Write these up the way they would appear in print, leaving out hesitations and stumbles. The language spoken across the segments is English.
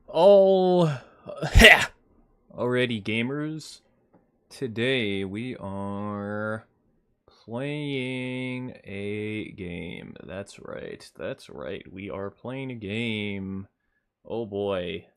All already gamers. Today we are playing a game. That's right. That's right. We are playing a game. Oh boy.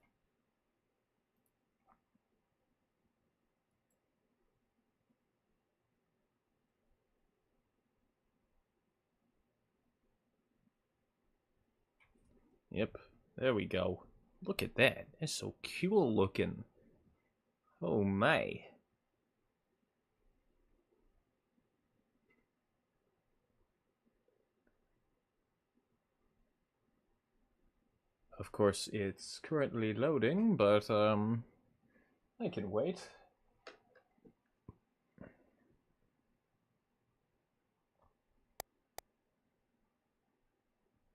Yep. There we go. Look at that. It's so cool looking. Oh my. Of course, it's currently loading, but I can wait.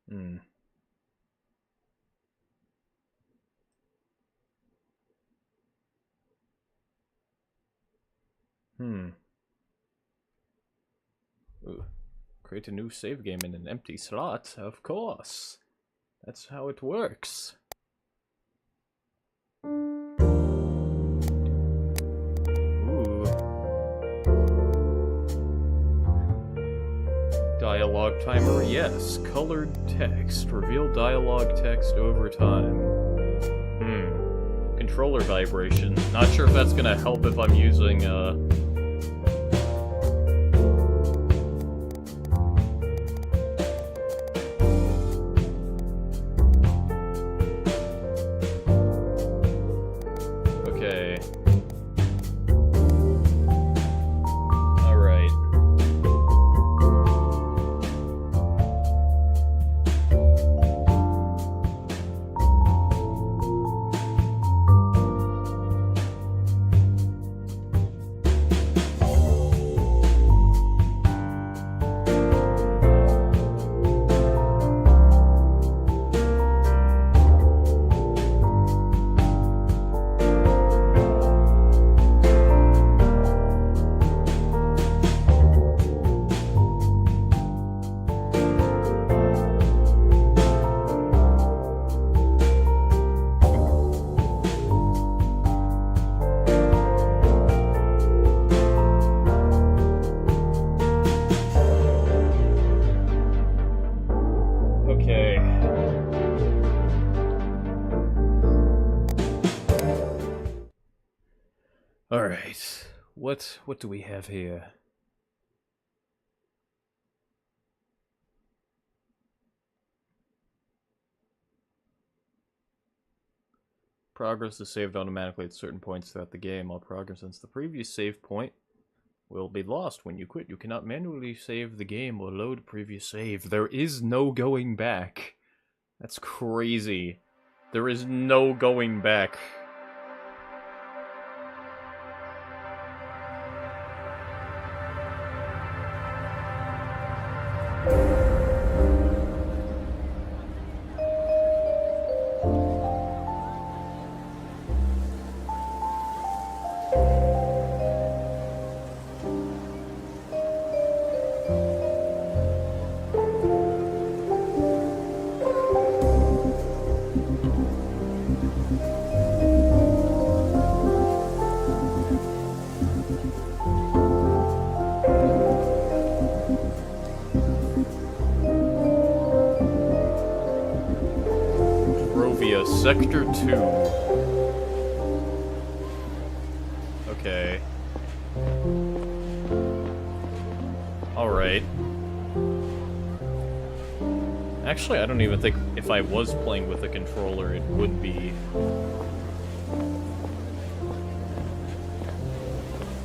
Hmm. Hmm. Ooh. Create a new save game in an empty slot? Of course. That's how it works. Ooh. Dialogue timer, yes. Colored text. Reveal dialogue text over time. Controller vibration. Not sure if that's gonna help if I'm using, Okay. Alright. Okay. Alright. What do we have here? Progress is saved automatically at certain points throughout the game. All progress since the previous save point will be lost when you quit. You cannot manually save the game or load previous save. There is no going back. That's crazy. There is no going back. Sector 2. Okay. Alright. Actually, I don't even think if I was playing with a controller, it would be.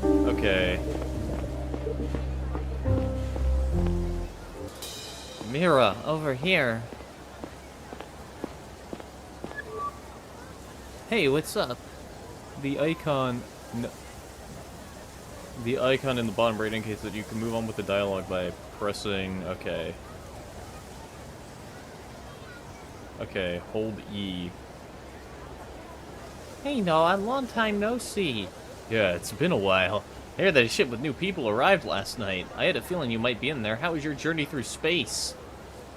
Okay. Mira, over here. Hey, what's up? The icon... No, the icon in the bottom right indicates that you can move on with the dialogue by pressing... Okay. Okay, hold E. Hey, Noah, long time no see. Yeah, it's been a while. I heard that a ship with new people arrived last night. I had a feeling you might be in there. How was your journey through space?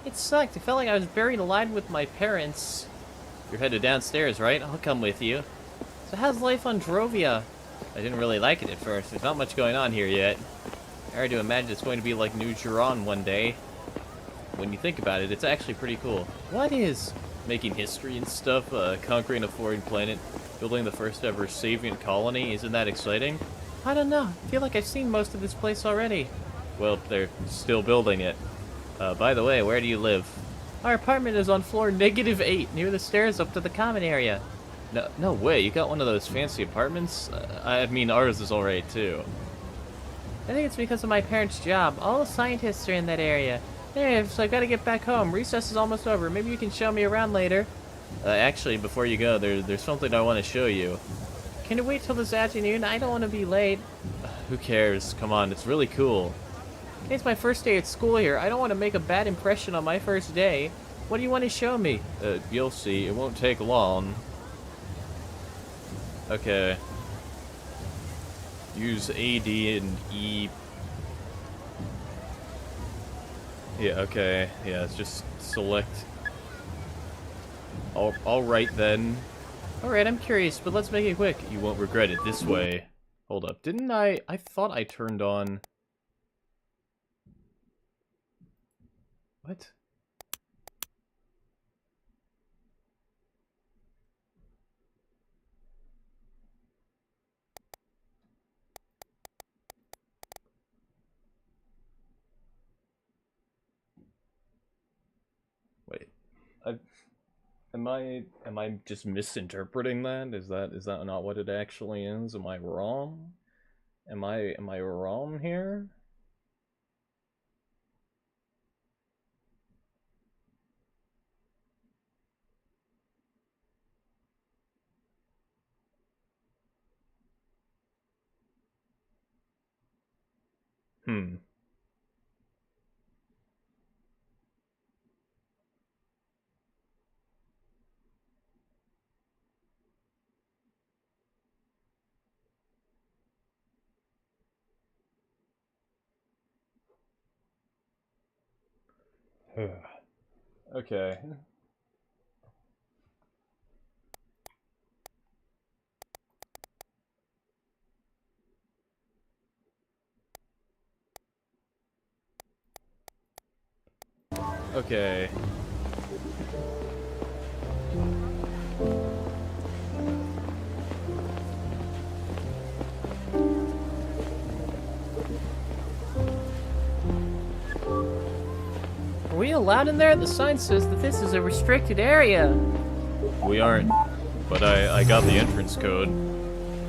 It sucked. It felt like I was buried alive with my parents. You're headed downstairs, right? I'll come with you. So how's life on Drovia? I didn't really like it at first. There's not much going on here yet. I hard to imagine it's going to be like New Giron one day. When you think about it, it's actually pretty cool. What is? Making history and stuff, conquering a foreign planet, building the first ever Savian colony. Isn't that exciting? I don't know. I feel like I've seen most of this place already. Well, they're still building it. By the way, where do you live? Our apartment is on floor -8, near the stairs up to the common area. No way, you got one of those fancy apartments? I mean, ours is alright, too. I think it's because of my parents' job. All the scientists are in that area. Hey, so I gotta get back home. Recess is almost over. Maybe you can show me around later. Actually, before you go, there's something I want to show you. Can you wait till this afternoon? I don't want to be late. Who cares? Come on, it's really cool. It's my first day at school here. I don't want to make a bad impression on my first day. What do you want to show me? You'll see. It won't take long. Okay. Use A, D, and E. Yeah, okay. Yeah, let's just select. Alright then. Alright, I'm curious, but let's make it quick. You won't regret it this way. Hold up. Didn't I thought I turned on... What? Wait. Am I just misinterpreting that? Is that not what it actually is? Am I wrong? Am I wrong here? Hmm. Okay. Okay. Are we allowed in there? The sign says that this is a restricted area. We aren't. But I got the entrance code.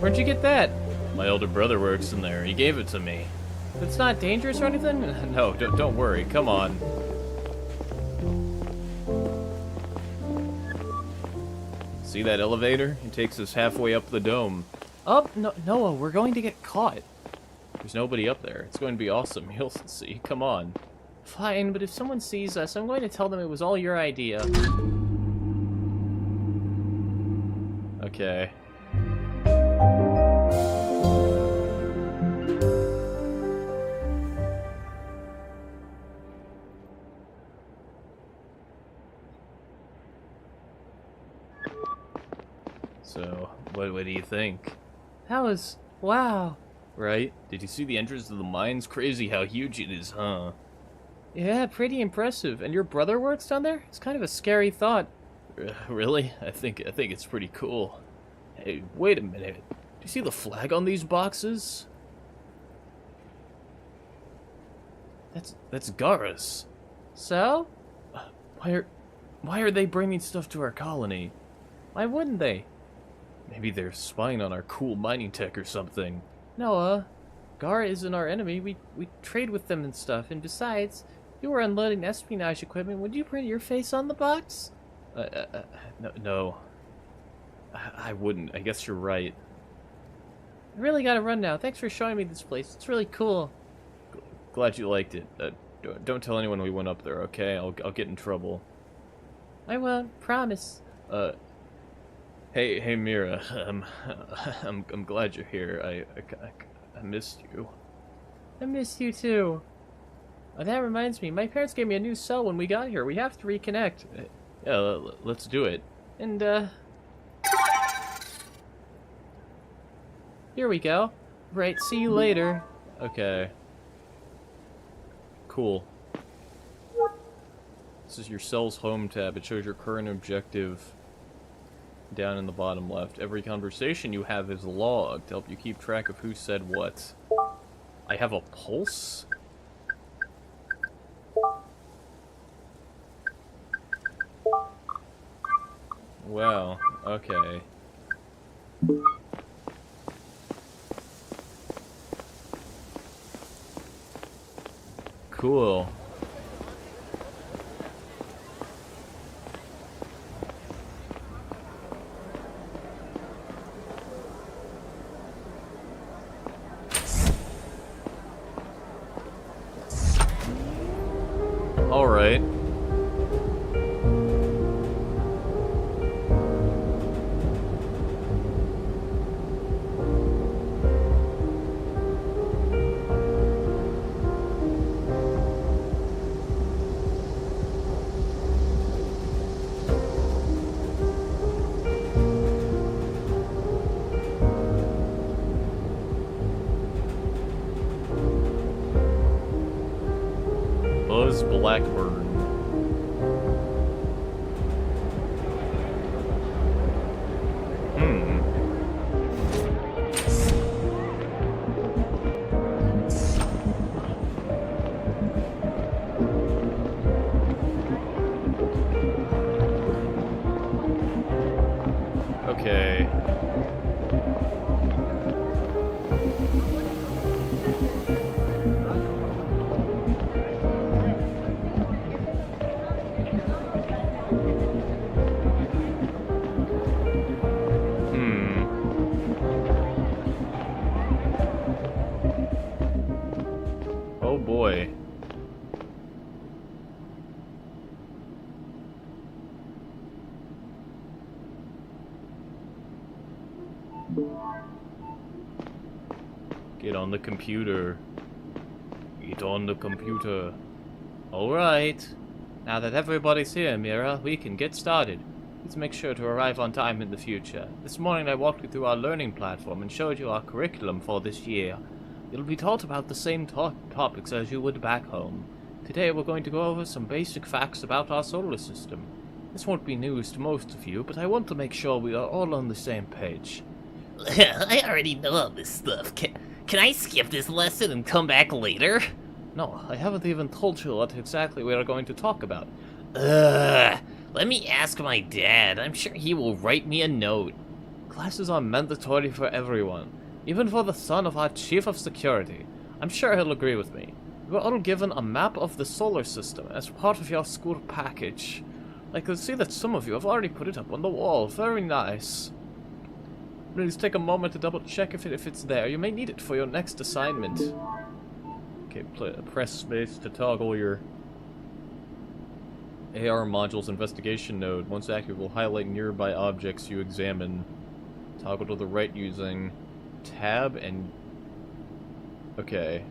Where'd you get that? My older brother works in there. He gave it to me. It's not dangerous or anything? No, don't worry. Come on. See that elevator? It takes us halfway up the dome. Up? No, Noah, we're going to get caught. There's nobody up there. It's going to be awesome. You'll see. Come on. Fine, but if someone sees us, I'm going to tell them it was all your idea. Okay. So, what do you think? That was... wow. Right? Did you see the entrance to the mines? Crazy how huge it is, huh? Yeah, pretty impressive. And your brother works down there? It's kind of a scary thought. Really? I think it's pretty cool. Hey, wait a minute. Do you see the flag on these boxes? That's Gara's. So? Why are they bringing stuff to our colony? Why wouldn't they? Maybe they're spying on our cool mining tech or something. Noah, Gara isn't our enemy. We trade with them and stuff. And besides, you were unloading espionage equipment. Would you print your face on the box? No. I wouldn't. I guess you're right. I really gotta run now. Thanks for showing me this place. It's really cool. Glad you liked it. Don't tell anyone we went up there, okay? I'll get in trouble. I won't. Promise. Hey, Mira. I'm glad you're here. I missed you. I missed you too. Oh, that reminds me. My parents gave me a new cell when we got here. We have to reconnect. Yeah, let's do it. And, here we go. Right, see you later. Okay. Cool. This is your cell's home tab. It shows your current objective down in the bottom left. Every conversation you have is logged to help you keep track of who said what. I have a pulse? Wow, okay. Cool. All right. Buzz Blackburn. Hmm. Okay. Oh boy. Get on the computer. Get on the computer. Alright. Now that everybody's here, Mira, we can get started. Please make sure to arrive on time in the future. This morning I walked you through our learning platform and showed you our curriculum for this year. You'll be taught about the same topics as you would back home. Today we're going to go over some basic facts about our solar system. This won't be news to most of you, but I want to make sure we are all on the same page. I already know all this stuff. Can I skip this lesson and come back later? No, I haven't even told you what exactly we are going to talk about. Let me ask my dad. I'm sure he will write me a note. Classes are mandatory for everyone, even for the son of our chief of security. I'm sure he'll agree with me. You were all given a map of the solar system as part of your school package. I can see that some of you have already put it up on the wall. Very nice. Please take a moment to double check if it's there. You may need it for your next assignment. Okay, press space to toggle your AR module's investigation node. Once active, will highlight nearby objects you examine. Toggle to the right using tab and... Okay.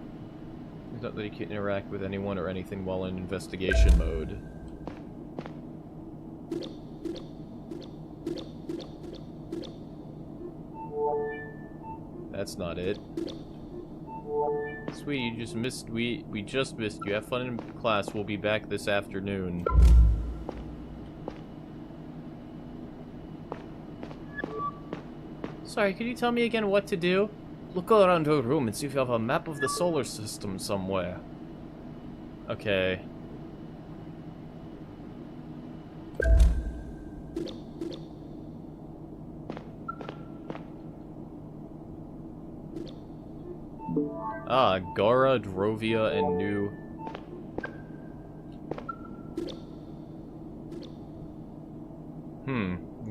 It's not that you can interact with anyone or anything while in investigation mode. That's not it. Sweet, you just missed. We just missed you. Have fun in class. We'll be back this afternoon. Sorry, could you tell me again what to do? Look around your room and see if you have a map of the solar system somewhere. Okay. Ah, Gara, Drovia, and New.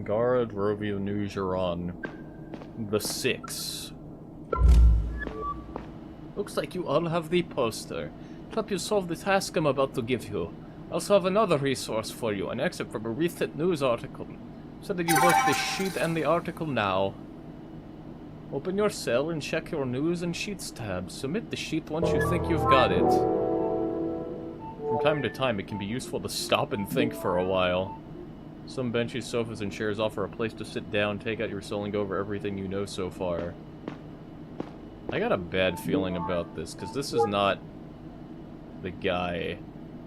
Gara, Drovia, New Giron. The 6. Looks like you all have the poster. To help you solve the task I'm about to give you. I also have another resource for you, an excerpt from a recent news article. So that you both the sheet and the article now. Open your cell and check your news and sheets tabs. Submit the sheet once you think you've got it. From time to time, it can be useful to stop and think for a while. Some benches, sofas, and chairs offer a place to sit down, take out your soul, and go over everything you know so far. I got a bad feeling about this, because this is not the guy.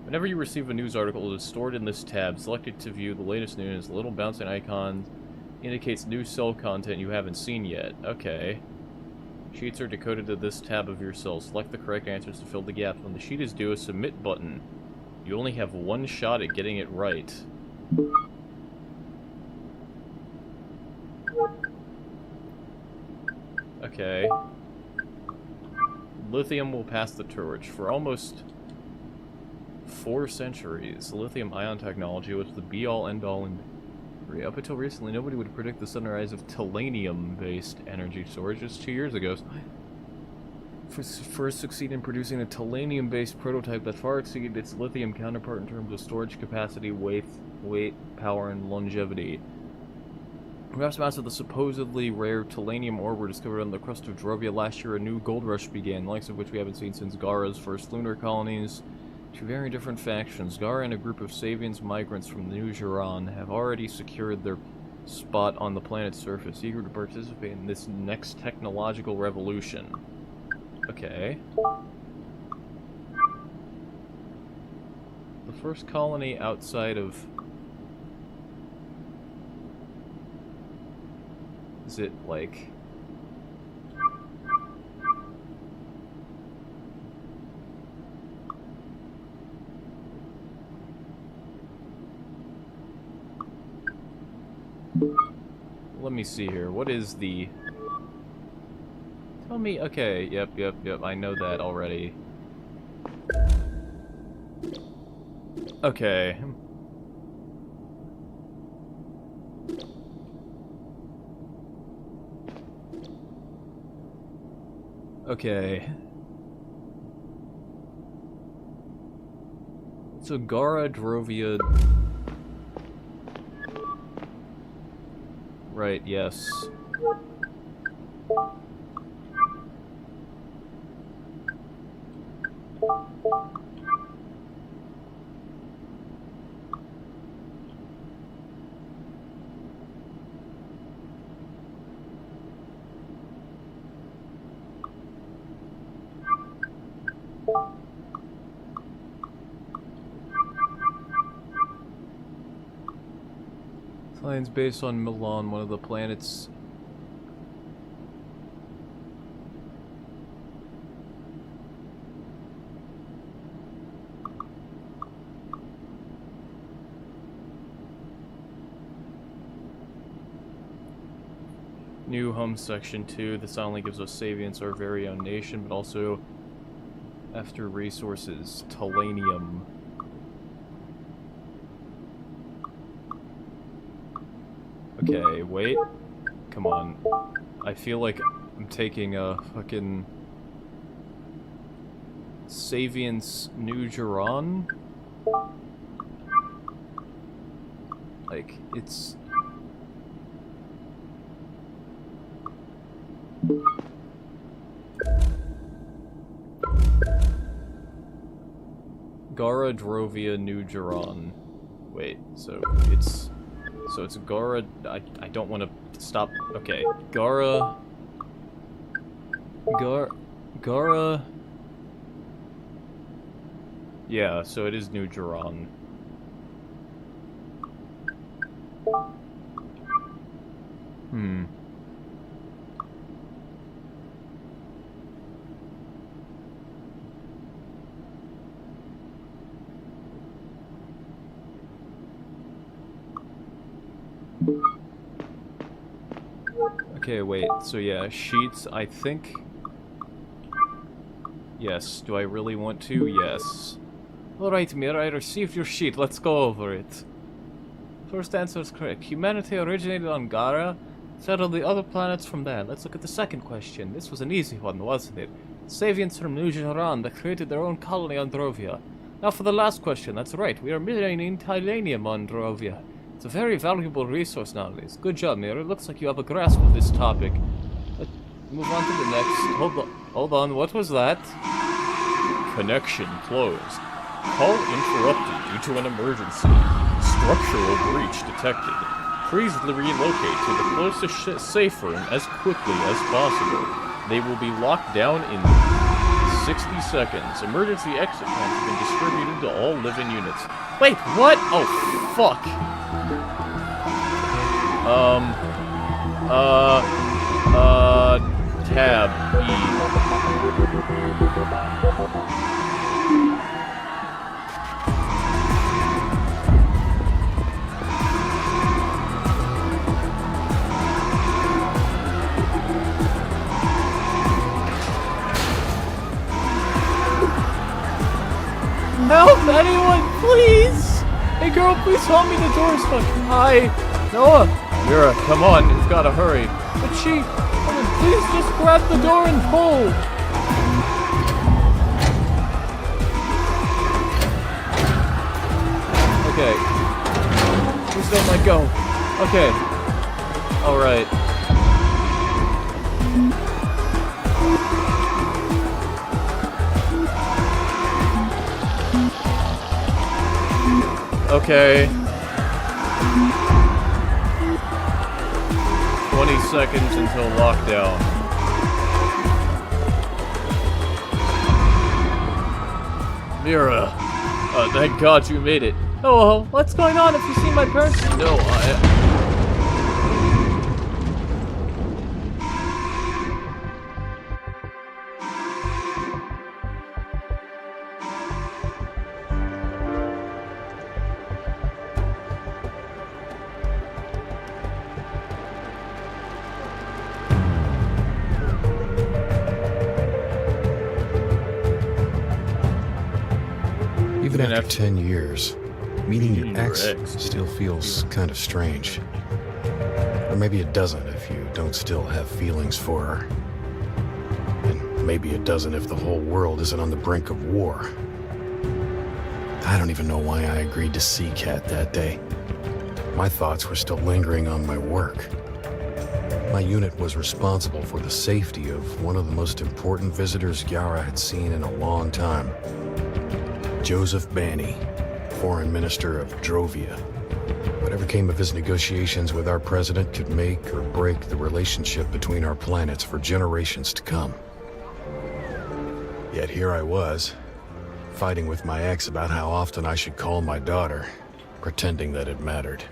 Whenever you receive a news article, it is stored in this tab. Select it to view the latest news. The little bouncing icon indicates new cell content you haven't seen yet. Okay. Sheets are decoded to this tab of your cell. Select the correct answers to fill the gaps. When the sheet is due, a submit button. You only have one shot at getting it right. Okay. Lithium will pass the torch. For almost 4 centuries, lithium-ion technology was the be-all, end-all, and up until recently, nobody would predict the sunrise of tellurium-based energy storage just 2 years ago. First succeed in producing a tellurium-based prototype that far exceeded its lithium counterpart in terms of storage capacity, weight, power, and longevity. Vast amounts of the supposedly rare tellurium ore were discovered on the crust of Drovia last year. A new gold rush began, the likes of which we haven't seen since Gara's first lunar colonies. Two very different factions, Gara and a group of Savians migrants from New Jiran, have already secured their spot on the planet's surface, eager to participate in this next technological revolution. Okay. The first colony outside of... Is it, like... Let me see here. What is the... Tell me... Okay, yep. I know that already. Okay. Okay. So Gara, Drovia... Right, yes. Science based on Milan, one of the planets. New home section 2. This not only gives us Savians our very own nation, but also after resources, Tellanium. Okay, wait. Come on. I feel like I'm taking a fucking... Savians New Jiran? Like, it's... Gara, Drovia, New Jiran. Wait, so it's... So it's Gara... I don't want to stop... Okay, Gara... Gara... Yeah, so it is New Jiran. Okay, wait, so yeah, sheets, I think... Yes, do I really want to? Yes. Alright, Mir, I received your sheet, let's go over it. First answer is correct. Humanity originated on Gara, settled the other planets from there. Let's look at the second question. This was an easy one, wasn't it? Savians from New Jiran that created their own colony on Drovia. Now for the last question, that's right, we are mining titanium on Drovia. It's a very valuable resource nowadays. Good job, Mir. It looks like you have a grasp of this topic. Let's move on to the next. Hold on, what was that? Connection closed. Call interrupted due to an emergency. Structural breach detected. Please relocate to the closest safe room as quickly as possible. They will be locked down in 60 seconds. Emergency exit plans have been distributed to all living units. Wait, what? Oh, fuck. Tab E. Help, anyone, please! Hey girl, please help me, the door's stuck. Hi, Noah. Mira, come on, you've got to hurry. But she... please just grab the door and pull. Okay. Please don't let go. Okay. Alright. Okay. 20 seconds until lockdown. Mira. Thank God you made it. Oh, what's going on? Have you seen my parents? No, Even after 10 years, meeting your ex ex. still feels kind of strange. Or maybe it doesn't if you don't still have feelings for her. And maybe it doesn't if the whole world isn't on the brink of war. I don't even know why I agreed to see Kat that day. My thoughts were still lingering on my work. My unit was responsible for the safety of one of the most important visitors Yara had seen in a long time. Joseph Banny, Foreign Minister of Drovia. Whatever came of his negotiations with our president could make or break the relationship between our planets for generations to come. Yet here I was, fighting with my ex about how often I should call my daughter, pretending that it mattered.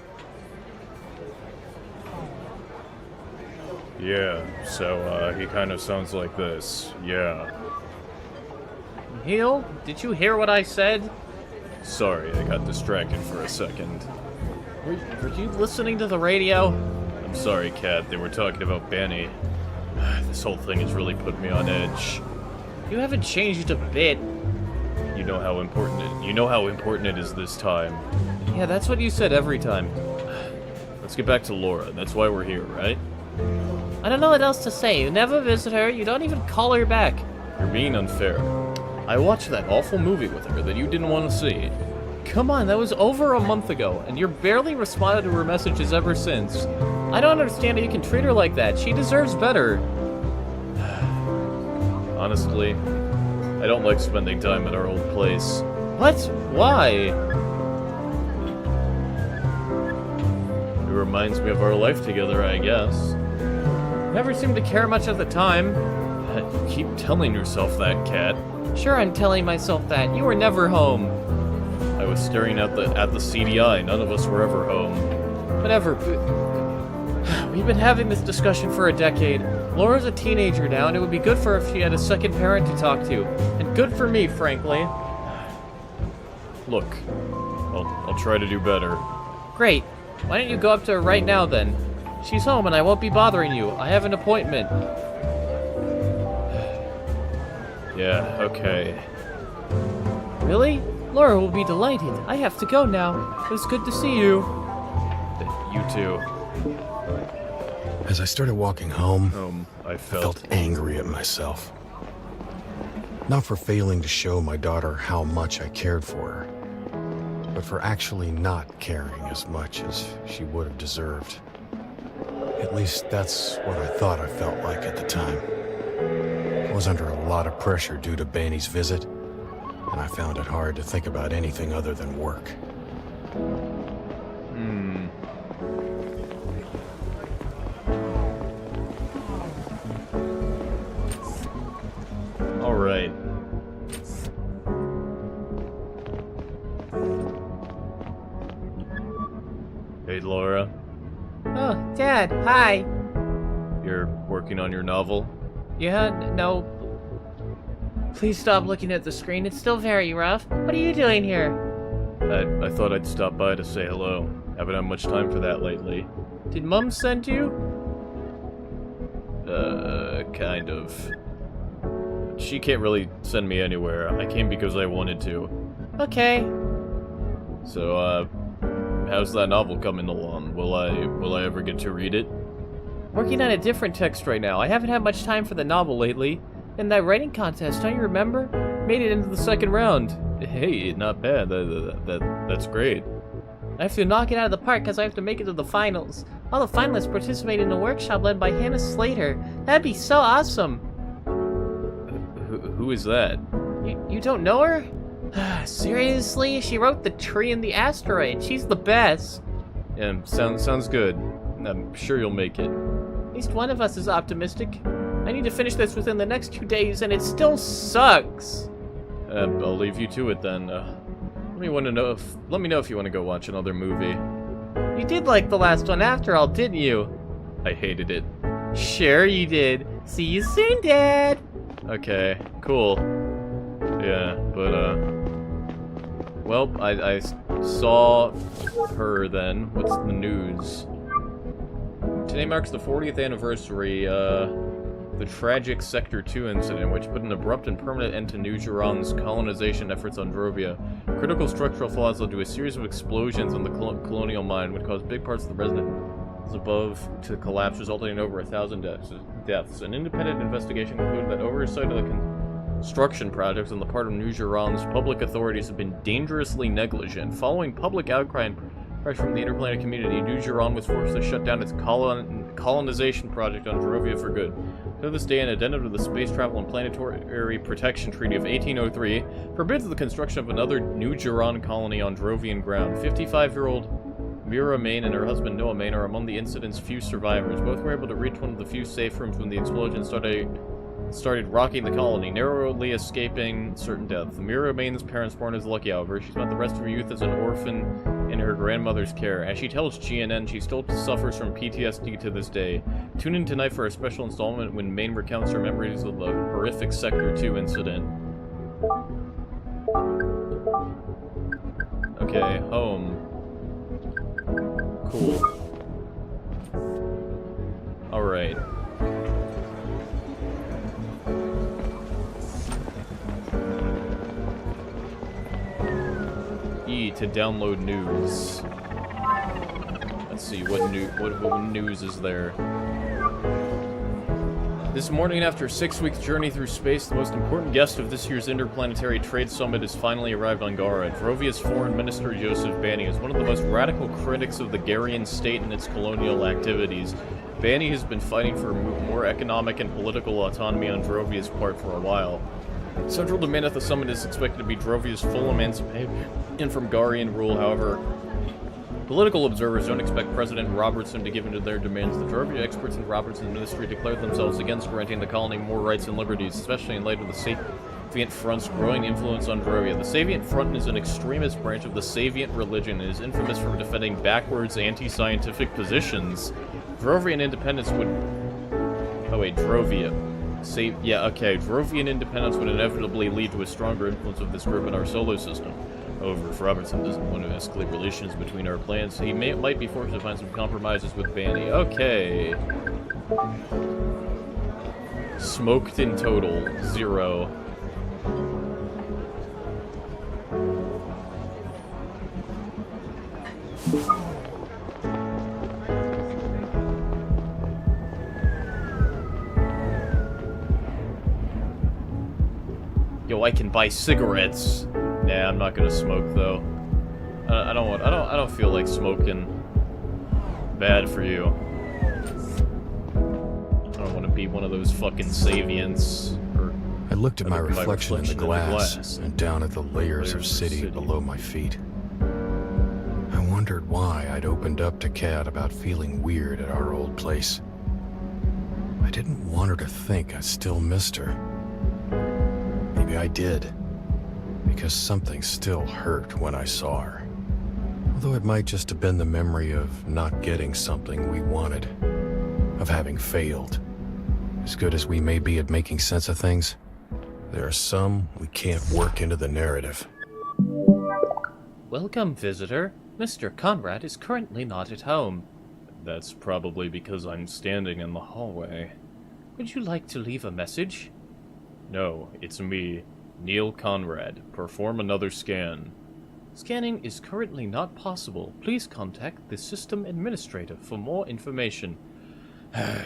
yeah, so, he kind of sounds like this. Yeah. Heel, did you hear what I said? Sorry, I got distracted for a second. Were you listening to the radio? I'm sorry, Kat, they were talking about Banny. This whole thing has really put me on edge. You haven't changed a bit. You know how important it is this time. Yeah, that's what you said every time. Let's get back to Laura. That's why we're here, right? I don't know what else to say. You never visit her, you don't even call her back. You're being unfair. I watched that awful movie with her that you didn't want to see. Come on, that was over a month ago, and you're barely responded to her messages ever since. I don't understand how you can treat her like that. She deserves better. Honestly, I don't like spending time at our old place. What? Why? It reminds me of our life together, I guess. Never seemed to care much at the time. You keep telling yourself that, Kat. Sure, I'm telling myself that. You were never home. I was staring at the CDI. None of us were ever home. Whatever. We've been having this discussion for a decade. Laura's a teenager now, and it would be good for her if she had a second parent to talk to. And good for me, frankly. Look, I'll try to do better. Great. Why don't you go up to her right now, then? She's home, and I won't be bothering you. I have an appointment. Yeah, okay. Really? Laura will be delighted. I have to go now. It was good to see you. You too. As I started walking home, I I felt angry at myself. Not for failing to show my daughter how much I cared for her, but for actually not caring as much as she would have deserved. At least that's what I thought I felt like at the time. I was under a lot of pressure due to Banny's visit, and I found it hard to think about anything other than work. Hey, Laura. Oh, Dad, hi. You're working on your novel? Yeah, no. Please stop looking at the screen. It's still very rough. What are you doing here? I thought I'd stop by to say hello. Haven't had much time for that lately. Did Mum send you? Kind of. She can't really send me anywhere. I came because I wanted to. Okay. So, how's that novel coming along? Will I ever get to read it? Working on a different text right now. I haven't had much time for the novel lately. And that writing contest, don't you remember? Made it into the second round. Hey, not bad. That's great. I have to knock it out of the park because I have to make it to the finals. All the finalists participate in a workshop led by Hannah Slater. That'd be so awesome. Who is that? You don't know her? Seriously? She wrote The Tree and the Asteroid. She's the best. Yeah, sounds good. I'm sure you'll make it. At least one of us is optimistic. I need to finish this within the next 2 days, and it still sucks. I'll leave you to it then. Let me know if you want to go watch another movie. You did like the last one after all, didn't you? I hated it. Sure you did. See you soon, Dad. Okay, cool. Yeah, but well, I saw her then. What's the news? Today marks the 40th anniversary, the tragic Sector 2 incident, which put an abrupt and permanent end to New Geron's colonization efforts on Drovia. Critical structural flaws led to a series of explosions in the colonial mine, which caused big parts of the residence above to collapse, resulting in over 1,000 deaths. An independent investigation concluded that oversight of the construction projects on the part of New Geron's public authorities have been dangerously negligent. Following public outcry and pressure from the interplanet community, New Geron was forced to shut down its colonization project on Drovia for good. To this day, an addendum to the Space Travel and Planetary Protection Treaty of 1803 forbids the construction of another New Geron colony on Drovian ground. 55-year-old Mira Main and her husband Noah Main are among the incident's few survivors. Both were able to reach one of the few safe rooms when the explosion started rocking the colony, narrowly escaping certain death. Mira Main's parents weren't as lucky, however. She spent the rest of her youth as an orphan in her grandmother's care. As she tells GNN, she still suffers from PTSD to this day. Tune in tonight for a special installment when Maine recounts her memories of the horrific Sector 2 incident. Okay, home. Cool. Alright. E to download news. Let's see, what news is there? This morning, after a 6-week journey through space, the most important guest of this year's Interplanetary Trade Summit has finally arrived on Gara. Drovia's Foreign Minister Joseph Banny is one of the most radical critics of the Garian state and its colonial activities. Banny has been fighting for more economic and political autonomy on Drovia's part for a while. Central demand at the summit is expected to be Drovia's full emancipation from Garian rule. However, political observers don't expect President Robertson to give in to their demands. The Drovia experts in Robertson's ministry declared themselves against granting the colony more rights and liberties, especially in light of the Savient Front's growing influence on Drovia. The Savient Front is an extremist branch of the Savient religion and is infamous for defending backwards, anti-scientific positions. Drovian independence would... Oh wait, Drovia. Drovian independence would inevitably lead to a stronger influence of this group in our solar system. However, if Robertson doesn't want to escalate relations between our plans, he might be forced to find some compromises with Banny. Okay. Smoked in total, 0. Yo, I can buy cigarettes. Nah, I'm not gonna smoke though. I don't feel like smoking. Bad for you. I don't want to be one of those fucking Savients. I looked at my reflection in the glass and down at the layers of city below my feet. I wondered why I'd opened up to Kat about feeling weird at our old place. I didn't want her to think I still missed her. Maybe I did, because something still hurt when I saw her. Although it might just have been the memory of not getting something we wanted, of having failed. As good as we may be at making sense of things, there are some we can't work into the narrative. Welcome, visitor. Mr. Conrad is currently not at home. That's probably because I'm standing in the hallway. Would you like to leave a message? No, it's me, Neil Conrad. Perform another scan. Scanning is currently not possible. Please contact the system administrator for more information.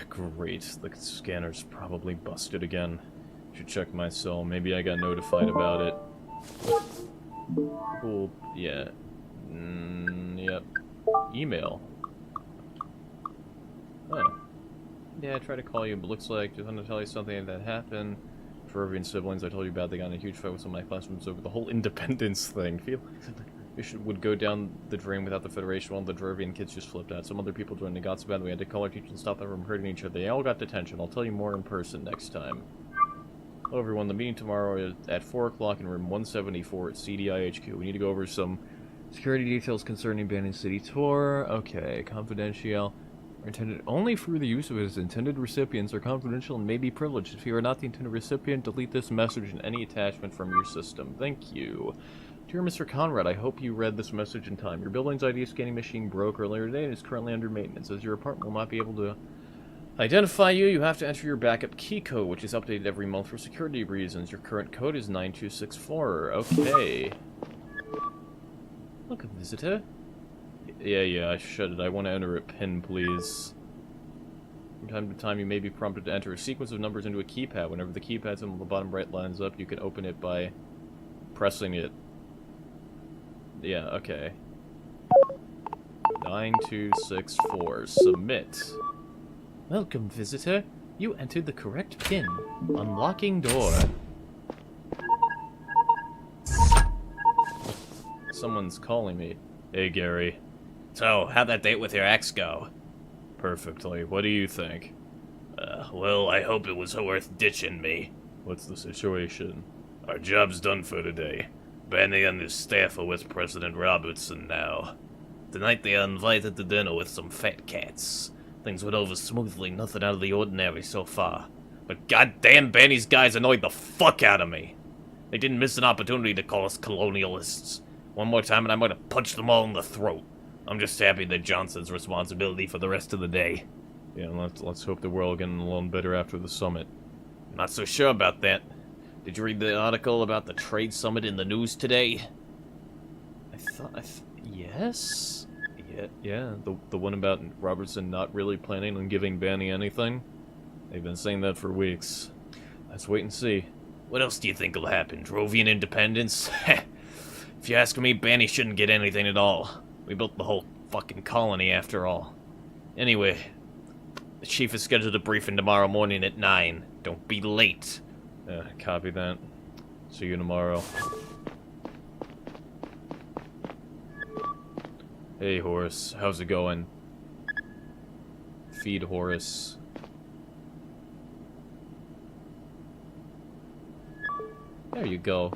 Great, the scanner's probably busted again. Should check my cell. Maybe I got notified about it. Cool. Yeah. Yep. Email. Oh. Yeah, I tried to call you, but looks like just want to tell you something that happened. Fervian siblings, I told you about, they got in a huge fight with some of my classmates over the whole independence thing. Feel like it would go down the drain without the Federation. One of the Drovian kids just flipped out. Some other people joined the got so bad we had to call our teacher and stop them from hurting each other. They all got detention. I'll tell you more in person next time. Hello everyone, the meeting tomorrow is at 4 o'clock in room 174 at CDI HQ. We need to go over some security details concerning Banning City Tour. Okay, confidential. Are intended only for the use of its intended recipients, are confidential and may be privileged. If you are not the intended recipient, delete this message and any attachment from your system. Thank you. Dear Mr. Conrad, I hope you read this message in time. Your building's ID scanning machine broke earlier today and is currently under maintenance. As your apartment will not be able to identify you, you have to enter your backup key code, which is updated every month for security reasons. Your current code is 9264. Okay. Welcome, visitor. Yeah, I should. I want to enter a PIN, please. From time to time, you may be prompted to enter a sequence of numbers into a keypad. Whenever the keypad symbol on the bottom right lines up, you can open it by pressing it. Yeah, okay. 9264. Submit. Welcome, visitor. You entered the correct PIN. Unlocking door. Someone's calling me. Hey, Gary. So, how'd that date with your ex go? Perfectly. What do you think? Well, I hope it was worth ditching me. What's the situation? Our job's done for today. Benny and his staff are with President Robertson now. Tonight they are invited to dinner with some fat cats. Things went over smoothly, nothing out of the ordinary so far. But goddamn, Benny's guys annoyed the fuck out of me. They didn't miss an opportunity to call us colonialists. One more time and I might have punched them all in the throat. I'm just happy that Johnson's responsibility for the rest of the day. Yeah, let's hope that we're all getting along better after the summit. Not so sure about that. Did you read the article about the trade summit in the news today? Yes? Yeah, the one about Robertson not really planning on giving Banny anything? They've been saying that for weeks. Let's wait and see. What else do you think will happen? Drovian independence? If you ask me, Banny shouldn't get anything at all. We built the whole fucking colony after all. Anyway, the chief is scheduled a briefing tomorrow morning at 9. Don't be late. Copy that. See you tomorrow. Hey, Horace. How's it going? Feed Horace. There you go.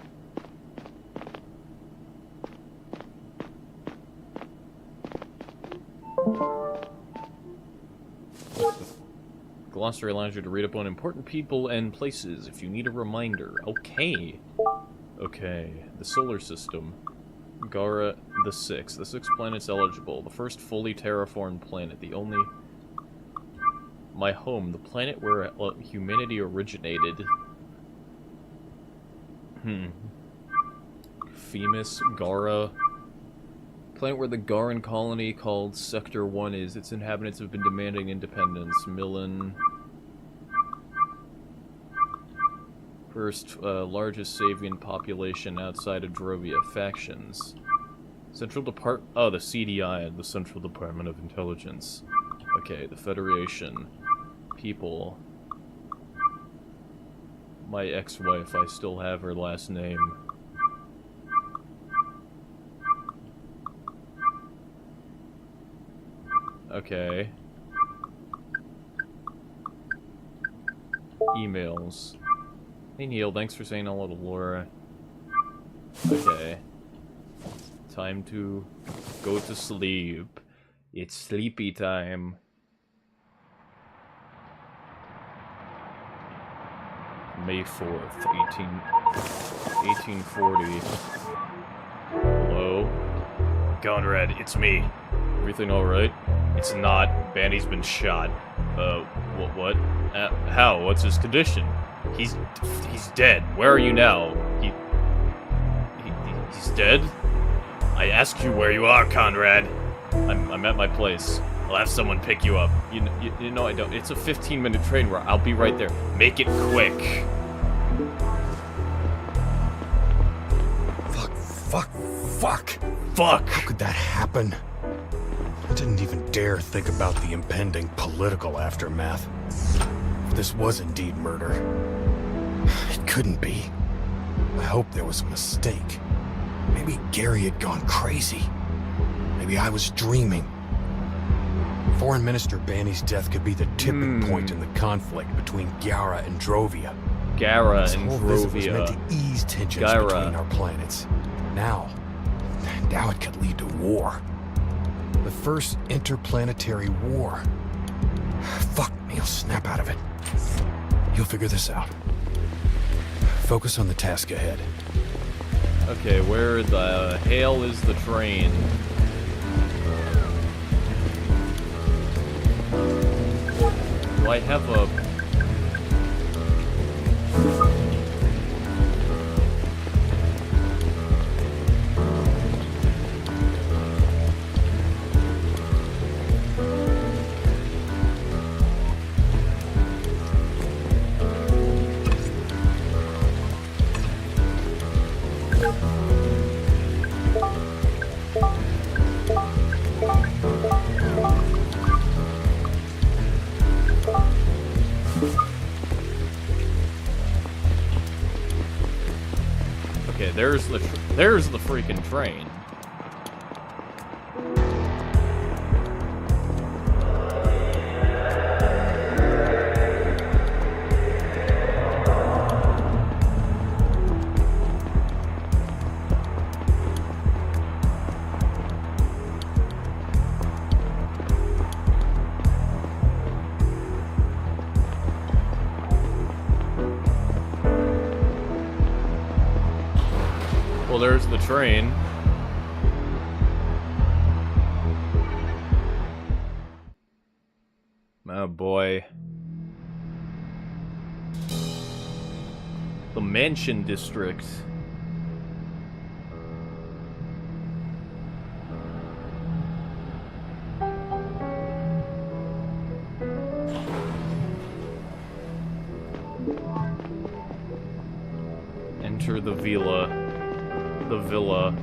Glossary allows you to read up on important people and places if you need a reminder. Okay. Okay. The solar system. Gara the sixth. The 6 planets eligible. The first fully terraformed planet. The only... My home. The planet where humanity originated. Femus. Gara. Planet where the Garan colony called Sector 1 is. Its inhabitants have been demanding independence. Millen. First, largest Savian population outside of Drovia. Factions. Central Depart... Oh, the CDI, the Central Department of Intelligence. Okay, the Federation. People. My ex-wife, I still have her last name. Okay. Emails. Hey Neil, thanks for saying hello to Laura. Okay. Time to go to sleep. It's sleepy time. May 4th, 1840. Hello? Conrad, it's me. Everything alright? It's not. Banny's been shot. What? How? What's his condition? He's dead. Where are you now? He's dead? I ask you where you are, Conrad. I'm at my place. I'll have someone pick you up. You know I don't. It's a 15-minute train ride. I'll be right there. Make it quick. Fuck! How could that happen? I didn't even dare think about the impending political aftermath. If this was indeed murder, it couldn't be. I hope there was a mistake. Maybe Gary had gone crazy. Maybe I was dreaming. Foreign Minister Banny's death could be the tipping point in the conflict between Gyara and Drovia. Gyara This and whole visit was Drovia. meant to ease tensions Gyara. between our planets. Now it could lead to war. The first interplanetary war. Fuck me, I'll snap out of it. You'll figure this out. Focus on the task ahead. Okay, where the hell is the train? Do I have a... Okay, there's the freaking train. Well, there's the train. Oh boy. The Mansion District. Enter the villa. The villa.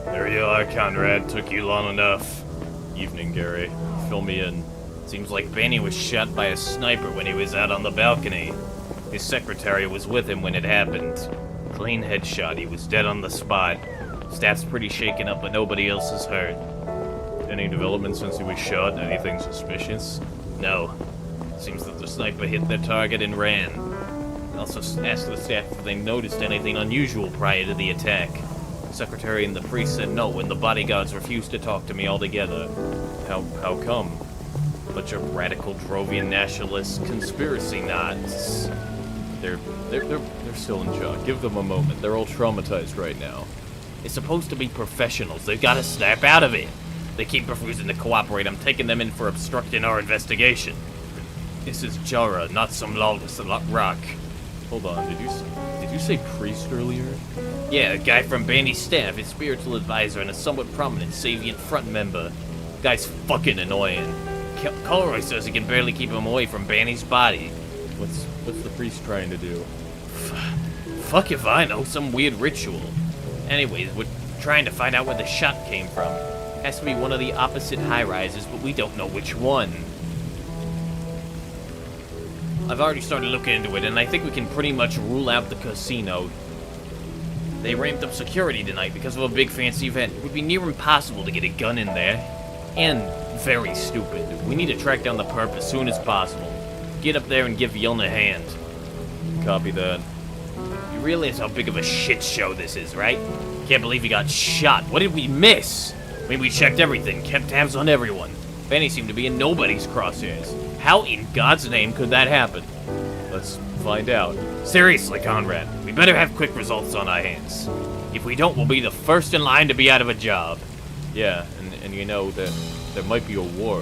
There you are, Conrad. Took you long enough. Evening, Gary. Fill me in. Seems like Banny was shot by a sniper when he was out on the balcony. His secretary was with him when it happened. Clean headshot. He was dead on the spot. Staff's pretty shaken up, but nobody else is hurt. Any development since he was shot? Anything suspicious? No. Seems that the sniper hit their target and ran. Also asked the staff if they noticed anything unusual prior to the attack. The secretary and the priest said no, and the bodyguards refused to talk to me altogether. How come? Bunch of radical Drovian nationalist conspiracy nuts. They're still in shock. Give them a moment. They're all traumatized right now. It's supposed to be professionals. They've got to snap out of it. They keep refusing to cooperate. I'm taking them in for obstructing our investigation. This is Jara, not some lawless rock. Hold on. Did you say priest earlier? Yeah, a guy from Banny's staff, his spiritual advisor, and a somewhat prominent Savian front member. Guy's fucking annoying. Colroy says he can barely keep him away from Banny's body. What's the priest trying to do? Fuck if I know, some weird ritual. Anyways, we're trying to find out where the shot came from. Has to be one of the opposite high-rises, but we don't know which one. I've already started looking into it, and I think we can pretty much rule out the casino. They ramped up security tonight because of a big fancy event. It would be near impossible to get a gun in there. And very stupid. We need to track down the perp as soon as possible. Get up there and give Yuln a hand. Copy that. You realize how big of a shit show this is, right? Can't believe he got shot. What did we miss? I mean, we checked everything, kept tabs on everyone. Benny seemed to be in nobody's crosshairs. How in God's name could that happen? Let's find out. Seriously, Conrad, we better have quick results on our hands. If we don't, we'll be the first in line to be out of a job. Yeah, and you know that there might be a war.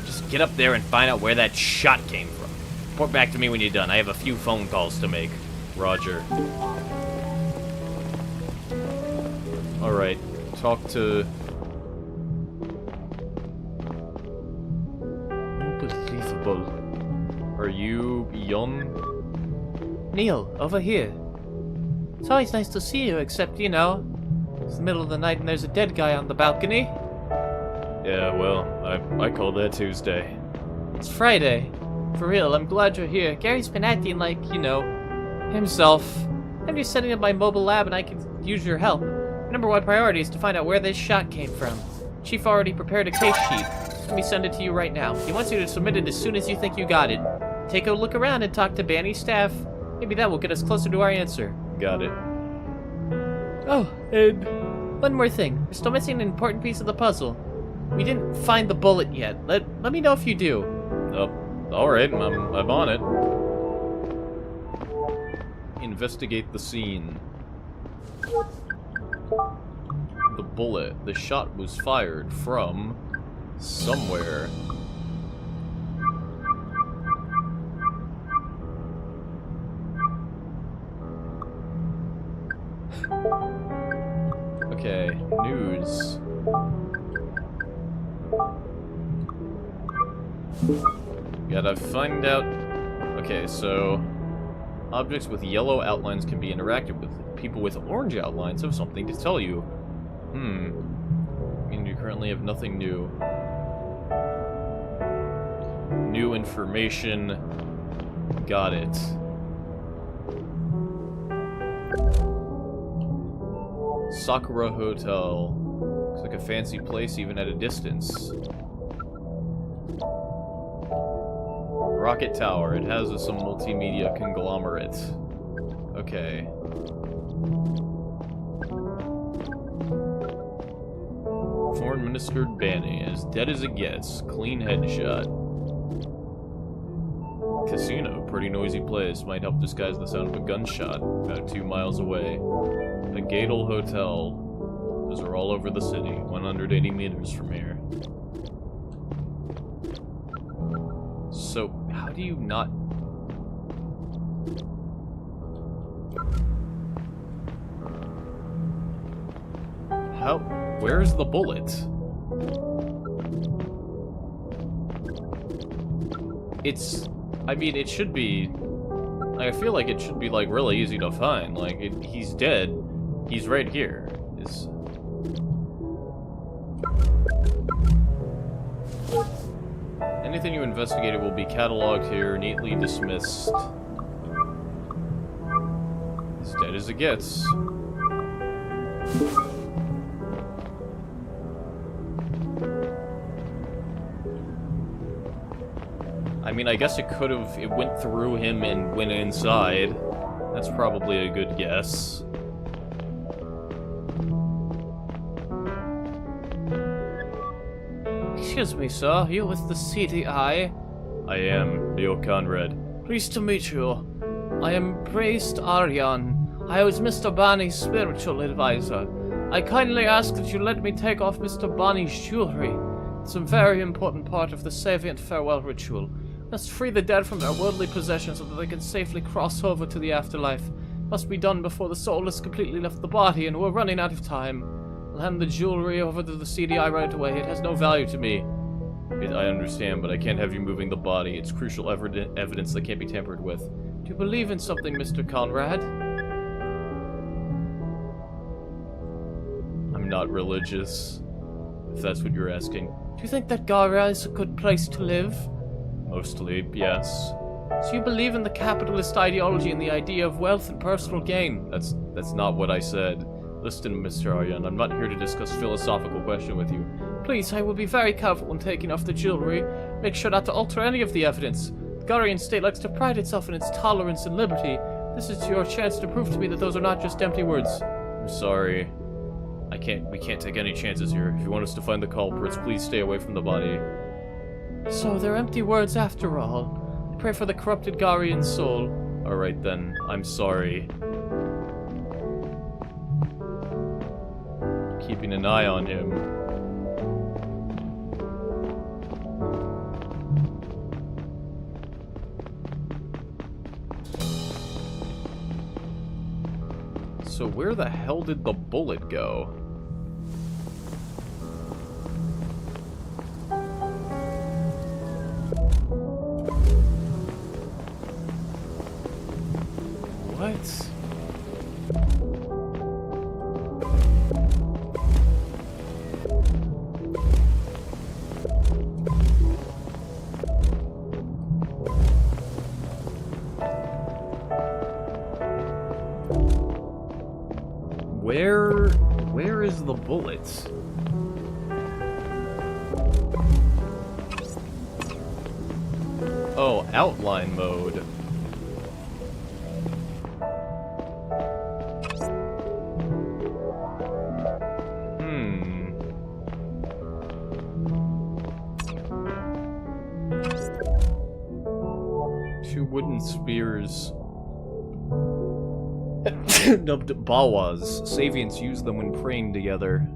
Just get up there and find out where that shot came from. Report back to me when you're done. I have a few phone calls to make. Roger. Alright, talk to... Unbelievable. Are you Yuln? Neil, over here. It's always nice to see you, except, you know, it's the middle of the night and there's a dead guy on the balcony. Yeah, well, I call that Tuesday. It's Friday. For real, I'm glad you're here. Gary's been acting like, you know, himself. I'm just setting up my mobile lab and I can use your help. Number one priority is to find out where this shot came from. Chief already prepared a case sheet. Let me send it to you right now. He wants you to submit it as soon as you think you got it. Take a look around and talk to Banny's staff. Maybe that will get us closer to our answer. Got it. Oh, and one more thing. We're still missing an important piece of the puzzle. We didn't find the bullet yet. Let me know if you do. Alright, I'm on it. Investigate the scene. The bullet, the shot was fired from somewhere. Okay, news. Gotta find out... Okay, so... Objects with yellow outlines can be interacted with. People with orange outlines have something to tell you. I mean, you currently have nothing new. New information. Got it. Sakura Hotel. Looks like a fancy place even at a distance. Rocket Tower. It has some multimedia conglomerate. Okay. Foreign Minister Banny, as dead as it gets. Clean headshot. Casino. Pretty noisy place. Might help disguise the sound of a gunshot. About 2 miles away. The Gadel Hotel. Those are all over the city. 180 meters from here. So, how do you not... How... Where's the bullet? It's... I mean, it should be... I feel like it should be, like, really easy to find. Like, he's dead. He's right here. Anything you investigated will be cataloged here, neatly dismissed. As dead as it gets. I mean, I guess it could have... It went through him and went inside. That's probably a good guess. Excuse me, sir. Are you with the CDI? I am, Leo Conrad. Pleased to meet you. I am Priest Aryan. I was Mr. Barney's spiritual advisor. I kindly ask that you let me take off Mr. Barney's jewelry. It's a very important part of the Savient Farewell ritual. Must free the dead from their worldly possessions so that they can safely cross over to the afterlife. Must be done before the soul has completely left the body, and we're running out of time. I'll hand the jewelry over to the CDI right away. It has no value to me. I understand, but I can't have you moving the body. It's crucial evidence that can't be tampered with. Do you believe in something, Mr. Conrad? I'm not religious, if that's what you're asking. Do you think that Gara is a good place to live? Mostly, yes. So you believe in the capitalist ideology and the idea of wealth and personal gain? That's not what I said. Listen, Mr. Aryan, I'm not here to discuss philosophical question with you. Please, I will be very careful when taking off the jewelry. Make sure not to alter any of the evidence. The Garian state likes to pride itself in its tolerance and liberty. This is your chance to prove to me that those are not just empty words. I'm sorry. We can't take any chances here. If you want us to find the culprits, please stay away from the body. So they're empty words after all. I pray for the corrupted Garian soul. Alright then, I'm sorry. Keeping an eye on him. So where the hell did the bullet go? What? Where is the bullet? Oh, outline mode. Two wooden spears. Dubbed Bawas. Savians use them when praying together.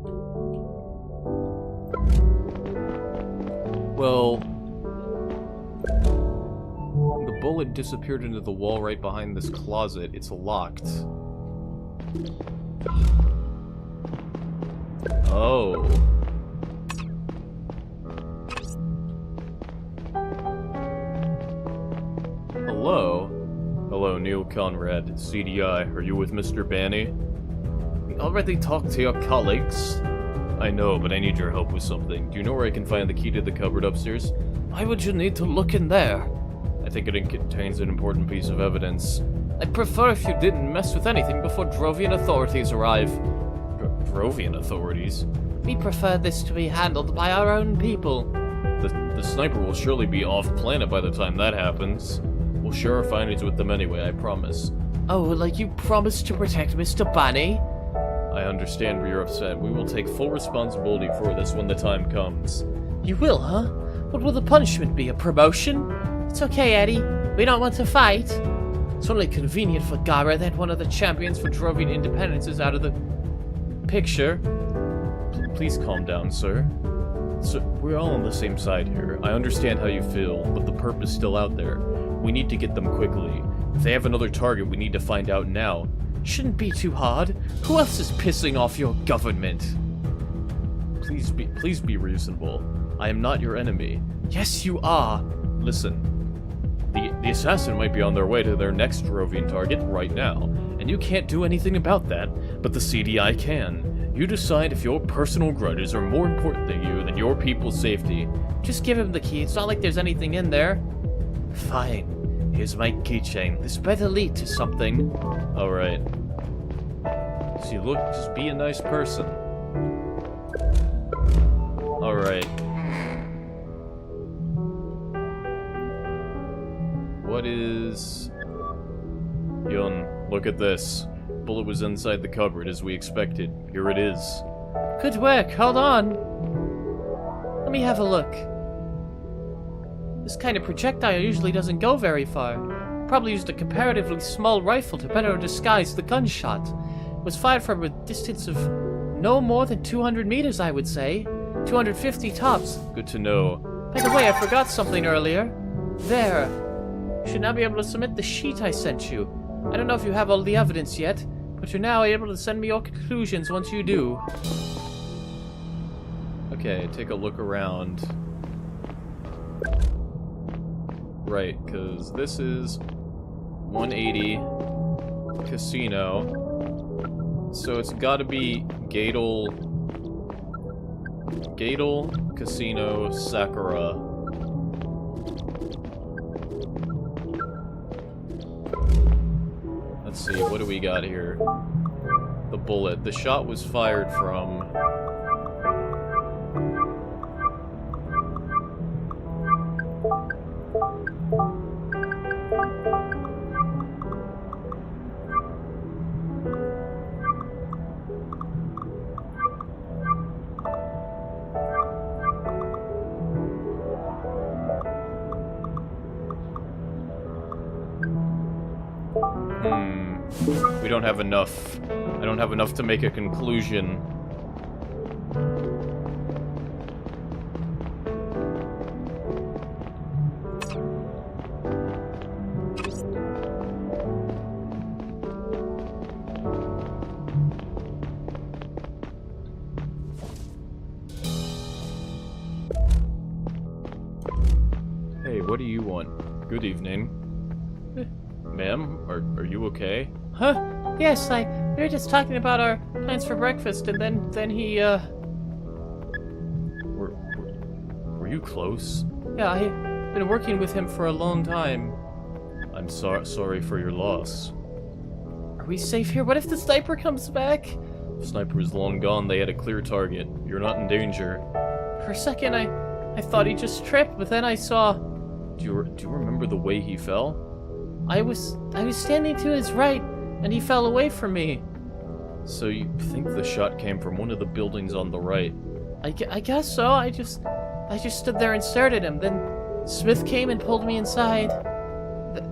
Well, the bullet disappeared into the wall right behind this closet. It's locked. Oh. Hello? Hello, Neil Conrad, CDI. Are you with Mr. Banny? We already talked to your colleagues. I know, but I need your help with something. Do you know where I can find the key to the cupboard upstairs? Why would you need to look in there? I think it contains an important piece of evidence. I'd prefer if you didn't mess with anything before Drovian authorities arrive. Drovian authorities? We prefer this to be handled by our own people. The sniper will surely be off-planet by the time that happens. We'll share our findings with them anyway, I promise. Oh, like you promised to protect Mr. Banny? I understand where you're upset. We will take full responsibility for this when the time comes. You will, huh? What will the punishment be? A promotion? It's okay, Eddie. We don't want to fight. It's only convenient for Gara that one of the champions for Drovian independence is out of the picture. Please calm down, sir. So, we're all on the same side here. I understand how you feel, but the perp is still out there. We need to get them quickly. If they have another target, we need to find out now. Shouldn't be too hard. Who else is pissing off your government? Please be reasonable. I am not your enemy. Yes, you are. Listen. The assassin might be on their way to their next Drovian target right now, and you can't do anything about that, but the CDI can. You decide if your personal grudges are more important to you than your people's safety. Just give him the key. It's not like there's anything in there. Fine. Here's my keychain. This better lead to something. Alright. See, look, just be a nice person. Alright. What is... Yun, look at this. Bullet was inside the cupboard as we expected. Here it is. Good work. Hold on. Let me have a look. This kind of projectile usually doesn't go very far. Probably used a comparatively small rifle to better disguise the gunshot. It was fired from a distance of no more than 200 meters, I would say. 250 tops. Good to know. By the way, I forgot something earlier. There. You should now be able to submit the sheet I sent you. I don't know if you have all the evidence yet, but you're now able to send me your conclusions once you do. Okay, take a look around. Right, because this is 180 Casino. So it's got to be Gatel Casino Sakura. Let's see, what do we got here? The bullet. The shot was fired from We don't have enough. I don't have enough to make a conclusion. Hey, what do you want? Good evening. Ma'am, are you okay? Huh? Yes, we were just talking about our plans for breakfast, and then he, Were you close? Yeah, I've been working with him for a long time. I'm sorry for your loss. Are we safe here? What if the sniper comes back? The sniper is long gone. They had a clear target. You're not in danger. For a second, I thought he just tripped, but then I saw... Do you remember the way he fell? I was standing to his right, and he fell away from me. So you think the shot came from one of the buildings on the right? I guess so. I just stood there and stared at him. Then Smith came and pulled me inside.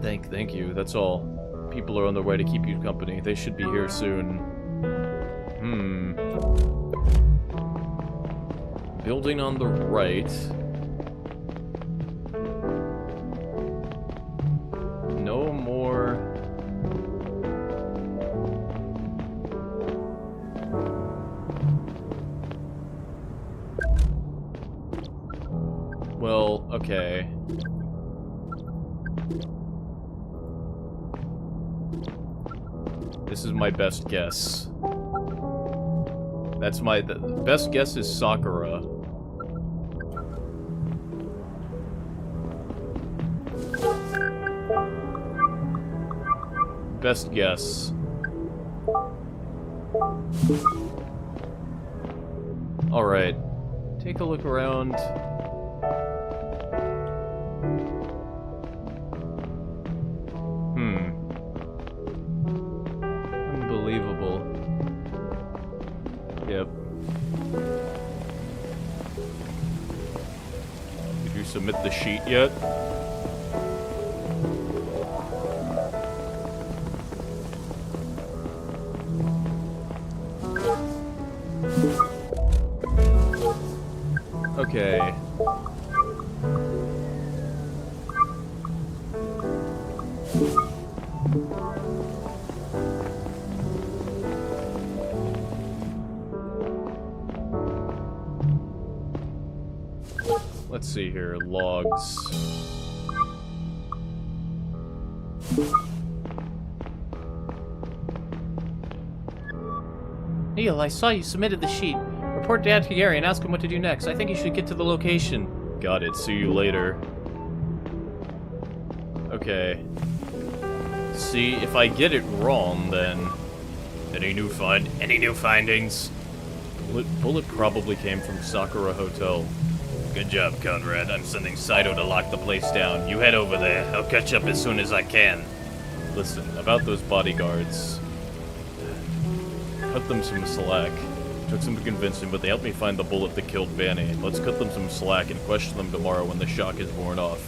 Thank you. That's all. People are on their way to keep you company. They should be here soon. Building on the right. No more. Well, okay. This is my best guess. That's the best guess is Sakura. Best guess. Alright. Take a look around. Unbelievable. Yep. Did you submit the sheet yet? Okay. Let's see here. Logs. Neil, I saw you submitted the sheet. Report Dad to Gary and ask him what to do next. I think you should get to the location. Got it. See you later. Okay. See, if I get it wrong, then... Any new findings? Bullet probably came from Sakura Hotel. Good job, Conrad. I'm sending Saito to lock the place down. You head over there. I'll catch up as soon as I can. Listen, about those bodyguards. Cut them some slack. Took some to convince him, but they helped me find the bullet that killed Vanny. Let's cut them some slack and question them tomorrow when the shock is worn off.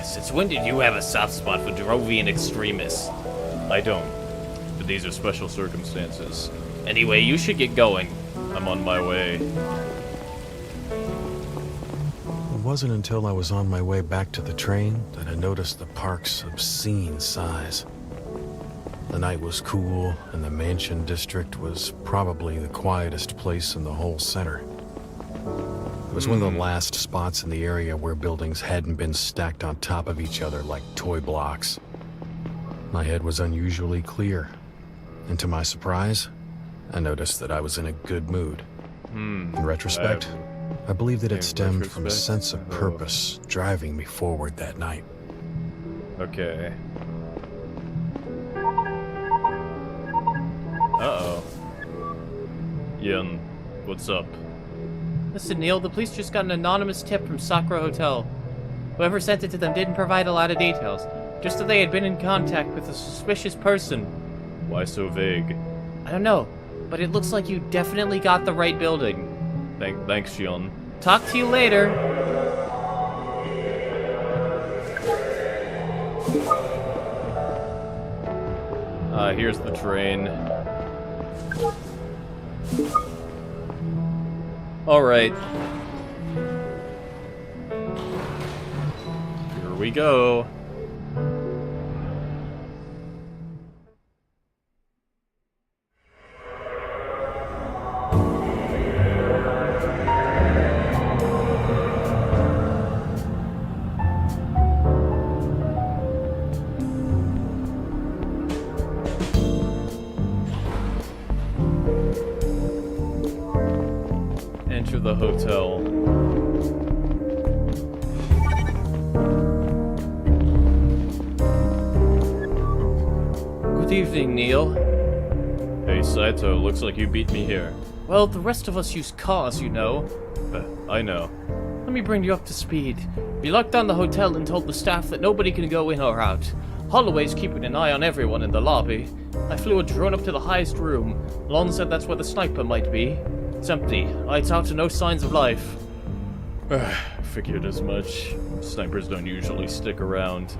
Since when did you have a soft spot for Drovian extremists? I don't. But these are special circumstances. Anyway, you should get going. I'm on my way. It wasn't until I was on my way back to the train that I noticed the park's obscene size. The night was cool, and the Mansion District was probably the quietest place in the whole center. It was one of the last spots in the area where buildings hadn't been stacked on top of each other like toy blocks. My head was unusually clear, and to my surprise, I noticed that I was in a good mood. In retrospect, I believe that it stemmed from a sense of purpose driving me forward that night. Okay. Uh-oh. Yin, what's up? Listen, Neil, the police just got an anonymous tip from Sakura Hotel. Whoever sent it to them didn't provide a lot of details, just that they had been in contact with a suspicious person. Why so vague? I don't know, but it looks like you definitely got the right building. Thanks, Yin. Talk to you later. Here's the train. Alright. Here we go. Enter the hotel. Good evening, Neil. Hey, Saito, looks like you beat me here. Well, the rest of us use cars, you know. I know. Let me bring you up to speed. We locked down the hotel and told the staff that nobody can go in or out. Holloway's keeping an eye on everyone in the lobby. I flew a drone up to the highest room. Lon said that's where the sniper might be. It's empty. Lights out and no signs of life. Figured as much. Snipers don't usually stick around.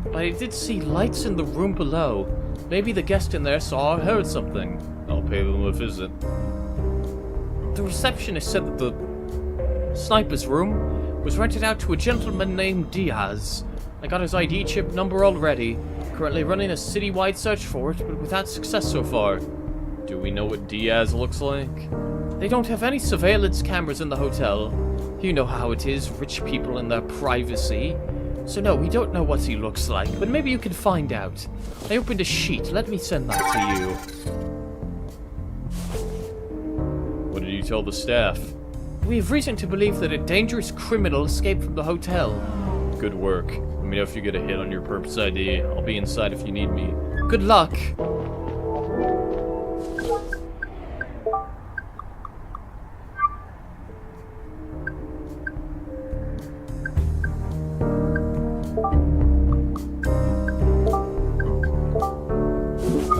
But I did see lights in the room below. Maybe the guest in there saw or heard something. I'll pay them a visit. The receptionist said that the sniper's room was rented out to a gentleman named Diaz. I got his ID chip number already. Currently running a citywide search for it, but without success so far. Do we know what Diaz looks like? They don't have any surveillance cameras in the hotel. You know how it is, rich people and their privacy. So no, we don't know what he looks like, but maybe you can find out. I opened a sheet. Let me send that to you. What did you tell the staff? We have reason to believe that a dangerous criminal escaped from the hotel. Good work. Let me know if you get a hit on your Perps ID. I'll be inside if you need me. Good luck.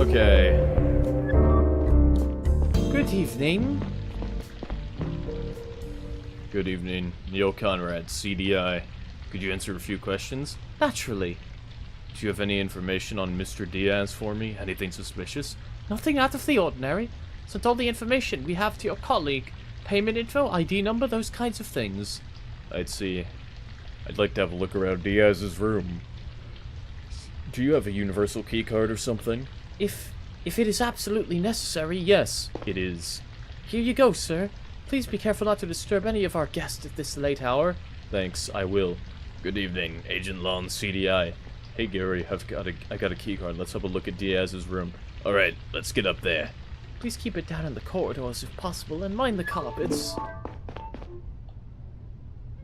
Okay. Good evening. Good evening. Neil Conrad, CDI. Could you answer a few questions? Naturally. Do you have any information on Mr. Diaz for me? Anything suspicious? Nothing out of the ordinary. Sent all the information we have to your colleague. Payment info, ID number, those kinds of things. I'd see. I'd like to have a look around Diaz's room. Do you have a universal key card or something? If it is absolutely necessary, yes. It is. Here you go, sir. Please be careful not to disturb any of our guests at this late hour. Thanks, I will. Good evening, Agent Lon, CDI. Hey Gary, I got a key card. Let's have a look at Diaz's room. Alright, let's get up there. Please keep it down in the corridors if possible, and mind the carpets.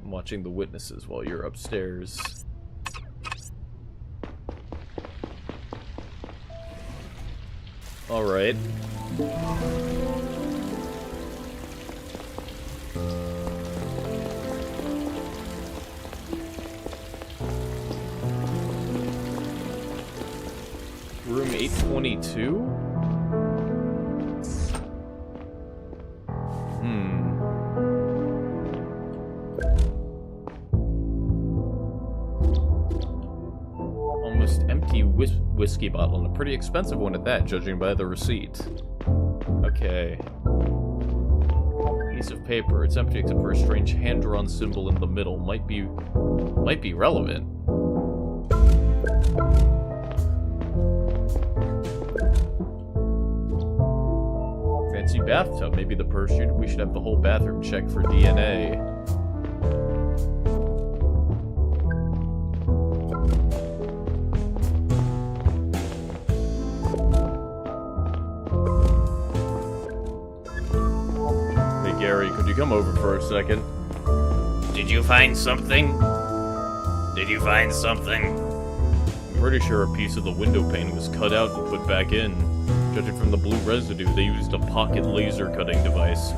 I'm watching the witnesses while you're upstairs. Alright. Room 822? Almost empty whiskey bottle, and a pretty expensive one at that, judging by the receipt. Okay. Piece of paper. It's empty except for a strange hand-drawn symbol in the middle. Might be relevant. Fancy bathtub. Maybe the parachute. We should have the whole bathroom checked for DNA. Hey Gary, could you come over for a second? Did you find something? Did you find something? I'm pretty sure a piece of the window pane was cut out and put back in. Judging from the blue residue, they used a pocket laser cutting device.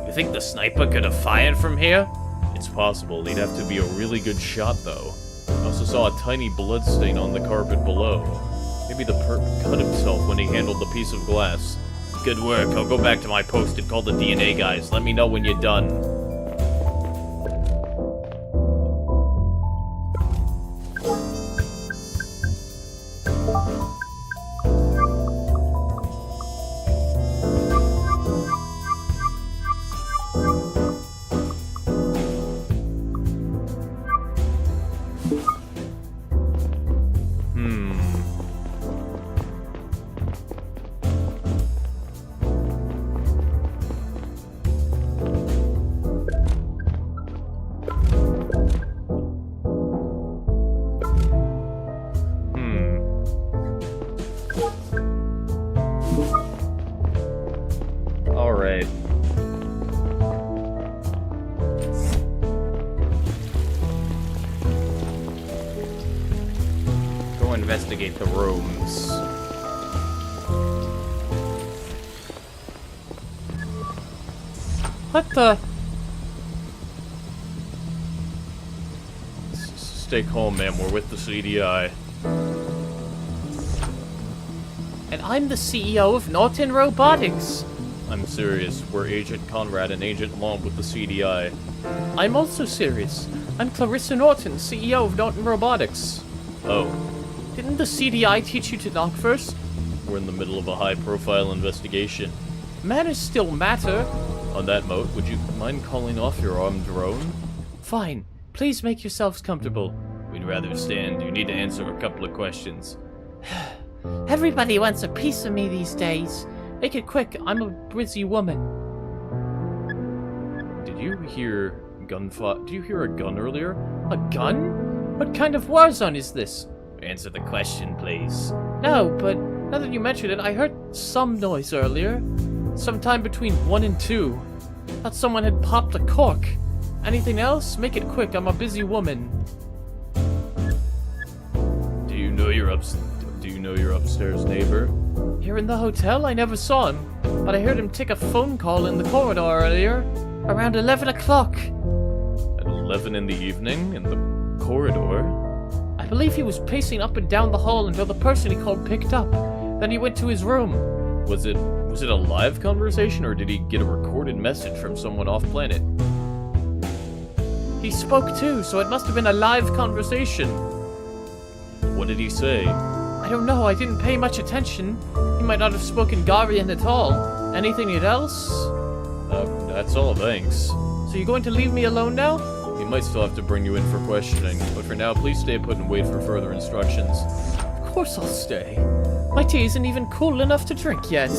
You think the sniper could have fired from here? It's possible. He'd have to be a really good shot, though. I also saw a tiny blood stain on the carpet below. Maybe the perp cut himself when he handled the piece of glass. Good work. I'll go back to my post and call the DNA guys. Let me know when you're done. investigate the rooms. What the? Stay calm, ma'am. We're with the CDI. And I'm the CEO of Norton Robotics. I'm serious. We're Agent Conrad and Agent Long with the CDI. I'm also serious. I'm Clarissa Norton, CEO of Norton Robotics. Oh, Didn't the CDI teach you to knock first? we're in the middle of a high-profile investigation. Manners still matter. On that note, would you mind calling off your armed drone? Fine. Please make yourselves comfortable. We'd rather stand. You need to answer a couple of questions. Everybody wants a piece of me these days. Make it quick. I'm a busy woman. Did you hear gunfire? Did you hear a gun earlier? A gun? What kind of war zone is this? Answer the question, please. No, but now that you mention it, I heard some noise earlier. Sometime between 1 and 2. Thought someone had popped a cork. Anything else? Make it quick. I'm a busy woman. Do you know your upstairs neighbor? Here in the hotel? I never saw him. But I heard him take a phone call in the corridor earlier. Around 11 o'clock. At 11 in the evening, in the corridor? I believe he was pacing up and down the hall until the person he called picked up. Then he went to his room. Was it a live conversation, or did he get a recorded message from someone off-planet? He spoke too, so it must have been a live conversation. What did he say? I don't know, I didn't pay much attention. He might not have spoken Garian at all. Anything else? That's all, thanks. So you're going to leave me alone now? We might still have to bring you in for questioning, but for now, please stay put and wait for further instructions. Of course I'll stay. My tea isn't even cool enough to drink yet.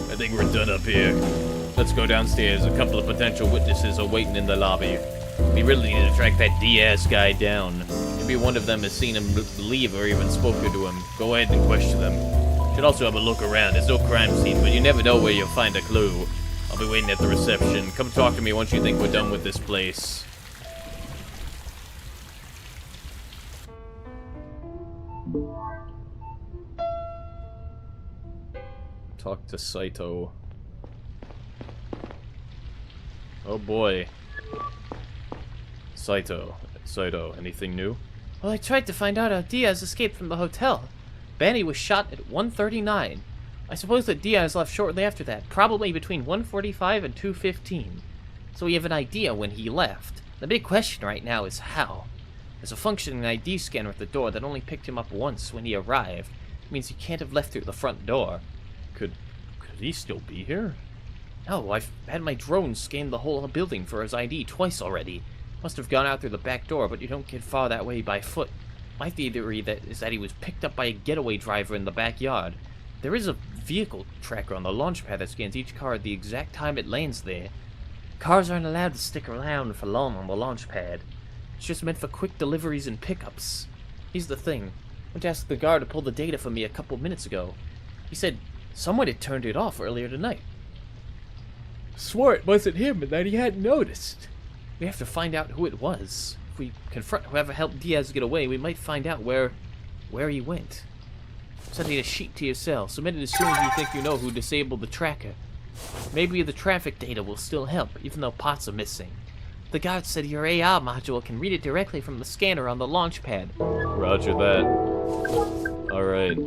I think we're done up here. Let's go downstairs. A couple of potential witnesses are waiting in the lobby. We really need to track that Diaz guy down. Maybe one of them has seen him leave or even spoken to him. Go ahead and question them. Should also have a look around. There's no crime scene, but you never know where you'll find a clue. I'll be waiting at the reception. Come talk to me once you think we're done with this place. Talk to Saito. Oh boy. Saito, anything new? Well, I tried to find out how Diaz escaped from the hotel. Banny was shot at 1:39. I suppose that Diaz left shortly after that, probably between 1:45 and 2:15. So we have an idea when he left. The big question right now is how. There's a functioning ID scanner at the door that only picked him up once when he arrived. It means he can't have left through the front door. Could he still be here? No, I've had my drone scan the whole building for his ID twice already. Must have gone out through the back door, but you don't get far that way by foot. My theory is that he was picked up by a getaway driver in the backyard. There is a vehicle tracker on the launch pad that scans each car at the exact time it lands there. Cars aren't allowed to stick around for long on the launch pad. It's just meant for quick deliveries and pickups. Here's the thing. I went to ask the guard to pull the data for me a couple minutes ago. He said someone had turned it off earlier tonight. Swore it wasn't him and that he hadn't noticed. We have to find out who it was. If we confront whoever helped Diaz get away, we might find out where he went. Send a sheet to your cell. Submit it as soon as you think you know who disabled the tracker. Maybe the traffic data will still help, even though parts are missing. The guard said your AR module can read it directly from the scanner on the launch pad. Roger that. Alright.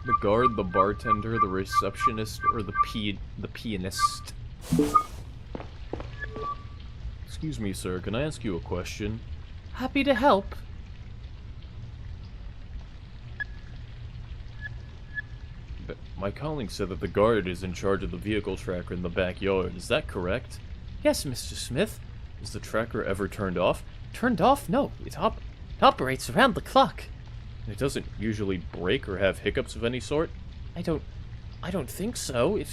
The guard, the bartender, the receptionist, or the pianist? Excuse me, sir, can I ask you a question? Happy to help. My colleague said that the guard is in charge of the vehicle tracker in the backyard. Is that correct? Yes, Mr. Smith. Is the tracker ever turned off? Turned off? No, it operates around the clock. It doesn't usually break or have hiccups of any sort? I don't think so. It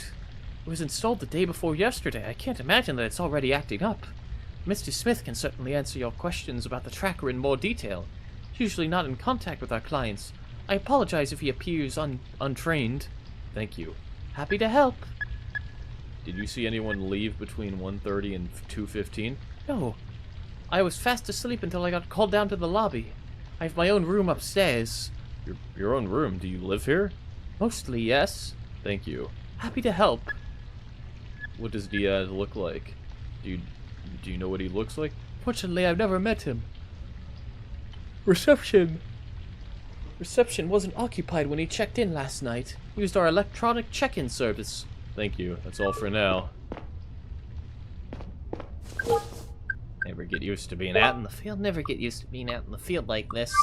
was installed the day before yesterday. I can't imagine that it's already acting up. Mr. Smith can certainly answer your questions about the tracker in more detail. He's usually not in contact with our clients. I apologize if he appears untrained. Thank you. Happy to help. Did you see anyone leave between 1:30 and 2:15? No. I was fast asleep until I got called down to the lobby. I have my own room upstairs. Your own room? Do you live here? Mostly, yes. Thank you. Happy to help. What does Diaz look like? Do you know what he looks like? Fortunately, I've never met him. Reception wasn't occupied when he checked in last night. He used our electronic check-in service. Thank you. That's all for now. Never get used to being out in the field. Never get used to being out in the field like this.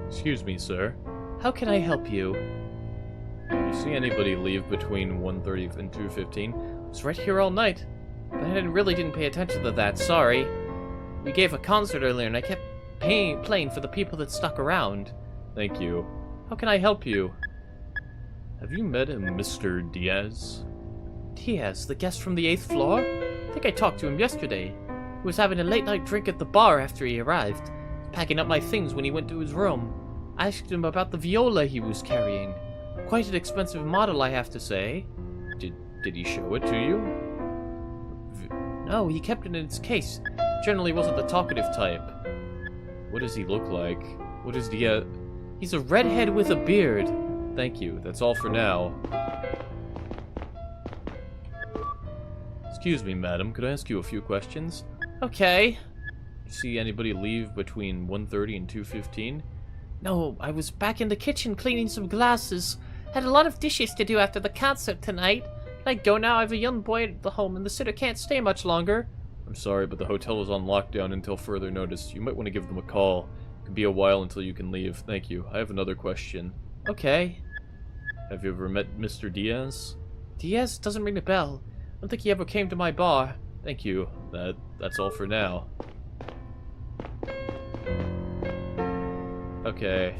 Excuse me, sir. How can I help you? Did you see anybody leave between 1:30 and 2:15? I was right here all night, but I really didn't pay attention to that, sorry. We gave a concert earlier and I kept playing for the people that stuck around. Thank you. How can I help you? Have you met a Mr. Diaz? Diaz, the guest from the 8th floor? I think I talked to him yesterday. He was having a late-night drink at the bar after he arrived. He was packing up my things when he went to his room. I asked him about the viola he was carrying. Quite an expensive model, I have to say. Did he show it to you? No, he kept it in its case. Generally wasn't the talkative type. What does he look like? What is Diaz? He's a redhead with a beard. Thank you. That's all for now. Excuse me, madam. Could I ask you a few questions? Okay. Did you see anybody leave between 1:30 and 2:15? No, I was back in the kitchen cleaning some glasses. Had a lot of dishes to do after the concert tonight. I go now. I have a young boy at the home, and the sitter can't stay much longer. I'm sorry, but the hotel is on lockdown until further notice. You might want to give them a call. It could be a while until you can leave. Thank you. I have another question. Okay. Have you ever met Mr. Diaz? Diaz doesn't ring a bell. I don't think he ever came to my bar. Thank you. That's all for now. Okay.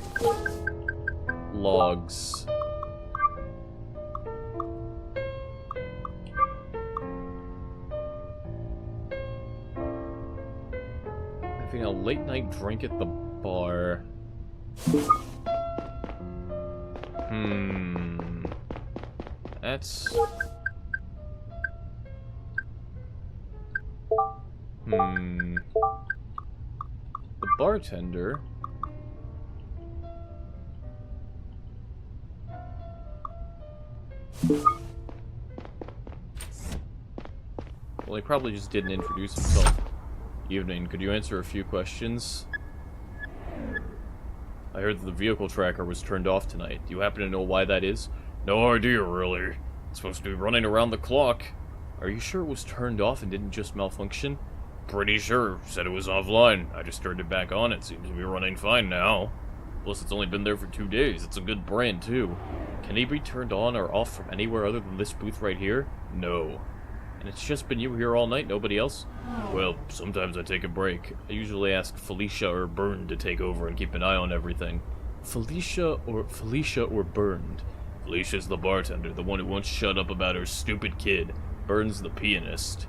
Logs. Having a late night drink at the bar. That's... The bartender... Well, he probably just didn't introduce himself. Evening, could you answer a few questions? I heard that the vehicle tracker was turned off tonight. Do you happen to know why that is? No idea, really. It's supposed to be running around the clock. Are you sure it was turned off and didn't just malfunction? Pretty sure. Said it was offline. I just turned it back on. It seems to be running fine now. Plus, it's only been there for 2 days. It's a good brand, too. Can it be turned on or off from anywhere other than this booth right here? No. And it's just been you here all night, nobody else? Well, sometimes I take a break. I usually ask Felicia or Byrne to take over and keep an eye on everything. Felicia or Byrne? Felicia's the bartender, the one who won't shut up about her stupid kid. Byrne's the pianist.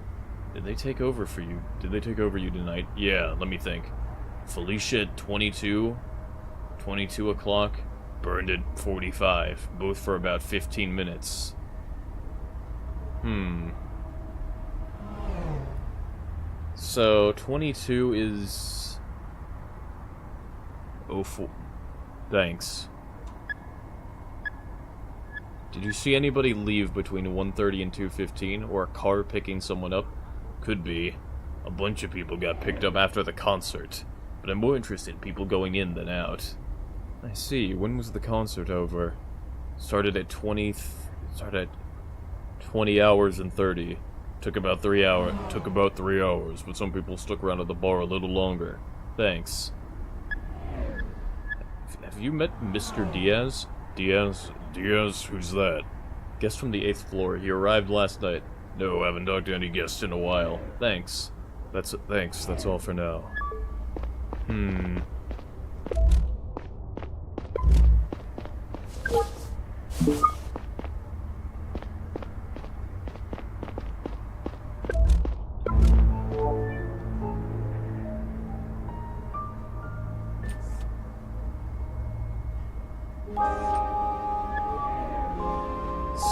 Did they take over for you? Did they take over you tonight? Yeah, let me think. Felicia at 22 o'clock, Byrne at 45, both for about 15 minutes. So, 22 is... 04. Thanks. Did you see anybody leave between 1:30 and 2:15, or a car picking someone up? Could be. A bunch of people got picked up after the concert, but I'm more interested in people going in than out. I see. When was the concert over? Started at 20 hours and 30. Took about 3 hours, but some people stuck around at the bar a little longer. Thanks. Have you met Mr. Diaz? Diaz? Who's that? Guest from the 8th floor. He arrived last night. No, haven't talked to any guests in a while. Thanks. That's all for now.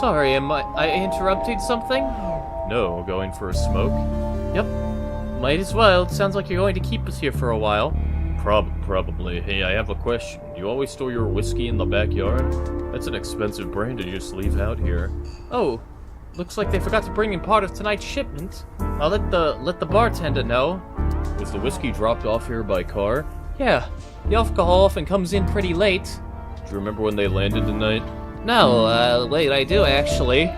Sorry, I interrupted something? No, going for a smoke? Yep. Might as well. It sounds like you're going to keep us here for a while. Probably. Hey, I have a question. Do you always store your whiskey in the backyard? That's an expensive brand to just leave out here. Oh, looks like they forgot to bring in part of tonight's shipment. I'll let the bartender know. Was the whiskey dropped off here by car? Yeah, the alcohol often comes in pretty late. Do you remember when they landed tonight? No, wait, I do actually.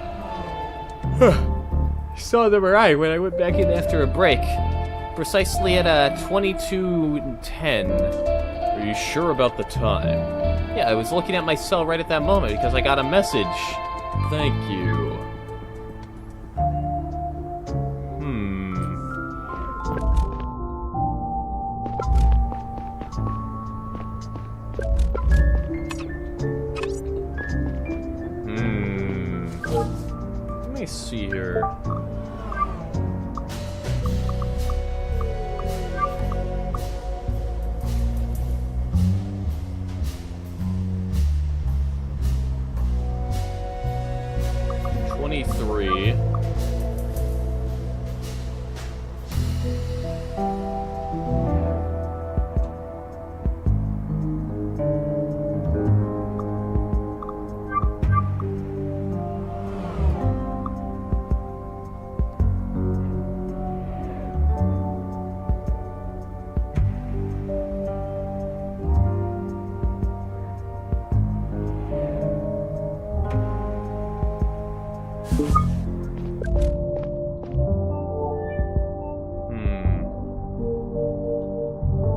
Saw them arrive when I went back in after a break. Precisely at 22:10. Are you sure about the time? Yeah, I was looking at my cell right at that moment because I got a message. Thank you. Let me see here. Three.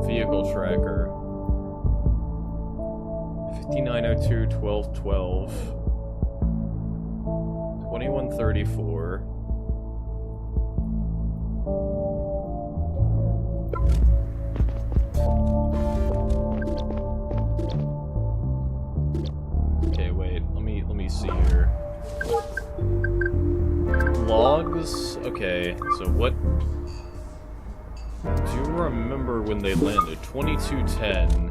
Vehicle tracker. 5902 1212 2134. Okay, wait. Let me see here. Logs. Okay, so what? Do you remember when they landed? 2210.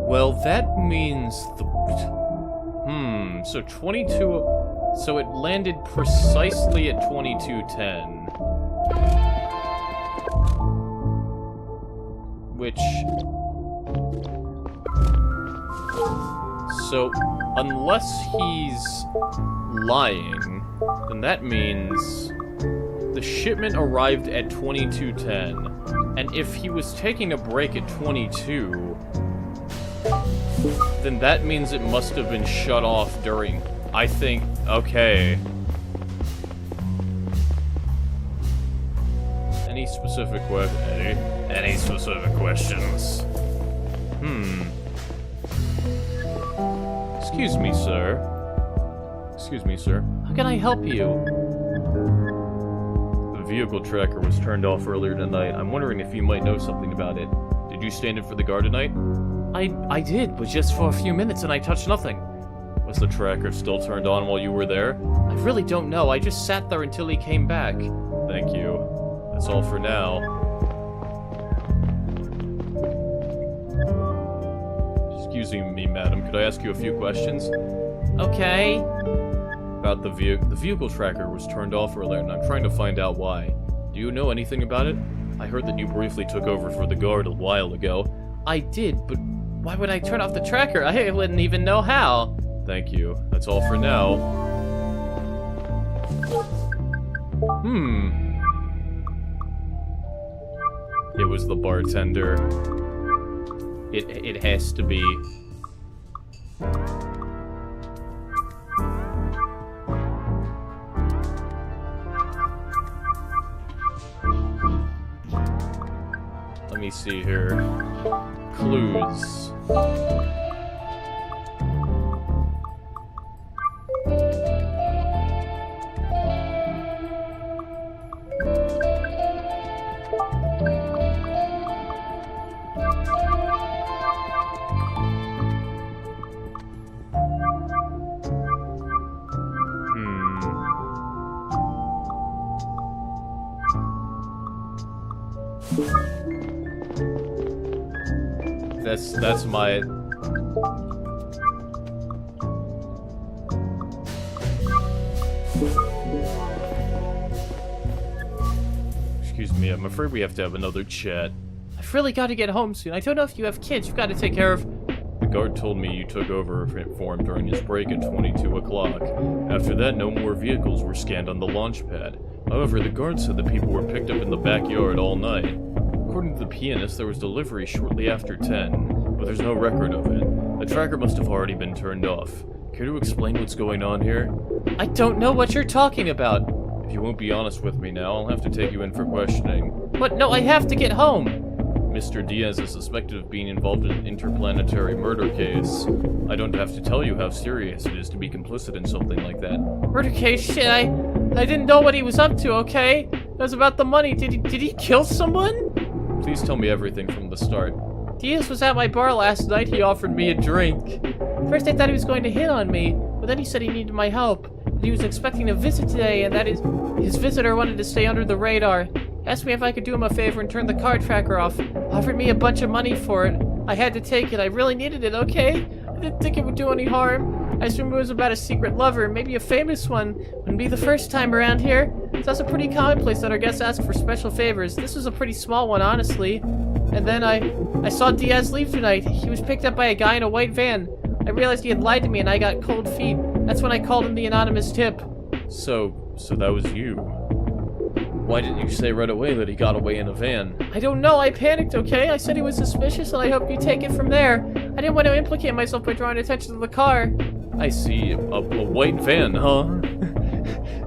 Well, that means the... so 22... So it landed precisely at 2210. Which... So, unless he's lying, then that means the shipment arrived at 2210, and if he was taking a break at 22, then that means it must have been shut off during... I think... Okay. Any specific Any specific questions? Excuse me, sir. Excuse me, sir. How can I help you? The vehicle tracker was turned off earlier tonight. I'm wondering if you might know something about it. Did you stand in for the guard tonight? I did, but just for a few minutes and I touched nothing. Was the tracker still turned on while you were there? I really don't know. I just sat there until he came back. Thank you. That's all for now. Excuse me, madam. Could I ask you a few questions? Okay. About the vehicle tracker was turned off earlier, and I'm trying to find out why. Do you know anything about it? I heard that you briefly took over for the guard a while ago. I did, but why would I turn off the tracker? I wouldn't even know how. Thank you. That's all for now. It was the bartender. It has to be. Let me see here. clues. That's my... Excuse me, I'm afraid we have to have another chat. I've really got to get home soon. I don't know if you have kids you've got to take care of. The guard told me you took over for him during his break at 22 o'clock. After that, no more vehicles were scanned on the launch pad. However, the guard said that people were picked up in the backyard all night. According to the pianist, there was delivery shortly after 10, but there's no record of it. The tracker must have already been turned off. Care to explain what's going on here? I don't know what you're talking about. If you won't be honest with me now, I'll have to take you in for questioning. But no, I have to get home. Mr. Diaz is suspected of being involved in an interplanetary murder case. I don't have to tell you how serious it is to be complicit in something like that. Murder case? Shit, I didn't know what he was up to, okay? It was about the money. Did he kill someone? Please tell me everything from the start. Diaz was at my bar last night. He offered me a drink. First, I thought he was going to hit on me, but then he said he needed my help. He was expecting a visit today, and that his visitor wanted to stay under the radar. Asked me if I could do him a favor and turn the car tracker off. Offered me a bunch of money for it. I had to take it. I really needed it, okay? I didn't think it would do any harm. I assumed it was about a secret lover, maybe a famous one. Wouldn't be the first time around here. It's also pretty commonplace that our guests ask for special favors. This was a pretty small one, honestly. And then I saw Diaz leave tonight. He was picked up by a guy in a white van. I realized he had lied to me and I got cold feet. That's when I called him the anonymous tip. So that was you. Why didn't you say right away that he got away in a van? I don't know, I panicked, okay? I said he was suspicious and I hope you take it from there. I didn't want to implicate myself by drawing attention to the car. I see. A white van, huh?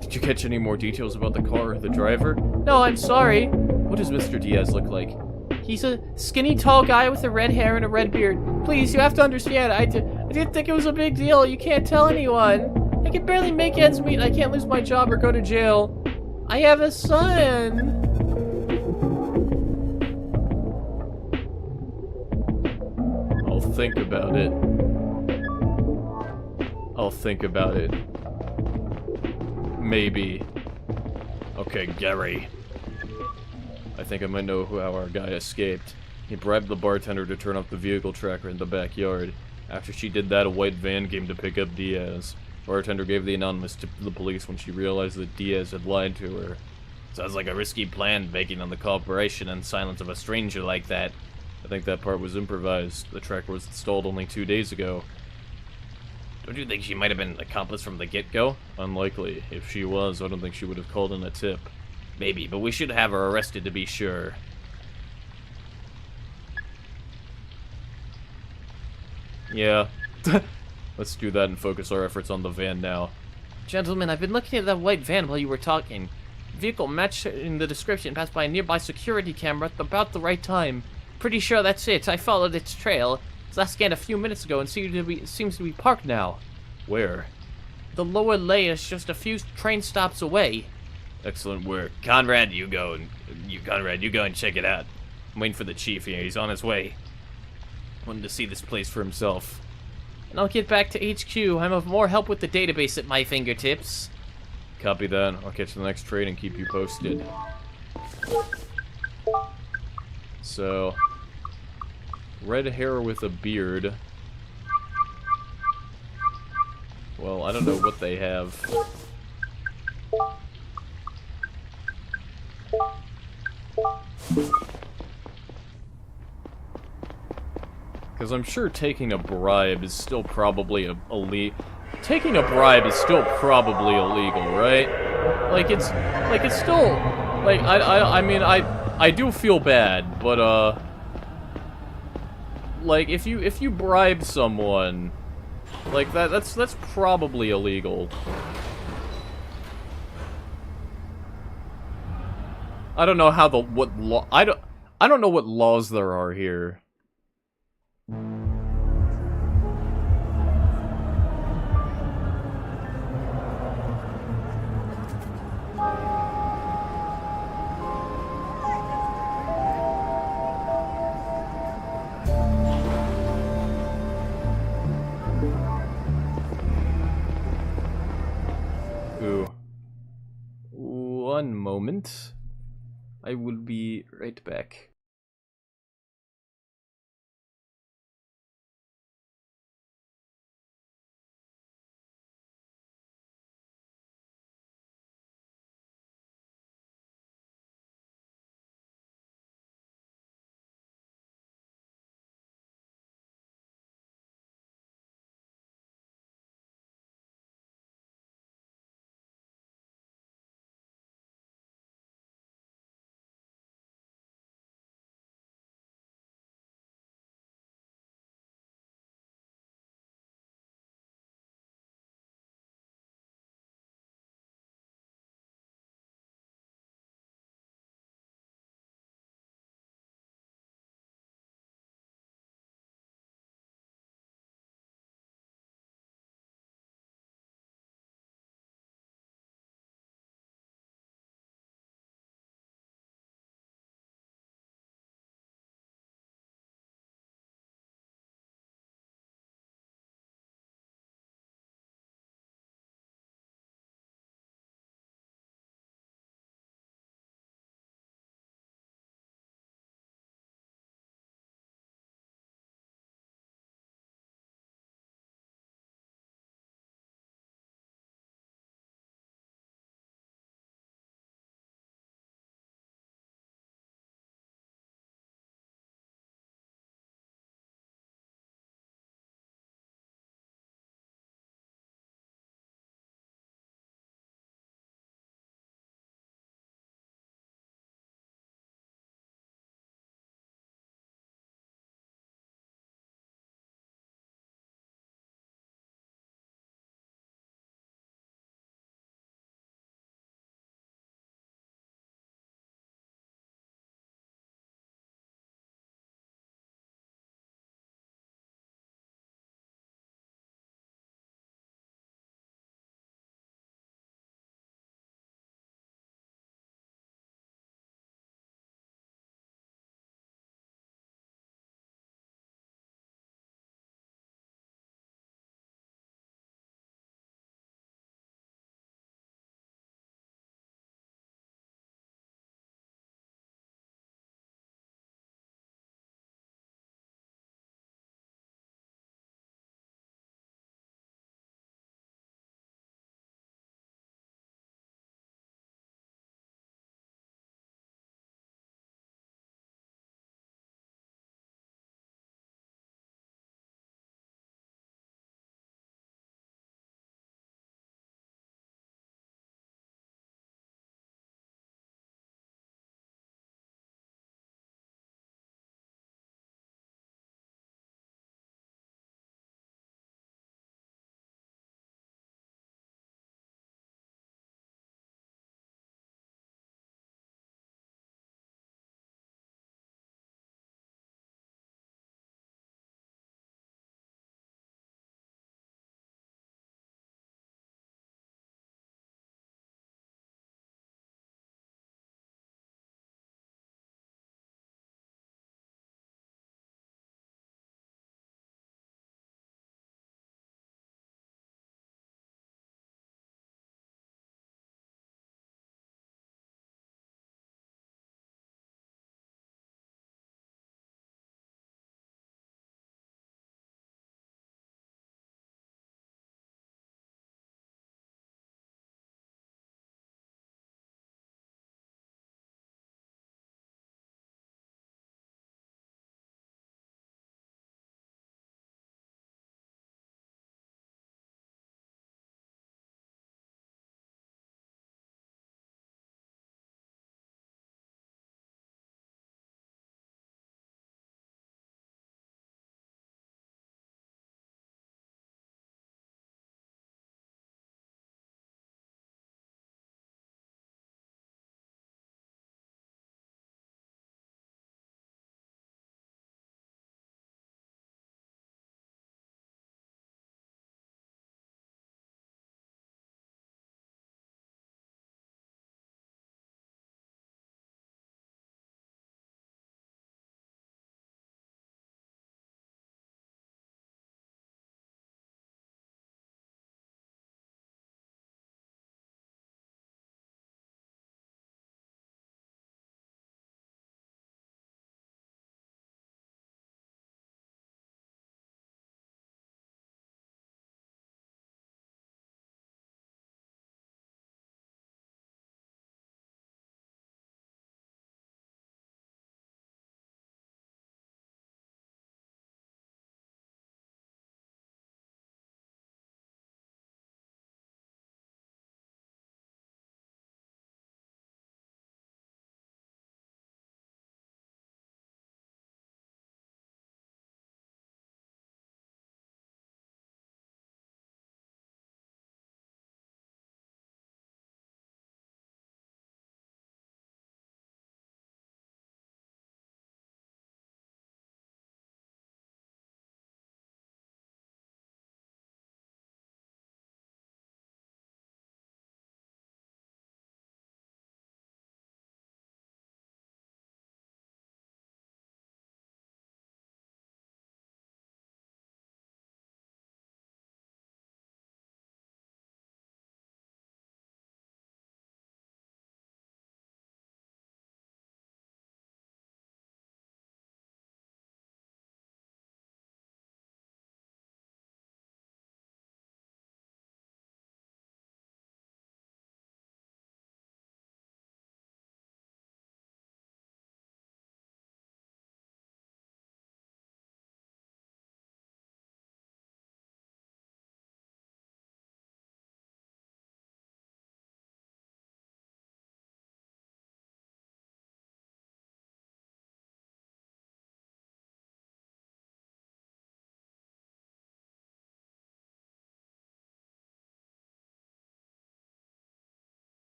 Did you catch any more details about the car or the driver? No, I'm sorry. What does Mr. Diaz look like? He's a skinny, tall guy with a red hair and a red beard. Please, you have to understand, I didn't think it was a big deal. You can't tell anyone. I can barely make ends meet. I can't lose my job or go to jail. I have a son. I'll think about it. I'll think about it. Maybe. Okay, Gary. I think I might know how our guy escaped. He bribed the bartender to turn off the vehicle tracker in the backyard. After she did that, a white van came to pick up Diaz. Bartender gave the anonymous tip to the police when she realized that Diaz had lied to her. Sounds like a risky plan, banking on the cooperation and silence of a stranger like that. I think that part was improvised. The tracker was installed only 2 days ago. Don't you think she might have been an accomplice from the get-go? Unlikely. If she was, I don't think she would have called in a tip. Maybe, but we should have her arrested to be sure. Yeah. Let's do that and focus our efforts on the van now. Gentlemen, I've been looking at that white van while you were talking. The vehicle matched in the description passed by a nearby security camera at about the right time. Pretty sure that's it. I followed its trail. It was last scanned a few minutes ago and seems to be parked now. Where? The lower layer is just a few train stops away. Excellent work. Conrad, you go and check it out. I'm waiting for the chief here. He's on his way. Wanted to see this place for himself. And I'll get back to HQ. I'm of more help with the database at my fingertips. Copy that. I'll catch the next train and keep you posted. So, red hair with a beard. Well, I don't know what they have. Because I'm sure taking a bribe is still probably taking a bribe is still probably illegal, right? It's still, I mean, I do feel bad, but, like, if you bribe someone, like, that's probably illegal. I don't know how I don't know what laws there are here. be right back.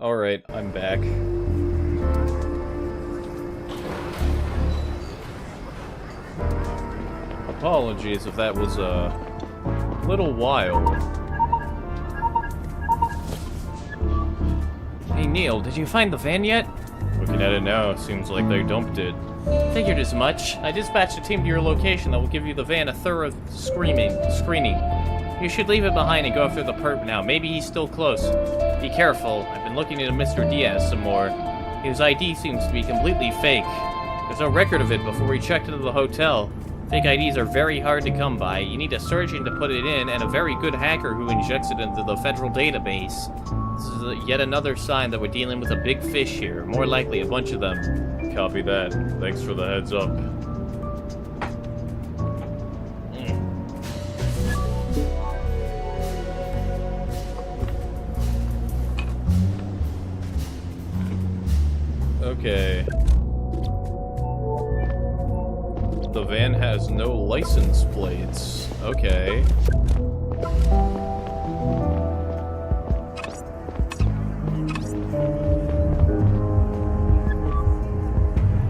Alright, I'm back. Apologies if that was a little wild. Hey Neil, did you find the van yet? Looking at it now, it seems like they dumped it. Figured as much. I dispatched a team to your location that will give you the van a thorough screening. You should leave it behind and go after the perp now. Maybe he's still close. Be careful. I've been looking into Mr. Diaz some more. His ID seems to be completely fake. There's no record of it before we checked into the hotel. Fake IDs are very hard to come by. You need a surgeon to put it in and a very good hacker who injects it into the federal database. This is yet another sign that we're dealing with a big fish here. More likely, a bunch of them. Copy that. Thanks for the heads up. Okay. The van has no license plates. Okay.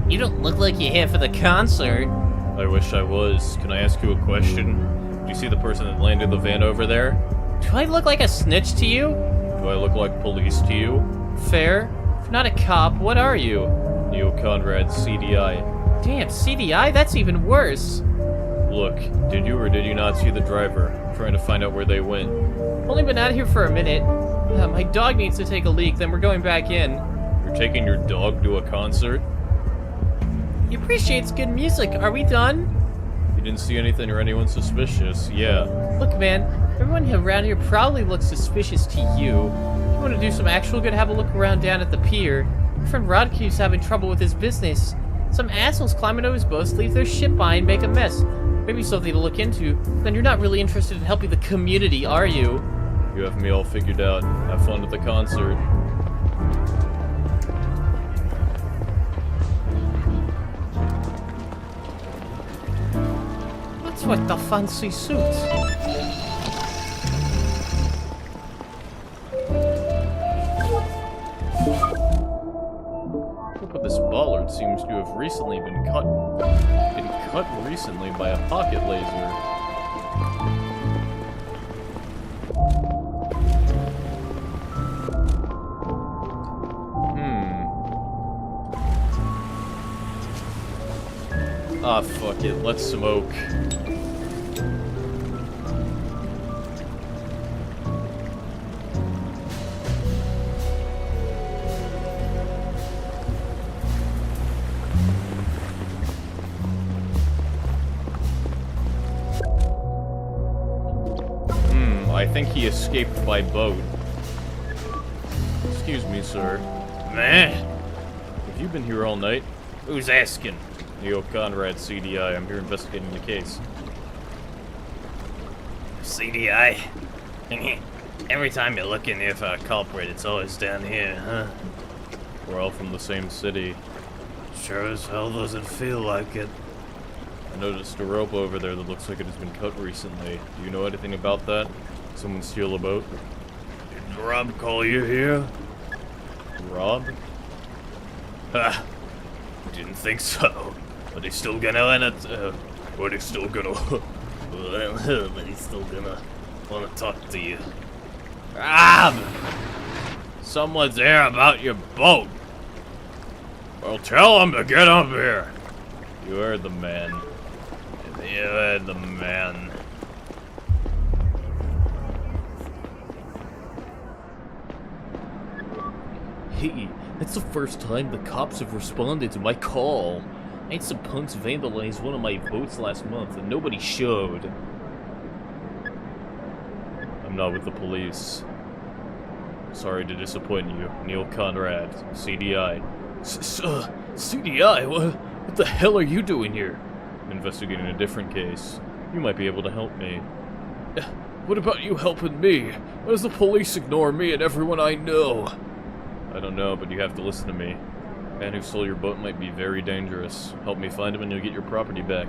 You don't look like you're here for the concert. I wish I was. Can I ask you a question? Do you see the person that landed the van over there? Do I look like a snitch to you? Do I look like police to you? Fair. If not a cop, what are you? Neil Conrad, CDI. Damn, CDI? That's even worse. Look, did you or did you not see the driver? I'm trying to find out where they went. Only been out here for a minute. My dog needs to take a leak, then we're going back in. You're taking your dog to a concert? He appreciates good music. Are we done? You didn't see anything or anyone suspicious, yeah. Look, man, everyone around here probably looks suspicious to you. If you want to do some actual good, have a look around down at the pier. My friend Rodkew's having trouble with his business. Some assholes climbing over his boats, leave their shit by and make a mess. Maybe something to look into. Then you're not really interested in helping the community, are you? You have me all figured out. Have fun at the concert. What's with the fancy suit? But this bollard seems to have recently been cut recently by a pocket laser. Ah, fuck it. Let's smoke. I think he escaped by boat. Excuse me, sir. Man, Have you been here all night? who's asking? Neil Conrad, CDI. I'm here investigating the case. CDI? Every time you're looking here for a culprit, it's always down here, huh? We're all from the same city. Sure as hell doesn't feel like it. I noticed a rope over there that looks like it has been cut recently. Do you know anything about that? Someone steal a boat? Did Rob call you here? Rob? Ha! Didn't think so. But he's still gonna let it, but he's still gonna... but he's still gonna wanna talk to you. Rob! Someone's here about your boat. Well, tell him to get up here. You heard the man. You heard the man. Hey, that's the first time the cops have responded to my call. I had some punks vandalize one of my boats last month and nobody showed. I'm not with the police. Sorry to disappoint you. Neil Conrad, CDI. CDI? What the hell are you doing here? I'm investigating a different case. You might be able to help me. What about you helping me? Why does the police ignore me and everyone I know? I don't know, but you have to listen to me. The man who stole your boat might be very dangerous. Help me find him and you'll get your property back.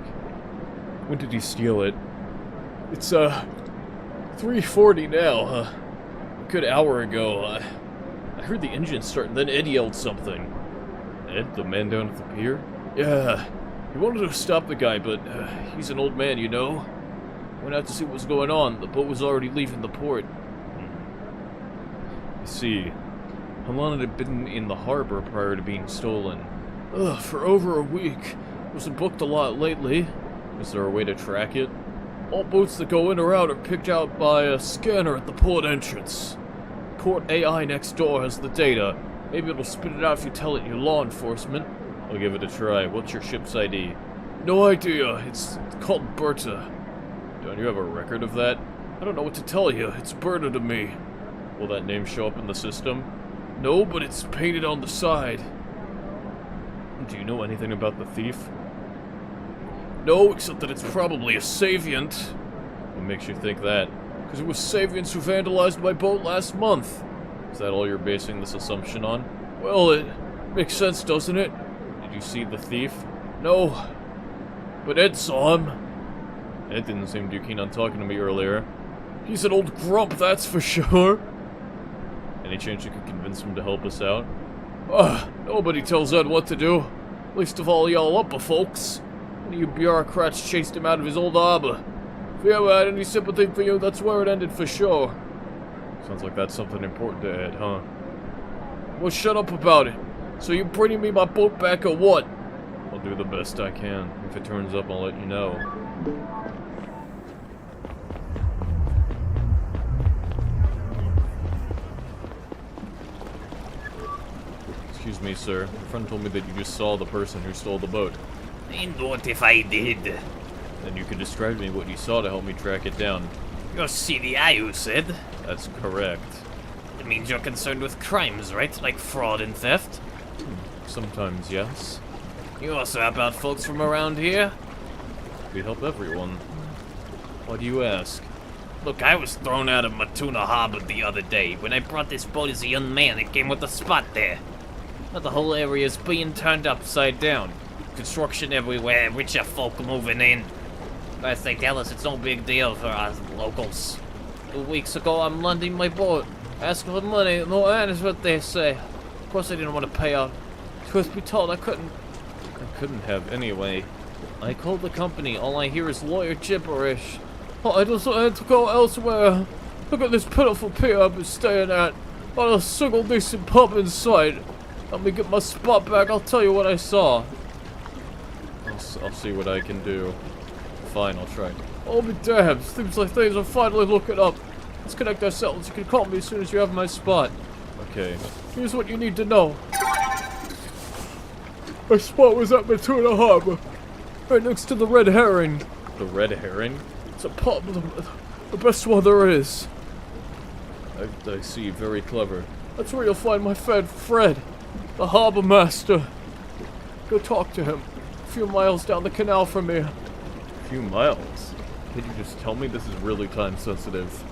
When did he steal it? It's, 3:40 now. A good hour ago. I heard the engine start and then Ed yelled something. Ed, the man down at the pier? Yeah, he wanted to stop the guy, but he's an old man, you know? Went out to see what was going on. The boat was already leaving the port. You see, how long had it been in the harbor prior to being stolen? For over a week. Wasn't booked a lot lately. Is there a way to track it? All boats that go in or out are picked out by a scanner at the port entrance. Port AI next door has the data. Maybe it'll spit it out if you tell it you're law enforcement. I'll give it a try. What's your ship's ID? No idea. It's called Berta. Don't you have a record of that? I don't know what to tell you. It's Berta to me. Will that name show up in the system? No, but it's painted on the side. Do you know anything about the thief? No, except that it's probably a Saviant. What makes you think that? Because it was Saviants who vandalized my boat last month. Is that all you're basing this assumption on? Well, it makes sense, doesn't it? Did you see the thief? No. But Ed saw him. Ed didn't seem too keen on talking to me earlier. He's an old grump, that's for sure. Any chance you could convince him to help us out? Nobody tells Ed what to do. Least of all y'all upper folks. One of you bureaucrats chased him out of his old harbor. If he ever had any sympathy for you, that's where it ended for sure. Sounds like that's something important to Ed, huh? Well, shut up about it. So you bringing me my boat back or what? I'll do the best I can. If it turns up, I'll let you know. Excuse me, sir. My friend told me that you just saw the person who stole the boat. And what if I did? Then you could describe to me what you saw to help me track it down. You're CDI, you said? That's correct. It means you're concerned with crimes, right? Like fraud and theft? Sometimes, yes. You also help out folks from around here? We help everyone. Why do you ask? Look, I was thrown out of Matuna Harbor the other day. When I brought this boat as a young man, it came with a spot there. Now the whole area is being turned upside down. Construction everywhere, richer folk moving in. First they tell us it's no big deal for us locals. 2 weeks ago, I'm lending my boat. Asking for money, no hand is what they say. Of course I didn't want to pay out. Truth be told, I couldn't have anyway. I called the company, all I hear is lawyer gibberish. Oh, I just had to go elsewhere. Look at this pitiful pier I've been staying at. Not a single decent pub in sight. Let me get my spot back, I'll tell you what I saw. I'll see what I can do. Fine, I'll try. I'll be damned. Seems like things are finally looking up. Let's connect ourselves. You can call me as soon as you have my spot. Okay. Here's what you need to know. My spot was at Matuna Harbor. Right next to the Red Herring. The Red Herring? It's a pub, the best one there is. I see, very clever. That's where you'll find my friend Fred, the harbor master. Go talk to him. A few miles down the canal from here. A few miles? Could you just tell me this is really time sensitive?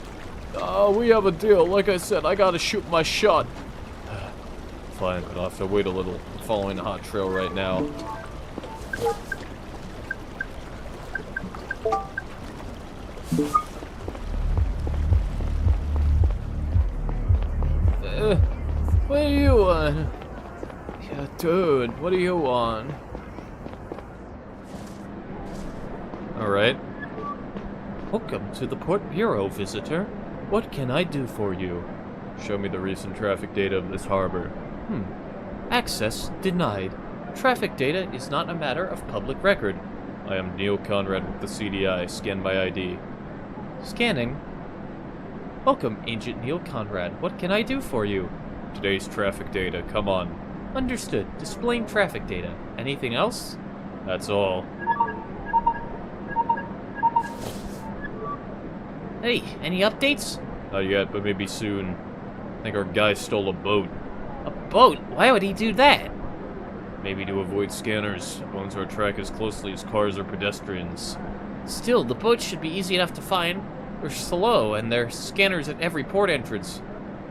We have a deal. Like I said, I gotta shoot my shot. Fine, but I'll have to wait a little. I'm following the hot trail right now. What are you on? Yeah, dude, what are you on? Alright. Welcome to the Port Bureau, visitor. What can I do for you? Show me the recent traffic data of this harbor. Access denied. Traffic data is not a matter of public record. I am Neil Conrad with the CDI. Scan my ID. Scanning. Welcome, Agent Neil Conrad. What can I do for you? Today's traffic data. Come on. Understood. Displaying traffic data. Anything else? That's all. Hey, any updates? Not yet, but maybe soon. I think our guy stole a boat. A boat? Why would he do that? Maybe to avoid scanners. Owns our track as closely as cars or pedestrians. Still, the boats should be easy enough to find. They're slow, and there are scanners at every port entrance.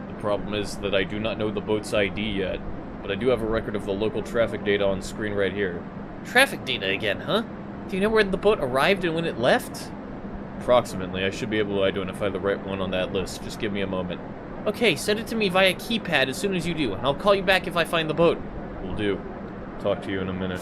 The problem is that I do not know the boat's ID yet, but I do have a record of the local traffic data on screen right here. Traffic data again, huh? Do you know when the boat arrived and when it left? Approximately. I should be able to identify the right one on that list. Just give me a moment. Okay, send it to me via keypad as soon as you do, and I'll call you back if I find the boat. Will do. Talk to you in a minute.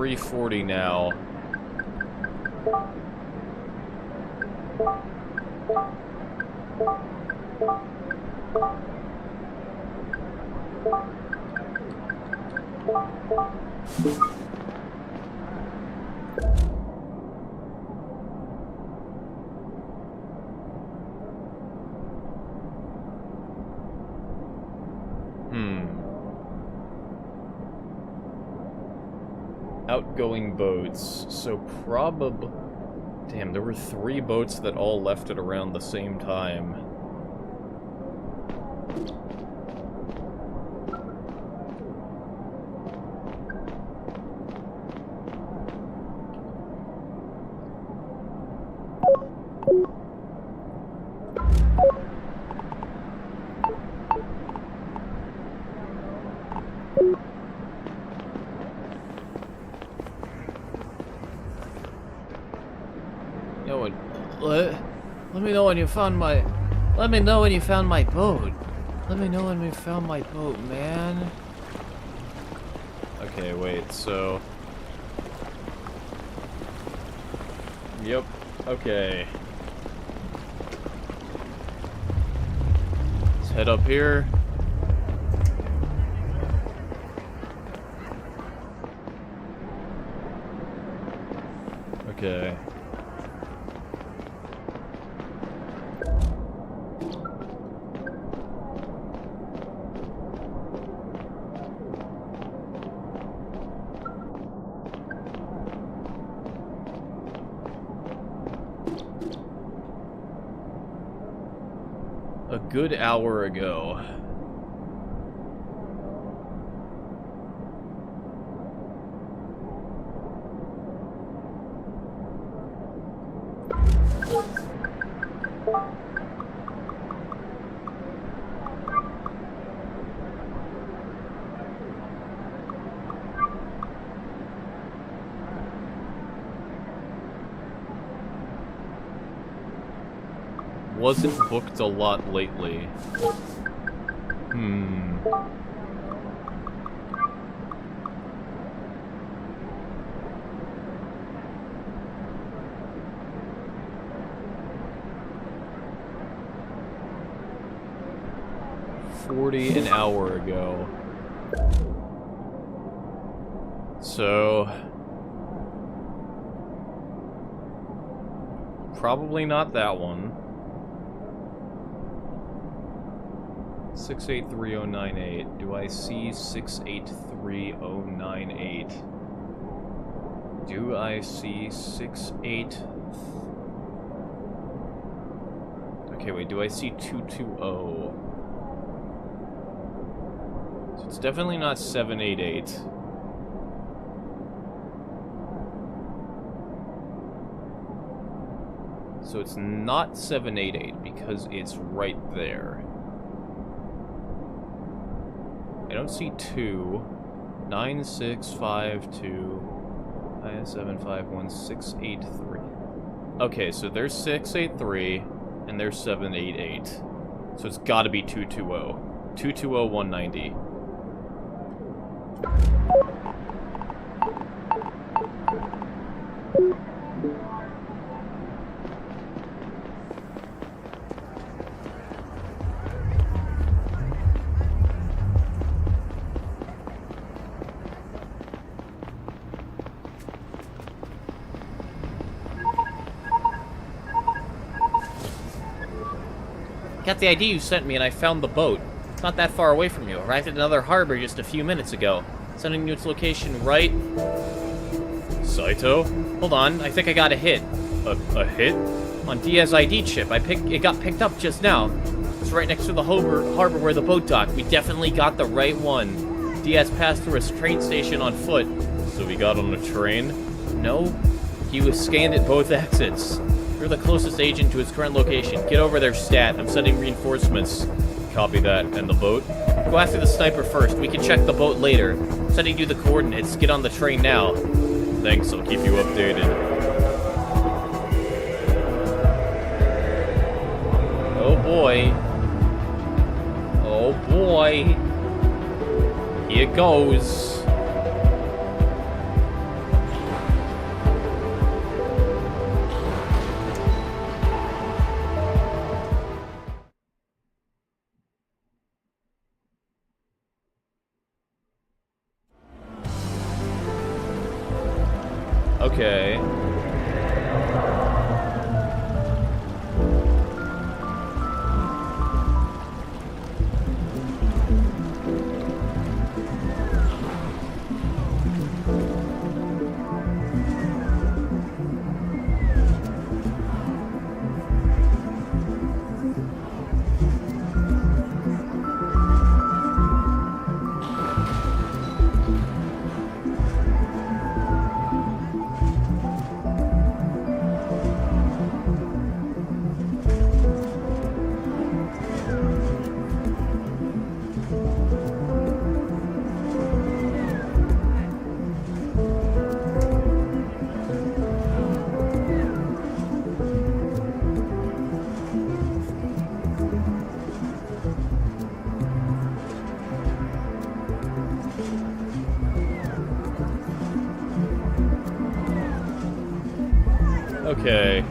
$340 now. Outgoing boats, so probably... Damn, there were 3 boats that all left at around the same time. Let me know when you found my... Let me know when you found my boat. Let me know when you found my boat, man. Okay, wait, so... Yep, okay. Let's head up here. Okay. A good hour ago. Wasn't booked a lot lately. $40 an hour ago. So... probably not that one. 683098. Do I see 683098? Do I see 68... Okay, wait, do I see 220? So it's definitely not 788. So it's not 788 because it's right there. I don't see 2. 9652 751 Okay, so there's 683 and there's 788. So it's got to be 220. 220 190. Got the ID you sent me and I found the boat. It's not that far away from you. Arrived at another harbor just a few minutes ago. Sending you its location right... Saito? Hold on, I think I got a hit. A hit? On Diaz's ID chip. It got picked up just now. It's right next to the harbor where the boat docked. We definitely got the right one. Diaz passed through a train station on foot. So we got on a train? No, he was scanned at both exits. You're the closest agent to his current location. Get over there, stat. I'm sending reinforcements. Copy that. And the boat? Go after the sniper first. We can check the boat later. I'm sending you the coordinates. Get on the train now. Thanks, I'll keep you updated. Oh boy. Oh boy. Here goes. Okay. Okay.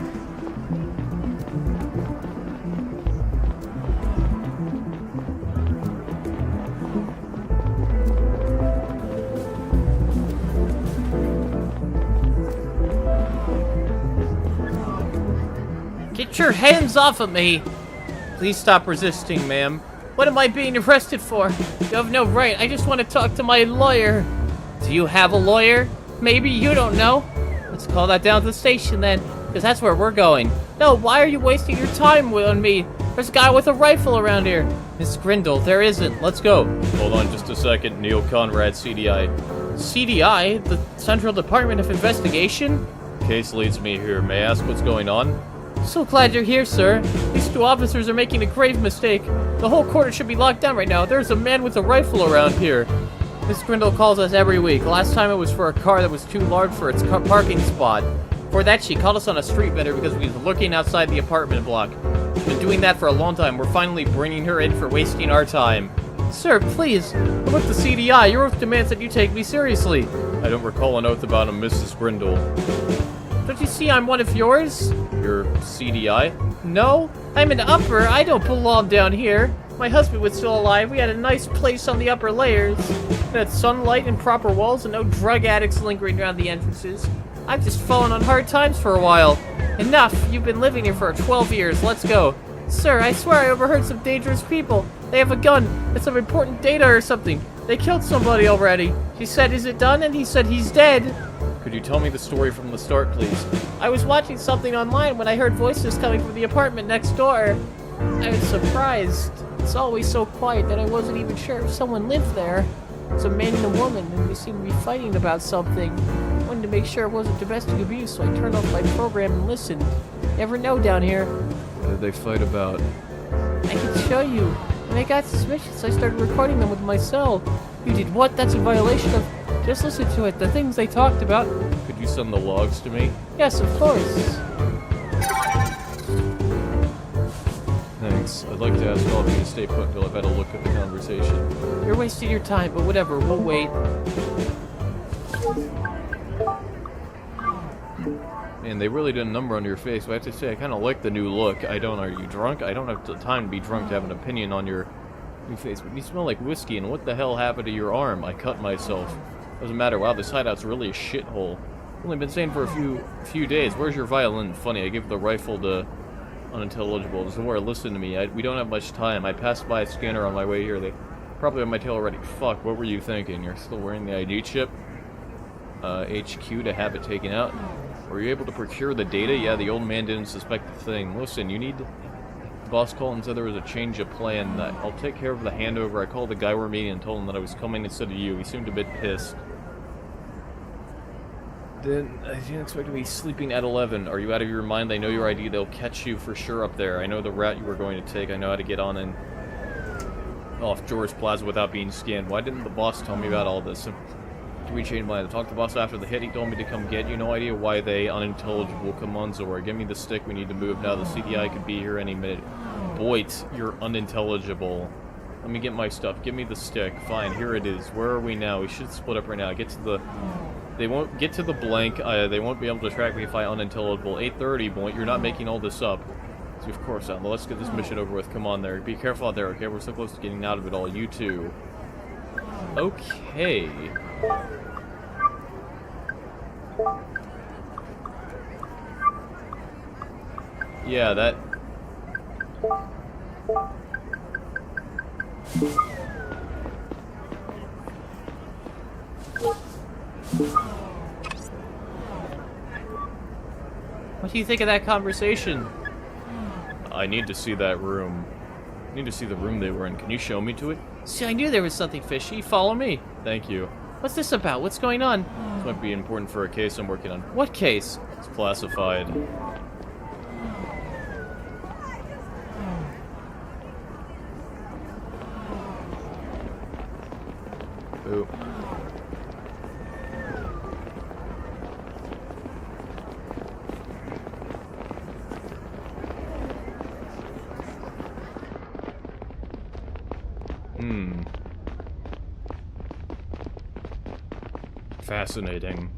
Get your hands off of me! Please stop resisting, ma'am. What am I being arrested for? You have no right. I just want to talk to my lawyer. Do you have a lawyer? Maybe you don't know. Let's call that down to the station then, because that's where we're going. No, why are you wasting your time on me? There's a guy with a rifle around here. Miss Grindle, there isn't. Let's go. Hold on just a second. Neil Conrad, CDI. CDI? The Central Department of Investigation? Case leads me here. May I ask what's going on? So glad you're here, sir. These two officers are making a grave mistake. The whole quarter should be locked down right now. There's a man with a rifle around here. Miss Grindle calls us every week. Last time it was for a car that was too large for its parking spot. For that, she called us on a street vendor because we were looking outside the apartment block. We've been doing that for a long time. We're finally bringing her in for wasting our time. Sir, please. I'm with the CDI. Your oath demands that you take me seriously. I don't recall an oath about a Mrs. Grindle. Don't you see I'm one of yours? You're CDI? No, I'm an upper. I don't belong down here. My husband was still alive. We had a nice place on the upper layers. It had sunlight and proper walls and no drug addicts lingering around the entrances. I've just fallen on hard times for a while. Enough. You've been living here for 12 years. Let's go. Sir, I swear I overheard some dangerous people. They have a gun and some important data or something. They killed somebody already. She said, is it done? And he said he's dead. Could you tell me the story from the start, please? I was watching something online when I heard voices coming from the apartment next door. I was surprised. It's always so quiet that I wasn't even sure if someone lived there. It's a man and a woman, and they seemed to be fighting about something. I wanted to make sure it wasn't domestic abuse, so I turned off my program and listened. Never know down here. What did they fight about? I can show you. When I got suspicious, I started recording them with my cell. You did what? That's a violation of... Just listen to it, the things they talked about. Could you send the logs to me? Yes, of course. Thanks. I'd like to ask all of you to stay put until I've had a look at the conversation. You're wasting your time, but whatever, we'll wait. Man, they really did a number on your face. I have to say, I kind of like the new look. Are you drunk? I don't have the time to be drunk to have an opinion on your new face, but you smell like whiskey, and what the hell happened to your arm? I cut myself. Doesn't matter. Wow, this hideout's really a shithole. Only been staying for a few days. Where's your violin? Funny, I gave the rifle to unintelligible. Zora, listen to me. We don't have much time. I passed by a scanner on my way here. They probably have my tail already. Fuck, what were you thinking? You're still wearing the ID chip? HQ to have it taken out? Were you able to procure the data? Yeah, the old man didn't suspect a thing. Listen, you need... The boss called and said there was a change of plan. That I'll take care of the handover. I called the guy we're meeting and told him that I was coming instead of you. He seemed a bit pissed. Then, I didn't expect to be sleeping at 11. Are you out of your mind? They know your ID. They'll catch you for sure up there. I know the route you were going to take. I know how to get on and off George Plaza without being scanned. Why didn't the boss tell me about all this? We changed my mind. I talked to the boss after the hit. He told me to come get you. No idea why they unintelligible. Come on, Zora. Give me the stick. We need to move now. The CDI could be here any minute. Boit, you're unintelligible. Let me get my stuff. Give me the stick. Fine, here it is. Where are we now? We should split up right now. Get to the... They won't get to the blank. They won't be able to track me if I unintelligible. 8:30, Boit. You're not making all this up. So of course not. Let's get this mission over with. Come on there. Be careful out there, okay? We're so close to getting out of it all. You too. Okay. Yeah, that... What do you think of that conversation? I need to see that room. I need to see the room they were in. Can you show me to it? See, I knew there was something fishy. Follow me. Thank you. What's this about? What's going on? This might be important for a case I'm working on. What case? It's classified. Ooh. Fascinating.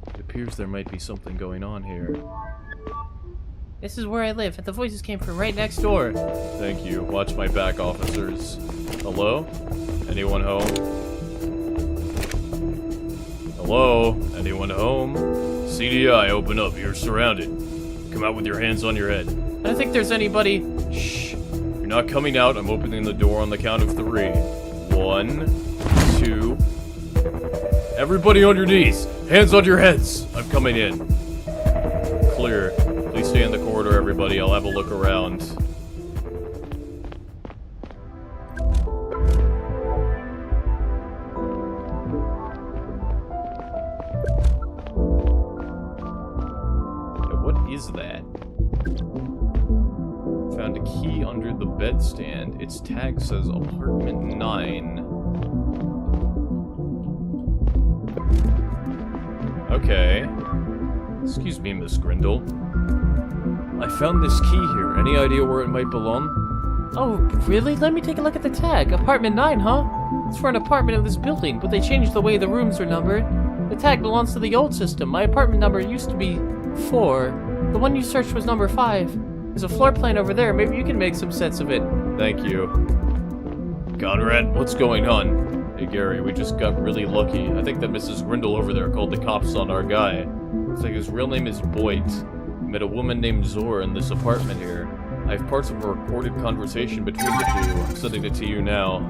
It appears there might be something going on here. This is where I live, and the voices came from right next door. Thank you. Watch my back, officers. Hello? Anyone home? Hello? Anyone home? CDI, open up. You're surrounded. Come out with your hands on your head. I don't think there's anybody. Shh. You're not coming out. I'm opening the door on the count of 3. 1, 2... Everybody on your knees! Hands on your heads! I'm coming in. Clear. Please stay in the corridor, everybody. I'll have a look around. Yeah, what is that? Found a key under the bedstand. Its tag says apartment 9. Okay. Excuse me, Miss Grindle. I found this key here. Any idea where it might belong? Oh, really? Let me take a look at the tag. Apartment 9, huh? It's for an apartment in this building, but they changed the way the rooms are numbered. The tag belongs to the old system. My apartment number used to be 4. The one you searched was number 5. There's a floor plan over there. Maybe you can make some sense of it. Thank you. Conrad, what's going on? Hey Gary, we just got really lucky. I think that Mrs. Grindle over there called the cops on our guy. Looks like his real name is Boit. He met a woman named Zora in this apartment here. I have parts of a recorded conversation between the two. I'm sending it to you now.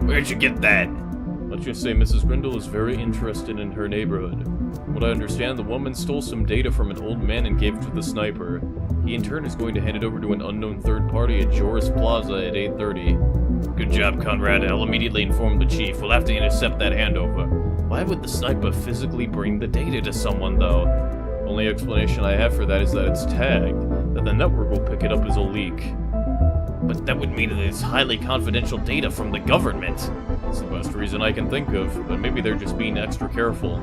Where'd you get that? Let's just say Mrs. Grindle is very interested in her neighborhood. From what I understand, the woman stole some data from an old man and gave it to the sniper. He in turn is going to hand it over to an unknown third party at Joris Plaza at 8:30. Good job, Conrad. I'll immediately inform the chief. We'll have to intercept that handover. Why would the sniper physically bring the data to someone, though? Only explanation I have for that is that it's tagged, that the network will pick it up as a leak. But that would mean that it's highly confidential data from the government. That's the best reason I can think of, but maybe they're just being extra careful.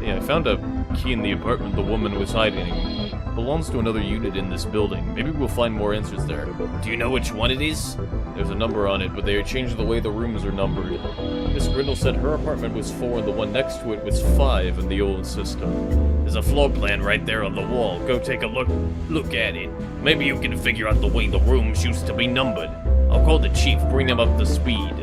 Yeah, I found a key in the apartment the woman was hiding. It belongs to another unit in this building. Maybe we'll find more answers there. Do you know which one it is? There's a number on it, but they changed the way the rooms are numbered. Miss Grindle said her apartment was 4 and the one next to it was 5 in the old system. There's a floor plan right there on the wall. Go take a look at it. Maybe you can figure out the way the rooms used to be numbered. I'll call the chief, bring him up to speed.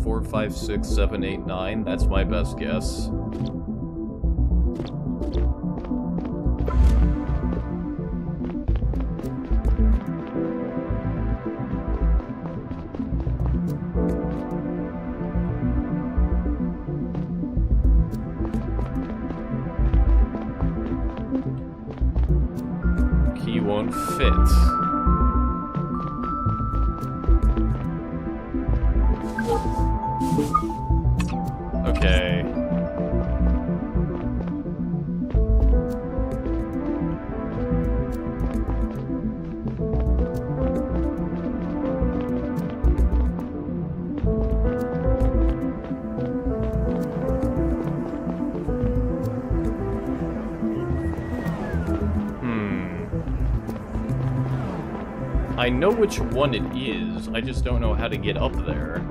4, 5, 6, 7, 8, 9. That's my best guess. Key won't fit. Okay. I know which one it is, I just don't know how to get up there.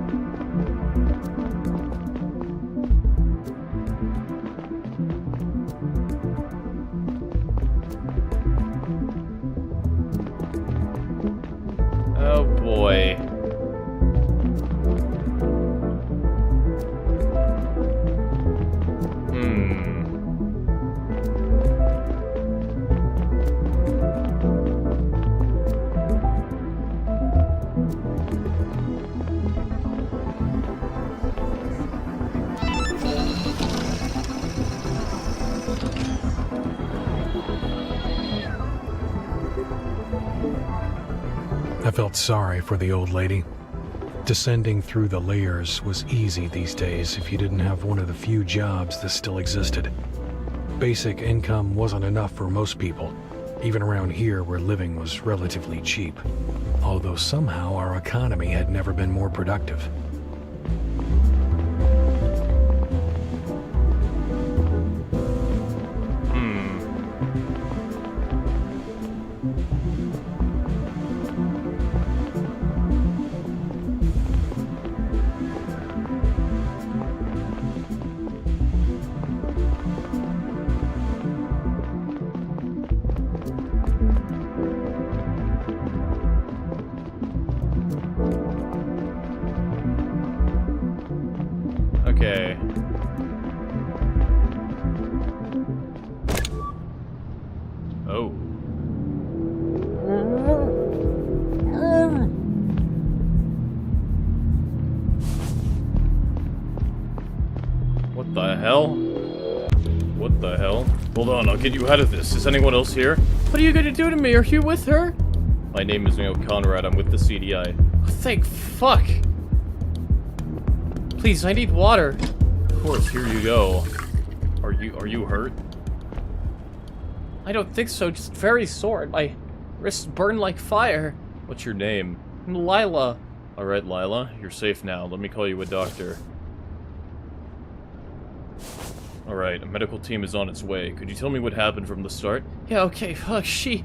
Oh boy. I felt sorry for the old lady. Descending through the layers was easy these days if you didn't have one of the few jobs that still existed. Basic income wasn't enough for most people, even around here where living was relatively cheap. Although somehow our economy had never been more productive. Okay. Oh. What the hell? What the hell? Hold on, I'll get you out of this. Is anyone else here? What are you gonna do to me? Are you with her? My name is Neil Conrad. I'm with the CDI. Oh, thank fuck. Please, I need water. Of course, here you go. Are you hurt? I don't think so, just very sore. My wrists burn like fire. What's your name? I'm Lila. Alright, Lila. You're safe now. Let me call you a doctor. Alright, a medical team is on its way. Could you tell me what happened from the start? Yeah, okay, fuck, she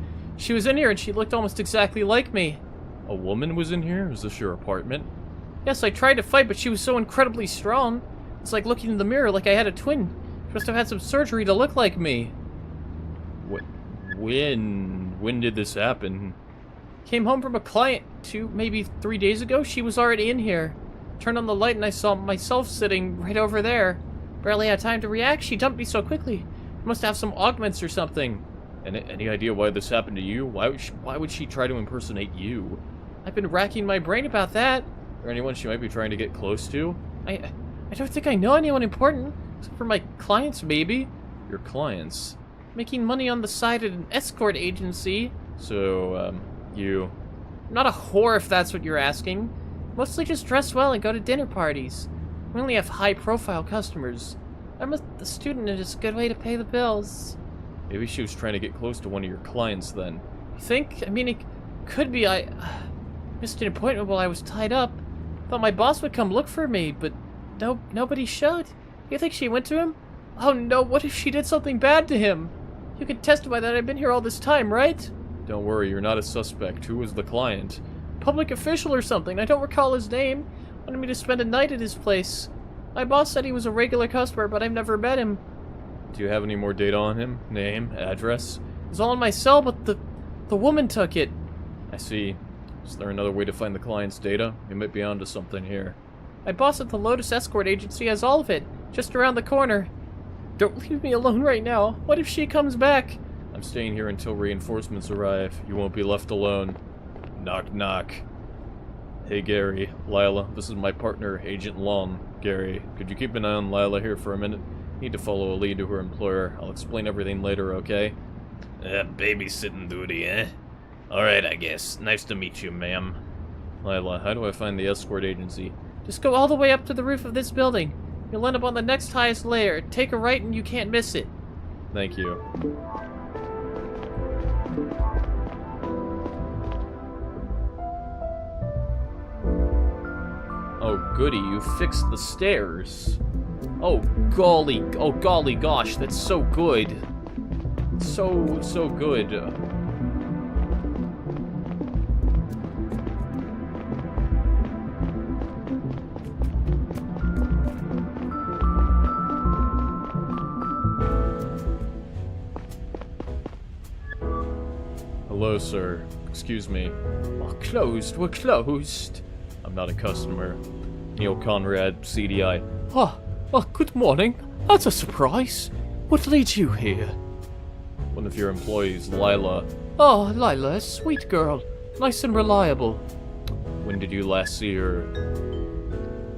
was in here and she looked almost exactly like me. A woman was in here? Is this your apartment? Yes, I tried to fight, but she was so incredibly strong. It's like looking in the mirror like I had a twin. She must have had some surgery to look like me. When did this happen? Came home from a client maybe 3 days ago. She was already in here. Turned on the light and I saw myself sitting right over there. Barely had time to react. She dumped me so quickly. Must have some augments or something. Any idea why this happened to you? Why would she try to impersonate you? I've been racking my brain about that. Or anyone she might be trying to get close to? I don't think I know anyone important. Except for my clients, maybe. Your clients? Making money on the side at an escort agency. So, you... I'm not a whore, if that's what you're asking. Mostly just dress well and go to dinner parties. We only have high-profile customers. I'm a student and it's a good way to pay the bills. Maybe she was trying to get close to one of your clients, then. You think? I mean, it could be. I missed an appointment while I was tied up. Thought my boss would come look for me, but nobody showed. You think she went to him? Oh no, what if she did something bad to him? You can testify that I've been here all this time, right? Don't worry, you're not a suspect. Who was the client? Public official or something. I don't recall his name. Wanted me to spend a night at his place. My boss said he was a regular customer, but I've never met him. Do you have any more data on him? Name? Address? It was all in my cell, but the woman took it. I see. Is there another way to find the client's data? We might be onto something here. My boss at the Lotus Escort Agency has all of it, just around the corner. Don't leave me alone right now. What if she comes back? I'm staying here until reinforcements arrive. You won't be left alone. Knock, knock. Hey, Gary. Lila, this is my partner, Agent Long. Gary, could you keep an eye on Lila here for a minute? Need to follow a lead to her employer. I'll explain everything later, okay? Babysitting duty, eh? Alright, I guess. Nice to meet you, ma'am. Lila, how do I find the escort agency? Just go all the way up to the roof of this building. You'll end up on the next highest layer. Take a right and you can't miss it. Thank you. Oh, goody, you fixed the stairs. Oh, golly gosh, that's so good. So good. Hello, sir. Excuse me. We're closed. I'm not a customer. Neil Conrad, CDI. Good morning. That's a surprise. What leads you here? One of your employees, Lila. Oh, Lila, a sweet girl. Nice and reliable. When did you last see her?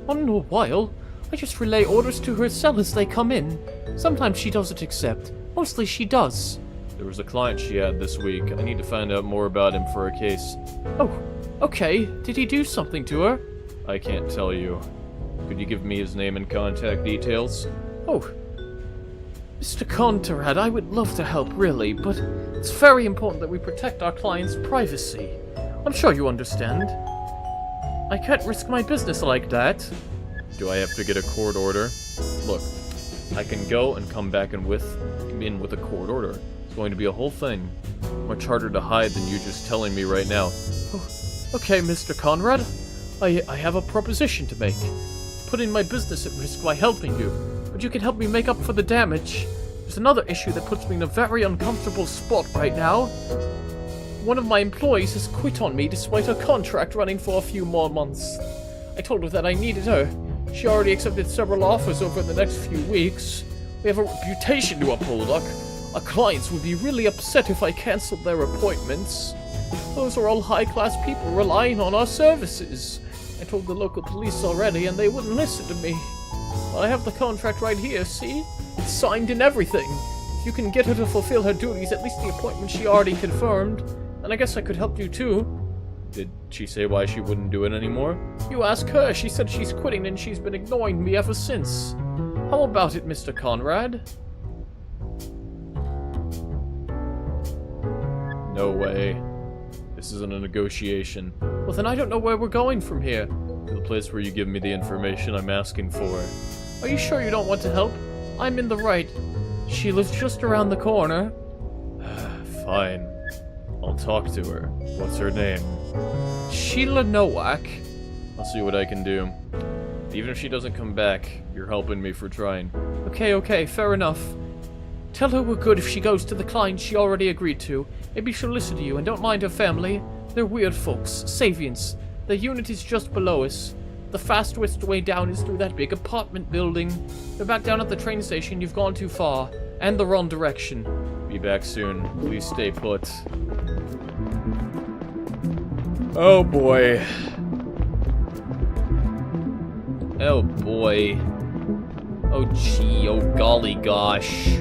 In a while. I just relay orders to her cell as they come in. Sometimes she doesn't accept. Mostly she does. There was a client she had this week. I need to find out more about him for a case. Oh, okay. Did he do something to her? I can't tell you. Could you give me his name and contact details? Oh, Mr. Conrad, I would love to help, really, but it's very important that we protect our client's privacy. I'm sure you understand. I can't risk my business like that. Do I have to get a court order? Look, I can go and come back in with a court order. It's going to be a whole thing. Much harder to hide than you just telling me right now. Oh, okay, Mr. Conrad. I have a proposition to make. Putting my business at risk by helping you, but you can help me make up for the damage. There's another issue that puts me in a very uncomfortable spot right now. One of my employees has quit on me despite her contract running for a few more months. I told her that I needed her. She already accepted several offers over the next few weeks. We have a reputation to uphold. Our clients would be really upset if I canceled their appointments. Those are all high-class people relying on our services. I told the local police already, and they wouldn't listen to me. Well, I have the contract right here, see? It's signed and everything. If you can get her to fulfill her duties, at least the appointment she already confirmed, then I guess I could help you too. Did she say why she wouldn't do it anymore? You ask her. She said she's quitting and she's been ignoring me ever since. How about it, Mr. Conrad? No way. This isn't a negotiation. Well, then I don't know where we're going from here. To the place where you give me the information I'm asking for. Are you sure you don't want to help? I'm in the right. She lives just around the corner. Fine. I'll talk to her. What's her name? Sheila Nowak. I'll see what I can do. Even if she doesn't come back, you're helping me for trying. Okay, fair enough. Tell her we're good if she goes to the client she already agreed to. Maybe she'll listen to you and don't mind her family. They're weird folks, Savians. Their unit is just below us. The fastest way down is through that big apartment building. They're back down at the train station. You've gone too far. And the wrong direction. Be back soon. Please stay put. Oh boy. Oh boy. Oh gee, oh golly gosh.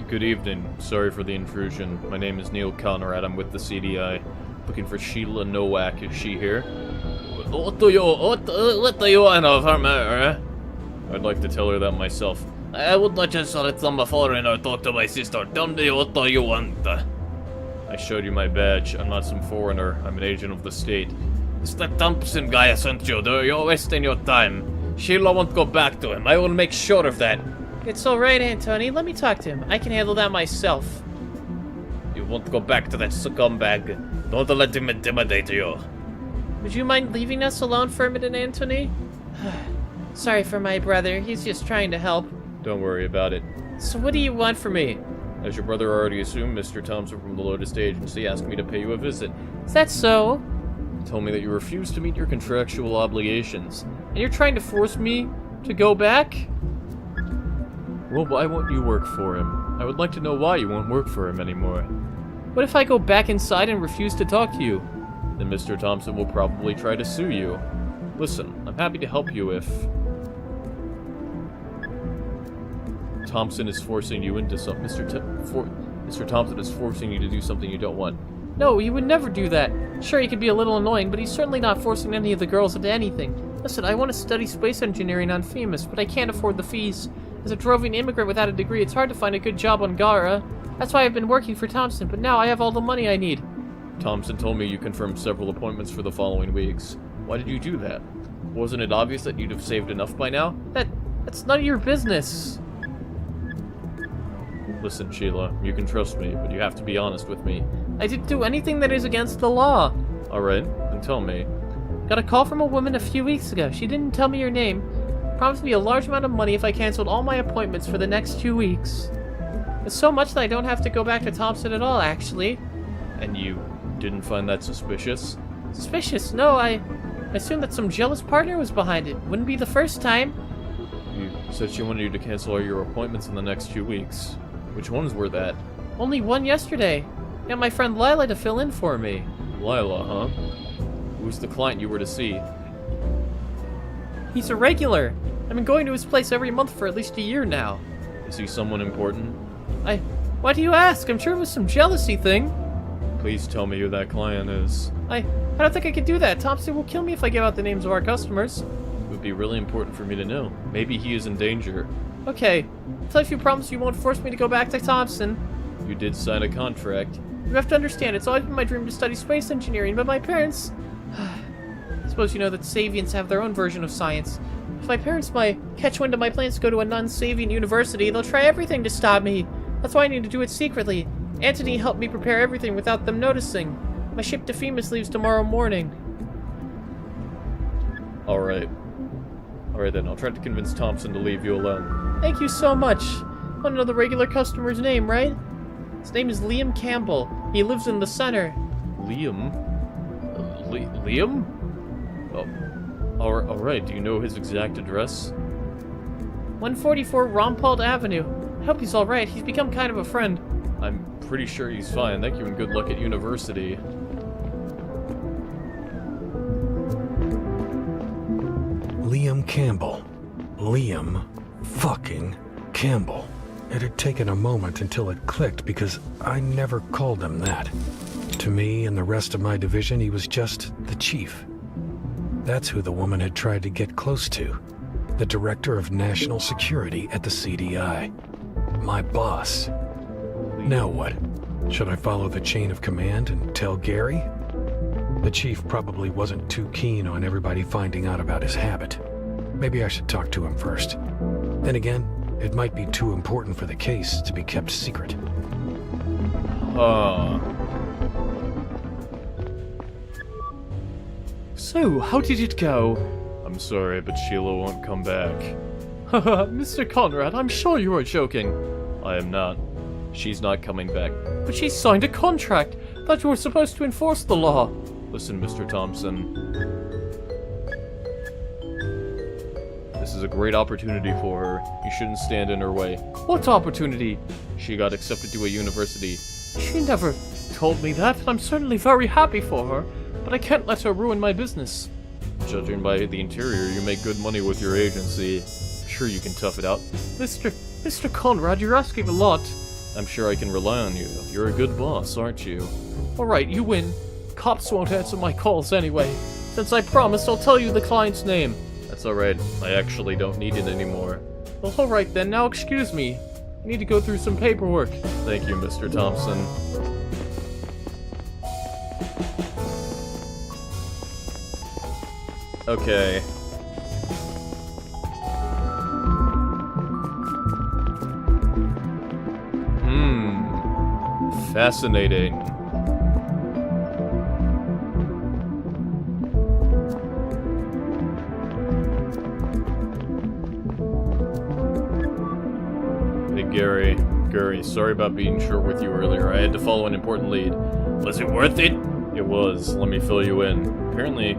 Good evening. Sorry for the intrusion. My name is Neil Conrad. I'm with the CDI. Looking for Sheila Nowak. Is she here? What do you want of her, mate? I'd like to tell her that myself. I would not just let some foreigner talk to my sister. Tell me what do you want? I showed you my badge. I'm not some foreigner. I'm an agent of the state. It's the Thompson guy I sent you. You're wasting your time. Sheila won't go back to him. I will make sure of that. It's alright, Antony. Let me talk to him. I can handle that myself. You won't go back to that scumbag. Don't let him intimidate you. Would you mind leaving us alone for a minute, Antony? Sorry for my brother. He's just trying to help. Don't worry about it. So what do you want from me? As your brother already assumed, Mr. Thompson from the Lotus Agency asked me to pay you a visit. Is that so? He told me that you refused to meet your contractual obligations. And you're trying to force me to go back? Well, why won't you work for him? I would like to know why you won't work for him anymore. What if I go back inside and refuse to talk to you? Then Mr. Thompson will probably try to sue you. Listen, I'm happy to help you if Thompson is forcing you into something. Mr. Thompson is forcing you to do something you don't want. No, he would never do that. Sure, he could be a little annoying, but he's certainly not forcing any of the girls into anything. Listen, I want to study space engineering on Themis, but I can't afford the fees. As a Drovian immigrant without a degree, it's hard to find a good job on Gara. That's why I've been working for Thompson, but now I have all the money I need. Thompson told me you confirmed several appointments for the following weeks. Why did you do that? Wasn't it obvious that you'd have saved enough by now? That's none of your business. Listen, Sheila, you can trust me, but you have to be honest with me. I didn't do anything that is against the law. Alright, then tell me. Got a call from a woman a few weeks ago. She didn't tell me her name. Promised me a large amount of money if I canceled all my appointments for the next 2 weeks. It's so much that I don't have to go back to Thompson at all, actually. And you didn't find that suspicious? Suspicious? No, I assumed that some jealous partner was behind it. Wouldn't be the first time. You said she wanted you to cancel all your appointments in the next 2 weeks. Which ones were that? Only one yesterday. Got my friend Lila to fill in for me. Lila, huh? Who's the client you were to see? He's a regular. I've been going to his place every month for at least a year now. Is he someone important? Why do you ask? I'm sure it was some jealousy thing. Please tell me who that client is. I don't think I could do that. Thompson will kill me if I give out the names of our customers. It would be really important for me to know. Maybe he is in danger. Okay. Tell if you promise you won't force me to go back to Thompson. You did sign a contract. You have to understand, it's always been my dream to study space engineering, but my parents... I suppose you know that Savians have their own version of science. If my parents might catch wind of my plans to go to a non-Savian university, they'll try everything to stop me. That's why I need to do it secretly. Antony helped me prepare everything without them noticing. My ship to Themis leaves tomorrow morning. Alright. Alright then, I'll try to convince Thompson to leave you alone. Thank you so much. Want to know the regular customer's name, right? His name is Liam Campbell. He lives in the center. Liam? Liam? Oh, alright, do you know his exact address? 144 Rompald Avenue. I hope he's alright. He's become kind of a friend. I'm pretty sure he's fine. Thank you and good luck at university. Liam Campbell. Liam fucking Campbell. It had taken a moment until it clicked because I never called him that. To me and the rest of my division, he was just the chief. That's who the woman had tried to get close to. The director of national security at the CDI. My boss. Now what? Should I follow the chain of command and tell Gary? The chief probably wasn't too keen on everybody finding out about his habit. Maybe I should talk to him first. Then again, it might be too important for the case to be kept secret. So, how did it go? I'm sorry, but Sheila won't come back. Haha, Mr. Conrad, I'm sure you are joking. I am not. She's not coming back. But she signed a contract. Thought you were supposed to enforce the law. Listen, Mr. Thompson. This is a great opportunity for her. You shouldn't stand in her way. What opportunity? She got accepted to a university. She never told me that, and I'm certainly very happy for her, but I can't let her ruin my business. Judging by the interior, you make good money with your agency. Sure, you can tough it out. Mr. Conrad, you're asking a lot. I'm sure I can rely on you. You're a good boss, aren't you? Alright, you win. Cops won't answer my calls anyway. Since I promised, I'll tell you the client's name. That's alright. I actually don't need it anymore. Well, alright then, now excuse me. I need to go through some paperwork. Thank you, Mr. Thompson. Okay. Fascinating. Hey, Gary. Gary, sorry about being short with you earlier. I had to follow an important lead. Was it worth it? It was. Let me fill you in. Apparently,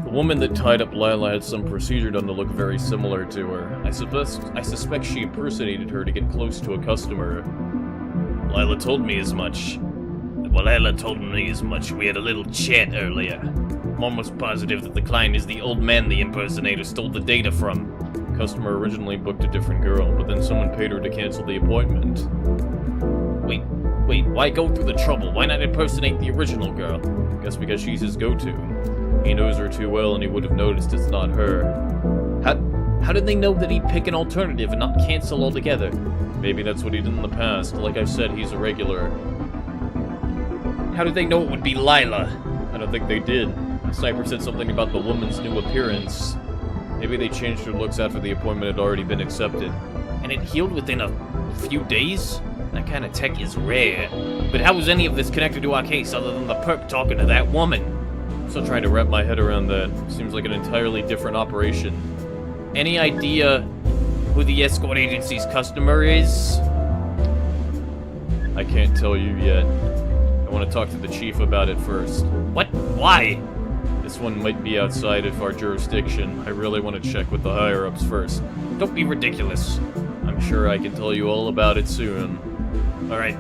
the woman that tied up Lila had some procedure done to look very similar to her. I suspect she impersonated her to get close to a customer. Lila told me as much. Well, Lila told me as much. We had a little chat earlier. I'm almost positive that the client is the old man the impersonator stole the data from. The customer originally booked a different girl, but then someone paid her to cancel the appointment. Wait, why go through the trouble? Why not impersonate the original girl? Guess because she's his go-to. He knows her too well and he would have noticed it's not her. How did they know that he'd pick an alternative and not cancel altogether? Maybe that's what he did in the past. Like I said, he's a regular. How did they know it would be Lila? I don't think they did. The sniper said something about the woman's new appearance. Maybe they changed her looks after the appointment had already been accepted. And it healed within a few days? That kind of tech is rare. But how was any of this connected to our case other than the perp talking to that woman? I'm still trying to wrap my head around that. Seems like an entirely different operation. Any idea who the escort agency's customer is? I can't tell you yet. I want to talk to the chief about it first. What? Why? This one might be outside of our jurisdiction. I really want to check with the higher-ups first. Don't be ridiculous. I'm sure I can tell you all about it soon. Alright.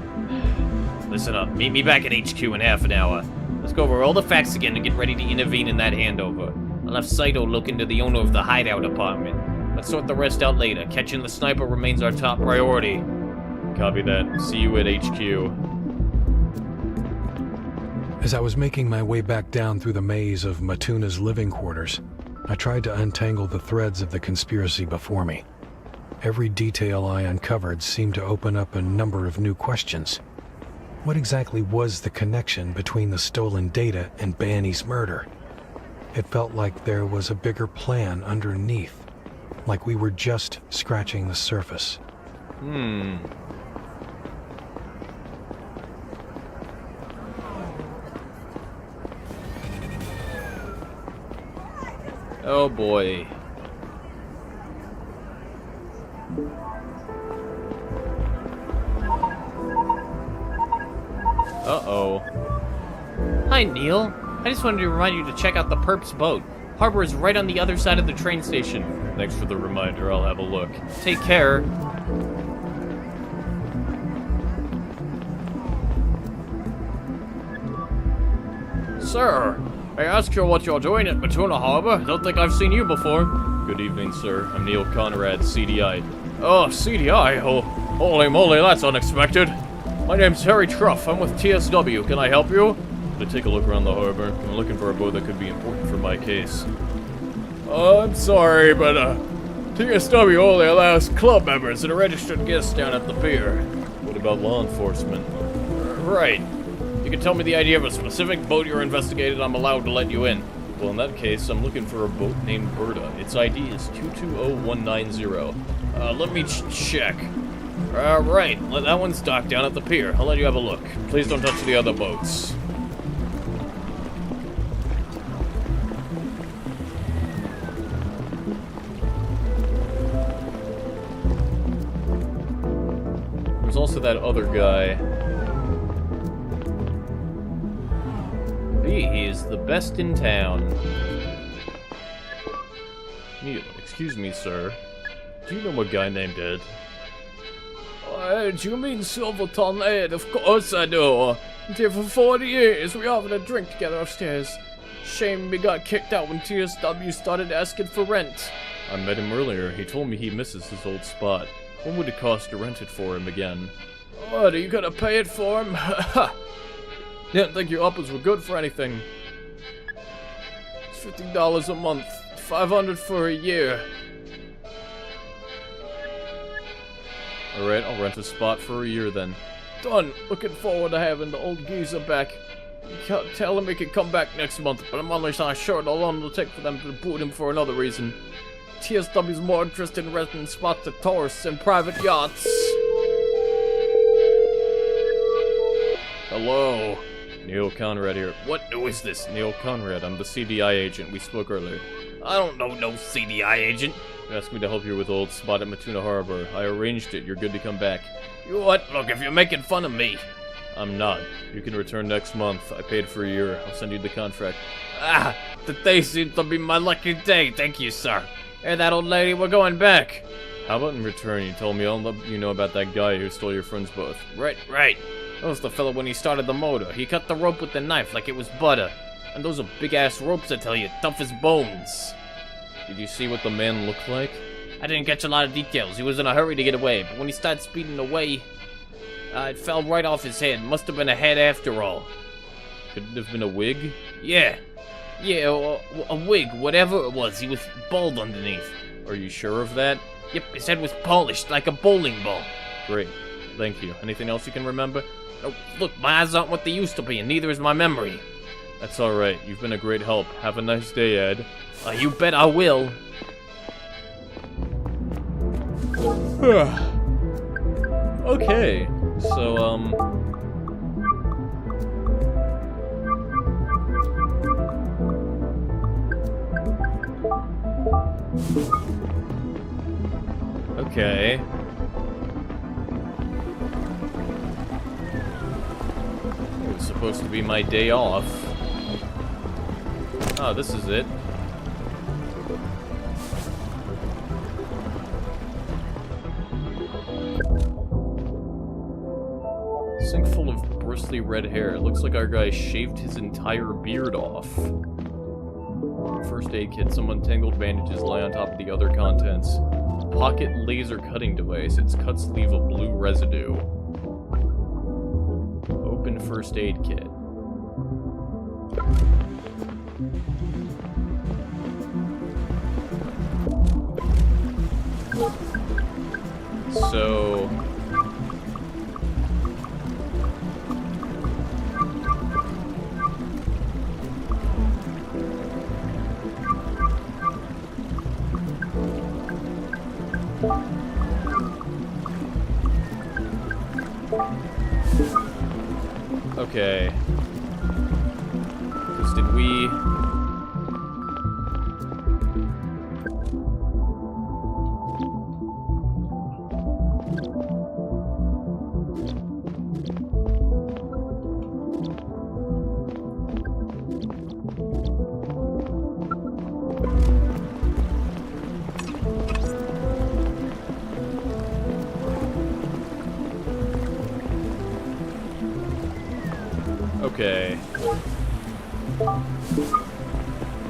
Listen up. Meet me back at HQ in half an hour. Let's go over all the facts again and get ready to intervene in that handover. I'll have Saito look into the owner of the hideout apartment. Let's sort the rest out later. Catching the sniper remains our top priority. Copy that. See you at HQ. As I was making my way back down through the maze of Matuna's living quarters, I tried to untangle the threads of the conspiracy before me. Every detail I uncovered seemed to open up a number of new questions. What exactly was the connection between the stolen data and Banny's murder? It felt like there was a bigger plan underneath, like we were just scratching the surface. Oh boy. Uh-oh. Hi, Neil. I just wanted to remind you to check out the perp's boat. Harbor is right on the other side of the train station. Thanks for the reminder. I'll have a look. Take care. Sir, may I ask you what you're doing at Matuna Harbor? Don't think I've seen you before. Good evening, sir. I'm Neil Conrad, CDI. Oh, CDI? Oh, holy moly, that's unexpected. My name's Harry Truff. I'm with TSW. Can I help you? To take a look around the harbor. I'm looking for a boat that could be important for my case. I'm sorry, but TSW only allows club members and registered guests down at the pier. What about law enforcement? Right. You can tell me the idea of a specific boat you're investigating, I'm allowed to let you in. Well, in that case, I'm looking for a boat named Berta. Its ID is 220190. Let me check. Right. That one's docked down at the pier. I'll let you have a look. Please don't touch the other boats. There's also that other guy. He is the best in town. Neil, excuse me, sir. Do you know a guy named Ed? Do you mean Silverton Ed? Of course I do. Been here for 40 years. We often had a drink together upstairs. Shame we got kicked out when TSW started asking for rent. I met him earlier. He told me he misses his old spot. What would it cost to rent it for him again? What, are you gonna pay it for him? Didn't think your uppers were good for anything. It's $50 a month, $500 for a year. Alright, I'll rent a spot for a year then. Done. Looking forward to having the old geezer back. Tell him he can come back next month, but I'm almost not sure how long it'll take for them to boot him for another reason. TSW's more interested in renting spots to tourists and private yachts. Hello. Neil Conrad here. What? Who is this? Neil Conrad. I'm the CDI agent. We spoke earlier. I don't know no CDI agent. You asked me to help you with old spot at Matuna Harbor. I arranged it. You're good to come back. You what? Look, if you're making fun of me. I'm not. You can return next month. I paid for a year. I'll send you the contract. Ah, today seems to be my lucky day. Thank you, sir. Hey, that old lady, we're going back. How about in return, you tell me all you know about that guy who stole your friends both? Right. That was the fella when he started the motor. He cut the rope with the knife like it was butter. And those are big-ass ropes, I tell you, tough as bones. Did you see what the man looked like? I didn't catch a lot of details. He was in a hurry to get away, but when he started speeding away, it fell right off his head. Must have been a head after all. Could it have been a wig? Yeah, a wig, whatever it was. He was bald underneath. Are you sure of that? Yep, his head was polished like a bowling ball. Great. Thank you. Anything else you can remember? Oh, look, my eyes aren't what they used to be, and neither is my memory. That's alright. You've been a great help. Have a nice day, Ed. You bet I will. Okay. So, okay. It was supposed to be my day off. Oh, this is it. Sink full of bristly red hair. It looks like our guy shaved his entire beard off. First aid kit. Some untangled bandages lie on top of the other contents. Pocket laser cutting device. Its cuts leave a blue residue. Open first aid kit. So... okay. Because did we... Okay.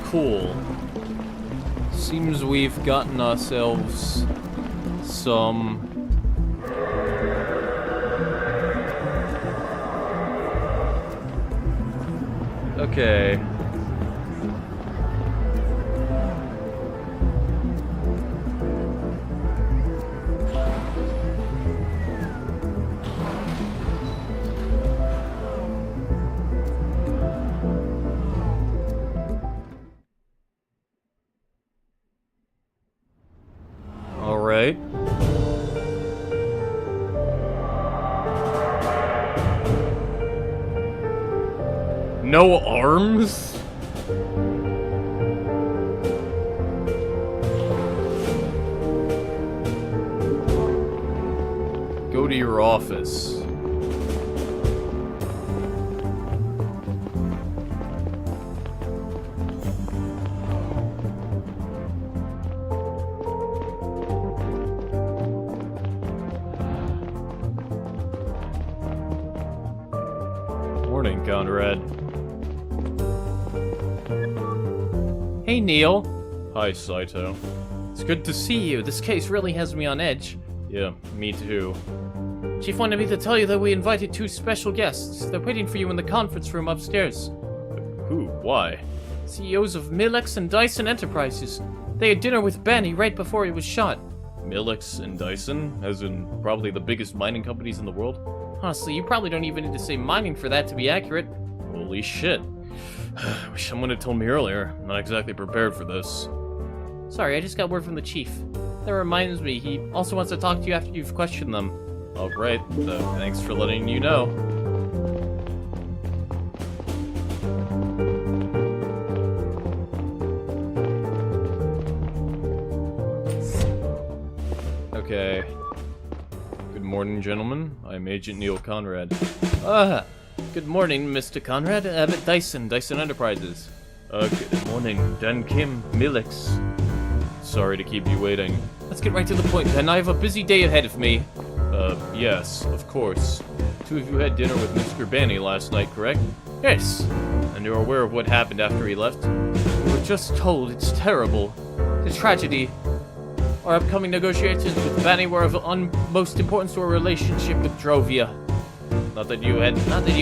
Cool. Seems we've gotten ourselves some... Okay. Alright. No arms? Go to your office. Morning, Conrad. Hey, Neil. Hi, Saito. It's good to see you. This case really has me on edge. Yeah, me too. Chief wanted me to tell you that we invited 2 special guests. They're waiting for you in the conference room upstairs. Who? Why? CEOs of Milex and Dyson Enterprises. They had dinner with Benny right before he was shot. Milex and Dyson? As in, probably the biggest mining companies in the world? Honestly, you probably don't even need to say mining for that to be accurate. Holy shit. Wish someone had told me earlier. I'm not exactly prepared for this. Sorry, I just got word from the chief. That reminds me, he also wants to talk to you after you've questioned them. Alright, thanks for letting you know. morning, gentlemen. I'm Agent Neil Conrad. Ah, good morning, Mr. Conrad. Abbott Dyson Enterprises. Good morning, Dan Kim, Milix. Sorry to keep you waiting. Let's get right to the point, then. I have a busy day ahead of me. Yes, of course. Two of you had dinner with Mr. Banny last night, correct? Yes. And you're aware of what happened after he left? We were just told. It's terrible. It's a tragedy. Our upcoming negotiations with Banny were of utmost importance to our relationship with Drovia. Not that you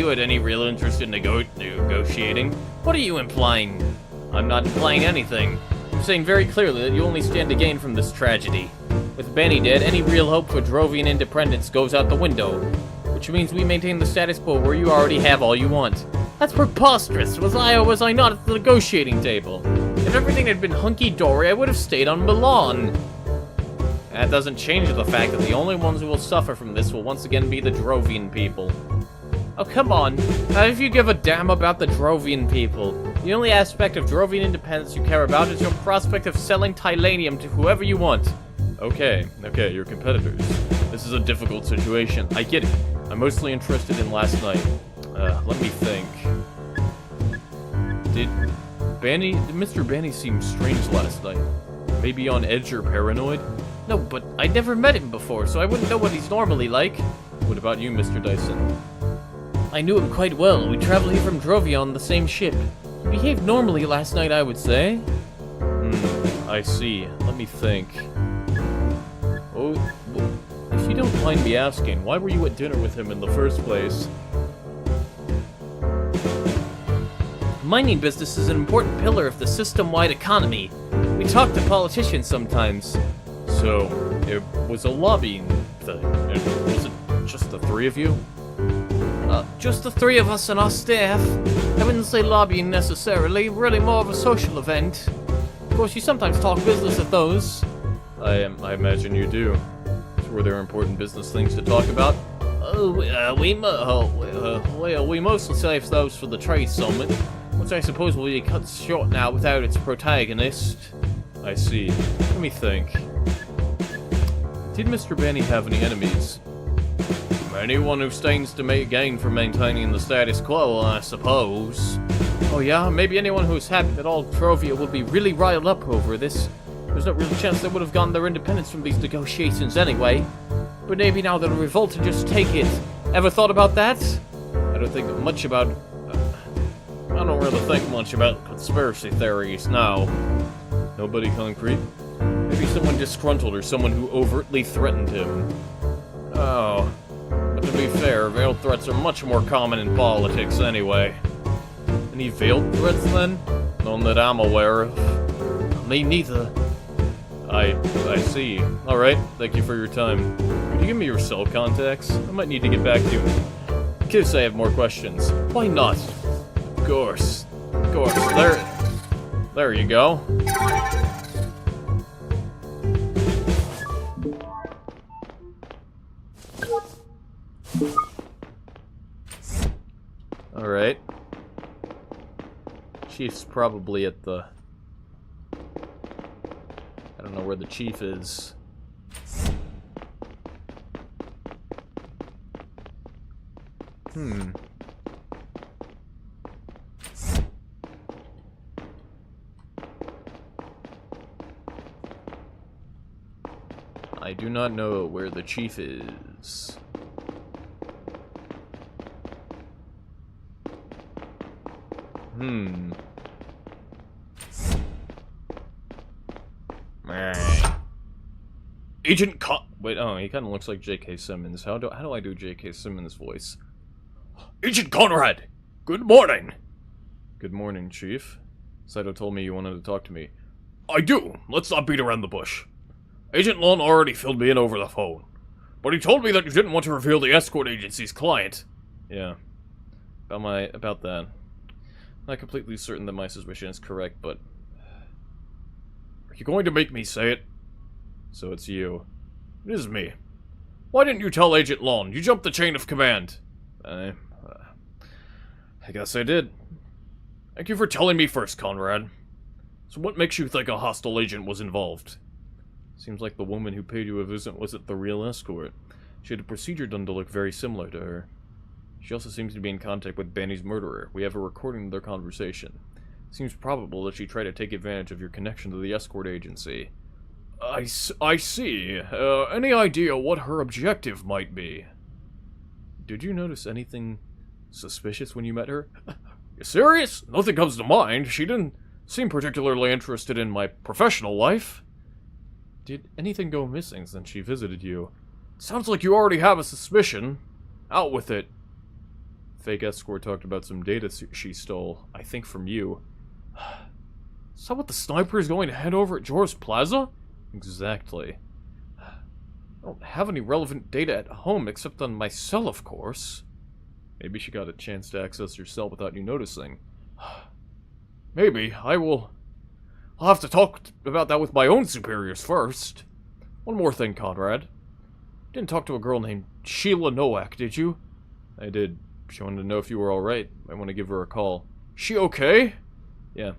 had any real interest in negotiating. What are you implying? I'm not implying anything. I'm saying very clearly that you only stand to gain from this tragedy. With Banny dead, any real hope for Drovian independence goes out the window. Which means we maintain the status quo where you already have all you want. That's preposterous. Was I not at the negotiating table? If everything had been hunky-dory, I would have stayed on Milan. That doesn't change the fact that the only ones who will suffer from this will once again be the Drovian people. Oh, come on. How if you give a damn about the Drovian people? The only aspect of Drovian independence you care about is your prospect of selling Tylanium to whoever you want. Okay, you're competitors. This is a difficult situation. I get it. I'm mostly interested in last night. Let me think. Did Mr. Banny seem strange last night? Maybe on edge or paranoid? No, but I'd never met him before, so I wouldn't know what he's normally like. What about you, Mr. Dyson? I knew him quite well. We traveled here from Drovia on the same ship. He behaved normally last night, I would say. I see. Let me think. Oh, if you don't mind me asking, why were you at dinner with him in the first place? Mining business is an important pillar of the system-wide economy. We talk to politicians sometimes. So, it was a lobbying thing. Was it just the three of you? Just the three of us and our staff. I wouldn't say lobbying necessarily, really more of a social event. Of course, you sometimes talk business at those. I imagine you do. Were there important business things to talk about? We mostly save those for the trade summit, which I suppose will be cut short now without its protagonist. I see. Let me think. Did Mr. Banny have any enemies? Anyone who stands to make gain from maintaining the status quo, I suppose. Oh yeah, maybe anyone who's happy that all Drovia will be really riled up over this. There's no real chance they would have gotten their independence from these negotiations anyway. But maybe now they'll revolt and just take it. Ever thought about that? I don't think much about... I don't really think much about conspiracy theories now. Nobody concrete? Maybe someone disgruntled or someone who overtly threatened him. Oh, but to be fair, veiled threats are much more common in politics anyway. Any veiled threats then? None that I'm aware of. Me neither. I see. Alright, thank you for your time. Could you give me your cell contacts? I might need to get back to you. In case I have more questions. Why not? Of course. There you go. Alright. Chief's probably at the... I don't know where the chief is. I do not know where the chief is. Agent Wait, oh, he kind of looks like J.K. Simmons. How do I do J.K. Simmons' voice? Agent Conrad! Good morning! Good morning, Chief. Saito told me you wanted to talk to me. I do. Let's not beat around the bush. Agent Lon already filled me in over the phone. But he told me that you didn't want to reveal the escort agency's client. Yeah. About that. Not completely certain that my suspicion is correct, but... Are you going to make me say it? So it's you. It is me. Why didn't you tell Agent Lon? You jumped the chain of command. I guess I did. Thank you for telling me first, Conrad. So what makes you think a hostile agent was involved? Seems like the woman who paid you a visit wasn't the real escort. She had a procedure done to look very similar to her. She also seems to be in contact with Benny's murderer. We have a recording of their conversation. It seems probable that she tried to take advantage of your connection to the escort agency. I see. Any idea what her objective might be? Did you notice anything suspicious when you met her? You serious? Nothing comes to mind. She didn't seem particularly interested in my professional life. Did anything go missing since she visited you? Sounds like you already have a suspicion. Out with it. Fake escort talked about some data she stole, I think from you. Is that what the sniper is going to hand over at Jor's Plaza? Exactly. I don't have any relevant data at home except on my cell, of course. Maybe she got a chance to access your cell without you noticing. Maybe. I'll have to talk about that with my own superiors first. One more thing, Conrad. You didn't talk to a girl named Sheila Nowak, did you? I did. She wanted to know if you were alright. I want to give her a call. She okay? Yeah.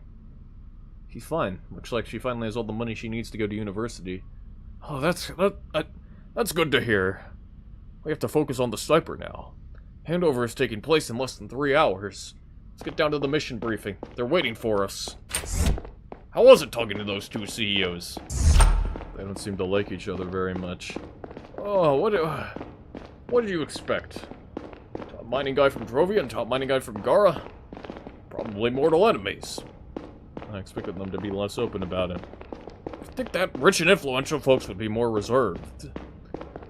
She's fine. Looks like she finally has all the money she needs to go to university. Oh, that's good to hear. We have to focus on the sniper now. Handover is taking place in less than 3 hours. Let's get down to the mission briefing. They're waiting for us. How was it talking to those two CEOs? They don't seem to like each other very much. Oh, what did you expect? Top mining guy from Drovia and top mining guy from Gara? Probably mortal enemies. I expected them to be less open about it. I think that rich and influential folks would be more reserved.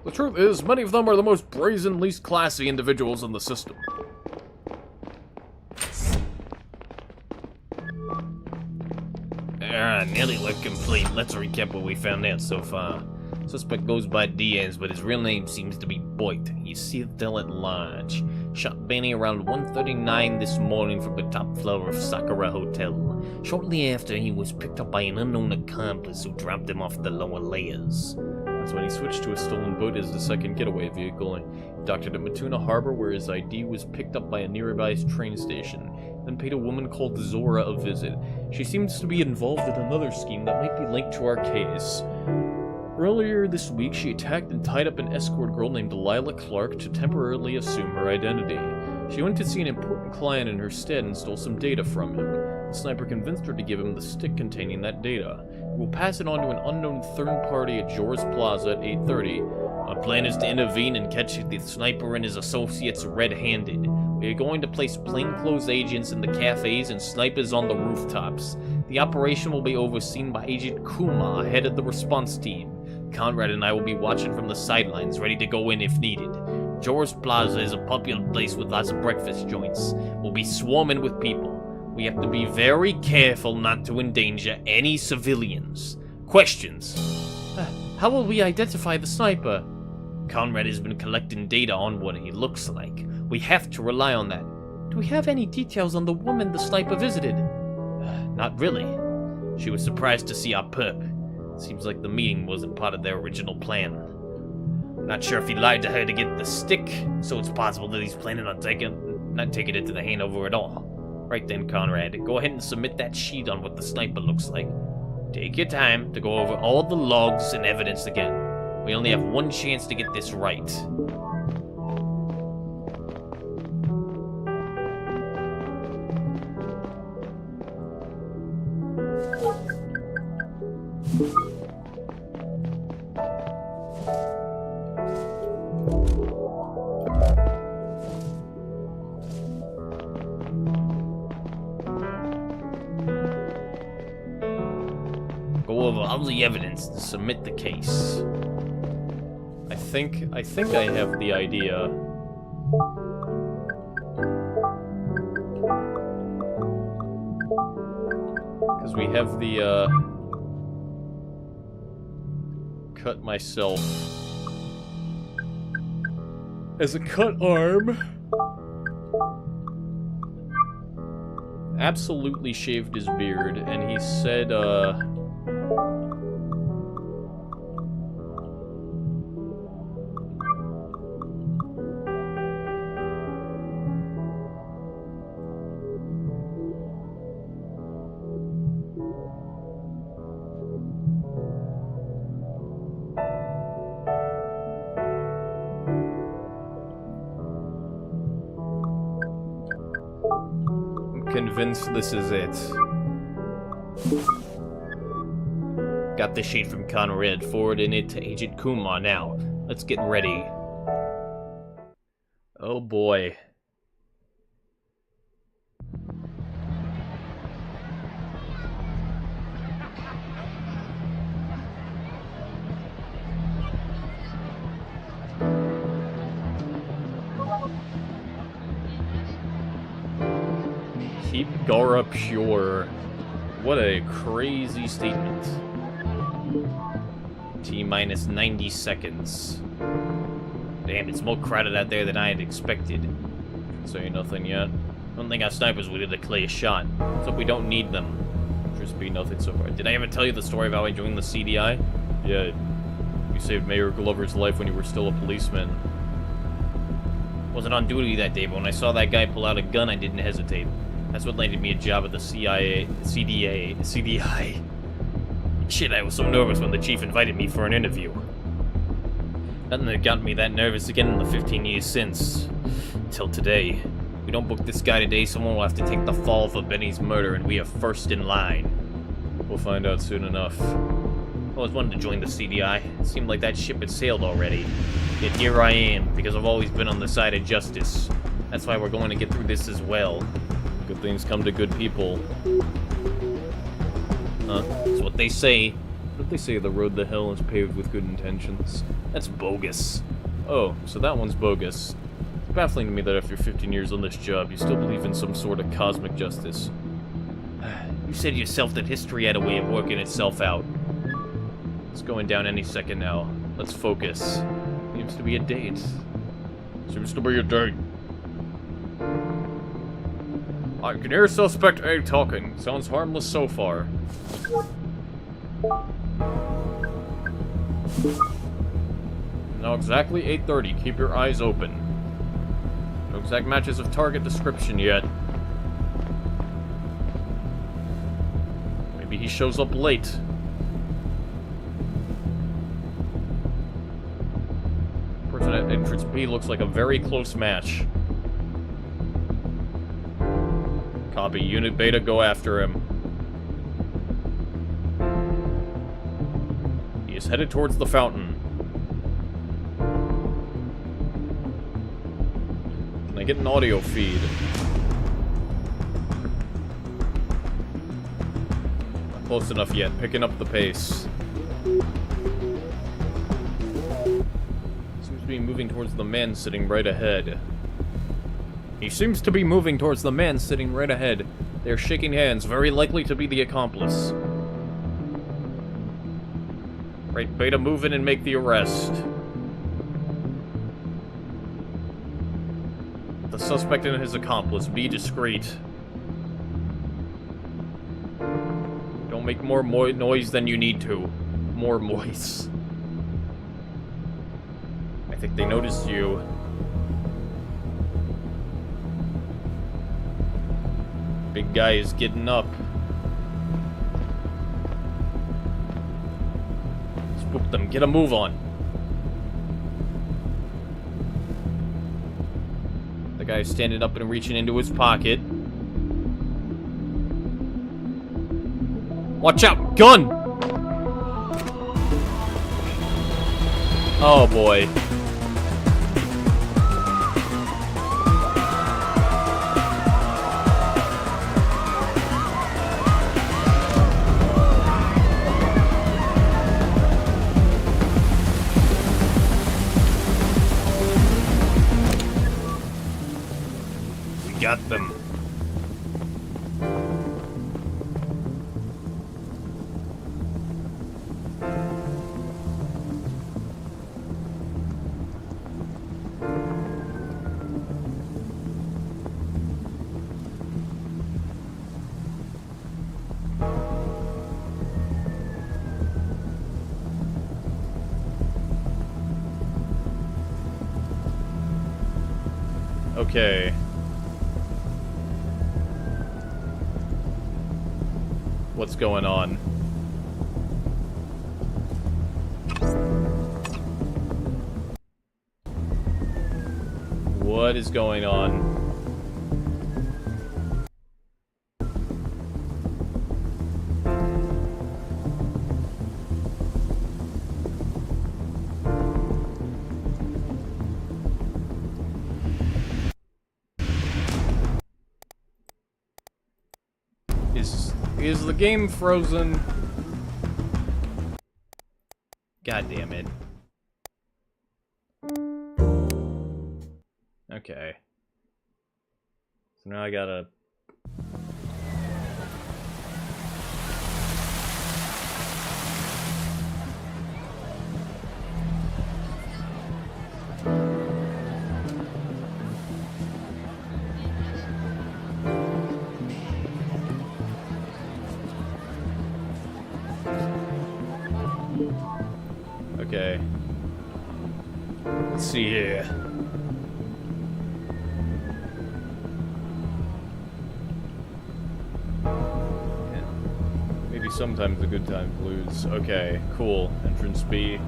The truth is, many of them are the most brazen, least classy individuals in the system. Alright, nearly work complete. Let's recap what we found out so far. Suspect goes by Diaz, but his real name seems to be Boyd. He's still at large. Shot Benny around 1:39 this morning from the top floor of Sakura Hotel. Shortly after, he was picked up by an unknown accomplice who dropped him off the lower layers. That's when he switched to a stolen boat as the second getaway vehicle and docked at Matuna Harbor, where his ID was picked up by a nearby train station, then paid a woman called Zora a visit. She seems to be involved in another scheme that might be linked to our case. Earlier this week, she attacked and tied up an escort girl named Delilah Clark to temporarily assume her identity. She went to see an important client in her stead and stole some data from him. The sniper convinced her to give him the stick containing that data. We'll pass it on to an unknown third party at Jor's Plaza at 8:30. Our plan is to intervene and catch the sniper and his associates red-handed. We are going to place plainclothes agents in the cafes and snipers on the rooftops. The operation will be overseen by Agent Kuma, head of the response team. Conrad and I will be watching from the sidelines, ready to go in if needed. Jor's Plaza is a popular place with lots of breakfast joints. We'll be swarming with people. We have to be very careful not to endanger any civilians. Questions? How will we identify the sniper? Conrad has been collecting data on what he looks like. We have to rely on that. Do we have any details on the woman the sniper visited? Not really. She was surprised to see our perp. Seems like the meeting wasn't part of their original plan. Not sure if he lied to her to get the stick, so it's possible that he's planning on not taking it to the handover at all. Right then, Conrad, go ahead and submit that sheet on what the sniper looks like. Take your time to go over all the logs and evidence again. We only have one chance to get this right. Go over all the evidence and submit the case. I think I have the idea. Because we have the, cut myself as a cut arm. Absolutely shaved his beard, and he said, convinced this is it. Got the sheet from Conrad, forwarding it to Agent Kumar now. Let's get ready. Oh boy. Keep Gara pure. What a crazy statement. T-minus 90 seconds. Damn, it's more crowded out there than I had expected. Say nothing yet. Don't think our snipers will get a clear shot. Let's hope we don't need them. Just be nothing so far. Did I ever tell you the story of how I joined the CDI? Yeah, you saved Mayor Glover's life when you were still a policeman. Wasn't on duty that day, but when I saw that guy pull out a gun, I didn't hesitate. That's what landed me a job at the CDI. Shit, I was so nervous when the chief invited me for an interview. Nothing had gotten me that nervous again in the 15 years since. Till today. If we don't book this guy today, someone will have to take the fall for Benny's murder, and we are first in line. We'll find out soon enough. I always wanted to join the CDI. It seemed like that ship had sailed already. Yet here I am, because I've always been on the side of justice. That's why we're going to get through this as well. Good things come to good people. That's what they say. Don't they say the road to hell is paved with good intentions? That's bogus. Oh, so that one's bogus. It's baffling to me that after 15 years on this job, you still believe in some sort of cosmic justice. You said yourself that history had a way of working itself out. It's going down any second now. Let's focus. Seems to be a date. Seems to be a date. I can hear Suspect A talking. Sounds harmless so far. Now exactly 8:30. Keep your eyes open. No exact matches of target description yet. Maybe he shows up late. Person at entrance B looks like a very close match. Copy. Unit Beta, go after him. He is headed towards the fountain. Can I get an audio feed? Not close enough yet. Picking up the pace. Seems to be moving towards the man sitting right ahead. He seems to be moving towards the man sitting right ahead. They're shaking hands, very likely to be the accomplice. Right, Beta, move in and make the arrest. The suspect and his accomplice, be discreet. Don't make more noise than you need to. More noise. I think they noticed you. Big guy is getting up. Spook them. Get a move on. The guy's standing up and reaching into his pocket. Watch out! Gun! Oh boy. Got them. Okay. What's going on? What is going on? Is the game frozen? God damn it. Okay. So now I gotta... Okay. Let's see here. Maybe sometimes a good time to lose. Okay, cool. Entrance B.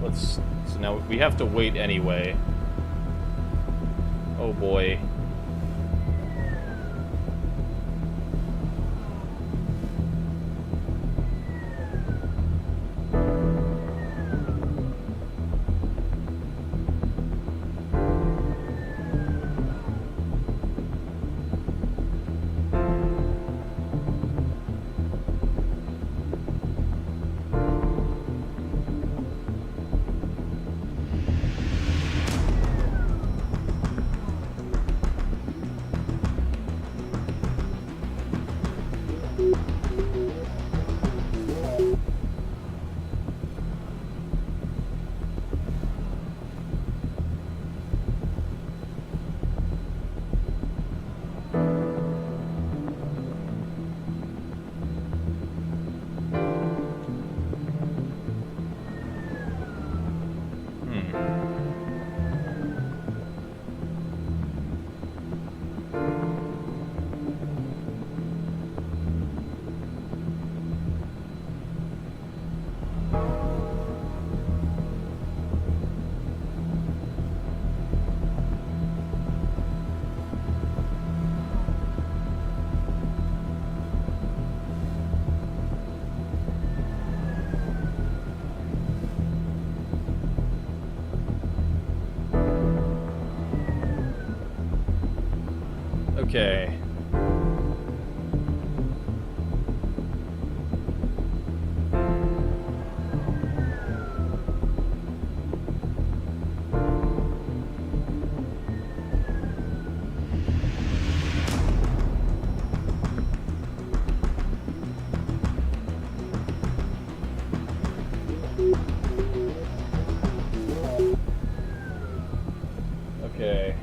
Let's... So now we have to wait anyway. Oh boy. Okay. Okay.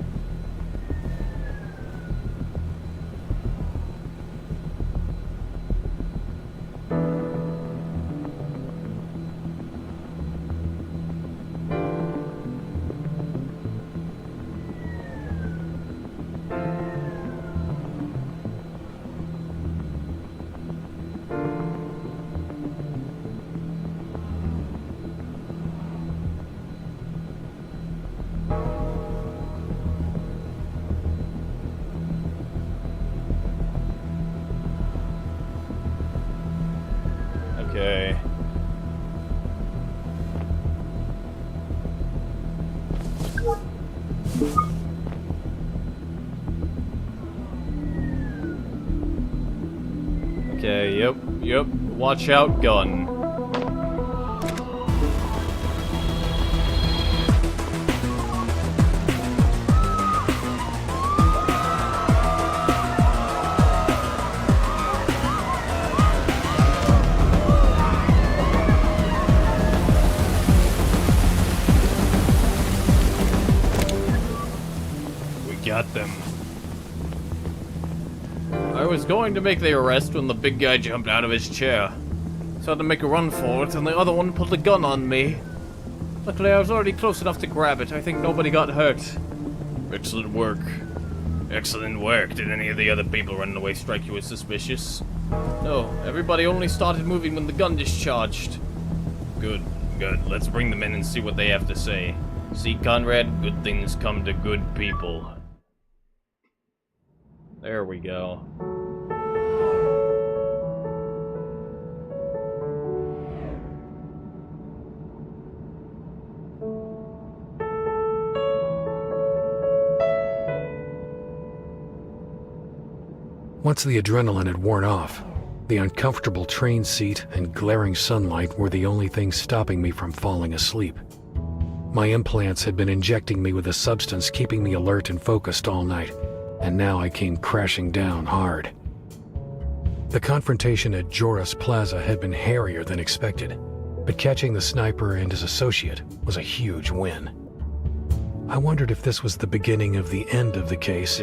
Okay. Okay, yep. Watch out, gun. Got them. I was going to make the arrest when the big guy jumped out of his chair. So I had to make a run for it, and the other one pulled a gun on me. Luckily, I was already close enough to grab it. I think nobody got hurt. Excellent work. Excellent work. Did any of the other people running away strike you as suspicious? No, everybody only started moving when the gun discharged. Good. Let's bring them in and see what they have to say. See, Conrad, good things come to good people. There we go. Once the adrenaline had worn off, the uncomfortable train seat and glaring sunlight were the only things stopping me from falling asleep. My implants had been injecting me with a substance keeping me alert and focused all night, and now I came crashing down hard. The confrontation at Joris Plaza had been hairier than expected, but catching the sniper and his associate was a huge win. I wondered if this was the beginning of the end of the case,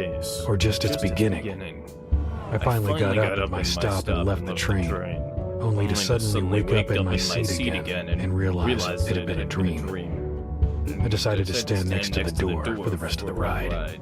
or just its beginning. I finally got up at my stop and left the train, only to suddenly wake up in my seat again and realize it had been a dream. I decided to stand next to the door for the rest of the ride.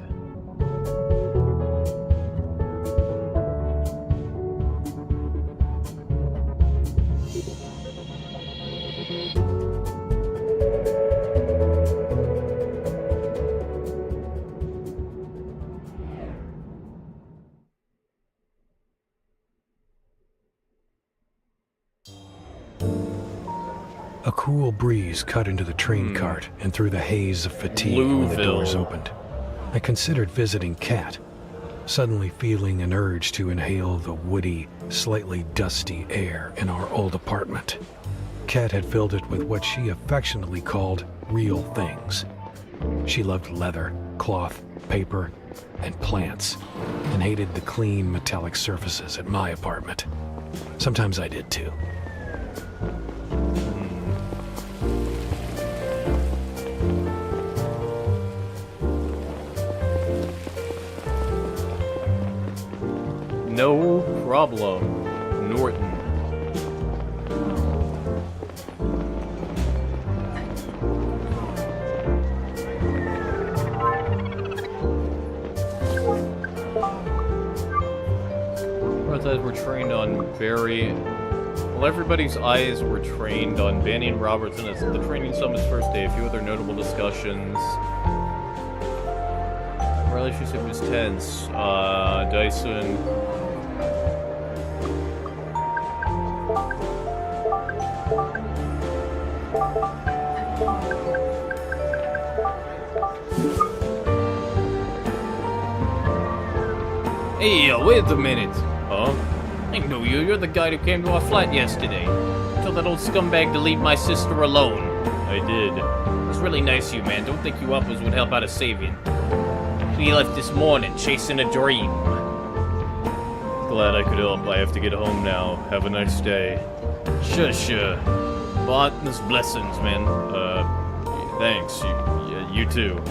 A cool breeze cut into the train cart and through the haze of fatigue when the doors opened. I considered visiting Kat, suddenly feeling an urge to inhale the woody, slightly dusty air in our old apartment. Kat had filled it with what she affectionately called real things. She loved leather, cloth, paper, and plants, and hated the clean, metallic surfaces at my apartment. Sometimes I did too. No problem, Norton. Both eyes were trained on Barry. Well, everybody's eyes were trained on Banny and Robertson as the training summit's first day. A few other notable discussions. Relationship was tense. Dyson. Hey, wait a minute. Huh? I know you. You're the guy who came to our flat yesterday. Told that old scumbag to leave my sister alone. I did. It was really nice of you, man. Don't think you uppers would help out a saving. He left this morning, chasing a dream. Glad I could help. I have to get home now. Have a nice day. Sure. Partner's blessings, man. Thanks. You too.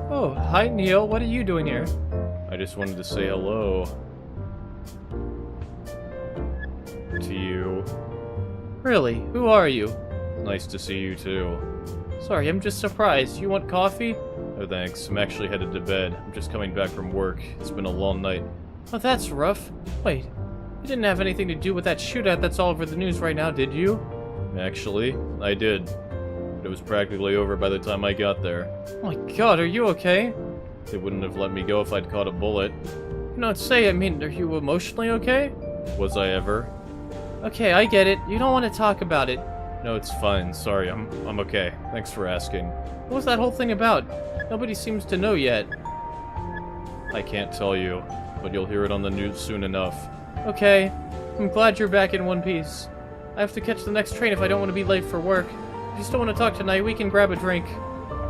Oh, hi Neil. What are you doing here? I just wanted to say hello to you. Really? Who are you? Nice to see you too. Sorry, I'm just surprised. You want coffee? Oh, thanks. I'm actually headed to bed. I'm just coming back from work. It's been a long night. Oh, that's rough. Wait, you didn't have anything to do with that shootout that's all over the news right now, did you? Actually, I did. But it was practically over by the time I got there. Oh my god, are you okay? They wouldn't have let me go if I'd caught a bullet. You don't say. I mean, are you emotionally okay? Was I ever? Okay, I get it. You don't want to talk about it. No, it's fine. Sorry, I'm okay. Thanks for asking. What was that whole thing about? Nobody seems to know yet. I can't tell you, but you'll hear it on the news soon enough. Okay. I'm glad you're back in one piece. I have to catch the next train if I don't want to be late for work. If you still want to talk tonight, we can grab a drink.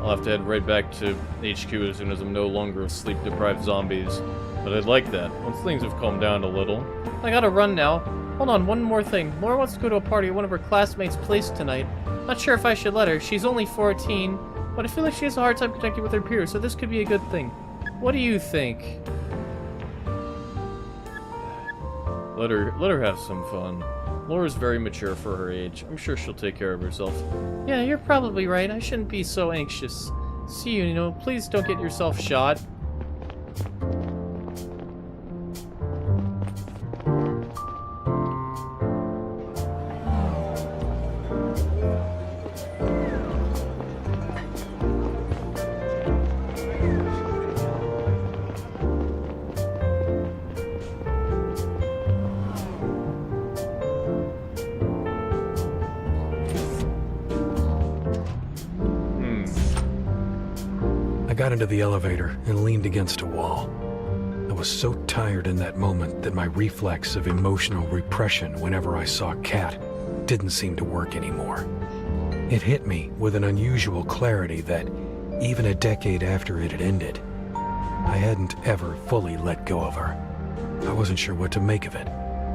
I'll have to head right back to HQ as soon as I'm no longer sleep-deprived zombies. But I'd like that, once things have calmed down a little. I gotta run now. Hold on, one more thing. Laura wants to go to a party at one of her classmates' place tonight. Not sure if I should let her. She's only 14, but I feel like she has a hard time connecting with her peers, so this could be a good thing. What do you think? Let her have some fun. Laura's very mature for her age. I'm sure she'll take care of herself. Yeah, you're probably right. I shouldn't be so anxious. See you, please don't get yourself shot. got into the elevator and leaned against a wall. I was so tired in that moment that my reflex of emotional repression whenever I saw Kat didn't seem to work anymore. It hit me with an unusual clarity that, even a decade after it had ended, I hadn't ever fully let go of her. I wasn't sure what to make of it,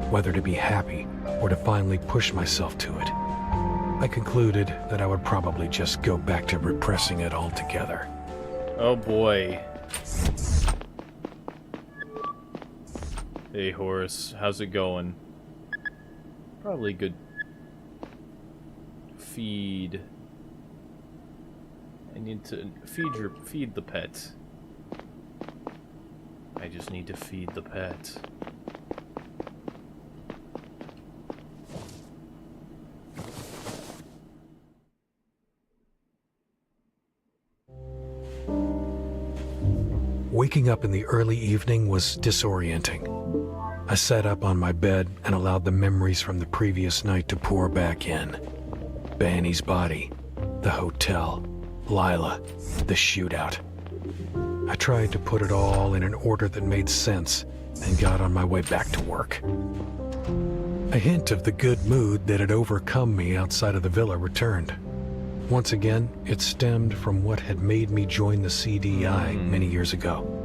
whether to be happy or to finally push myself to it. I concluded that I would probably just go back to repressing it altogether. Oh boy. Hey Horace, how's it going? Probably good. Feed. I need to feed the pet. I just need to feed the pet. Waking up in the early evening was disorienting. I sat up on my bed and allowed the memories from the previous night to pour back in. Banny's body, the hotel, Lila, the shootout. I tried to put it all in an order that made sense and got on my way back to work. A hint of the good mood that had overcome me outside of the villa returned. Once again, it stemmed from what had made me join the CDI many years ago.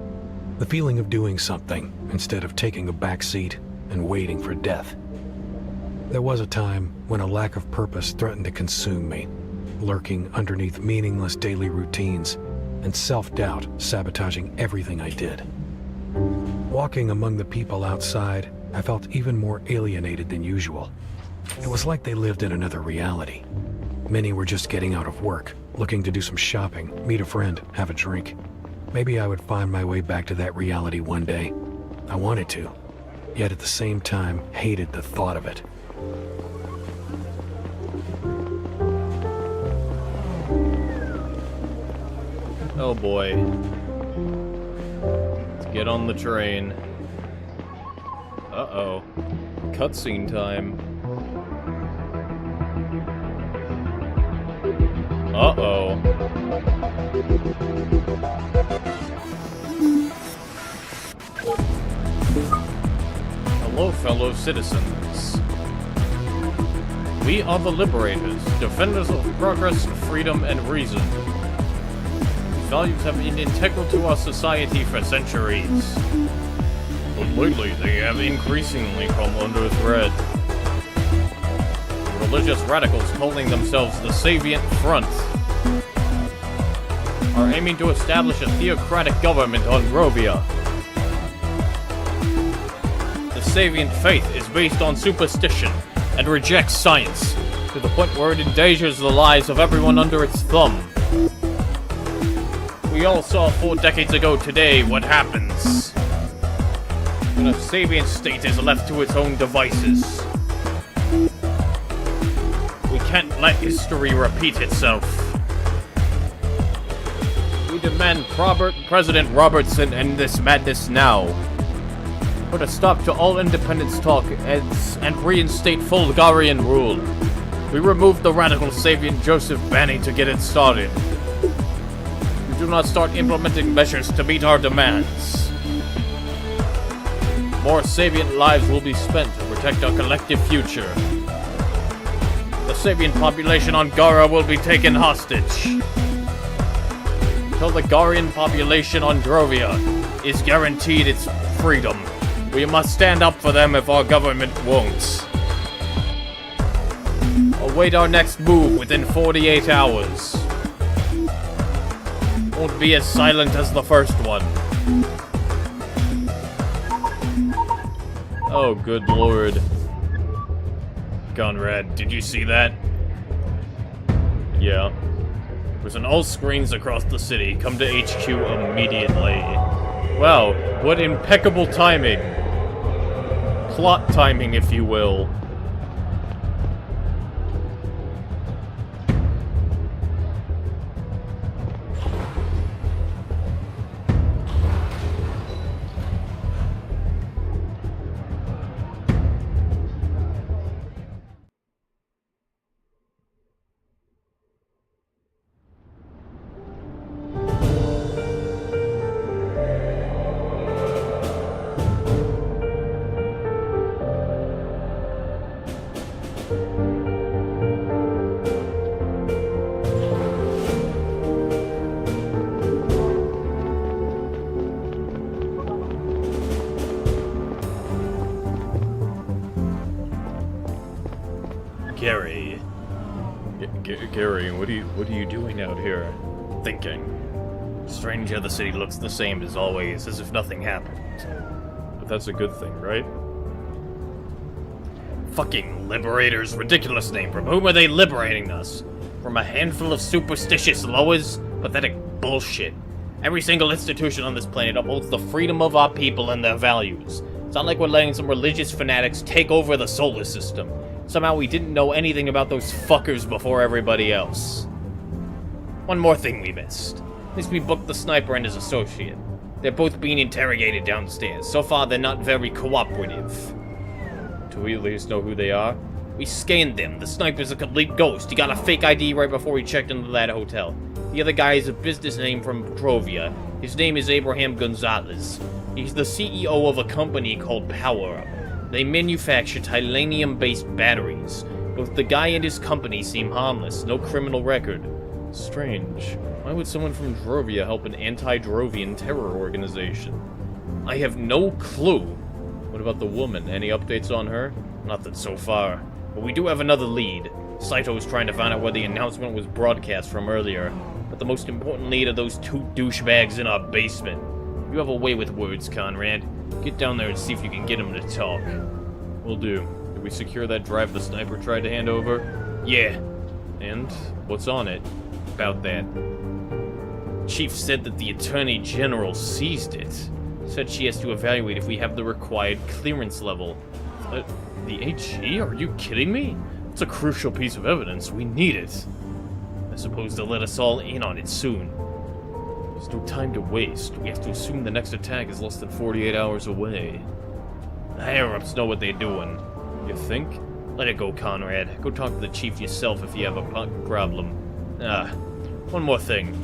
The feeling of doing something instead of taking a back seat and waiting for death. There was a time when a lack of purpose threatened to consume me, lurking underneath meaningless daily routines and self-doubt sabotaging everything I did. Walking among the people outside, I felt even more alienated than usual. It was like they lived in another reality. Many were just getting out of work, looking to do some shopping, meet a friend, have a drink. Maybe I would find my way back to that reality one day. I wanted to, yet at the same time hated the thought of it. Oh boy. Let's get on the train. Uh-oh. Cutscene time. Uh-oh. Hello, fellow citizens. We are the Liberators, defenders of progress, freedom, and reason. These values have been integral to our society for centuries. But lately, they have increasingly come under threat. Religious radicals calling themselves the Savient Front are aiming to establish a theocratic government on Rovia. The Savient faith is based on superstition and rejects science, to the point where it endangers the lives of everyone under its thumb. We all saw 4 decades ago today what happens when a Savient state is left to its own devices. We can't let history repeat itself. We demand President Robertson end this madness now. Put a stop to all independence talk and reinstate full Garian rule. We removed the radical Savient Joseph Banny to get it started. We do not start implementing measures to meet our demands. More Savient lives will be spent to protect our collective future. The Savient population on Gara will be taken hostage. Until the Garian population on Drovia is guaranteed its freedom, we must stand up for them if our government won't. Await our next move within 48 hours. Won't be as silent as the first one. Oh, good lord. Conrad, did you see that? Yeah. There's an all screens across the city. Come to HQ immediately. Wow, what impeccable timing. Plot timing, if you will. Gary. Gary, what are you doing out here? Thinking. Strange how the city looks the same as always, as if nothing happened. But that's a good thing, right? Fucking Liberators, ridiculous name. From whom are they liberating us? From a handful of superstitious lowers? Pathetic bullshit. Every single institution on this planet upholds the freedom of our people and their values. It's not like we're letting some religious fanatics take over the solar system. Somehow we didn't know anything about those fuckers before everybody else. One more thing we missed. At least we booked the sniper and his associate. They're both being interrogated downstairs. So far, they're not very cooperative. Do we at least know who they are? We scanned them. The sniper's a complete ghost. He got a fake ID right before he checked into that hotel. The other guy is a business name from Petrovia. His name is Abraham Gonzalez. He's the CEO of a company called Power Up. They manufacture titanium-based batteries. Both the guy and his company seem harmless. No criminal record. Strange. Why would someone from Drovia help an anti-Drovian terror organization? I have no clue. What about the woman? Any updates on her? Nothing so far. But we do have another lead. Saito's trying to find out where the announcement was broadcast from earlier. But the most important lead are those two douchebags in our basement. You have a way with words, Conrad. Get down there and see if you can get them to talk. Will do. Did we secure that drive the sniper tried to hand over? Yeah. And? What's on it? About that. Chief said that the Attorney General seized it. Said she has to evaluate if we have the required clearance level. The AG? Are you kidding me? It's a crucial piece of evidence. We need it. I suppose they'll let us all in on it soon. There's no time to waste. We have to assume the next attack is less than 48 hours away. The higher-ups know what they're doing. You think? Let it go, Conrad. Go talk to the chief yourself if you have a problem. One more thing.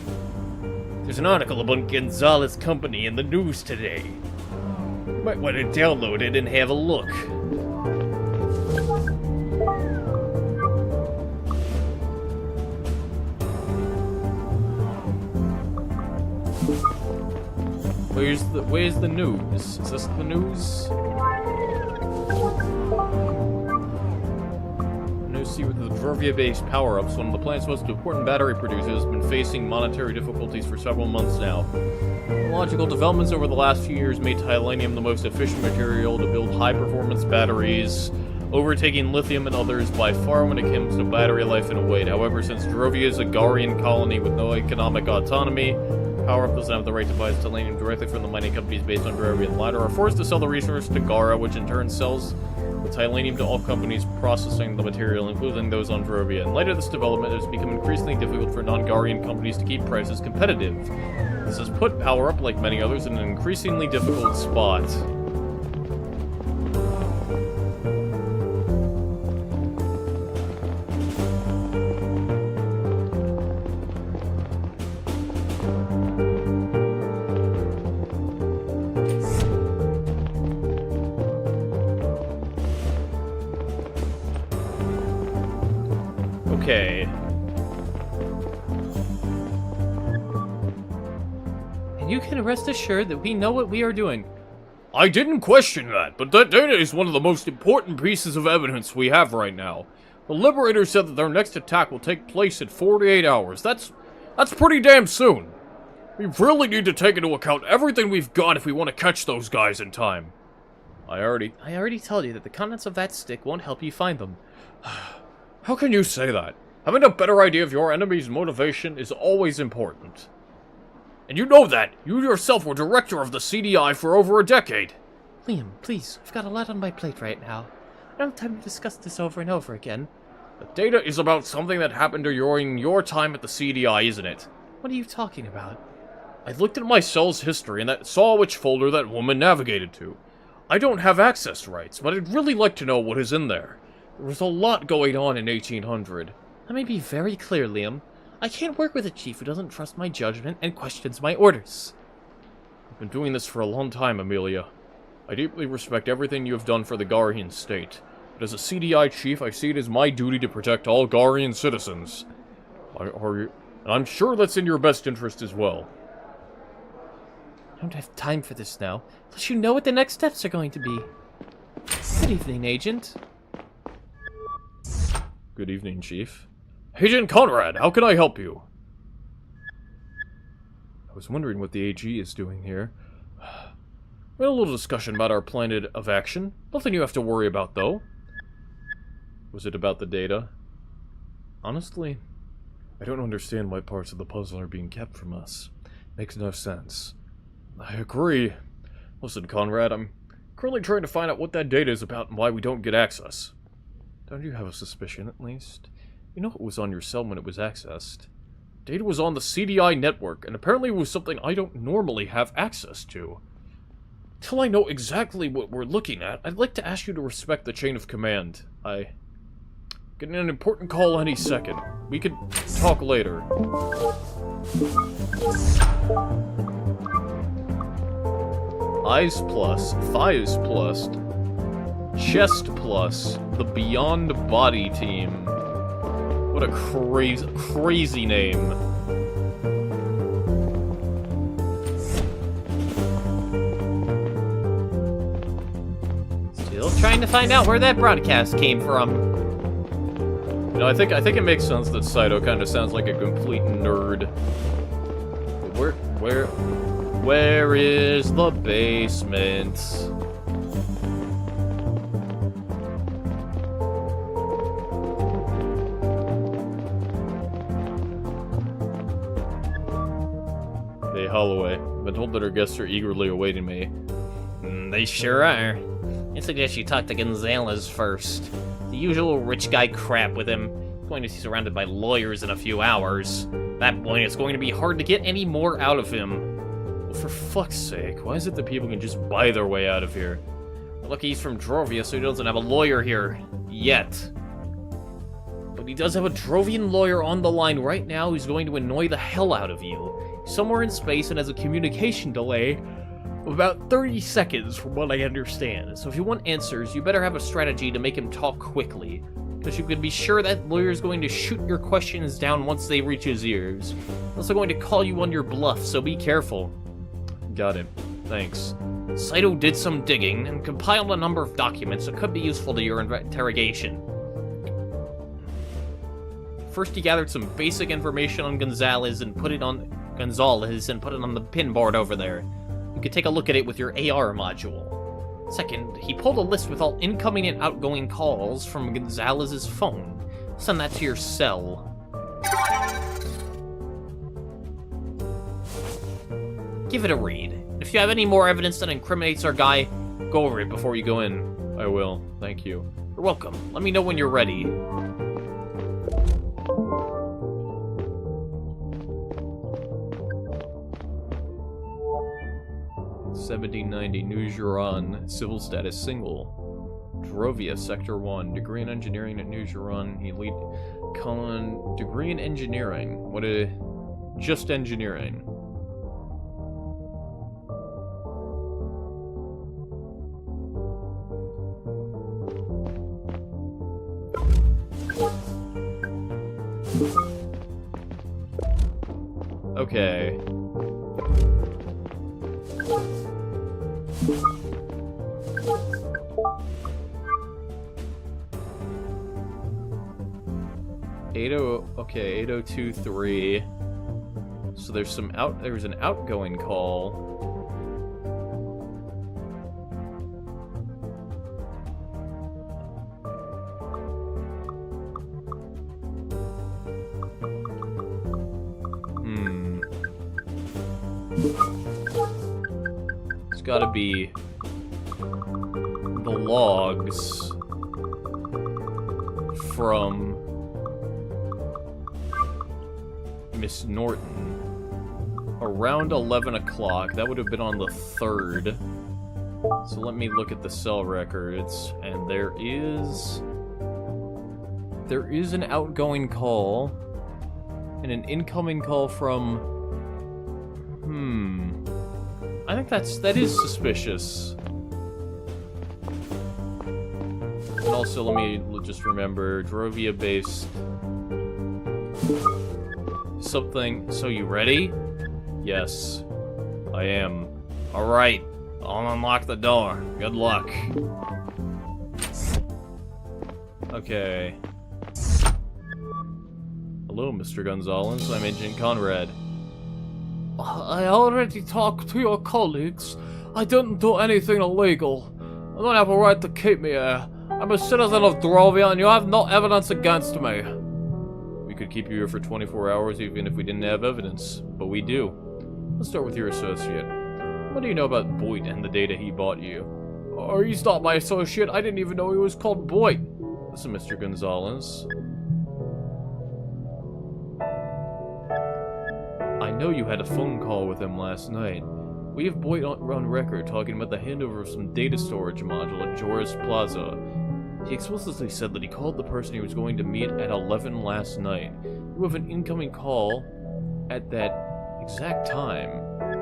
There's an article about Gonzalez Company in the news today. Might want to download it and have a look. Where's the news? Is this the news? See with the Drovia-based power-ups, one of the planet's most important battery producers has been facing monetary difficulties for several months now. Technological developments over the last few years made titanium the most efficient material to build high-performance batteries, overtaking lithium and others by far when it comes to battery life and weight. However, since Drovia is a Garian colony with no economic autonomy, Power-Up doesn't have the right to buy its titanium directly from the mining companies based on Drovian ladder, are forced to sell the resource to Gara, which in turn sells the titanium to all companies processing the material, including those on Drovia. In light of this development, it has become increasingly difficult for non-Garian companies to keep prices competitive. This has put Power-Up, like many others, in an increasingly difficult spot. Okay. And you can rest assured that we know what we are doing. I didn't question that, but that data is one of the most important pieces of evidence we have right now. The Liberators said that their next attack will take place in 48 hours. That's pretty damn soon. We really need to take into account everything we've got if we want to catch those guys in time. I already told you that the contents of that stick won't help you find them. How can you say that? Having a better idea of your enemy's motivation is always important. And you know that. You yourself were director of the CDI for over a decade. Liam, please, I've got a lot on my plate right now. I don't have time to discuss this over and over again. The data is about something that happened during your time at the CDI, isn't it? What are you talking about? I looked at my cell's history and saw which folder that woman navigated to. I don't have access rights, but I'd really like to know what is in there. There was a lot going on in 1800. Let me be very clear, Liam. I can't work with a chief who doesn't trust my judgment and questions my orders. I've been doing this for a long time, Amelia. I deeply respect everything you have done for the Garian state, but as a CDI chief, I see it as my duty to protect all Garian citizens. And I'm sure that's in your best interest as well. I don't have time for this now, unless you know what the next steps are going to be. Good evening, Agent. Good evening, Chief. Agent Conrad, how can I help you? I was wondering what the AG is doing here. We had a little discussion about our plan of action. Nothing you have to worry about, though. Was it about the data? Honestly, I don't understand why parts of the puzzle are being kept from us. Makes no sense. I agree. Listen, Conrad, I'm currently trying to find out what that data is about and why we don't get access. Don't you have a suspicion, at least? You know it was on your cell when it was accessed. Data was on the CDI network, and apparently it was something I don't normally have access to. Till I know exactly what we're looking at, I'd like to ask you to respect the chain of command. I... getting an important call any second. We could talk later. Eyes plus, thighs plus, chest plus, the Beyond Body team. What a crazy name. Still trying to find out where that broadcast came from. You know, I think it makes sense that Saito kind of sounds like a complete nerd. Where is the basement? Hey, Holloway. I've been told that our guests are eagerly awaiting me. They sure are. I suggest you talk to Gonzalez first. The usual rich guy crap with him. Going to be surrounded by lawyers in a few hours. At that point, it's going to be hard to get any more out of him. Well, for fuck's sake, why is it that people can just buy their way out of here? Look, he's from Drovia, so he doesn't have a lawyer here. Yet. But he does have a Drovian lawyer on the line right now who's going to annoy the hell out of you. He's somewhere in space and has a communication delay of about 30 seconds from what I understand. So if you want answers, you better have a strategy to make him talk quickly. Because you can be sure that lawyer's going to shoot your questions down once they reach his ears. He's also going to call you on your bluff, so be careful. Got it. Thanks. Saito did some digging and compiled a number of documents that could be useful to your interrogation. First, he gathered some basic information on Gonzalez and put it on the pin board over there. You could take a look at it with your AR module. Second, he pulled a list with all incoming and outgoing calls from Gonzalez's phone. Send that to your cell. Give it a read. If you have any more evidence that incriminates our guy, go over it before you go in. I will. Thank you. You're welcome. Let me know when you're ready. $1790 New Giron, civil status single. Drovia, Sector 1, degree in engineering at New Giron, elite colon, degree in engineering. What a... just engineering. Okay. Okay, 8023. So there's an outgoing call. It's gotta be the logs from Miss Norton around 11 o'clock. That would have been on the 3rd. So let me look at the cell records, and there is an outgoing call and an incoming call from I think that is suspicious. And also, let me just remember, Drovia based something. So you ready? Yes, I am. Alright, I'll unlock the door. Good luck. Okay. Hello, Mr. Gonzalez. I'm Agent Conrad. I already talked to your colleagues. I didn't do anything illegal. You don't have a right to keep me here. I'm a citizen of Drovia, and you have no evidence against me. We could keep you here for 24 hours even if we didn't have evidence, but we do. Let's start with your associate. What do you know about Boyd and the data he bought you? Oh, he's not my associate. I didn't even know he was called Boyd. Listen, Mr. Gonzalez. I know you had a phone call with him last night. We have Boyd on record talking about the handover of some data storage module at Joris Plaza. He explicitly said that he called the person he was going to meet at 11 last night. You have an incoming call at that exact time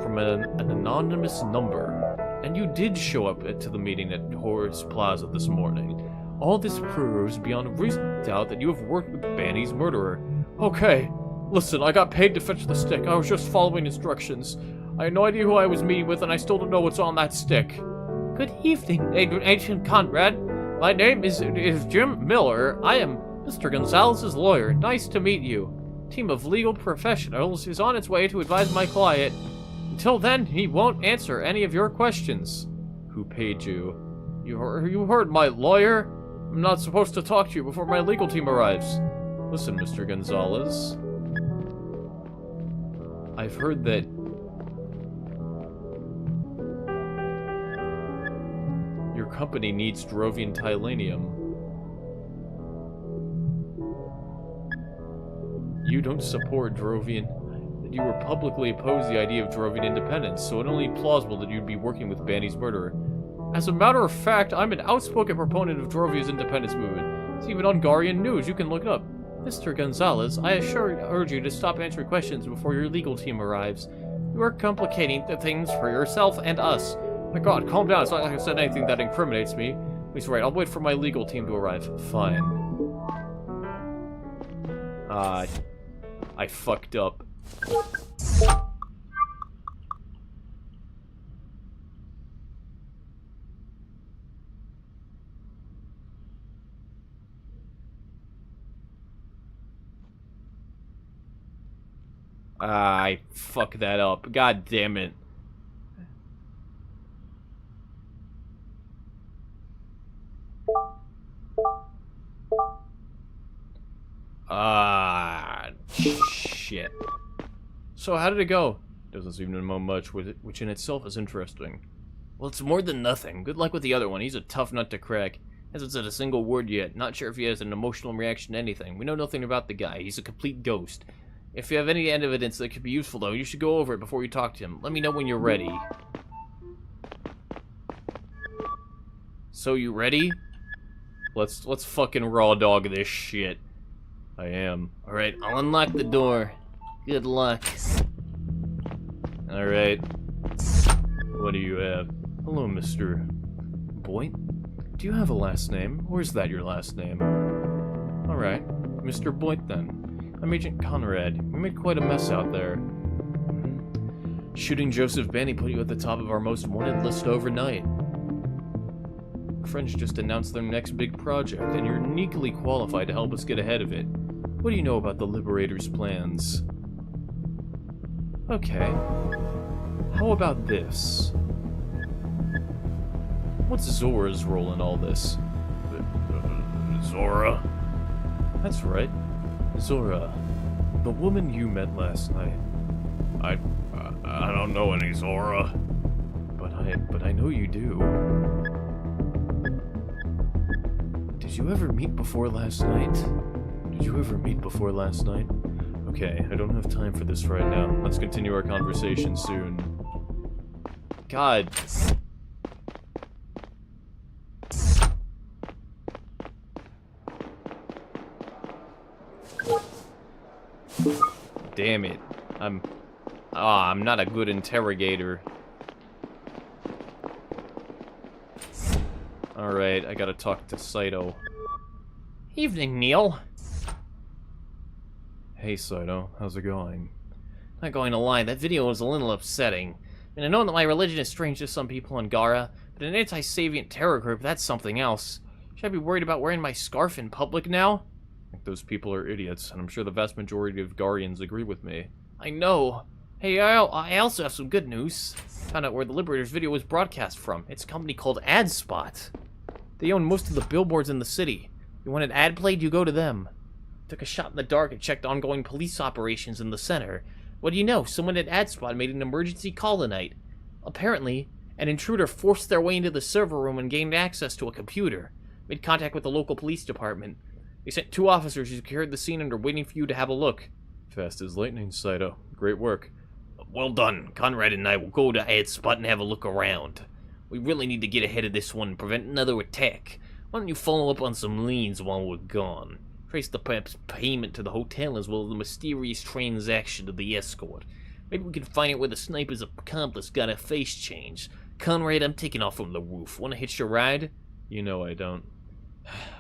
from an anonymous number. And you did show up to the meeting at Joris Plaza this morning. All this proves beyond reasonable doubt that you have worked with Banny's murderer. Okay, listen, I got paid to fetch the stick. I was just following instructions. I had no idea who I was meeting with, and I still don't know what's on that stick. Good evening, Agent Conrad. My name is Jim Miller. I am Mr. Gonzalez's lawyer. Nice to meet you. A team of legal professionals is on its way to advise my client. Until then, he won't answer any of your questions. Who paid you? You heard my lawyer. I'm not supposed to talk to you before my legal team arrives. Listen, Mr. Gonzalez. I've heard that your company needs Drovian Tylanium. You don't support Drovian. You were publicly opposed the idea of Drovian independence, so it's only plausible that you'd be working with Banny's murderer. As a matter of fact, I'm an outspoken proponent of Drovia's independence movement. It's even on Garian News, you can look it up. Mr. Gonzalez, I urge you to stop answering questions before your legal team arrives. You are complicating the things for yourself and us. My god, calm down, it's not like I said anything that incriminates me. He's right, I'll wait for my legal team to arrive. Fine. I fucked up. I fucked that up. God damn it. Shit. So how did it go? Doesn't seem to know much, which in itself is interesting. Well, it's more than nothing. Good luck with the other one. He's a tough nut to crack. Hasn't said a single word yet. Not sure if he has an emotional reaction to anything. We know nothing about the guy. He's a complete ghost. If you have any evidence that could be useful, though, you should go over it before you talk to him. Let me know when you're ready. So, you ready? Let's fucking raw dog this shit. I am. Alright, I'll unlock the door. Good luck. Alright. What do you have? Hello, Mr. Boyd? Do you have a last name? Or is that your last name? Alright. Mr. Boyd, then. I'm Agent Conrad. We made quite a mess out there. Shooting Joseph Banny put you at the top of our most wanted list overnight. French just announced their next big project, and you're uniquely qualified to help us get ahead of it. What do you know about the Liberator's plans? Okay. How about this? What's Zora's role in all this? Zora? That's right. Zora. The woman you met last night. I don't know any Zora. But I know you do. Did you ever meet before last night? Okay, I don't have time for this right now. Let's continue our conversation soon. God. Damn it. I'm not a good interrogator. Alright, I gotta talk to Saito. Evening, Neil. Hey, Saito. How's it going? Not going to lie, that video was a little upsetting. And I know that my religion is strange to some people in Gara, but an anti-Savient terror group, that's something else. Should I be worried about wearing my scarf in public now? Like, those people are idiots, and I'm sure the vast majority of Guardians agree with me. I know. Hey, I also have some good news. Found out where the Liberators video was broadcast from. It's a company called AdSpot. They own most of the billboards in the city. You want an ad played, you go to them. Took a shot in the dark and checked ongoing police operations in the center. What do you know? Someone at AdSpot made an emergency call tonight. Apparently, an intruder forced their way into the server room and gained access to a computer. Made contact with the local police department. They sent 2 officers who secured the scene and are waiting for you to have a look. Fast as lightning, Saito. Great work. Well done. Conrad and I will go to AdSpot and have a look around. We really need to get ahead of this one and prevent another attack. Why don't you follow up on some leads while we're gone? Trace the perhaps payment to the hotel as well as the mysterious transaction to the escort. Maybe we can find out where the sniper's accomplice got her face changed. Conrad, I'm taking off from the roof. Want to hitch a ride? You know I don't.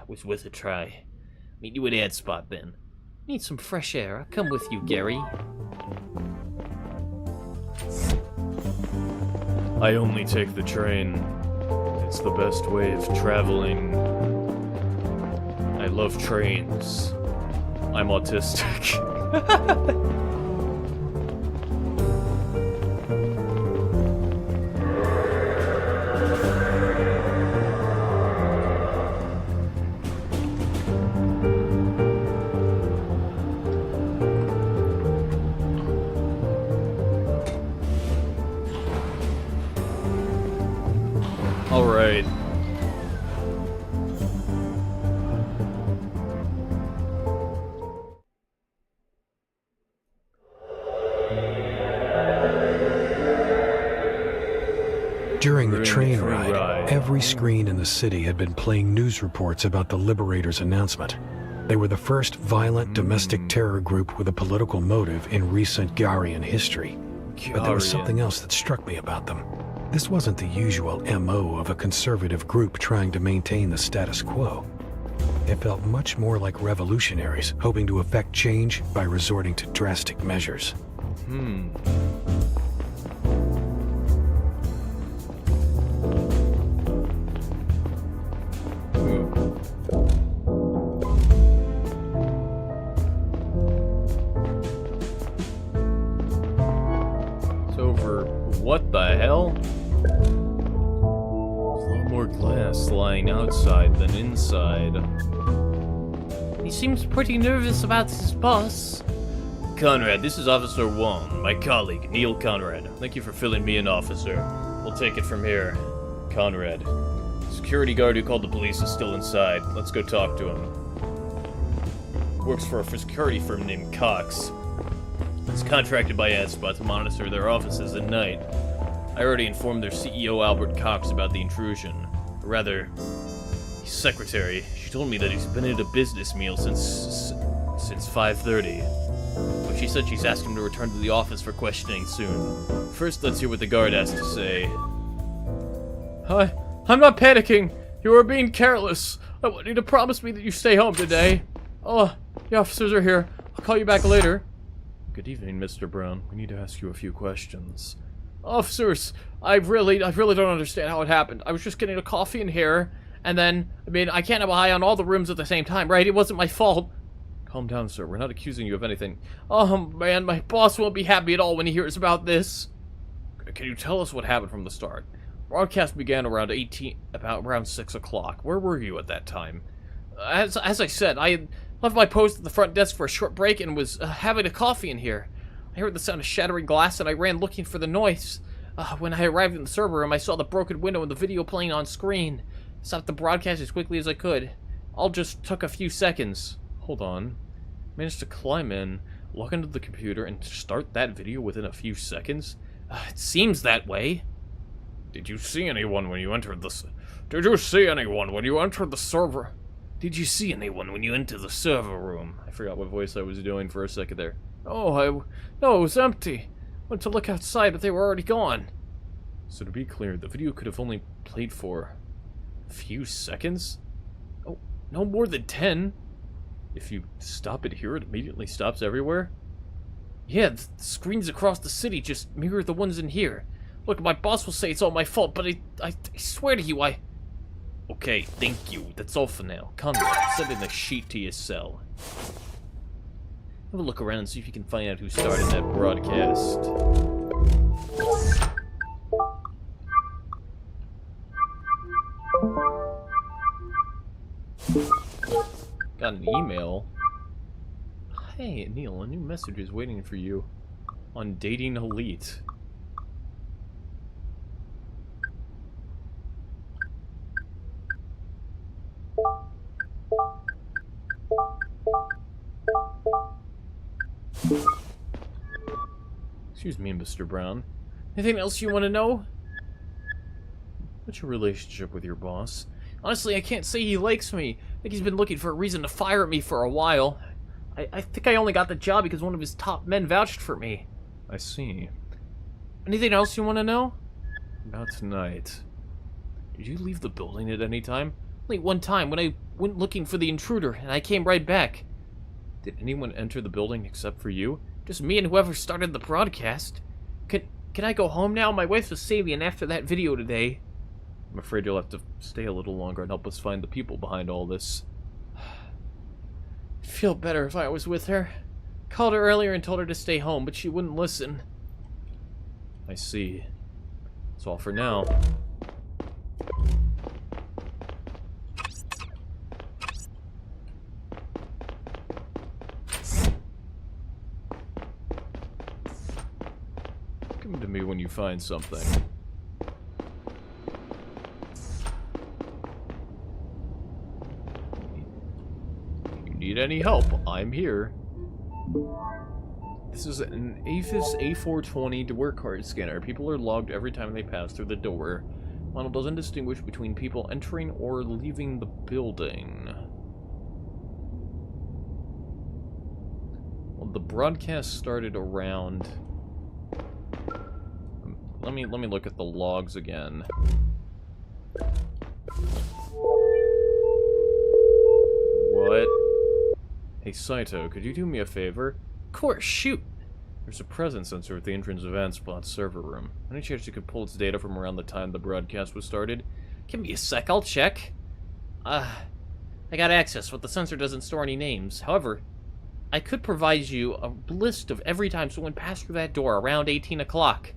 Was worth a try. Meet you at AdSpot then. Need some fresh air. I'll come with you, Gary. I only take the train. It's the best way of traveling. I love trains. I'm autistic. All right. During the train ride, every screen in the city had been playing news reports about the Liberators' announcement. They were the first violent domestic terror group with a political motive in recent Garian history. But there was something else that struck me about them. This wasn't the usual MO of a conservative group trying to maintain the status quo. It felt much more like revolutionaries hoping to effect change by resorting to drastic measures. What the hell? There's a lot more glass lying outside than inside. He seems pretty nervous about his boss. Conrad, this is Officer Wong, my colleague, Neil Conrad. Thank you for filling me in, officer. We'll take it from here. Conrad. Security guard who called the police is still inside. Let's go talk to him. Works for a security firm named Cox. He's contracted by AdSpot to monitor their offices at night. I already informed their CEO, Albert Cox, about the intrusion. Or rather, his secretary. She told me that he's been at a business meal since 5:30. But she said she's asked him to return to the office for questioning soon. First, let's hear what the guard has to say. I'm not panicking. You are being careless. I want you to promise me that you stay home today. Oh, the officers are here. I'll call you back later. Good evening, Mr. Brown. We need to ask you a few questions. Officers, I really don't understand how it happened. I was just getting a coffee in here, and then, I can't have an eye on all the rooms at the same time, right? It wasn't my fault. Calm down, sir. We're not accusing you of anything. Oh, man, my boss won't be happy at all when he hears about this. Can you tell us what happened from the start? Broadcast began around 6 o'clock. Where were you at that time? As I said, I had left my post at the front desk for a short break and was having a coffee in here. I heard the sound of shattering glass and I ran looking for the noise. When I arrived in the server room, I saw the broken window and the video playing on screen. I stopped the broadcast as quickly as I could. All just took a few seconds. Hold on. Managed to climb in, log into the computer, and start that video within a few seconds? It seems that way. Did you see anyone when you entered the... Did you see anyone when you entered the server? Did you see anyone when you entered the server room? I forgot what voice I was doing for a second there. No, it was empty. Went to look outside, but they were already gone. So to be clear, the video could have only played for a few seconds? Oh, no more than 10. If you stop it here, it immediately stops everywhere? Yeah, the screens across the city just mirror the ones in here. Look, my boss will say it's all my fault, but I swear to you, Okay, thank you. That's all for now. Come here. Send in a sheet to your cell. Have a look around and see if you can find out who started that broadcast. Got an email. Hey, Neil, a new message is waiting for you on Dating Elite. Excuse me, Mr. Brown. Anything else you want to know? What's your relationship with your boss? Honestly, I can't say he likes me. I think he's been looking for a reason to fire me for a while. I think I only got the job because one of his top men vouched for me. I see. Anything else you want to know? About tonight. Did you leave the building at any time? Only one time, when I went looking for the intruder, and I came right back. Did anyone enter the building except for you? Just me and whoever started the broadcast. Can I go home now? My wife was saving after that video today. I'm afraid you'll have to stay a little longer and help us find the people behind all this. I'd feel better if I was with her. Called her earlier and told her to stay home, but she wouldn't listen. I see. That's all for now. Come to me when you find something. Need any help, I'm here. This is an APHIS A420 door card scanner. People are logged every time they pass through the door. Model doesn't distinguish between people entering or leaving the building. Well, the broadcast started around... Let me look at the logs again. What? Hey, Saito, could you do me a favor? Of course, shoot! There's a presence sensor at the entrance event spot server room. Any chance you could pull its data from around the time the broadcast was started? Give me a sec, I'll check. I got access, but the sensor doesn't store any names. However, I could provide you a list of every time someone passed through that door around 18 o'clock.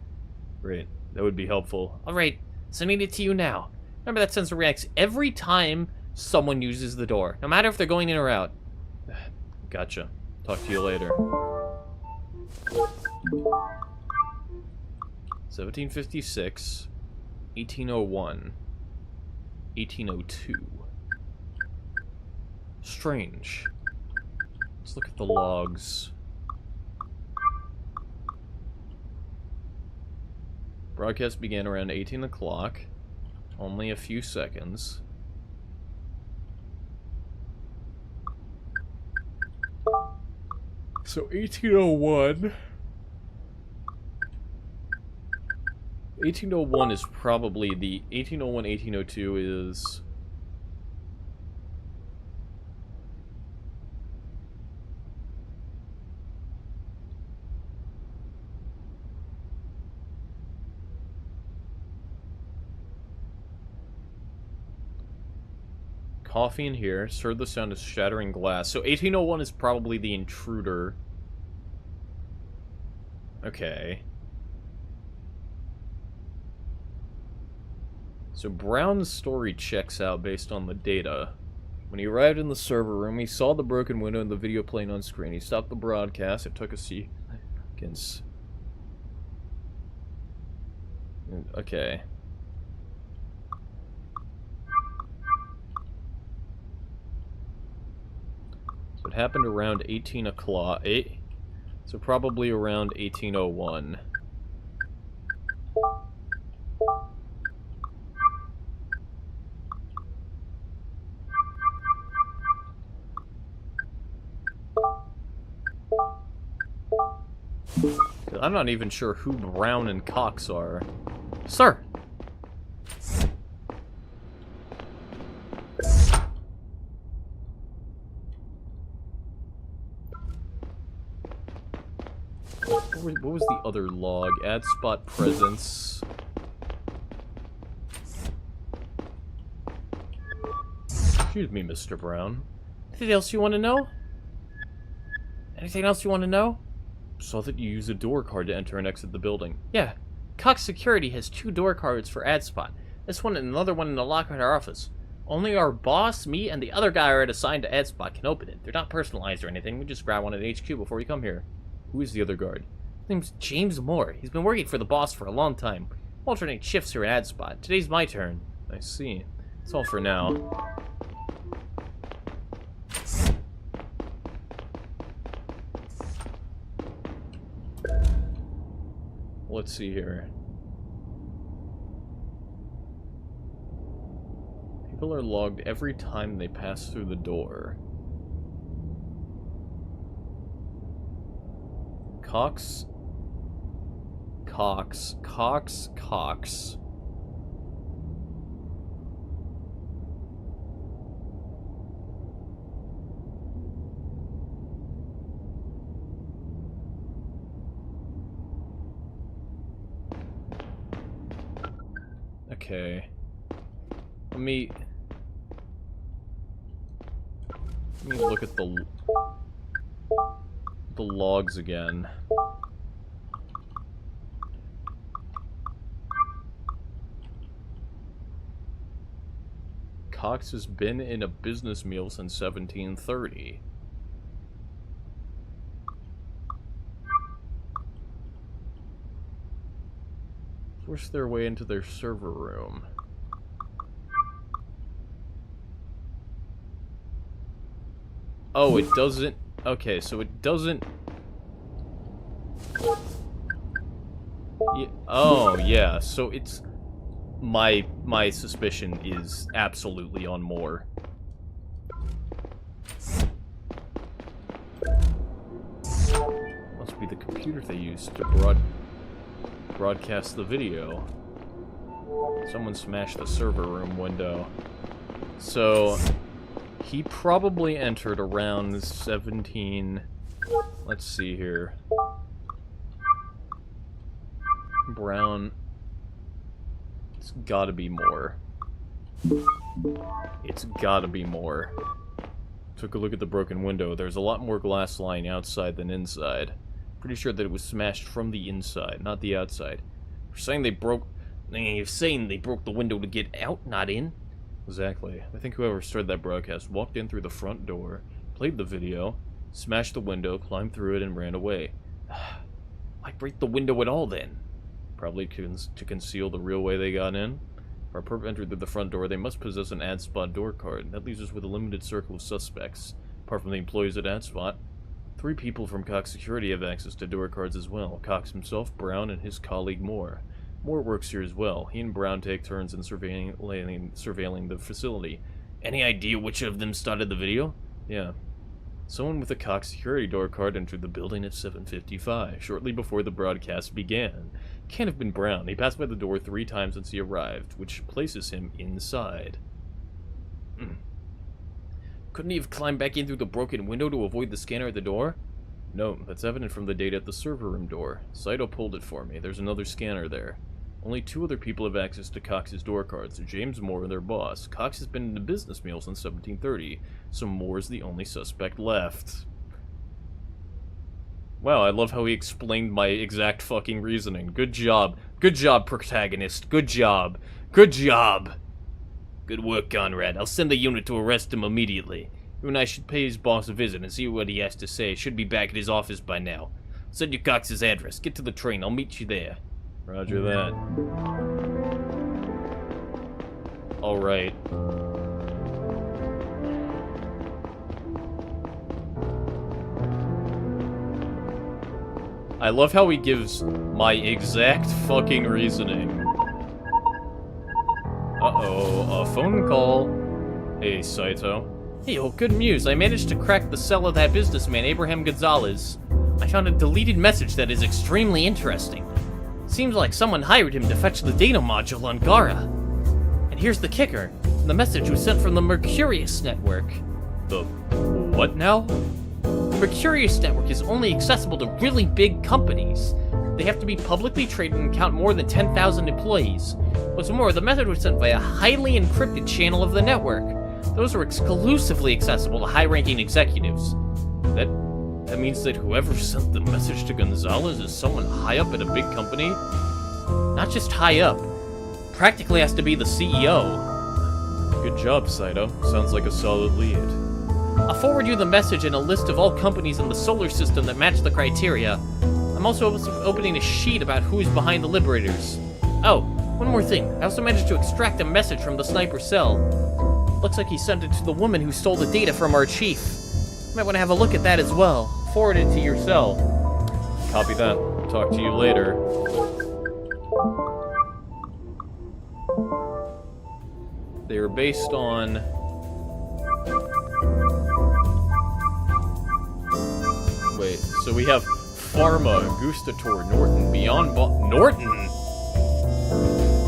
Great, that would be helpful. Alright, sending it to you now. Remember that sensor reacts every time someone uses the door, no matter if they're going in or out. Gotcha. Talk to you later. 1756, 1801, 1802. Strange. Let's look at the logs. Broadcast began around 18 o'clock. Only a few seconds. So 1801. 1801 is probably the 1801, 1802 is coffee in here. Heard the sound of shattering glass. So 1801 is probably the intruder. Okay. So Brown's story checks out based on the data. When he arrived in the server room, he saw the broken window and the video playing on screen. He stopped the broadcast. It took a seconds. Okay. So it happened around 18 o'clock. So probably around 1801. I'm not even sure who Brown and Cox are. Sir! What was the other log? Add spot presence. Excuse me, Mr. Brown. Anything else you want to know? Anything else you want to know? Saw that you use a door card to enter and exit the building. Yeah. Cox Security has 2 door cards for AdSpot. This one and another one in the locker in our office. Only our boss, me, and the other guy who are assigned to AdSpot can open it. They're not personalized or anything. We just grab one at HQ before you come here. Who is the other guard? His name's James Moore. He's been working for the boss for a long time. Alternate shifts here at AdSpot. Today's my turn. I see. That's all for now. Let's see here. People are logged every time they pass through the door. Cox. Okay. Let me look at the logs again. Cox has been in a business meal since 1730. Force their way into their server room. Oh, it doesn't... Okay, so it doesn't... Yeah, oh, yeah, so it's... My suspicion is absolutely on Moore. Must be the computer they used to broadcast the video. Someone smashed the server room window. So, he probably entered around 17... Let's see here. Brown... It's gotta be more. It's gotta be more. Took a look at the broken window. There's a lot more glass lying outside than inside. Pretty sure that it was smashed from the inside, not the outside. You're saying they broke the window to get out, not in? Exactly. I think whoever started that broadcast walked in through the front door, played the video, smashed the window, climbed through it, and ran away. Why break the window at all, then? Probably to conceal the real way they got in. If our perp entered through the front door, they must possess an AdSpot door card. That leaves us with a limited circle of suspects. Apart from the employees at AdSpot, 3 people from Cox Security have access to door cards as well. Cox himself, Brown, and his colleague Moore. Moore works here as well. He and Brown take turns in surveilling the facility. Any idea which of them started the video? Yeah. Someone with a Cox Security door card entered the building at 7:55, shortly before the broadcast began. Can't have been Brown. He passed by the door 3 times since he arrived, which places him inside. Couldn't he have climbed back in through the broken window to avoid the scanner at the door? No, that's evident from the data at the server room door. Saito pulled it for me. There's another scanner there. Only 2 other people have access to Cox's door cards, James Moore and their boss. Cox has been in a business meal since 1730, so Moore's the only suspect left. Wow, I love how he explained my exact fucking reasoning. Good job. Good job, protagonist. Good job. Good job. Good work, Conrad. I'll send the unit to arrest him immediately. You and I should pay his boss a visit and see what he has to say. Should be back at his office by now. Send you Cox's address. Get to the train. I'll meet you there. Roger that. Alright. I love how he gives my exact fucking reasoning. Uh-oh, a phone call. Hey, Saito. Hey, oh, good news. I managed to crack the cell of that businessman, Abraham Gonzalez. I found a deleted message that is extremely interesting. Seems like someone hired him to fetch the data module on Gara. And here's the kicker. The message was sent from the Mercurius network. The what now? The Mercurius network is only accessible to really big companies. They have to be publicly traded and count more than 10,000 employees. What's more, the message was sent by a highly encrypted channel of the network. Those are exclusively accessible to high-ranking executives. That means that whoever sent the message to Gonzalez is someone high up at a big company? Not just high up. Practically has to be the CEO. Good job, Saito. Sounds like a solid lead. I'll forward you the message and a list of all companies in the solar system that match the criteria. I'm also opening a sheet about who's behind the Liberators. Oh, one more thing. I also managed to extract a message from the sniper cell. Looks like he sent it to the woman who stole the data from our chief. You might want to have a look at that as well. Forward it to your cell. Copy that. Talk to you later. They are based on... Wait, so we have Pharma, Gustator, Norton, Beyond Norton?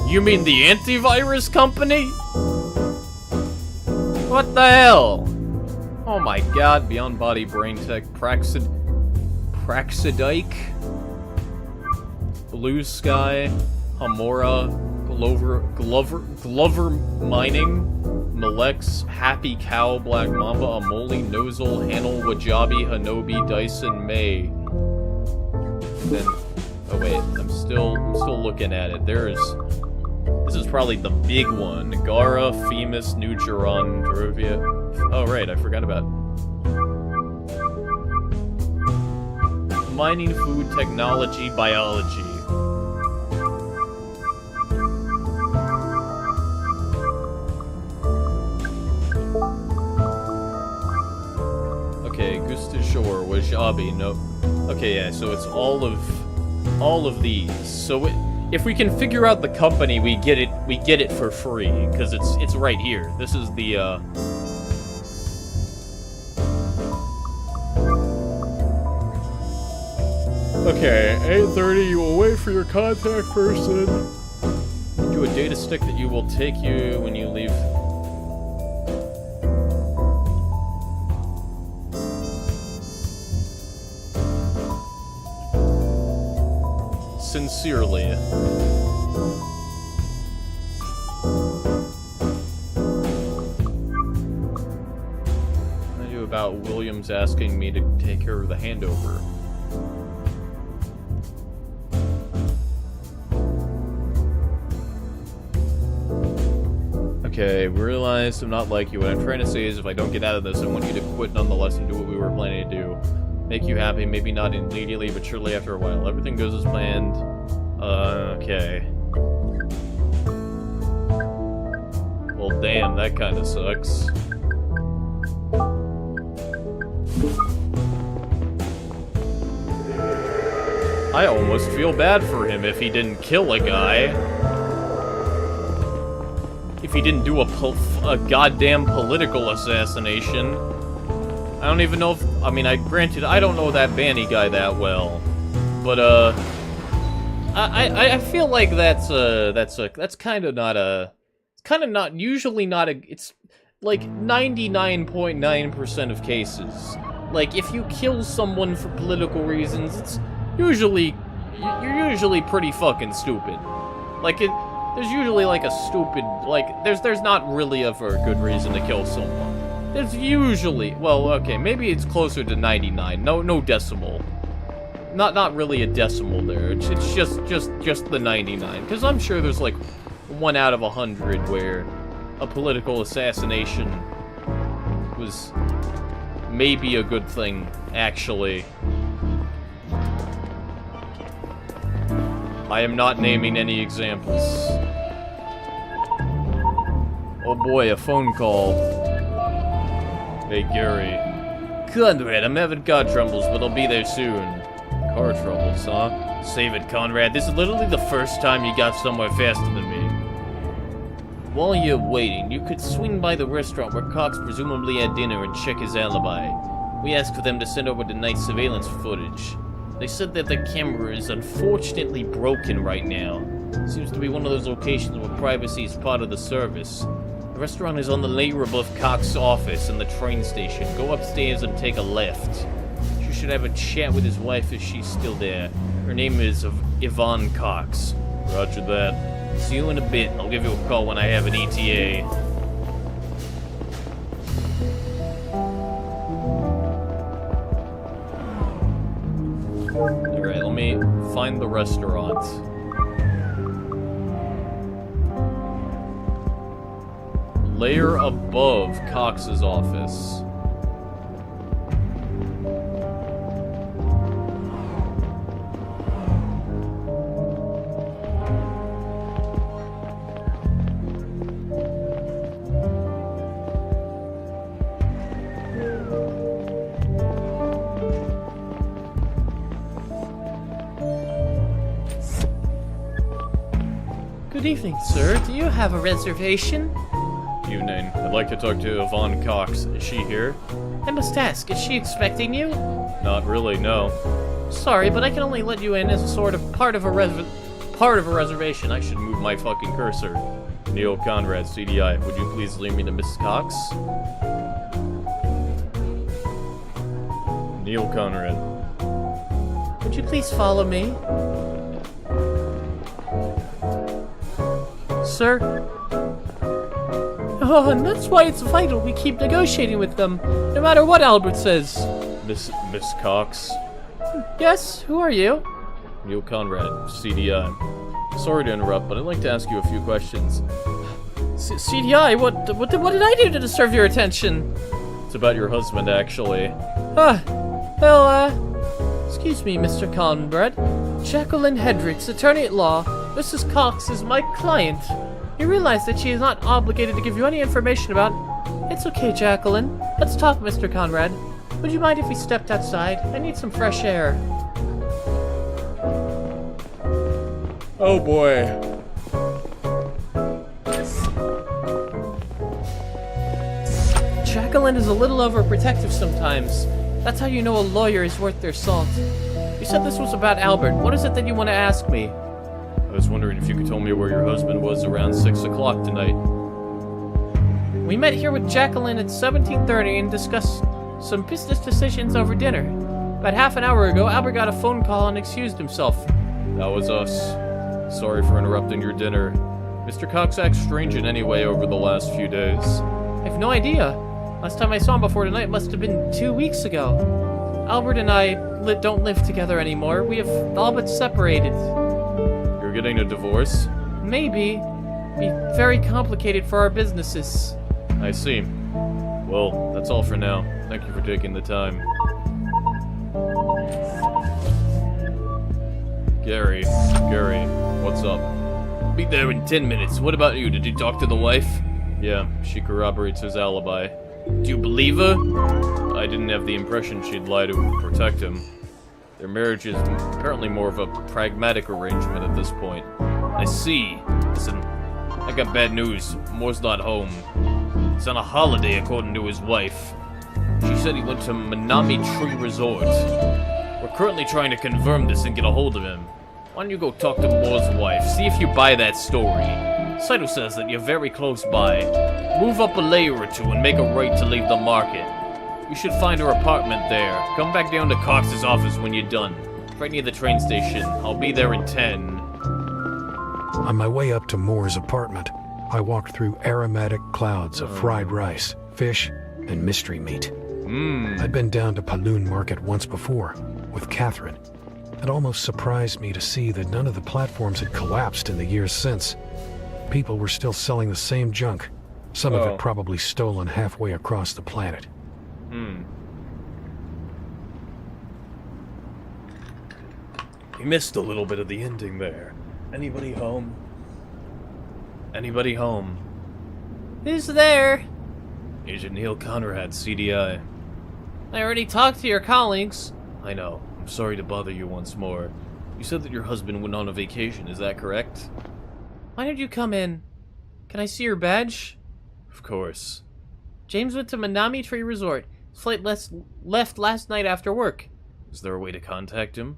You mean the antivirus company? What the hell? Oh my god, Beyond Body, Brain Tech, Praxidike, Blue Sky, Hamora, Glover Mining, Malex, Happy Cow, Black Mamba, Amoli, Nozzle, Hanel, Wajabi, Hanobi, Dyson, May. Then, oh wait, I'm still looking at it. This is probably the big one. Gara, Femus, Nugeron, Drovia. Oh right, I forgot about mining, food, technology, biology. Okay, Gustashore, Wajabi, no. Okay, yeah, so it's all of these. So if we can figure out the company, we get it for free, because it's right here. This is the Okay, 8:30, you will wait for your contact person. Do a data stick that you will take you when you leave. Sincerely. I knew about Williams asking me to take care of the handover. Okay, we realized I'm not like you. What I'm trying to say is if I don't get out of this, I want you to quit nonetheless and do what we were planning to do. Make you happy, maybe not immediately, but surely after a while. Everything goes as planned. Okay. Well, damn, that kind of sucks. I almost feel bad for him if he didn't kill a guy. If he didn't do a goddamn political assassination. I don't even know if... I mean, granted, I don't know that Vanny guy that well. But, I feel like that's kind of not a... It's kind of not... Usually not a... It's, like, 99.9% of cases. Like, if you kill someone for political reasons, it's usually... You're usually pretty fucking stupid. Like, there's usually, like, a stupid... Like, there's not really a very good reason to kill someone. There's usually... Well, okay, maybe it's closer to 99. No decimal. Not really a decimal there. It's just the 99. Because I'm sure there's, like, 1 out of 100 where a political assassination was maybe a good thing, actually. I am not naming any examples. Oh boy, a phone call. Hey, Gary. Conrad, I'm having car troubles, but I'll be there soon. Car troubles, huh? Save it, Conrad. This is literally the first time you got somewhere faster than me. While you're waiting, you could swing by the restaurant where Cox presumably had dinner and check his alibi. We asked for them to send over tonight's surveillance footage. They said that the camera is unfortunately broken right now. Seems to be one of those locations where privacy is part of the service. The restaurant is on the layer above Cox's office and the train station. Go upstairs and take a left. You should have a chat with his wife if she's still there. Her name is Yvonne Cox. Roger that. See you in a bit. I'll give you a call when I have an ETA. find the restaurant. Layer above Cox's office. Good evening, sir. Do you have a reservation? Evening. I'd like to talk to Yvonne Cox. Is she here? I must ask, is she expecting you? Not really, no. Sorry, but I can only let you in as a sort of part of a reservation. I should move my fucking cursor. Neil Conrad, CDI. Would you please lead me to Mrs. Cox? Neil Conrad. Would you please follow me? Sir? Oh, and that's why it's vital we keep negotiating with them, no matter what Albert says. Miss Cox? Yes, who are you? Neil Conrad, CDI. Sorry to interrupt, but I'd like to ask you a few questions. CDI? What did I do to deserve your attention? It's about your husband, actually. Excuse me, Mr. Conrad. Jacqueline Hendricks, attorney at law. Mrs. Cox is my client. You realize that she is not obligated to give you any information about... It's okay, Jacqueline. Let's talk, Mr. Conrad. Would you mind if we stepped outside? I need some fresh air. Oh boy. Jacqueline is a little overprotective sometimes. That's how you know a lawyer is worth their salt. You said this was about Albert. What is it that you want to ask me? I was wondering if you could tell me where your husband was around 6 o'clock tonight. We met here with Jacqueline at 17:30 and discussed some business decisions over dinner. About half an hour ago, Albert got a phone call and excused himself. That was us. Sorry for interrupting your dinner. Mr. Cox acts strange in any way over the last few days. I have no idea. Last time I saw him before tonight must have been 2 weeks ago. Albert and I don't live together anymore. We have all but separated. You're getting a divorce? Maybe. Be very complicated for our businesses. I see. Well, that's all for now. Thank you for taking the time. Gary, what's up? Be there in 10 minutes. What about you? Did you talk to the wife? Yeah, she corroborates his alibi. Do you believe her? I didn't have the impression she'd lie to protect him. Their marriage is apparently more of a pragmatic arrangement at this point. I see. Listen, I got bad news. Moore's not home. He's on a holiday, according to his wife. She said he went to Minami Tree Resort. We're currently trying to confirm this and get a hold of him. Why don't you go talk to Moore's wife, see if you buy that story. Saito says that you're very close by. Move up a layer or two and make a right to leave the market. You should find her apartment there. Come back down to Cox's office when you're done. Right near the train station. I'll be there in 10. On my way up to Moore's apartment, I walked through aromatic clouds of fried rice, fish, and mystery meat. I'd been down to Paloon Market once before, with Catherine. It almost surprised me to see that none of the platforms had collapsed in the years since. People were still selling the same junk, some of it probably stolen halfway across the planet. We missed a little bit of the ending there. Anybody home? Anybody home? Who's there? Agent Neil Conrad, CDI. I already talked to your colleagues. I know. I'm sorry to bother you once more. You said that your husband went on a vacation, is that correct? Why did you come in? Can I see your badge? Of course. James went to Minami Tree Resort. His flight left last night after work. Is there a way to contact him?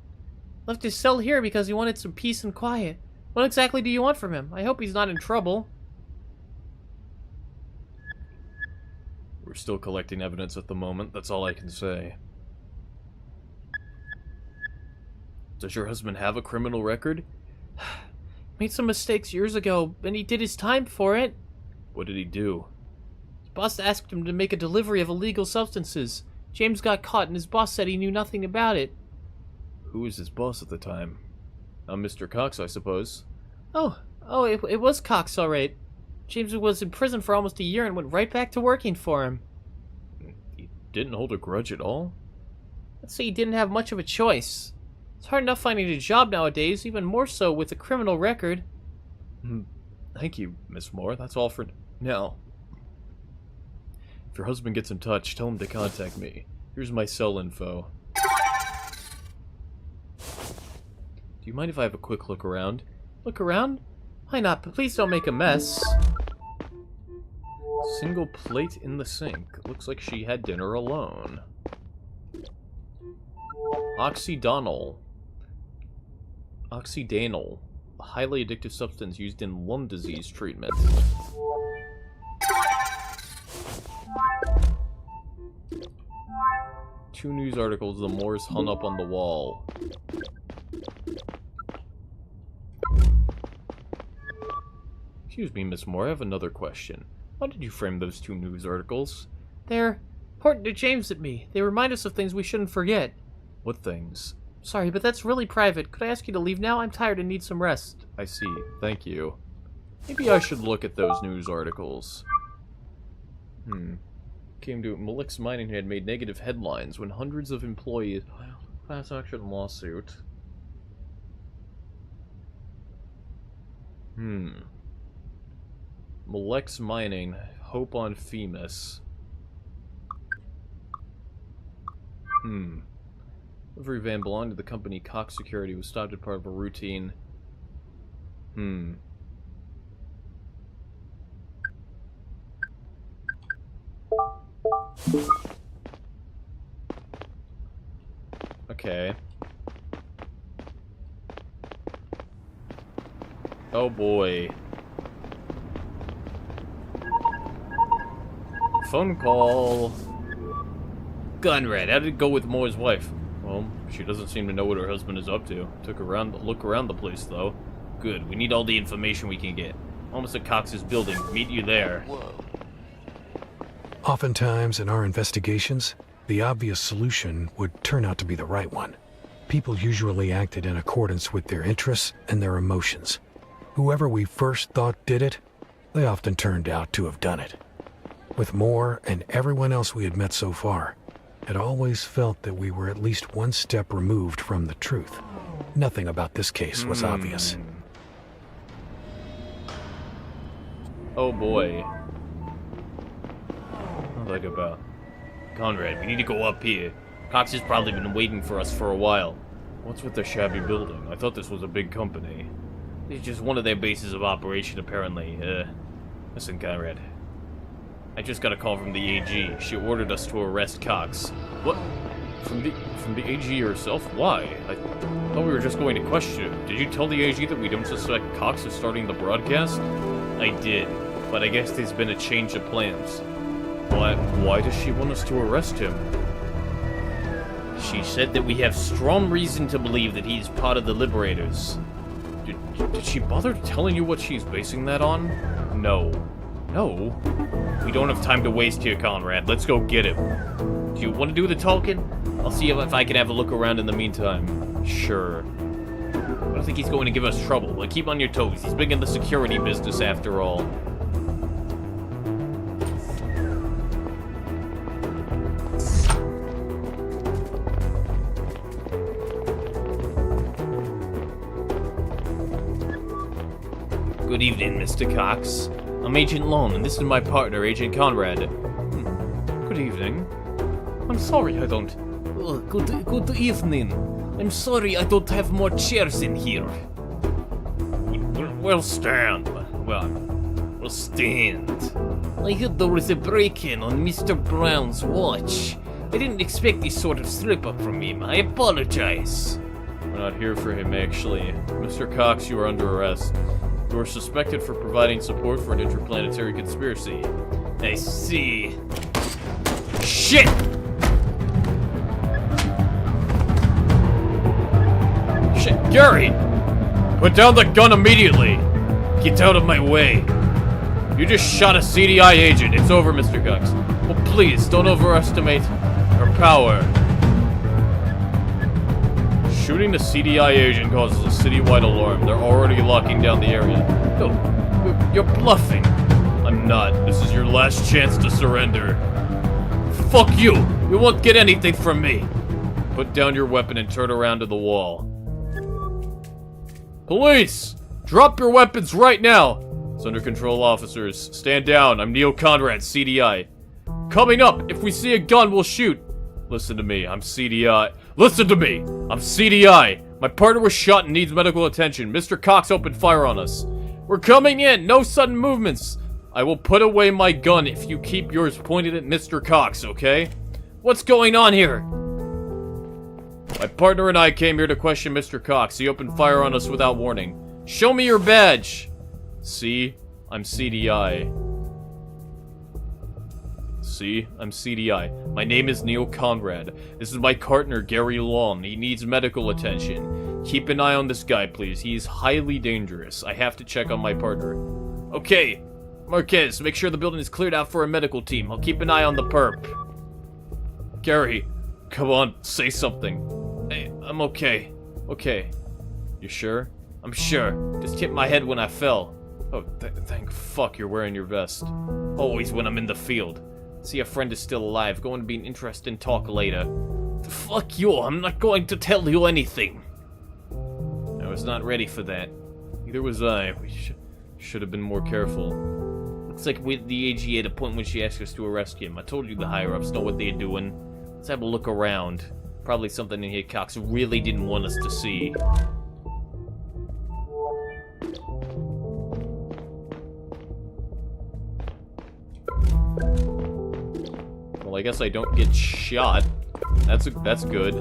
Left his cell here because he wanted some peace and quiet. What exactly do you want from him? I hope he's not in trouble. We're still collecting evidence at the moment, that's all I can say. Does your husband have a criminal record? Made some mistakes years ago, and he did his time for it. What did he do? His boss asked him to make a delivery of illegal substances. James got caught, and his boss said he knew nothing about it. Who was his boss at the time? I'm Mr. Cox, I suppose. Oh, it was Cox, all right. James was in prison for almost a year and went right back to working for him. He didn't hold a grudge at all? Let's say he didn't have much of a choice. It's hard enough finding a job nowadays, even more so with a criminal record. Thank you, Miss Moore. That's all for now. If your husband gets in touch, tell him to contact me. Here's my cell info. Do you mind if I have a quick look around? Look around? Why not? But please don't make a mess. Single plate in the sink. Looks like she had dinner alone. Oxydanol. Oxydanol. A highly addictive substance used in lung disease treatment. Two news articles the Moors hung up on the wall. Excuse me, Miss Moore, I have another question. Why did you frame those two news articles? They're important to James and me. They remind us of things we shouldn't forget. What things? Sorry, but that's really private. Could I ask you to leave now? I'm tired and need some rest. I see. Thank you. Maybe I should look at those news articles. Came to Malik's Mining had made negative headlines when hundreds of employees... Class action lawsuit. Malik's Mining. Hope on Femus. Every van belonging to the company Cox Security was stopped as part of a routine. Okay. Oh boy. Phone call. Conrad, how did it go with Moore's wife? Well, she doesn't seem to know what her husband is up to. Took a look around the place, though. Good, we need all the information we can get. Almost at Cox's building. Meet you there. Whoa. Oftentimes in our investigations, the obvious solution would turn out to be the right one. People usually acted in accordance with their interests and their emotions. Whoever we first thought did it, they often turned out to have done it. With Moore and everyone else we had met so far, it always felt that we were at least one step removed from the truth. Nothing about this case was obvious. Oh boy. What's that about? Conrad, we need to go up here. Cox has probably been waiting for us for a while. What's with the shabby building? I thought this was a big company. It's just one of their bases of operation, apparently. Listen, Conrad. I just got a call from the AG. She ordered us to arrest Cox. What? From the AG herself? Why? I thought we were just going to question him. Did you tell the AG that we don't suspect Cox of starting the broadcast? I did, but I guess there's been a change of plans. Why does she want us to arrest him? She said that we have strong reason to believe that he's part of the Liberators. Did she bother telling you what she's basing that on? No. No? We don't have time to waste here, Conrad. Let's go get him. Do you want to do the talking? I'll see if I can have a look around in the meantime. Sure. I don't think he's going to give us trouble, but keep on your toes. He's big in the security business after all. Good evening, Mr. Cox. I'm Agent Lone, and this is my partner, Agent Conrad. Good evening. I'm sorry I don't... Good evening. I'm sorry I don't have more chairs in here. We'll stand. We'll stand. I heard there was a break-in on Mr. Brown's watch. I didn't expect this sort of slip-up from him. I apologize. We're not here for him, actually. Mr. Cox, you are under arrest. You are suspected for providing support for an interplanetary conspiracy. I see. Shit! Shit, Gary! Put down the gun immediately! Get out of my way! You just shot a CDI agent. It's over, Mr. Cox. Well, please, don't overestimate her power. Shooting the CDI agent causes a citywide alarm. They're already locking down the area. No, you're bluffing. I'm not. This is your last chance to surrender. Fuck you! You won't get anything from me! Put down your weapon and turn around to the wall. Police! Drop your weapons right now! It's under control, officers. Stand down. I'm Neo Conrad, CDI. Coming up! If we see a gun, we'll shoot! Listen to me. I'm CDI. Listen to me! I'm CDI! My partner was shot and needs medical attention. Mr. Cox opened fire on us. We're coming in! No sudden movements! I will put away my gun if you keep yours pointed at Mr. Cox, okay? What's going on here? My partner and I came here to question Mr. Cox. He opened fire on us without warning. Show me your badge! See? I'm CDI. See? I'm CDI. My name is Neil Conrad. This is my partner, Gary Long. He needs medical attention. Keep an eye on this guy, please. He is highly dangerous. I have to check on my partner. Okay. Marquez, make sure the building is cleared out for a medical team. I'll keep an eye on the perp. Gary, come on, say something. Hey, I'm okay. Okay. You sure? I'm sure. Just hit my head when I fell. Oh, thank fuck you're wearing your vest. Always when I'm in the field. See, a friend is still alive. Going to be an interesting talk later. Fuck you, I'm not going to tell you anything. I was not ready for that. Neither was I. We should have been more careful. Looks like the AG at a point when she asked us to arrest him. I told you the higher-ups know what they're doing. Let's have a look around. Probably something in here Cox really didn't want us to see. Well, I guess I don't get shot. That's good.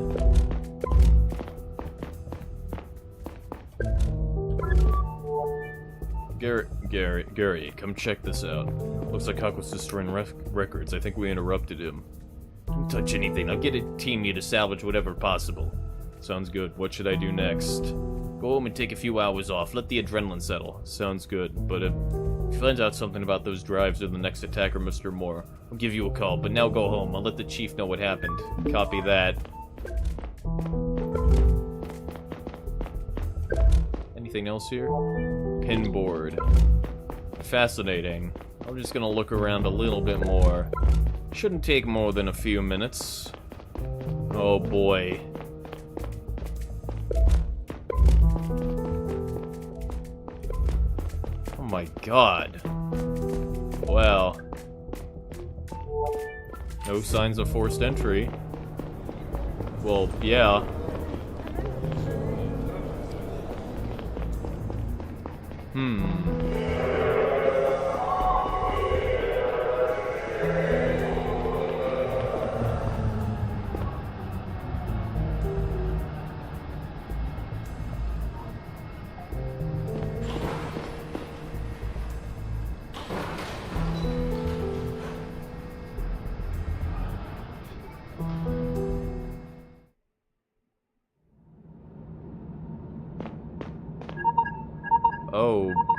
Gary, come check this out. Looks like Cox was destroying records. I think we interrupted him. Don't touch anything. I'll get a team here to salvage whatever possible. Sounds good. What should I do next? Go home and take a few hours off. Let the adrenaline settle. Sounds good. But if you find out something about those drives or the next attacker, Mr. Moore, I'll give you a call. But now go home. I'll let the chief know what happened. Copy that. Anything else here? Pinboard. Fascinating. I'm just gonna look around a little bit more. Shouldn't take more than a few minutes. Oh boy. Oh my god. Well. No signs of forced entry. Well, yeah.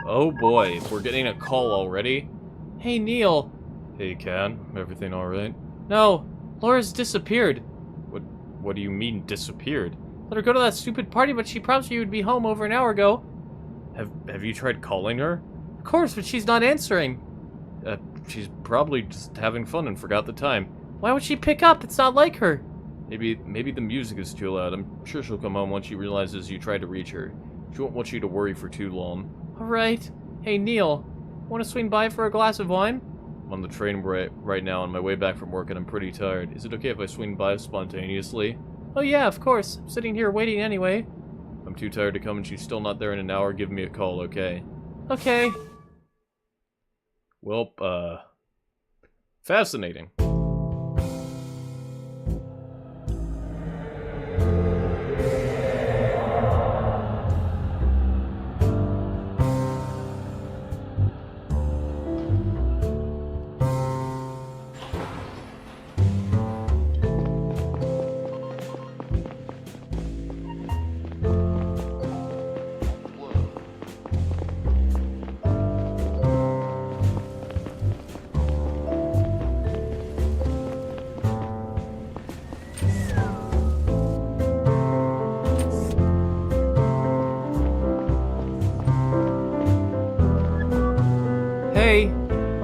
Oh boy, we're getting a call already. Hey, Neil. Hey, Ken, everything alright? No, Laura's disappeared. What do you mean, disappeared? Let her go to that stupid party, but she promised you would be home over an hour ago. Have you tried calling her? Of course, but she's not answering. She's probably just having fun and forgot the time. Why would she pick up? It's not like her. Maybe the music is too loud. I'm sure she'll come home once she realizes you tried to reach her. She won't want you to worry for too long. Alright. Hey, Neil. Want to swing by for a glass of wine? I'm on the train right now on my way back from work and I'm pretty tired. Is it okay if I swing by spontaneously? Oh yeah, of course. I'm sitting here waiting anyway. I'm too tired to come and she's still not there in an hour. Give me a call, okay? Okay. Well, fascinating.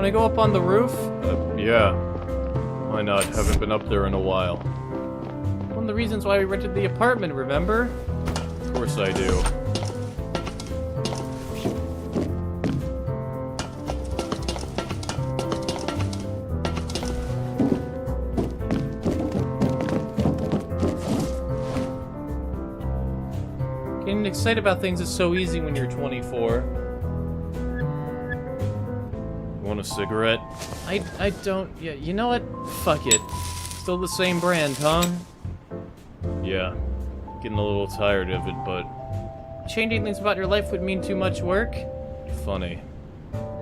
Wanna go up on the roof? Yeah. Why not? Haven't been up there in a while. One of the reasons why we rented the apartment, remember? Of course I do. Getting excited about things is so easy when you're 24. Want a cigarette? I don't... Yeah, you know what? Fuck it. Still the same brand, huh? Yeah. Getting a little tired of it, but Changing things about your life would mean too much work? funny.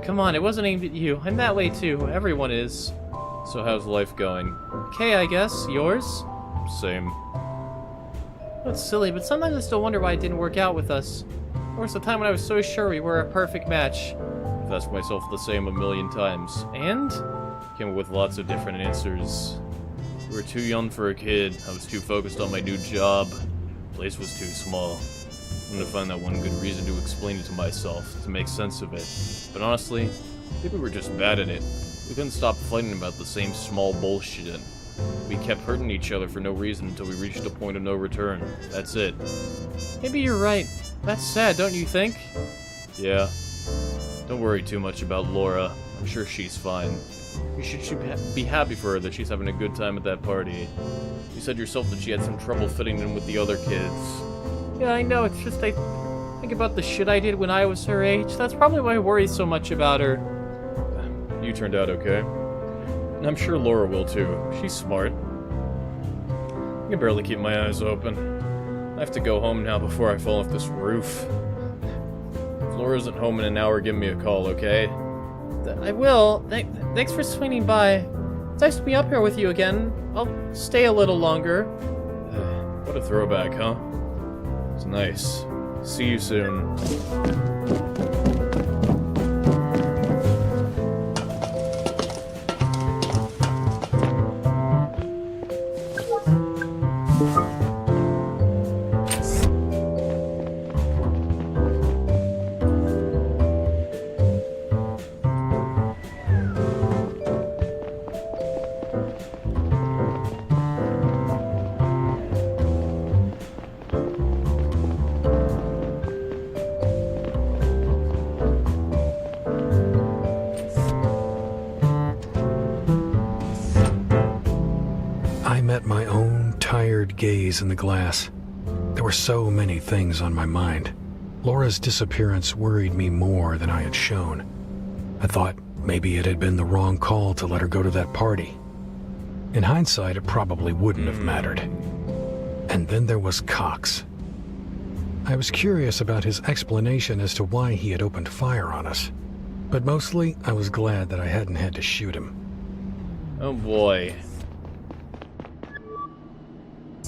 Come on, it wasn't aimed at you. I'm that way too. Everyone is. So how's life going? Okay, I guess. Yours? Same. That's silly, but sometimes I still wonder why it didn't work out with us. There was a time when I was so sure we were a perfect match. I've asked myself the same a million times. And? Came up with lots of different answers. We were too young for a kid. I was too focused on my new job. The place was too small. I'm gonna find that one good reason to explain it to myself, to make sense of it. But honestly, maybe we were just bad at it. We couldn't stop fighting about the same small bullshit. We kept hurting each other for no reason until we reached a point of no return. That's it. Maybe you're right. That's sad, don't you think? Yeah. Don't worry too much about Laura. I'm sure she's fine. You should be happy for her that she's having a good time at that party. You said yourself that she had some trouble fitting in with the other kids. Yeah, I know. It's just I think about the shit I did when I was her age. That's probably why I worry so much about her. You turned out okay. And I'm sure Laura will too. She's smart. I can barely keep my eyes open. I have to go home now before I fall off this roof. If Laura isn't home in an hour, give me a call, okay? I will. Thanks for swinging by. It's nice to be up here with you again. I'll stay a little longer. What a throwback, huh? It's nice. See you soon. I met my own tired gaze in the glass. There were so many things on my mind. Laura's disappearance worried me more than I had shown. I thought maybe it had been the wrong call to let her go to that party. In hindsight, it probably wouldn't have mattered. And then there was Cox. I was curious about his explanation as to why he had opened fire on us. But mostly, I was glad that I hadn't had to shoot him. Oh boy.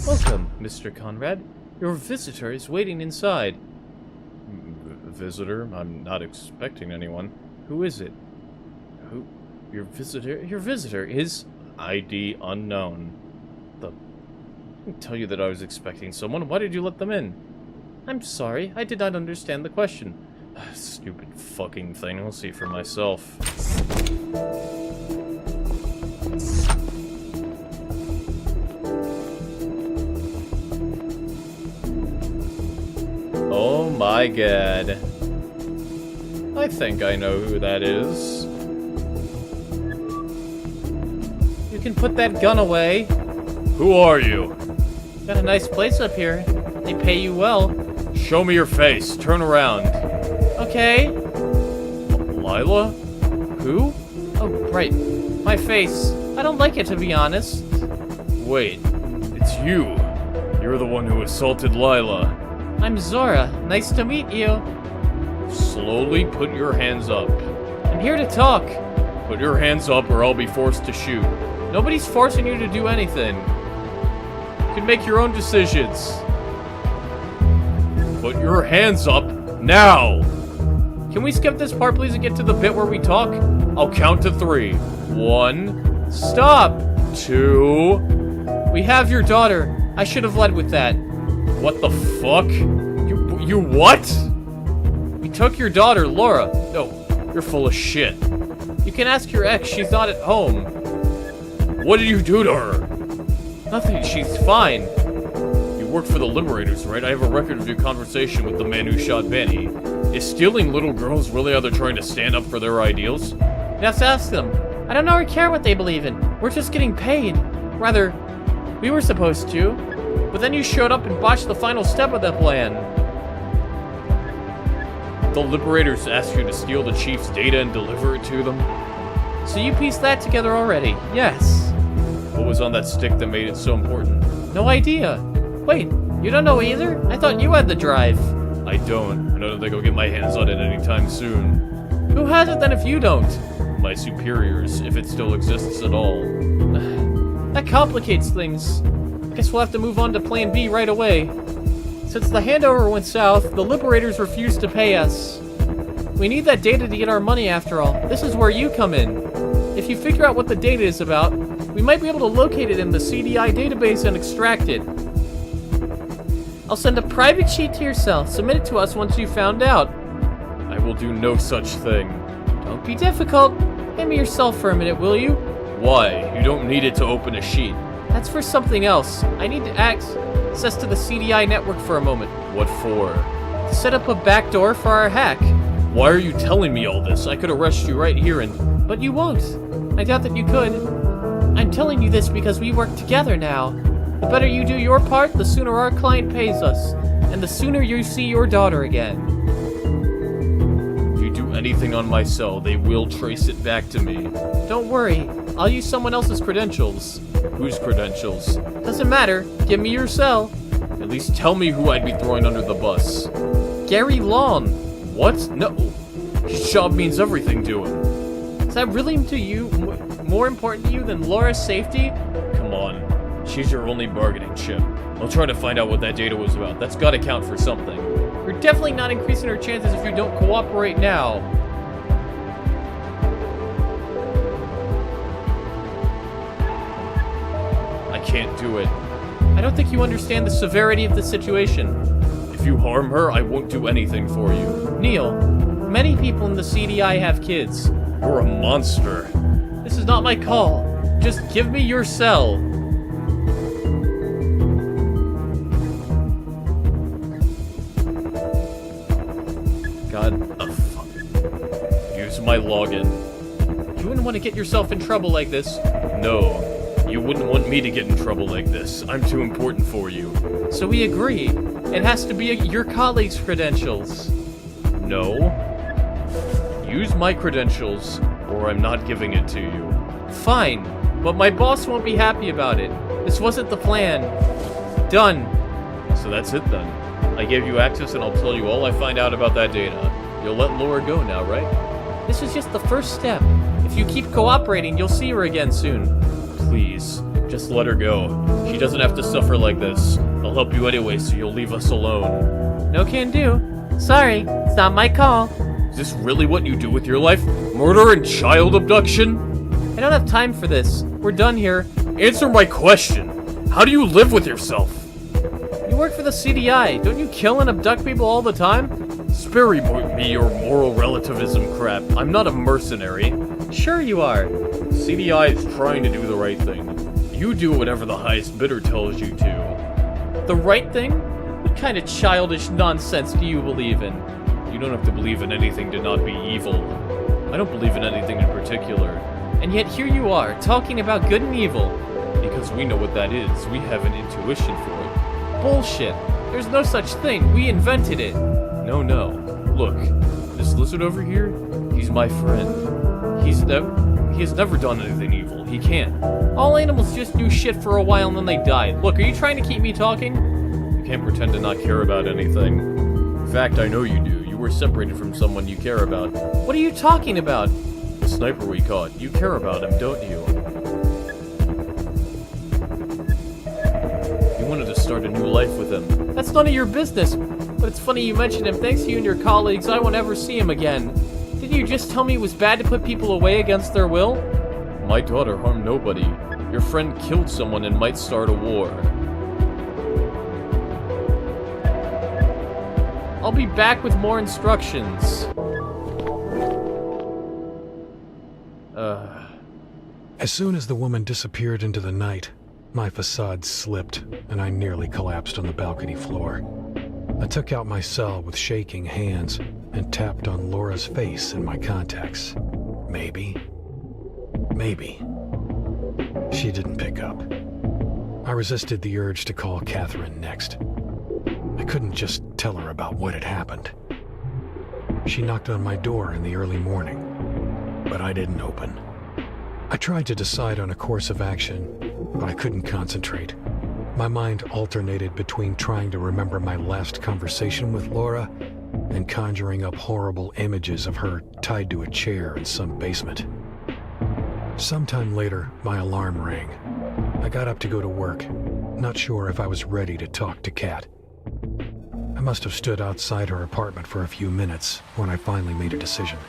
Welcome, Mr. Conrad. Your visitor is waiting inside. Visitor? I'm not expecting anyone. Who is it? Who? Your visitor is... ID unknown. I didn't tell you that I was expecting someone. Why did you let them in? I'm sorry, I did not understand the question. Stupid fucking thing. I'll see for myself. Oh my god. I think I know who that is. You can put that gun away. Who are you? Got a nice place up here. They pay you well. Show me your face. Turn around. Okay. Lila? Who? Oh, right. My face. I don't like it, to be honest. Wait. It's you. You're the one who assaulted Lila. I'm Zora. Nice to meet you. Slowly put your hands up. I'm here to talk. Put your hands up or I'll be forced to shoot. Nobody's forcing you to do anything. You can make your own decisions. Put your hands up now! Can we skip this part, please, and get to the bit where we talk? I'll count to 3. 1, Stop! 2... We have your daughter. I should have led with that. What the fuck? You what? We took your daughter, Laura. No, you're full of shit. You can ask your ex, she's not at home. What did you do to her? Nothing, she's fine. You work for the Liberators, right? I have a record of your conversation with the man who shot Benny. Is stealing little girls really how they're trying to stand up for their ideals? Let's ask them. I don't know or care what they believe in. We're just getting paid. Rather, we were supposed to. But then you showed up and botched the final step of the plan. The Liberators asked you to steal the Chief's data and deliver it to them? So you pieced that together already? Yes. What was on that stick that made it so important? No idea. Wait, you don't know either? I thought you had the drive. I don't. I don't think I'll get my hands on it anytime soon. Who has it then if you don't? My superiors, if it still exists at all. That complicates things. Guess we'll have to move on to Plan B right away. Since the handover went south, the Liberators refused to pay us. We need that data to get our money after all. This is where you come in. If you figure out what the data is about, we might be able to locate it in the CDI database and extract it. I'll send a private sheet to yourself. Submit it to us once you've found out. I will do no such thing. Don't be difficult. Hand me yourself for a minute, will you? Why? You don't need it to open a sheet. That's for something else. I need to access to the CDI network for a moment. What for? To set up a backdoor for our hack. Why are you telling me all this? I could arrest you right here and... But you won't. I doubt that you could. I'm telling you this because we work together now. The better you do your part, the sooner our client pays us. And the sooner you see your daughter again. If you do anything on my cell, they will trace it back to me. Don't worry. I'll use someone else's credentials. Whose credentials? Doesn't matter. Give me your cell. At least tell me who I'd be throwing under the bus. Gary Long. What? No. His job means everything to him. Is that really to you more important to you than Laura's safety? Come on. She's your only bargaining chip. I'll try to find out what that data was about. That's gotta count for something. You're definitely not increasing her chances if you don't cooperate now. I can't do it. I don't think you understand the severity of the situation. If you harm her, I won't do anything for you. Neil, many people in the CDI have kids. You're a monster. This is not my call. Just give me your cell. God, fuck. Use my login. You wouldn't want to get yourself in trouble like this. No. You wouldn't want me to get in trouble like this. I'm too important for you. So we agree. It has to be your colleague's credentials. No. Use my credentials, or I'm not giving it to you. Fine, but my boss won't be happy about it. This wasn't the plan. Done. So that's it then. I gave you access and I'll tell you all I find out about that data. You'll let Laura go now, right? This is just the first step. If you keep cooperating, you'll see her again soon. Please, just let her go. She doesn't have to suffer like this. I'll help you anyway, so you'll leave us alone. No can do. Sorry, it's not my call. Is this really what you do with your life? Murder and child abduction? I don't have time for this. We're done here. Answer my question. How do you live with yourself? You work for the CDI. Don't you kill and abduct people all the time? Spare me your moral relativism crap. I'm not a mercenary. Sure you are. CDI is trying to do the right thing. You do whatever the highest bidder tells you to. The right thing? What kind of childish nonsense do you believe in? You don't have to believe in anything to not be evil. I don't believe in anything in particular. And yet here you are, talking about good and evil. Because we know what that is. We have an intuition for it. Bullshit. There's no such thing. We invented it. No. Look, this lizard over here, he's my friend. He has never done anything evil. He can't. All animals just do shit for a while and then they die. Look, are you trying to keep me talking? You can't pretend to not care about anything. In fact, I know you do. You were separated from someone you care about. What are you talking about? The sniper we caught. You care about him, don't you? You wanted to start a new life with him. That's none of your business. But it's funny you mentioned him. Thanks to you and your colleagues, I won't ever see him again. Didn't you just tell me it was bad to put people away against their will? My daughter harmed nobody. Your friend killed someone and might start a war. I'll be back with more instructions. As soon as the woman disappeared into the night, my facade slipped, and I nearly collapsed on the balcony floor. I took out my cell with shaking hands and tapped on Laura's face in my contacts. Maybe. She didn't pick up. I resisted the urge to call Catherine next. I couldn't just tell her about what had happened. She knocked on my door in the early morning, but I didn't open. I tried to decide on a course of action, but I couldn't concentrate. My mind alternated between trying to remember my last conversation with Laura and conjuring up horrible images of her tied to a chair in some basement. Sometime later, my alarm rang. I got up to go to work, not sure if I was ready to talk to Kat. I must have stood outside her apartment for a few minutes when I finally made a decision.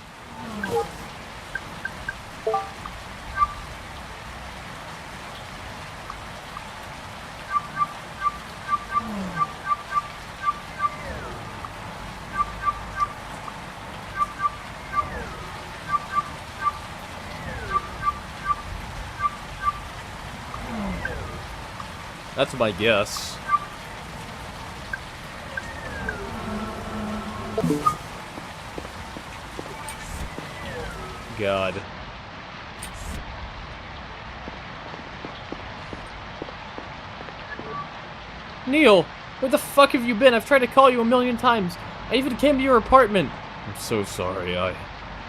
That's my guess. God. Neil, where the fuck have you been? I've tried to call you a million times. I even came to your apartment. I'm so sorry,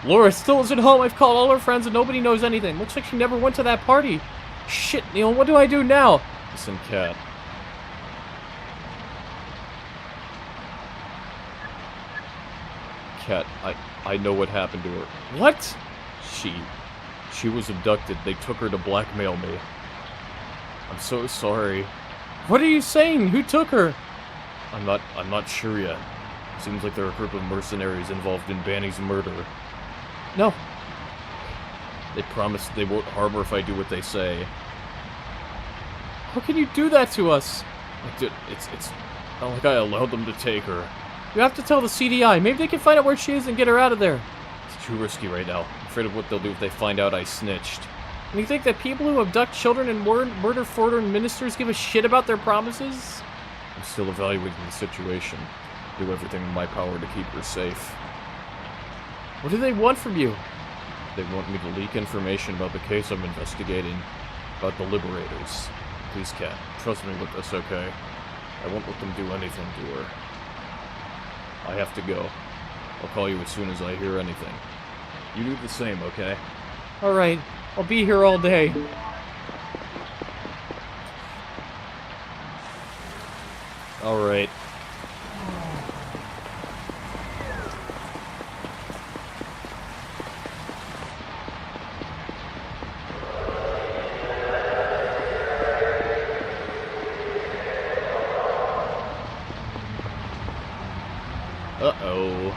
Laura still isn't home. I've called all her friends and nobody knows anything. Looks like she never went to that party. Shit, Neil, what do I do now? Listen, Kat. Kat, I know what happened to her. What? She was abducted. They took her to blackmail me. I'm so sorry. What are you saying? Who took her? I'm not sure yet. Seems like they're a group of mercenaries involved in Banny's murder. No. They promise they won't harm her if I do what they say. How can you do that to us? It's not like I allowed them to take her. You have to tell the CDI. Maybe they can find out where she is and get her out of there. It's too risky right now. I'm afraid of what they'll do if they find out I snitched. And you think that people who abduct children and murder foreign ministers give a shit about their promises? I'm still evaluating the situation. Do everything in my power to keep her safe. What do they want from you? They want me to leak information about the case I'm investigating, about the Liberators. Please, Kat, trust me with this, okay? I won't let them do anything to her. I have to go. I'll call you as soon as I hear anything. You do the same, okay? Alright, I'll be here all day. Alright. Uh-oh.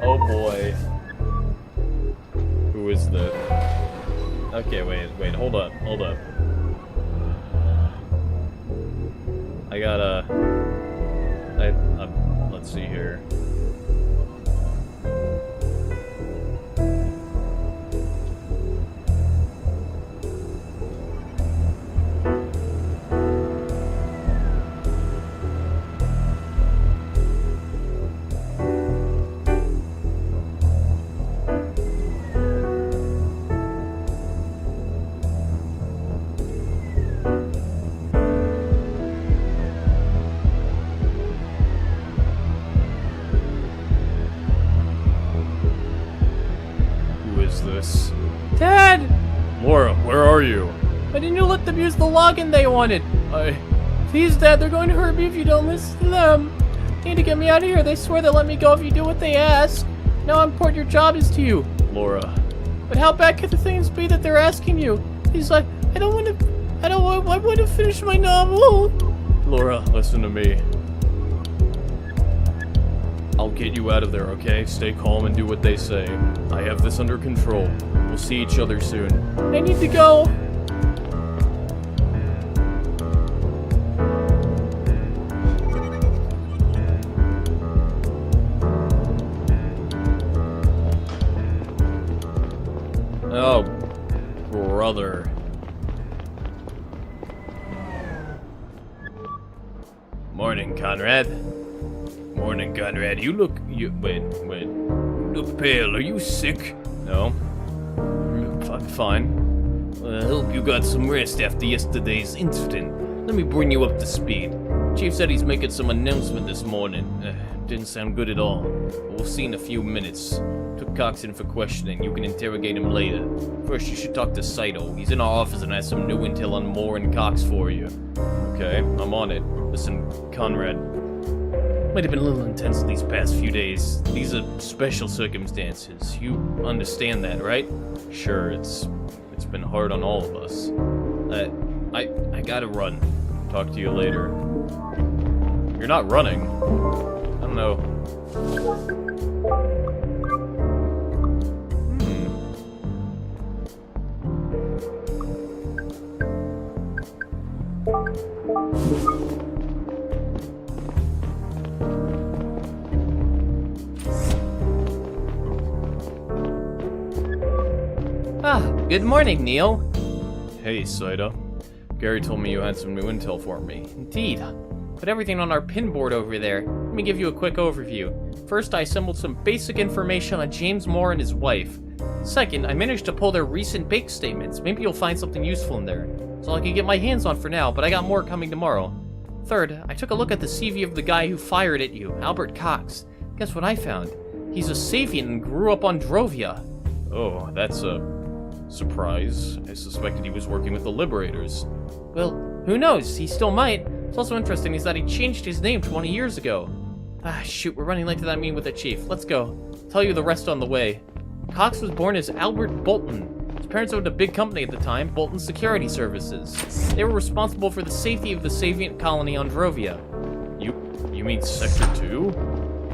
Oh boy. Who is this? Okay, wait, hold up. I gotta... let's see here. This. Dad! Laura, where are you? Why didn't you let them use the login they wanted? I Please, Dad, they're going to hurt me if you don't listen to them. They need to get me out of here. They swear they'll let me go if you do what they ask. Now how important your job is to you. Laura. But how bad could the things be that they're asking you? He's like, I want to finish my novel. Laura, listen to me. I'll get you out of there, okay? Stay calm and do what they say. I have this under control. We'll see each other soon. I need to go. Oh, brother. Morning, Conrad. Morning, Conrad. You look pale. Are you sick? No. I'm fine. I hope you got some rest after yesterday's incident. Let me bring you up to speed. Chief said he's making some announcement this morning. Didn't sound good at all. But we'll see in a few minutes. Took Cox in for questioning. You can interrogate him later. First, you should talk to Saito. He's in our office and has some new intel on Moore and Cox for you. Okay, I'm on it. Listen, Conrad. Might have been a little intense these past few days. These are special circumstances. You understand that, right? Sure, it's been hard on all of us. I gotta run. Talk to you later. You're not running. I don't know. Good morning, Neil. Hey, Saito. Gary told me you had some new intel for me. Indeed. Put everything on our pinboard over there. Let me give you a quick overview. First, I assembled some basic information on James Moore and his wife. Second, I managed to pull their recent bank statements. Maybe you'll find something useful in there. That's all I can get my hands on for now, but I got more coming tomorrow. Third, I took a look at the CV of the guy who fired at you, Albert Cox. Guess what I found? He's a Savian and grew up on Drovia. Oh, that's a surprise. I suspected he was working with the Liberators. Well, who knows? He still might. What's also interesting is that he changed his name 20 years ago. Shoot, we're running late to that meeting with the chief. Let's go. I'll tell you the rest on the way. Cox was born as Albert Bolton. His parents owned a big company at the time, Bolton Security Services. They were responsible for the safety of the Savian colony on Drovia. You mean Sector 2?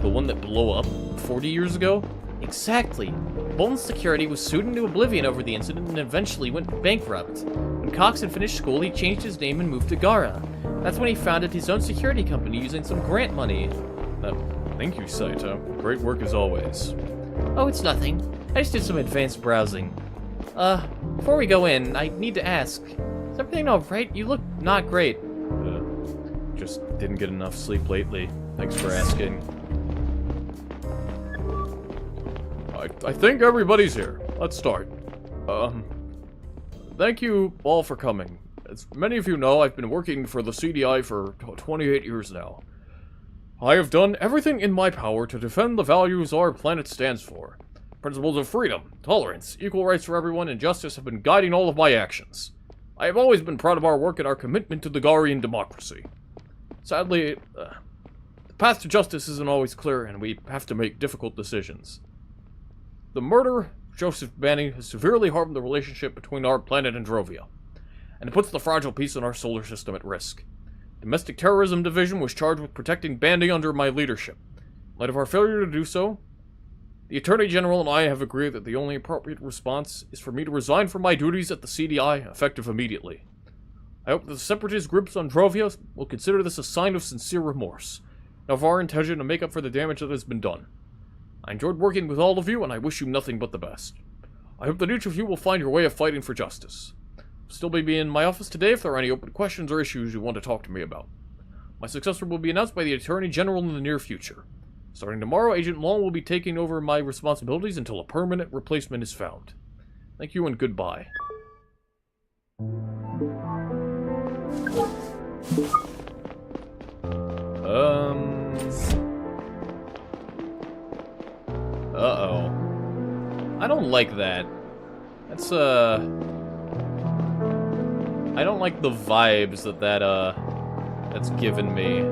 The one that blew up 40 years ago? Exactly. Bolton Security was sued into oblivion over the incident and eventually went bankrupt. When Cox had finished school, he changed his name and moved to Gara. That's when he founded his own security company using some grant money. Thank you, Saito. Great work as always. Oh, it's nothing. I just did some advanced browsing. Before we go in, I need to ask. Is everything alright? You look not great. Just didn't get enough sleep lately. Thanks for asking. I think everybody's here. Let's start. Thank you all for coming. As many of you know, I've been working for the CDI for 28 years now. I have done everything in my power to defend the values our planet stands for. Principles of freedom, tolerance, equal rights for everyone, and justice have been guiding all of my actions. I have always been proud of our work and our commitment to the Garian democracy. Sadly, the path to justice isn't always clear, and we have to make difficult decisions. The murder of Joseph Banning has severely harmed the relationship between our planet and Drovia, and it puts the fragile peace in our solar system at risk. Domestic Terrorism Division was charged with protecting Bandy under my leadership. In light of our failure to do so, the Attorney General and I have agreed that the only appropriate response is for me to resign from my duties at the CDI, effective immediately. I hope that the separatist groups on Drovia will consider this a sign of sincere remorse, and of our intention to make up for the damage that has been done. I enjoyed working with all of you, and I wish you nothing but the best. I hope that each of you will find your way of fighting for justice. I'll still be in my office today if there are any open questions or issues you want to talk to me about. My successor will be announced by the Attorney General in the near future. Starting tomorrow, Agent Long will be taking over my responsibilities until a permanent replacement is found. Thank you and goodbye. Uh-oh. I don't like that. That's, I don't like the vibes that that's given me.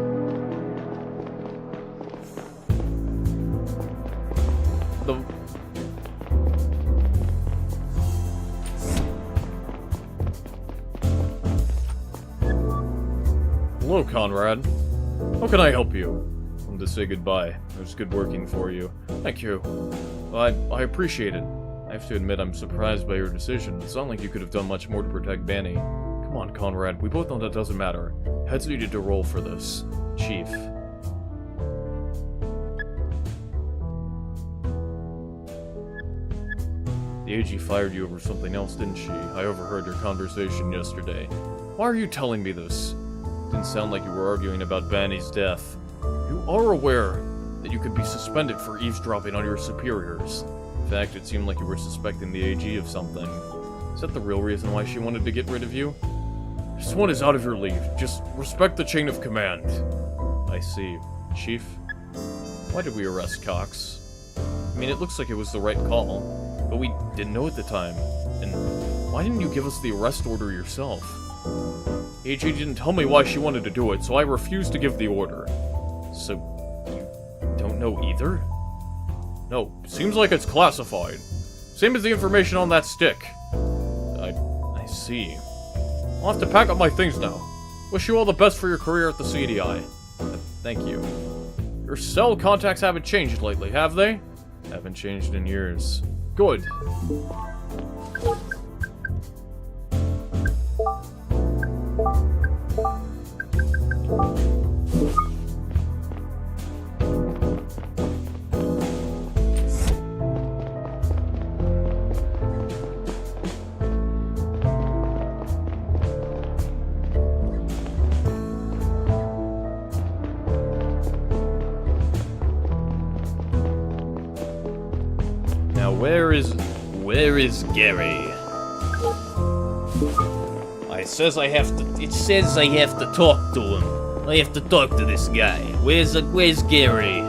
Hello, Conrad. How can I help you? I'm to say goodbye. It was good working for you. Thank you. I appreciate it. I have to admit I'm surprised by your decision. It's not like you could have done much more to protect Benny. Come on, Conrad. We both know that doesn't matter. Heads needed to roll for this. Chief. The AG fired you over something else, didn't she? I overheard your conversation yesterday. Why are you telling me this? Didn't sound like you were arguing about Benny's death. You are aware that you could be suspended for eavesdropping on your superiors. In fact, it seemed like you were suspecting the AG of something. Is that the real reason why she wanted to get rid of you? This one is out of your league. Just respect the chain of command. I see. Chief? Why did we arrest Cox? I mean, it looks like it was the right call, but we didn't know at the time. And why didn't you give us the arrest order yourself? AG didn't tell me why she wanted to do it, so I refused to give the order. So, you don't know either? No, seems like it's classified. Same as the information on that stick. I see. I'll have to pack up my things now. Wish you all the best for your career at the CDI. Thank you. Your cell contacts haven't changed lately, have they? Haven't changed in years. Good. Now where is Gary? It says I have to talk to him. I have to talk to this guy. Where's Gary?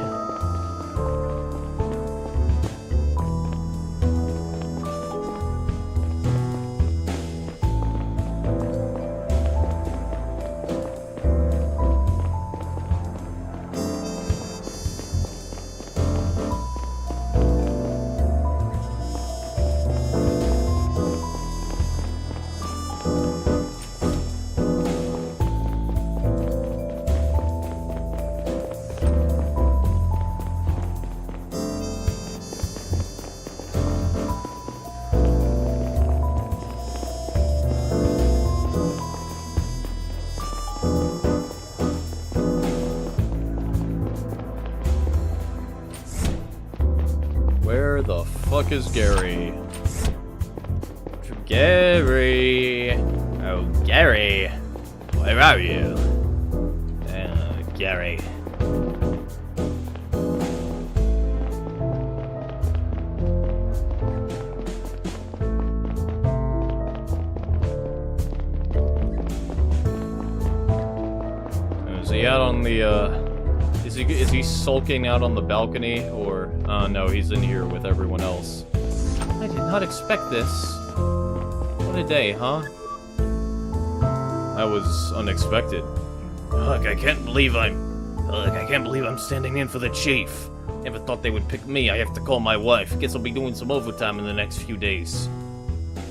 Where the fuck is Gary? Gary! Oh, Gary! Where are you? Gary. Is he out on the, is he sulking out on the balcony, or... no, he's in here with everyone else. I did not expect this. What a day, huh? That was unexpected. Look, I can't believe I'm standing in for the chief. Never thought they would pick me. I have to call my wife. Guess I'll be doing some overtime in the next few days.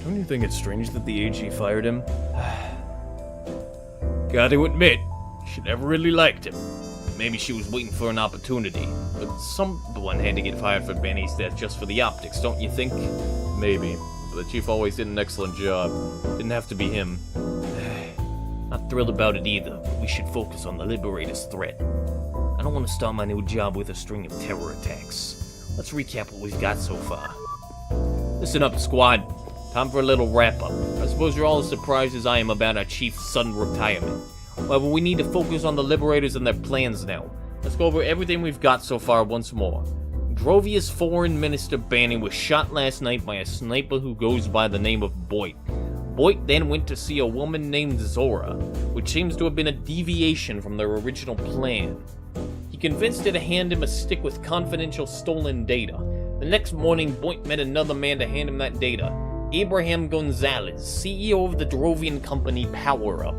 Don't you think it's strange that the AG fired him? Gotta admit, she never really liked him. Maybe she was waiting for an opportunity, but someone had to get fired for Benny's death just for the optics, don't you think? Maybe, but the chief always did an excellent job. Didn't have to be him. Not thrilled about it either, but we should focus on the Liberator's threat. I don't want to start my new job with a string of terror attacks. Let's recap what we've got so far. Listen up, squad. Time for a little wrap-up. I suppose you're all as surprised as I am about our chief's sudden retirement. However, we need to focus on the Liberators and their plans now. Let's go over everything we've got so far once more. Drovia's foreign minister Banny was shot last night by a sniper who goes by the name of Boit. Boit then went to see a woman named Zora, which seems to have been a deviation from their original plan. He convinced her to hand him a stick with confidential stolen data. The next morning, Boit met another man to hand him that data, Abraham Gonzalez, CEO of the Drovian company Power Up.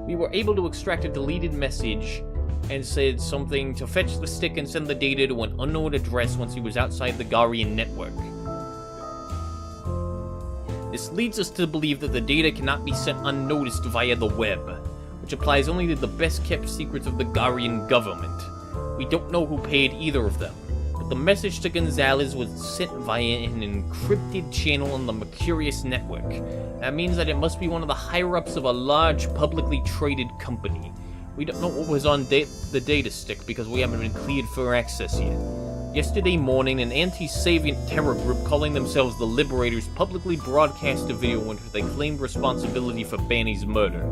We were able to extract a deleted message and said something to fetch the stick and send the data to an unknown address once he was outside the Garian network. This leads us to believe that the data cannot be sent unnoticed via the web, which applies only to the best-kept secrets of the Garian government. We don't know who paid either of them, but the message to Gonzalez was sent via an encrypted channel on the Mercurius network. That means that it must be one of the higher-ups of a large, publicly traded company. We don't know what was on the data stick because we haven't been cleared for access yet. Yesterday morning, an anti-Savient terror group calling themselves the Liberators publicly broadcast a video in which they claimed responsibility for Banny's murder.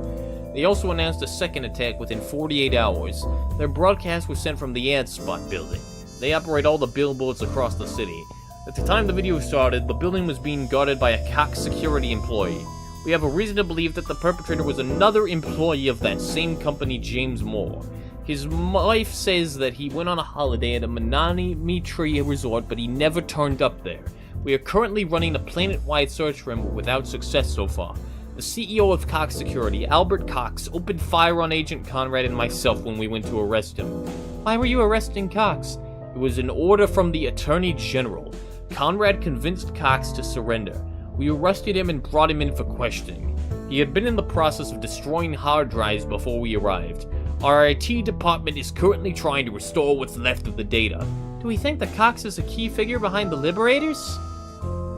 They also announced a second attack within 48 hours. Their broadcast was sent from the Ad Spot building. They operate all the billboards across the city. At the time the video started, the building was being guarded by a Cox security employee. We have a reason to believe that the perpetrator was another employee of that same company, James Moore. His wife says that he went on a holiday at a Manani Mitri resort, but he never turned up there. We are currently running a planet-wide search for him, but without success so far. The CEO of Cox Security, Albert Cox, opened fire on Agent Conrad and myself when we went to arrest him. Why were you arresting Cox? It was an order from the Attorney General. Conrad convinced Cox to surrender. We arrested him and brought him in for questioning. He had been in the process of destroying hard drives before we arrived. Our IT department is currently trying to restore what's left of the data. Do we think that Cox is a key figure behind the Liberators?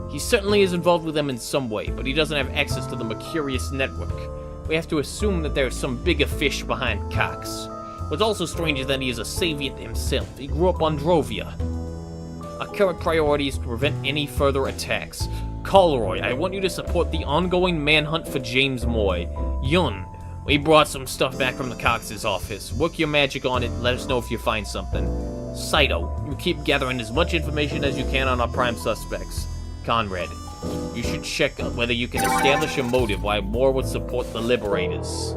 He certainly is involved with them in some way, but he doesn't have access to the Mercurius network. We have to assume that there is some bigger fish behind Cox. What's also strange is that he is a Savient himself. He grew up on Drovia. Our current priority is to prevent any further attacks. Colroy, I want you to support the ongoing manhunt for James Moy. Yun, we brought some stuff back from the Cox's office. Work your magic on it and let us know if you find something. Saito, you keep gathering as much information as you can on our prime suspects. Conrad, you should check whether you can establish a motive why Moore would support the Liberators.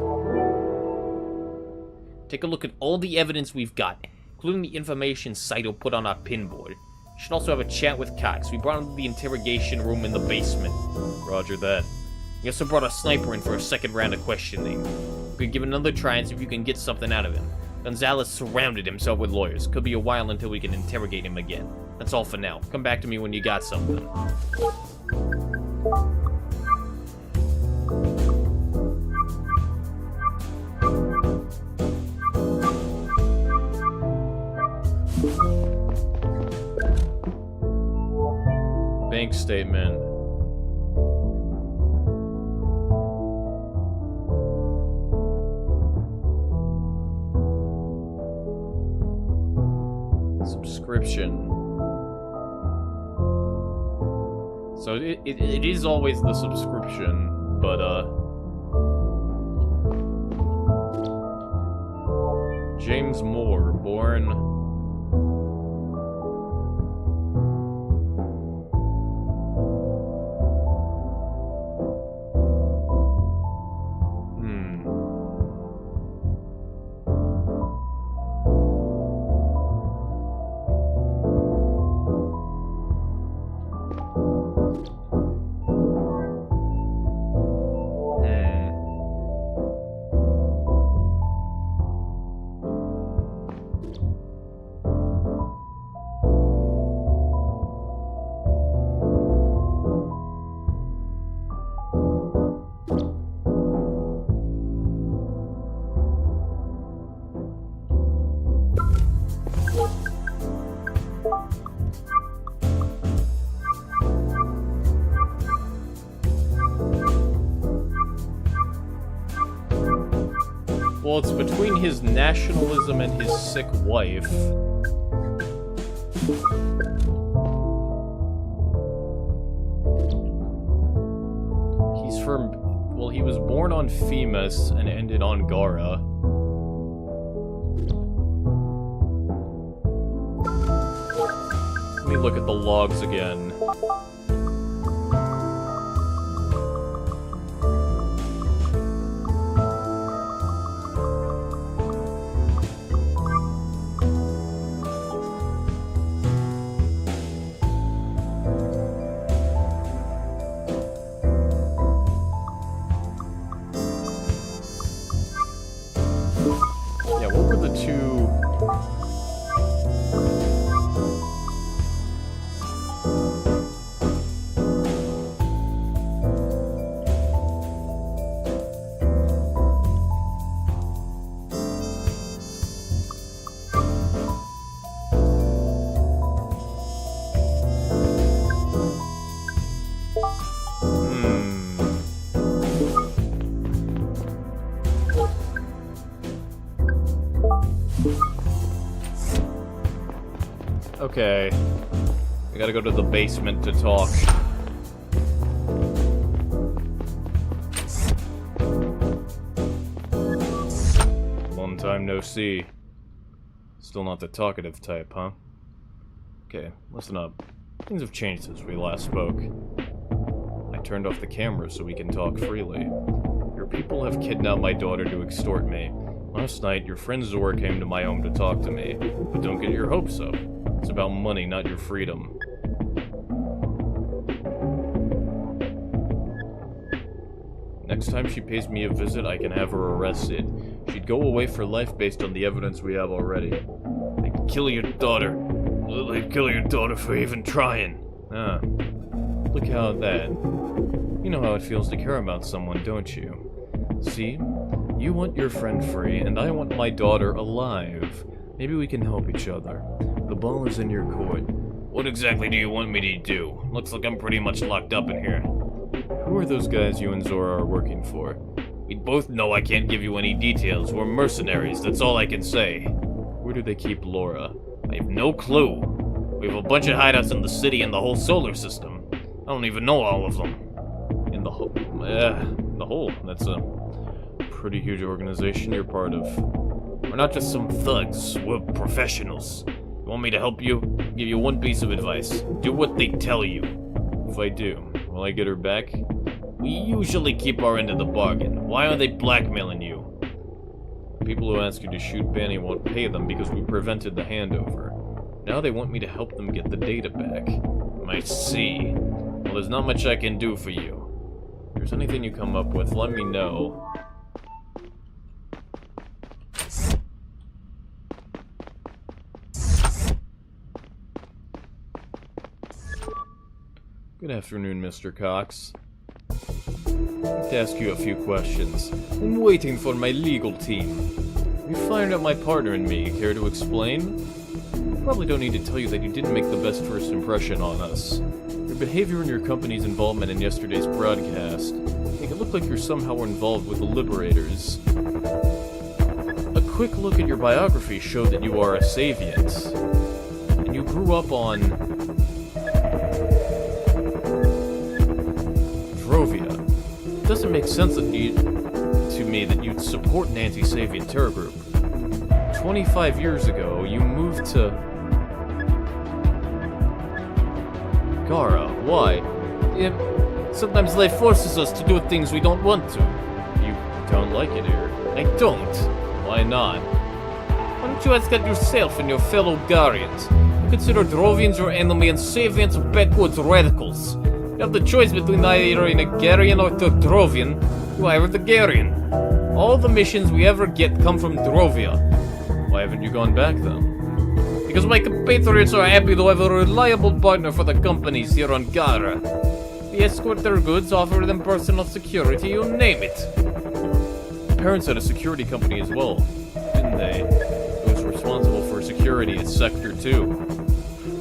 Take a look at all the evidence we've got, including the information Saito put on our pinboard. Should also have a chat with Cox. We brought him to the interrogation room in the basement. Roger that. We also brought a sniper in for a second round of questioning. We could give another try and see if you can get something out of him. Gonzalez surrounded himself with lawyers. Could be a while until we can interrogate him again. That's all for now. Come back to me when you got something. Bank statement. Subscription. So it is always the subscription, but James Moore, born well, it's between his nationalism and his sick wife. He's from... well, he was born on Femus and ended on Gara. Let me look at the logs again. Okay. We gotta go to the basement to talk. Long time no see. Still not the talkative type, huh? Okay, listen up. Things have changed since we last spoke. I turned off the camera so we can talk freely. Your people have kidnapped my daughter to extort me. Last night, your friend Zor came to my home to talk to me. But don't get your hopes up. It's about money, not your freedom. Next time she pays me a visit, I can have her arrested. She'd go away for life based on the evidence we have already. They'd kill your daughter. They'd kill your daughter for even trying. Ah. Look how that. You know how it feels to care about someone, don't you? See? You want your friend free, and I want my daughter alive. Maybe we can help each other. The ball is in your court. What exactly do you want me to do? Looks like I'm pretty much locked up in here. Who are those guys you and Zora are working for? We both know I can't give you any details. We're mercenaries, that's all I can say. Where do they keep Laura? I have no clue. We have a bunch of hideouts in the city and the whole solar system. I don't even know all of them. In the whole? That's a pretty huge organization you're part of. We're not just some thugs, we're professionals. You want me to help you? I'll give you one piece of advice. Do what they tell you. If I do, will I get her back? We usually keep our end of the bargain. Why are they blackmailing you? People who ask you to shoot Banny won't pay them because we prevented the handover. Now they want me to help them get the data back. I see. Well, there's not much I can do for you. If there's anything you come up with, let me know. Good afternoon, Mr. Cox. I'd like to ask you a few questions. I'm waiting for my legal team. You fired out my partner and me. Care to explain? Probably don't need to tell you that you didn't make the best first impression on us. Your behavior and your company's involvement in yesterday's broadcast make it look like you're somehow involved with the Liberators. A quick look at your biography showed that you are a Savient. And you grew up on Drovia. It doesn't make sense to me that you'd support an anti-Savient terror group. 25 years ago, you moved to Gara. Why? Sometimes life forces us to do things we don't want to. You don't like it here? I don't. Why not? Why don't you ask that yourself and your fellow Garians? You consider Drovians your enemy and Savians backwoods radicals. You have the choice between either a Garian or a Drovian. You hire the Garian. All the missions we ever get come from Drovia. Why haven't you gone back then? Because my compatriots are happy to have a reliable partner for the companies here on Gara. We escort their goods, offer them personal security, you name it. My parents had a security company as well, didn't they? It was responsible for security at Sector 2.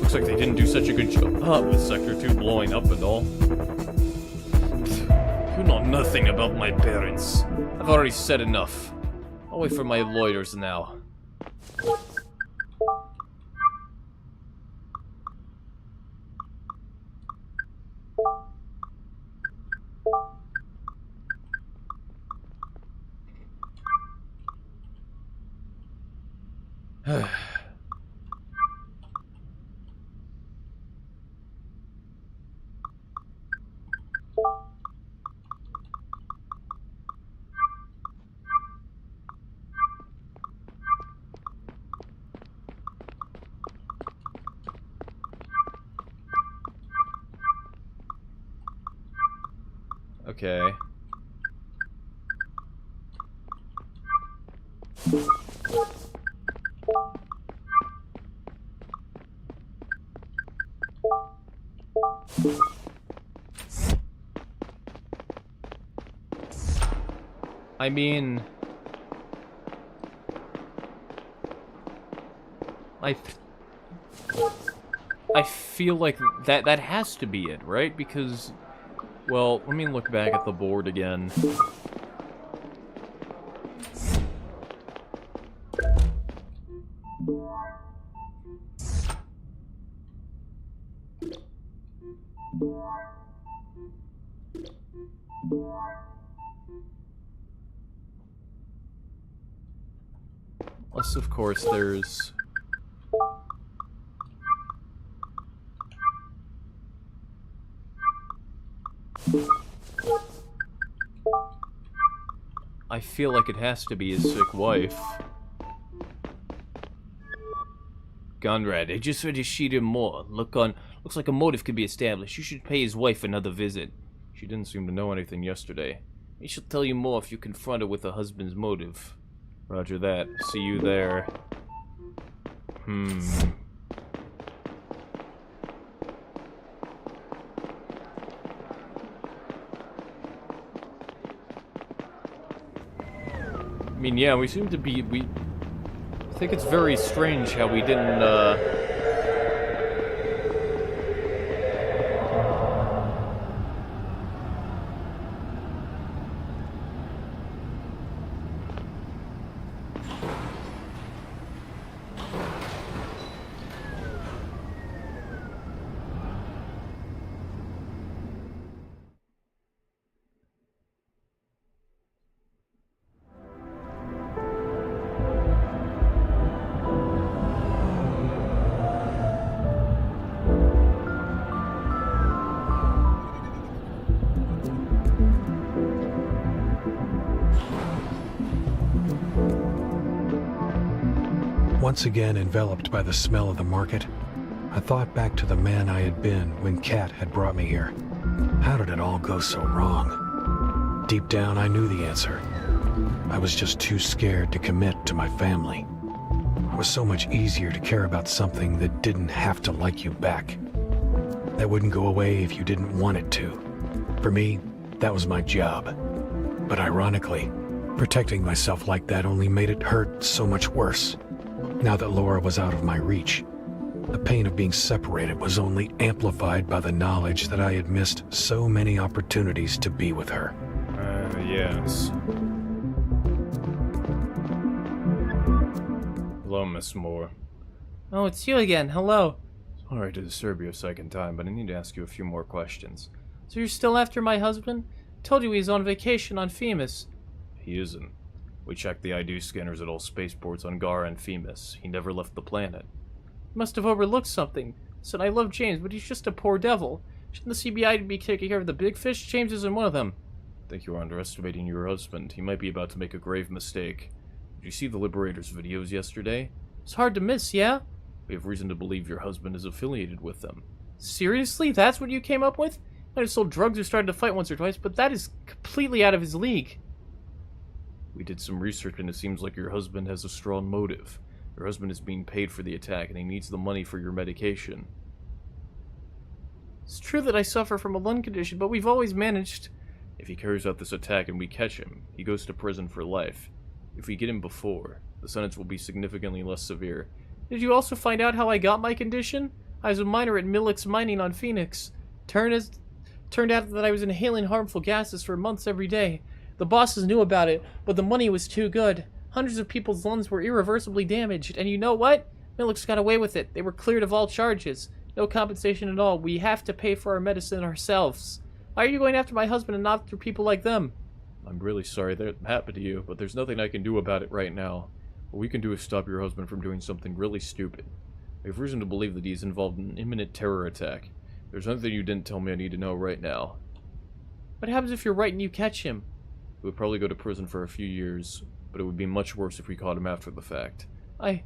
Looks like they didn't do such a good job with Sector 2 blowing up and all. You know nothing about my parents. I've already said enough. I'll wait for my lawyers now. Okay. I mean, I feel like that has to be it, right? Because, well, let me look back at the board again. Unless, of course, there's... I feel like it has to be his sick wife. Conrad, I just heard you shoot him more. Looks like a motive could be established. You should pay his wife another visit. She didn't seem to know anything yesterday. He shall tell you more if you confront her with her husband's motive. Roger that. See you there. I mean, yeah, we seem to be... I think it's very strange how we didn't, Once again enveloped by the smell of the market, I thought back to the man I had been when Kat had brought me here. How did it all go so wrong? Deep down, I knew the answer. I was just too scared to commit to my family. It was so much easier to care about something that didn't have to like you back. That wouldn't go away if you didn't want it to. For me, that was my job. But ironically, protecting myself like that only made it hurt so much worse. Now that Laura was out of my reach, the pain of being separated was only amplified by the knowledge that I had missed so many opportunities to be with her. Yes. Hello, Miss Moore. Oh, it's you again. Hello. Sorry to disturb you a second time, but I need to ask you a few more questions. So you're still after my husband? Told you he's on vacation on Femus. He isn't. We checked the ID scanners at all spaceports on Gara and Femus. He never left the planet. Must have overlooked something. Said I love James, but he's just a poor devil. Shouldn't the CBI be taking care of the big fish? James isn't one of them. I think you are underestimating your husband. He might be about to make a grave mistake. Did you see the Liberators' videos yesterday? It's hard to miss, yeah? We have reason to believe your husband is affiliated with them. Seriously? That's what you came up with? Might have sold drugs or started to fight once or twice, but that is completely out of his league. We did some research and it seems like your husband has a strong motive. Your husband is being paid for the attack and he needs the money for your medication. It's true that I suffer from a lung condition, but we've always managed. If he carries out this attack and we catch him, he goes to prison for life. If we get him before, the sentence will be significantly less severe. Did you also find out how I got my condition? I was a miner at Millix Mining on Phoenix. Turned out that I was inhaling harmful gases for months every day. The bosses knew about it, but the money was too good. Hundreds of people's lungs were irreversibly damaged, and you know what? Millix got away with it. They were cleared of all charges. No compensation at all. We have to pay for our medicine ourselves. Why are you going after my husband and not through people like them? I'm really sorry that happened to you, but there's nothing I can do about it right now. What we can do is stop your husband from doing something really stupid. We have reason to believe that he's involved in an imminent terror attack. There's nothing you didn't tell me I need to know right now. What happens if you're right and you catch him? He would probably go to prison for a few years, but it would be much worse if we caught him after the fact. I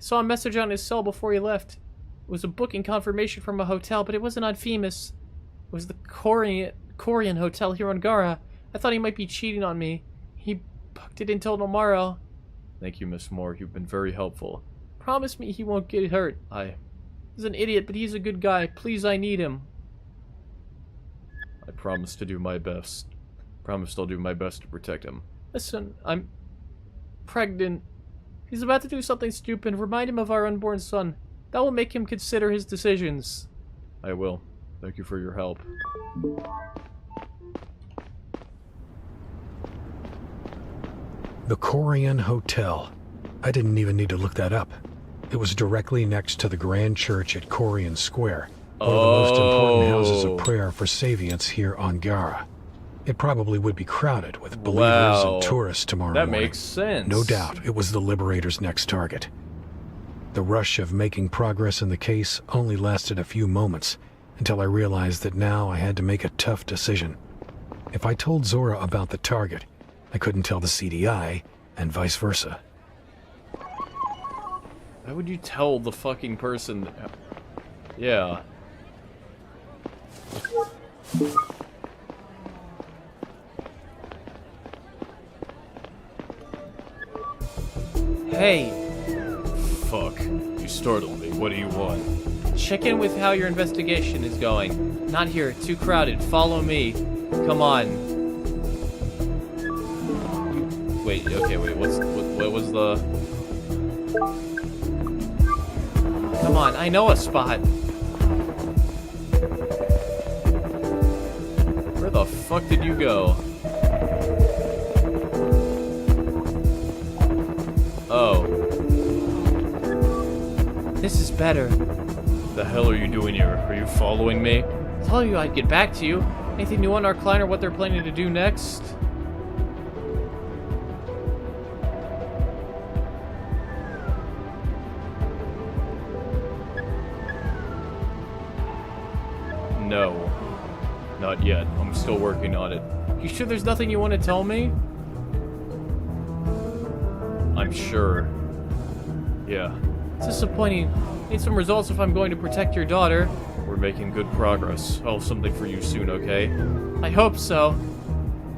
saw a message on his cell before he left. It was a booking confirmation from a hotel, but it wasn't on Femus. It was the Korean hotel here on Gara. I thought he might be cheating on me. He booked it until tomorrow. Thank you, Miss Moore. You've been very helpful. Promise me he won't get hurt. He's an idiot, but he's a good guy. Please, I need him. I promise to do my best. Promised I'll do my best to protect him. Listen, I'm pregnant. He's about to do something stupid. Remind him of our unborn son. That will make him consider his decisions. I will. Thank you for your help. The Korean Hotel. I didn't even need to look that up. It was directly next to the Grand Church at Korean Square, one of the most important houses of prayer for Savients here on Gara. It probably would be crowded with believers and tourists tomorrow morning. That makes sense. No doubt it was the Liberator's next target. The rush of making progress in the case only lasted a few moments, until I realized that now I had to make a tough decision. If I told Zora about the target, I couldn't tell the CDI, and vice versa. Why would you tell the fucking person that... Yeah. Hey, Fuck. You startled me. What do you want? check in with how your investigation is going. Not here, too crowded. Follow me. Come on. Wait, okay, wait. What was the... Come on, I know a spot. Where the fuck did you go? Oh. This is better. The hell are you doing here? Are you following me? I told you I'd get back to you. Anything new on our client or what they're planning to do next? No. Not yet. I'm still working on it. You sure there's nothing you want to tell me? I'm sure. Yeah. It's disappointing. Need some results if I'm going to protect your daughter. We're making good progress. I'll have something for you soon, okay? I hope so.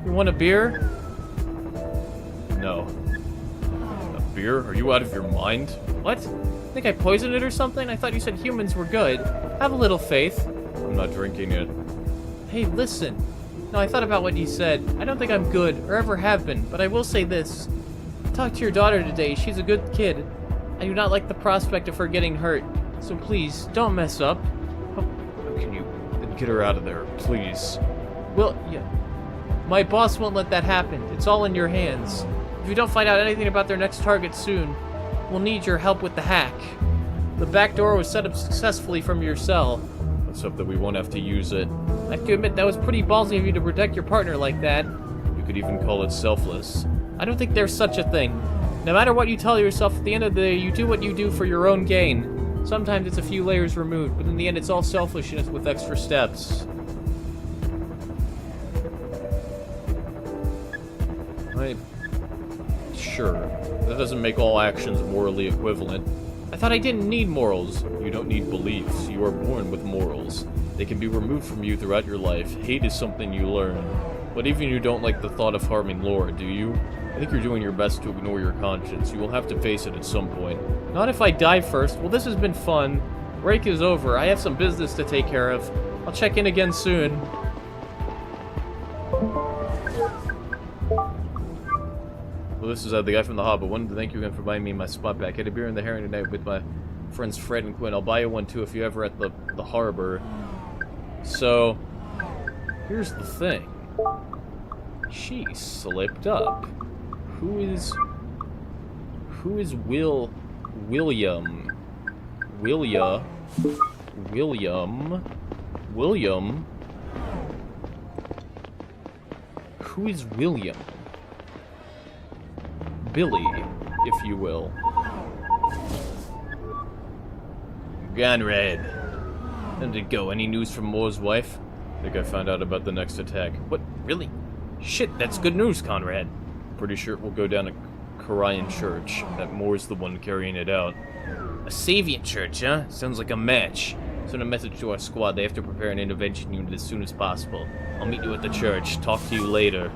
You want a beer? No. A beer? Are you out of your mind? What? Think I poisoned it or something? I thought you said humans were good. Have a little faith. I'm not drinking it. Hey, listen. No, I thought about what you said. I don't think I'm good, or ever have been, but I will say this. Talk to your daughter today. She's a good kid. I do not like the prospect of her getting hurt. So please, don't mess up. How can you get her out of there, please? Well, yeah. My boss won't let that happen. It's all in your hands. If you don't find out anything about their next target soon, we'll need your help with the hack. The back door was set up successfully from your cell. Let's hope that we won't have to use it. I have to admit, that was pretty ballsy of you to protect your partner like that. You could even call it selfless. I don't think there's such a thing. No matter what you tell yourself, at the end of the day, you do what you do for your own gain. Sometimes it's a few layers removed, but in the end it's all selfishness with extra steps. Sure. That doesn't make all actions morally equivalent. I thought I didn't need morals. You don't need beliefs. You are born with morals. They can be removed from you throughout your life. Hate is something you learn. But even you don't like the thought of harming Laura, do you? I think you're doing your best to ignore your conscience. You will have to face it at some point. Not if I die first. Well, this has been fun. Break is over. I have some business to take care of. I'll check in again soon. Well, this is the guy from the Hobbit. Wanted to thank you again for buying me my spot back. I had a beer in the Herring tonight with my friends Fred and Quinn. I'll buy you one too if you're ever at the harbor. So, here's the thing. She slipped up. Who is William? Who is William? Billy, if you will. Conrad. How did it go? Any news from Moore's wife? I think I found out about the next attack. What? Really? Shit, that's good news, Conrad. Pretty sure it will go down to Karayan Church. That Moore's the one carrying it out. A Savian Church, huh? Sounds like a match. Send a message to our squad. They have to prepare an intervention unit as soon as possible. I'll meet you at the church. Talk to you later.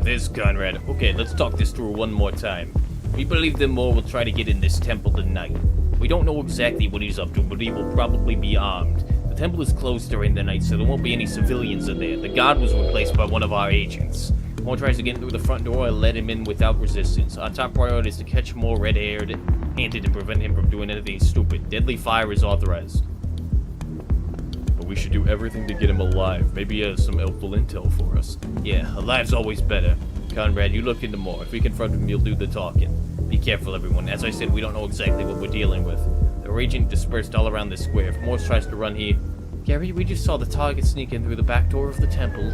this, Conrad. Okay, let's talk this through one more time. We believe that Moore will try to get in this temple tonight. We don't know exactly what he's up to, but he will probably be armed. The temple is closed during the night, so there won't be any civilians in there. The guard was replaced by one of our agents. Moore tries to get in through the front door and let him in without resistance. Our top priority is to catch Moore red-handed and prevent him from doing anything stupid. Deadly fire is authorized. But we should do everything to get him alive. Maybe he has some helpful intel for us. Yeah, alive's always better. Conrad, you look into Moore. If we confront him, you'll do the talking. Be careful, everyone. As I said, we don't know exactly what we're dealing with. The agent dispersed all around the square. If Morse tries to run here... Gary, we just saw the target sneak in through the back door of the temple.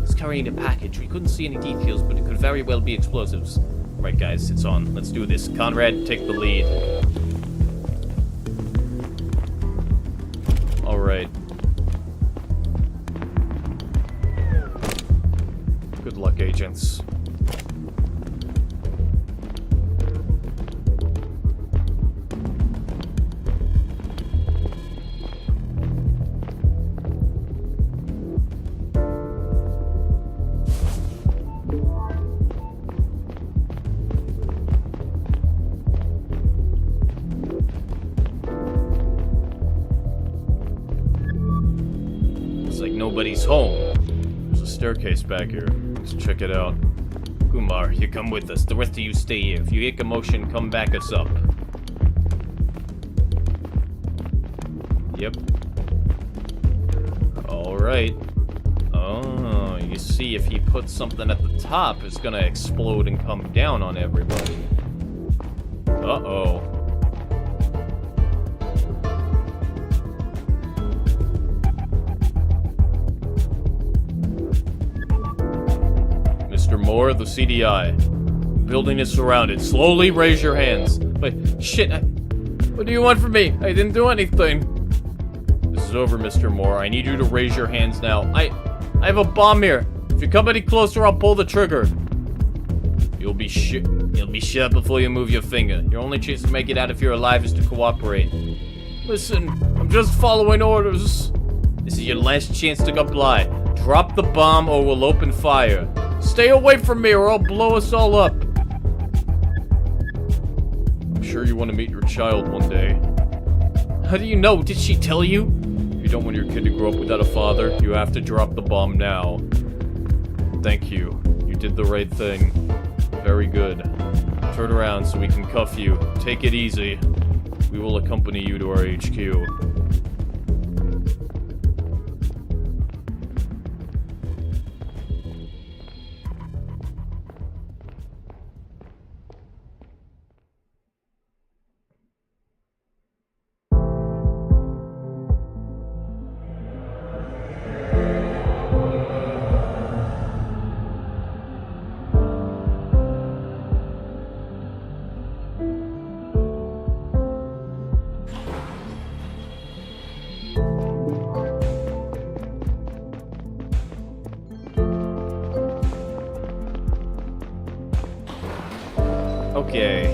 He's carrying a package. We couldn't see any details, but it could very well be explosives. Right, guys, it's on. Let's do this. Conrad, take the lead. Alright. Good luck, agents. Nobody's home. There's a staircase back here. Let's check it out. Kumar, you come with us. The rest of you stay here. If you hear commotion, come back us up. Yep. Alright. Oh, you see, if he puts something at the top, it's gonna explode and come down on everybody. Uh-oh. Mr. Moore, the CDI. The building is surrounded. Slowly raise your hands. Wait, shit, what do you want from me? I didn't do anything. This is over, Mr. Moore. I need you to raise your hands now. I have a bomb here. If you come any closer, I'll pull the trigger. You'll be shot before you move your finger. Your only chance to make it out if you're alive is to cooperate. Listen, I'm just following orders. This is your last chance to comply. Drop the bomb or we'll open fire. Stay away from me or I'll blow us all up. I'm sure you want to meet your child one day. How do you know? Did she tell you? If you don't want your kid to grow up without a father, you have to drop the bomb now. Thank you. You did the right thing. Very good. Turn around so we can cuff you. Take it easy. We will accompany you to our HQ. Okay.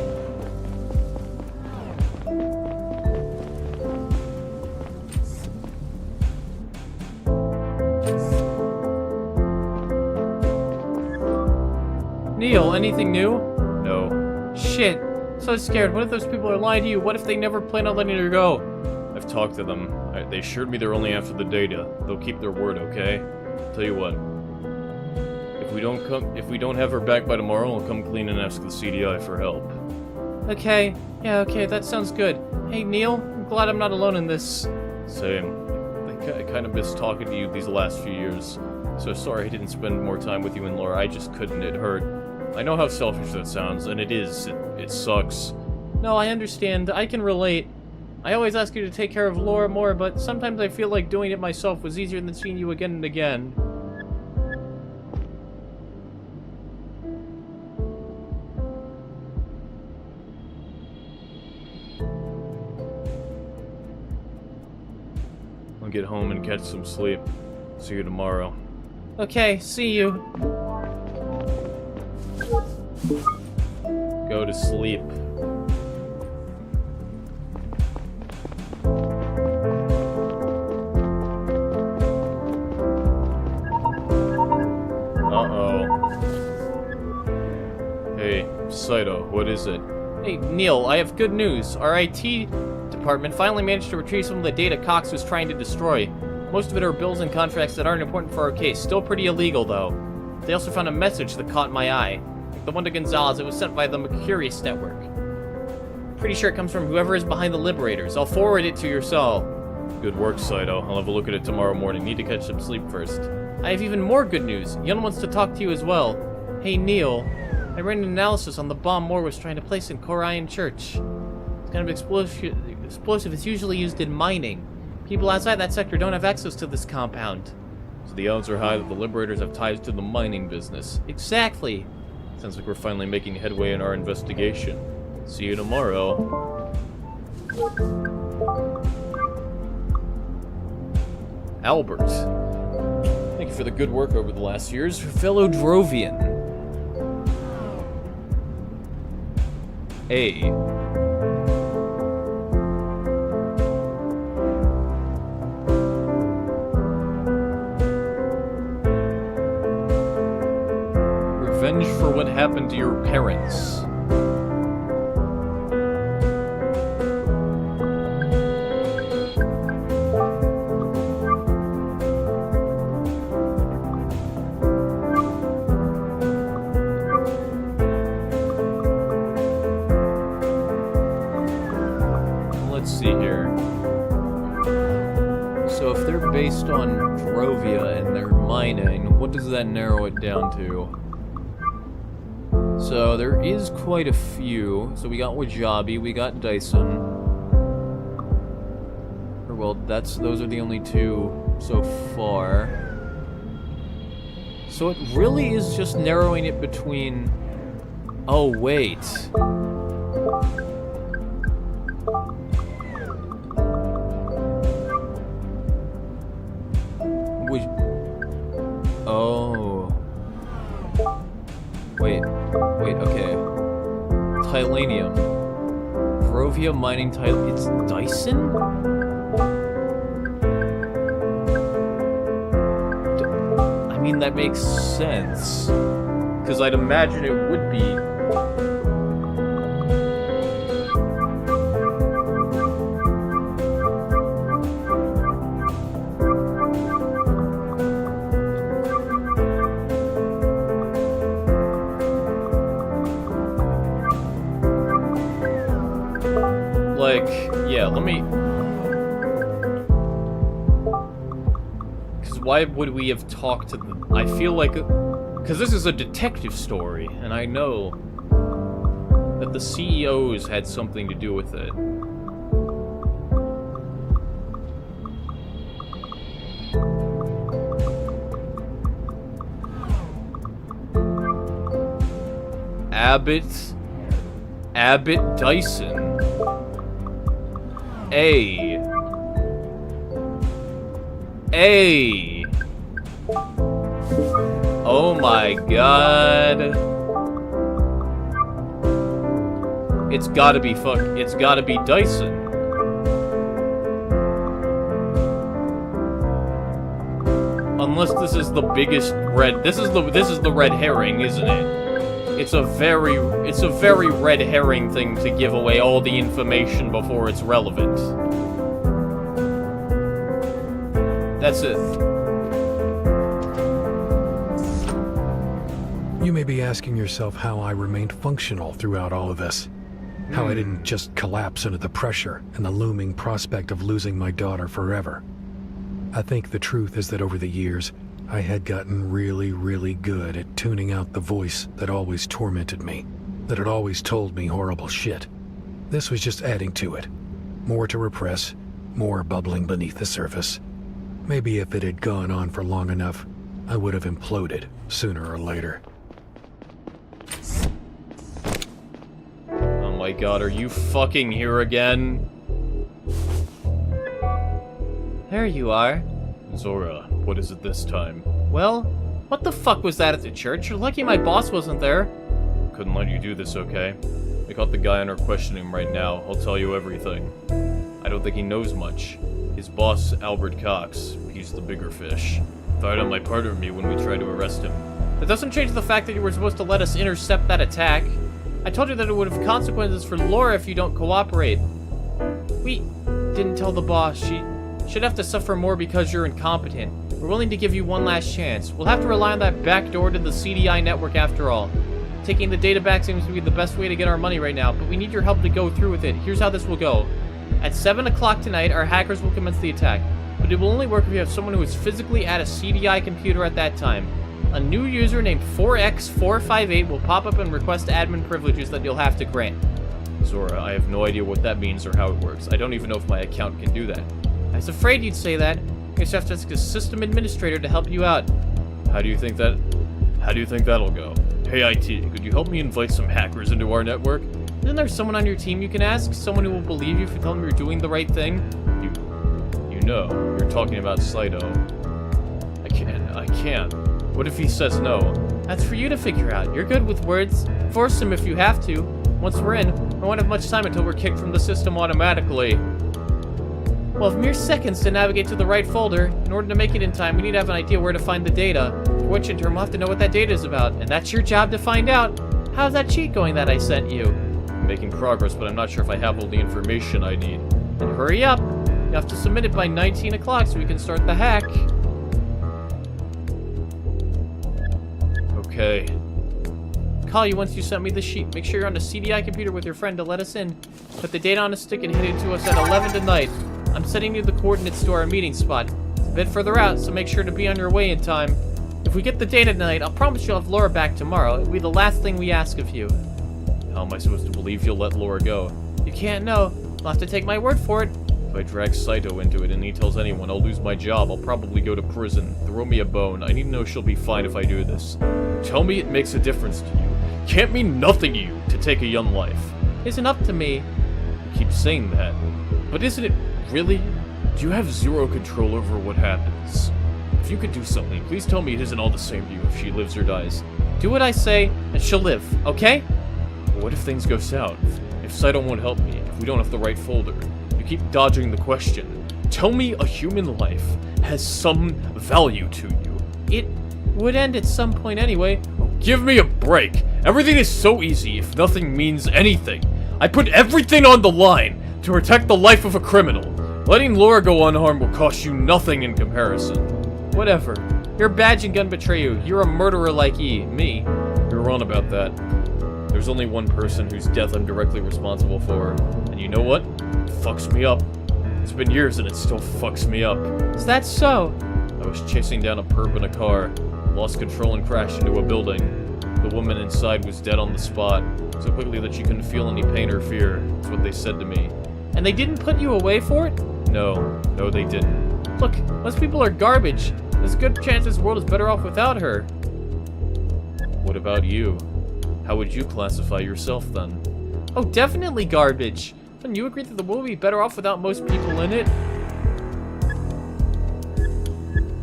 Neil, anything new? No. Shit. So scared. What if those people are lying to you? What if they never plan on letting her go? I've talked to them. They assured me they're only after the data. They'll keep their word, okay? Tell you what. If we don't have her back by tomorrow, I'll come clean and ask the CDI for help. Okay. Yeah, okay, that sounds good. Hey, Neil, I'm glad I'm not alone in this. Same. I kind of missed talking to you these last few years. So sorry I didn't spend more time with you and Laura. I just couldn't. It hurt. I know how selfish that sounds, and it is. It sucks. No, I understand. I can relate. I always ask you to take care of Laura more, but sometimes I feel like doing it myself was easier than seeing you again and again. I'll get home and catch some sleep. See you tomorrow. Okay, see you. Go to sleep. Uh-oh. What is it? Hey, Neil, I have good news. Our IT department finally managed to retrieve some of the data Cox was trying to destroy. Most of it are bills and contracts that aren't important for our case. Still pretty illegal, though. They also found a message that caught my eye. Like the one to Gonzalez, it was sent by the Mercurius Network. Pretty sure it comes from whoever is behind the Liberators. I'll forward it to your cell. Good work, Saito. I'll have a look at it tomorrow morning. Need to catch some sleep first. I have even more good news. Yun wants to talk to you as well. Hey, Neil. I ran an analysis on the bomb Moore was trying to place in Corian Church. It's kind of explosive. It's usually used in mining. People outside that sector don't have access to this compound. So the odds are high that the Liberators have ties to the mining business. Exactly. Sounds like we're finally making headway in our investigation. See you tomorrow. Albert. Thank you for the good work over the last years, fellow Drovian. A. Revenge for what happened to your parents. Let's see here. So if they're based on Drovia and they're mining, what does that narrow it down to? So there is quite a few. So we got Wajabi, we got Dyson. Or well, those are the only two so far. So it really is just narrowing it between... Oh, wait. Oh. Wait, okay. Tylenium. Provia mining it's Dyson? I mean, that makes sense. Because I'd imagine it would be... Yeah, let me... Because why would we have talked to them? I feel like... Because this is a detective story, and I know that the CEOs had something to do with it. Abbott Dyson. A. Oh my god. It's gotta be Dyson. Unless this is the biggest red... This is the red herring, isn't it? It's a very red herring thing to give away all the information before it's relevant. That's it. You may be asking yourself how I remained functional throughout all of this. How I didn't just collapse under the pressure and the looming prospect of losing my daughter forever. I think the truth is that over the years, I had gotten really, really good at tuning out the voice that always tormented me, that had always told me horrible shit. This was just adding to it. More to repress, more bubbling beneath the surface. Maybe if it had gone on for long enough, I would have imploded sooner or later. Oh my god, are you fucking here again? There you are. Zora, what is it this time? Well, what the fuck was that at the church? You're lucky my boss wasn't there. Couldn't let you do this, okay? We caught the guy and are questioning him right now. I'll tell you everything. I don't think he knows much. His boss, Albert Cox, he's the bigger fish. Fired on my partner and me when we tried to arrest him. That doesn't change the fact that you were supposed to let us intercept that attack. I told you that it would have consequences for Laura if you don't cooperate. We didn't tell the boss. She should have to suffer more because you're incompetent. We're willing to give you one last chance. We'll have to rely on that back door to the CDI network after all. Taking the data back seems to be the best way to get our money right now, but we need your help to go through with it. Here's how this will go. At 7 o'clock tonight, our hackers will commence the attack, but it will only work if you have someone who is physically at a CDI computer at that time. A new user named 4x458 will pop up and request admin privileges that you'll have to grant. Zora, I have no idea what that means or how it works. I don't even know if my account can do that. I was afraid you'd say that. You just have to ask a system administrator to help you out. How do you think that'll go? Hey IT, could you help me invite some hackers into our network? Isn't there someone on your team you can ask? Someone who will believe you if you tell them you're doing the right thing? You know, you're talking about Saito. I can't. What if he says no? That's for you to figure out. You're good with words. Force him if you have to. Once we're in, we won't have much time until we're kicked from the system automatically. We'll have mere seconds to navigate to the right folder. In order to make it in time, we need to have an idea where to find the data. For which in turn, we'll have to know what that data is about. And that's your job to find out. How's that cheat going that I sent you? I'm making progress, but I'm not sure if I have all the information I need. Then hurry up. You have to submit it by 19 o'clock so we can start the hack. Okay. Call you once you sent me the sheet. Make sure you're on a CDI computer with your friend to let us in. Put the data on a stick and hit it to us at 11 tonight. I'm sending you the coordinates to our meeting spot. It's a bit further out, so make sure to be on your way in time. If we get the data tonight, I'll promise you'll have Laura back tomorrow. It'll be the last thing we ask of you. How am I supposed to believe you'll let Laura go? You can't know. You'll have to take my word for it. If I drag Saito into it and he tells anyone, I'll lose my job. I'll probably go to prison. Throw me a bone. I need to know she'll be fine if I do this. Tell me it makes a difference to you. Can't mean nothing to you to take a young life. Isn't up to me. You keep saying that. But isn't it really? Do you have zero control over what happens? If you could do something, please tell me it isn't all the same to you if she lives or dies. Do what I say, and she'll live, okay? But what if things go south? If Saito won't help me, if we don't have the right folder? You keep dodging the question. Tell me a human life has some value to you. It would end at some point anyway. Oh, give me a break. Everything is so easy if nothing means anything. I put everything on the line to protect the life of a criminal. Letting Laura go unharmed will cost you nothing in comparison. Whatever. Your badge and gun betray you. You're a murderer like me. You're wrong about that. There's only one person whose death I'm directly responsible for. And you know what? It fucks me up. It's been years and it still fucks me up. Is that so? I was chasing down a perp in a car, lost control and crashed into a building. The woman inside was dead on the spot, so quickly that she couldn't feel any pain or fear. That's what they said to me. And they didn't put you away for it? No, they didn't. Look, most people are garbage. There's a good chance this world is better off without her. What about you? How would you classify yourself then? Oh, definitely garbage. Wouldn't you agree that the world would be better off without most people in it?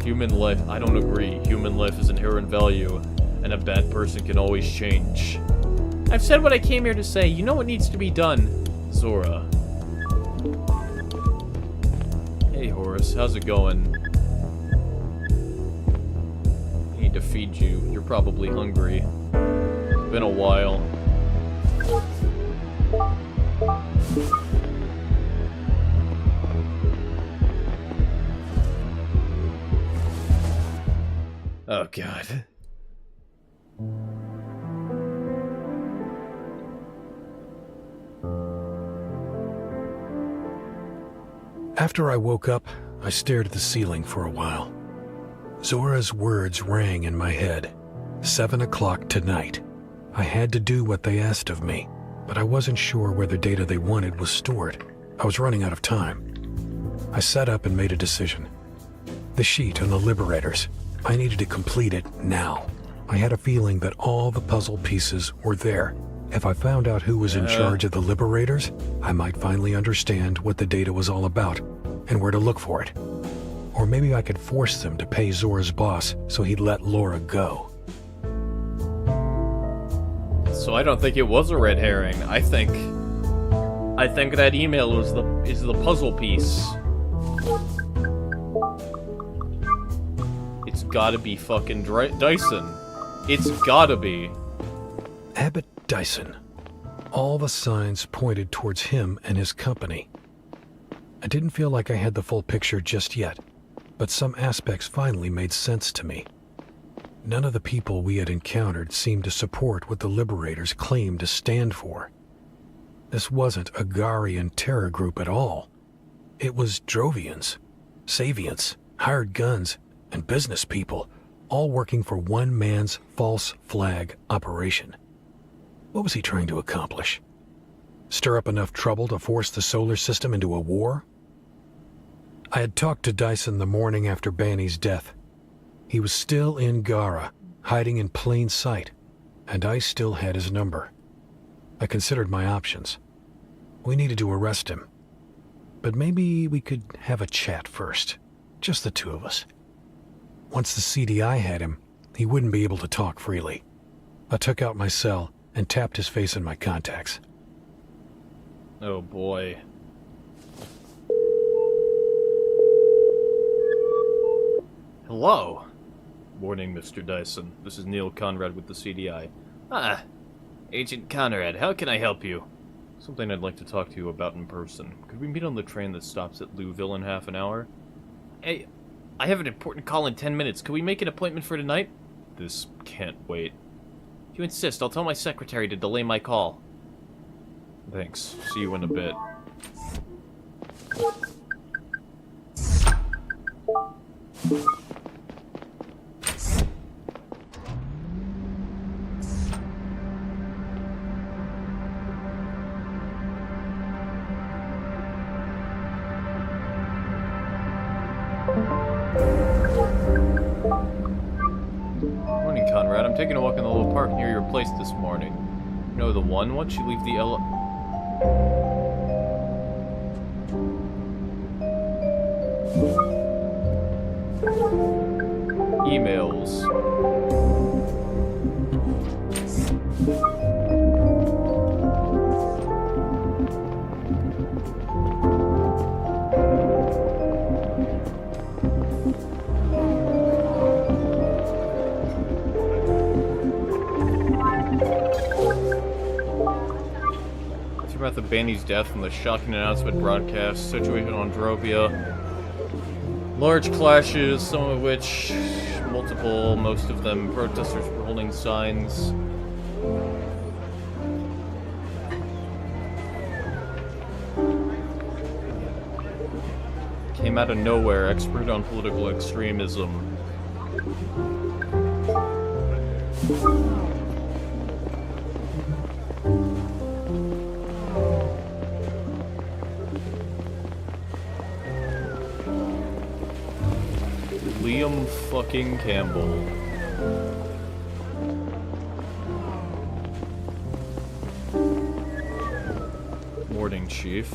Human life, I don't agree. Human life has inherent value, and a bad person can always change. I've said what I came here to say. You know what needs to be done. Zora. Hey Horace, how's it going? I need to feed you. You're probably hungry. It's been a while. Oh god. After I woke up, I stared at the ceiling for a while. Zora's words rang in my head. 7 o'clock tonight. I had to do what they asked of me, but I wasn't sure where the data they wanted was stored. I was running out of time. I sat up and made a decision. The sheet on the Liberators. I needed to complete it now. I had a feeling that all the puzzle pieces were there. If I found out who was in charge of the Liberators, I might finally understand what the data was all about and where to look for it. Or maybe I could force them to pay Zora's boss so he'd let Laura go. So I don't think it was a red herring. I think that email is the puzzle piece. It's gotta be fucking Dyson. It's gotta be. Abbott Dyson. All the signs pointed towards him and his company. I didn't feel like I had the full picture just yet, but some aspects finally made sense to me. None of the people we had encountered seemed to support what the Liberators claimed to stand for. This wasn't a Garian terror group at all. It was Drovians, Savians, hired guns, and business people, all working for one man's false flag operation. What was he trying to accomplish? Stir up enough trouble to force the solar system into a war? I had talked to Dyson the morning after Banny's death. He was still in Gara, hiding in plain sight, and I still had his number. I considered my options. We needed to arrest him. But maybe we could have a chat first. Just the two of us. Once the CDI had him, he wouldn't be able to talk freely. I took out my cell and tapped his face in my contacts. Oh boy. Hello. Morning, Mr. Dyson. This is Neil Conrad with the CDI. Ah, Agent Conrad, how can I help you? Something I'd like to talk to you about in person. Could we meet on the train that stops at Louisville in half an hour? Hey, I have an important call in 10 minutes. Can we make an appointment for tonight? This can't wait. If you insist, I'll tell my secretary to delay my call. Thanks. See you in a bit. Morning, Conrad. I'm taking a walk in the little park near your place this morning. You know the one once you leave the emails. About the Banny's death and the shocking announcement broadcast, situation on Drovia, large clashes, some of which multiple, most of them protesters were holding signs. Came out of nowhere, expert on political extremism. Liam fucking Campbell. Morning, Chief.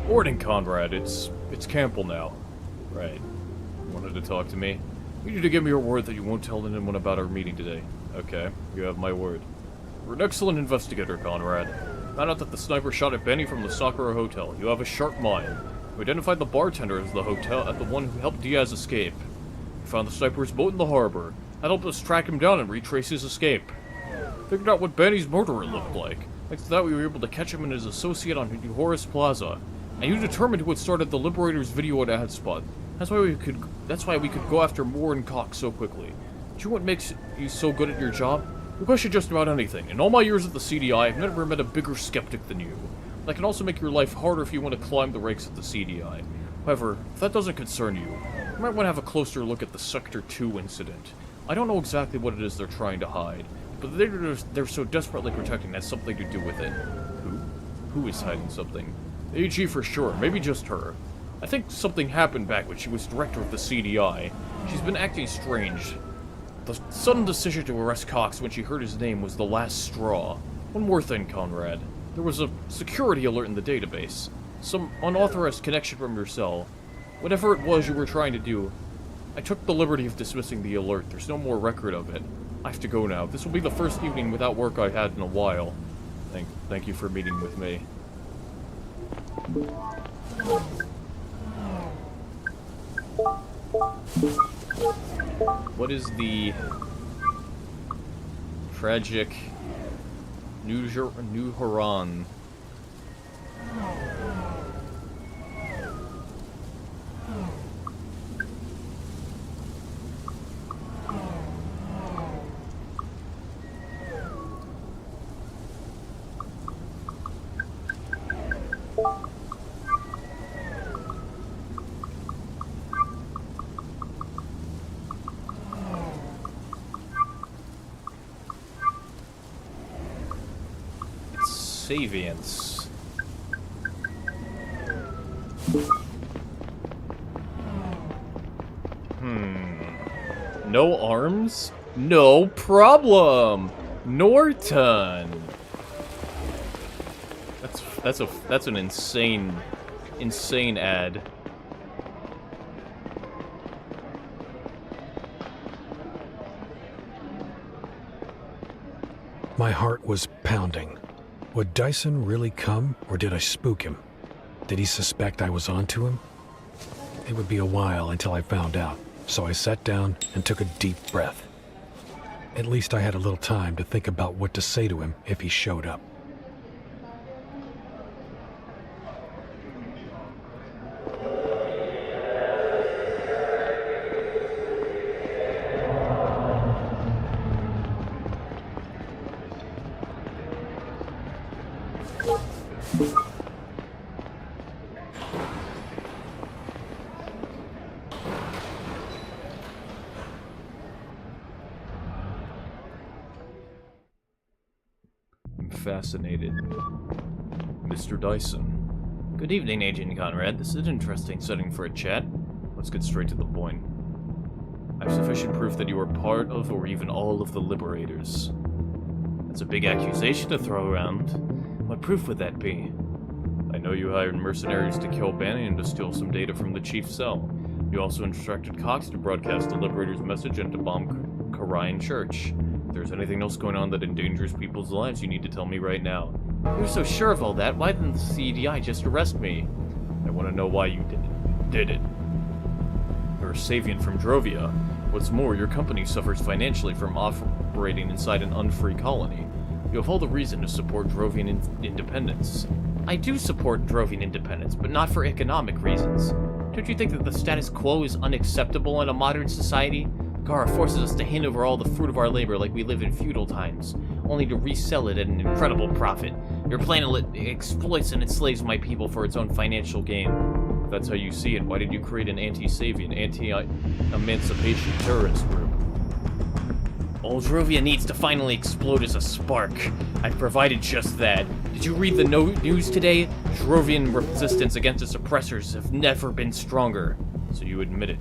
Morning, Conrad. It's Campbell now. Right. Wanted to talk to me? You need to give me your word that you won't tell anyone about our meeting today. Okay, you have my word. You're an excellent investigator, Conrad. Found out that the sniper shot at Benny from the Sakura Hotel. You have a sharp mind. You identified the bartender as the one who helped Diaz escape. You found the sniper's boat in the harbor. That helped us track him down and retrace his escape. Figured out what Benny's murderer looked like. Thanks to that, we were able to catch him and his associate on Horace Plaza. And you determined who had started the Liberators video and ad spot. That's why we could go after Moore and Cox so quickly. Do you know what makes you so good at your job? You question just about anything. In all my years at the CDI, I've never met a bigger skeptic than you. That can also make your life harder if you want to climb the ranks at the CDI. However, if that doesn't concern you, you might want to have a closer look at the Sector 2 incident. I don't know exactly what it is they're trying to hide, but they're so desperately protecting has something to do with it. Who? Who is hiding something? AG for sure, maybe just her. I think something happened back when she was director of the CDI. She's been acting strange. The sudden decision to arrest Cox when she heard his name was the last straw. One more thing, Conrad. There was a security alert in the database. Some unauthorized connection from your cell. Whatever it was you were trying to do, I took the liberty of dismissing the alert. There's no more record of it. I have to go now. This will be the first evening without work I had in a while. Thank you for meeting with me. What is the tragic New Haran. Savience. No arms? No problem. Norton. That's an insane ad. My heart was pounding. Would Dyson really come, or did I spook him? Did he suspect I was onto him? It would be a while until I found out, so I sat down and took a deep breath. At least I had a little time to think about what to say to him if he showed up. Fascinated. Mr. Dyson. Good evening, Agent Conrad. This is an interesting setting for a chat. Let's get straight to the point. I have sufficient proof that you are part of or even all of the Liberators. That's a big accusation to throw around. What proof would that be? I know you hired mercenaries to kill Banny and to steal some data from the Chief Cell. You also instructed Cox to broadcast the Liberators' message and to bomb Karayan Church. If there's anything else going on that endangers people's lives, you need to tell me right now. You're so sure of all that, why didn't the CDI just arrest me? I want to know why you did it. You're a Savian from Drovia. What's more, your company suffers financially from operating inside an unfree colony. You have all the reason to support Drovian independence. I do support Drovian independence, but not for economic reasons. Don't you think that the status quo is unacceptable in a modern society? Gara forces us to hand over all the fruit of our labor like we live in feudal times, only to resell it at an incredible profit. Your planet exploits and enslaves my people for its own financial gain. If that's how you see it, why did you create an anti-Savian, anti-emancipation terrorist group? All Drovia needs to finally explode is a spark. I've provided just that. Did you read the news today? Drovian resistance against its oppressors have never been stronger. So you admit it.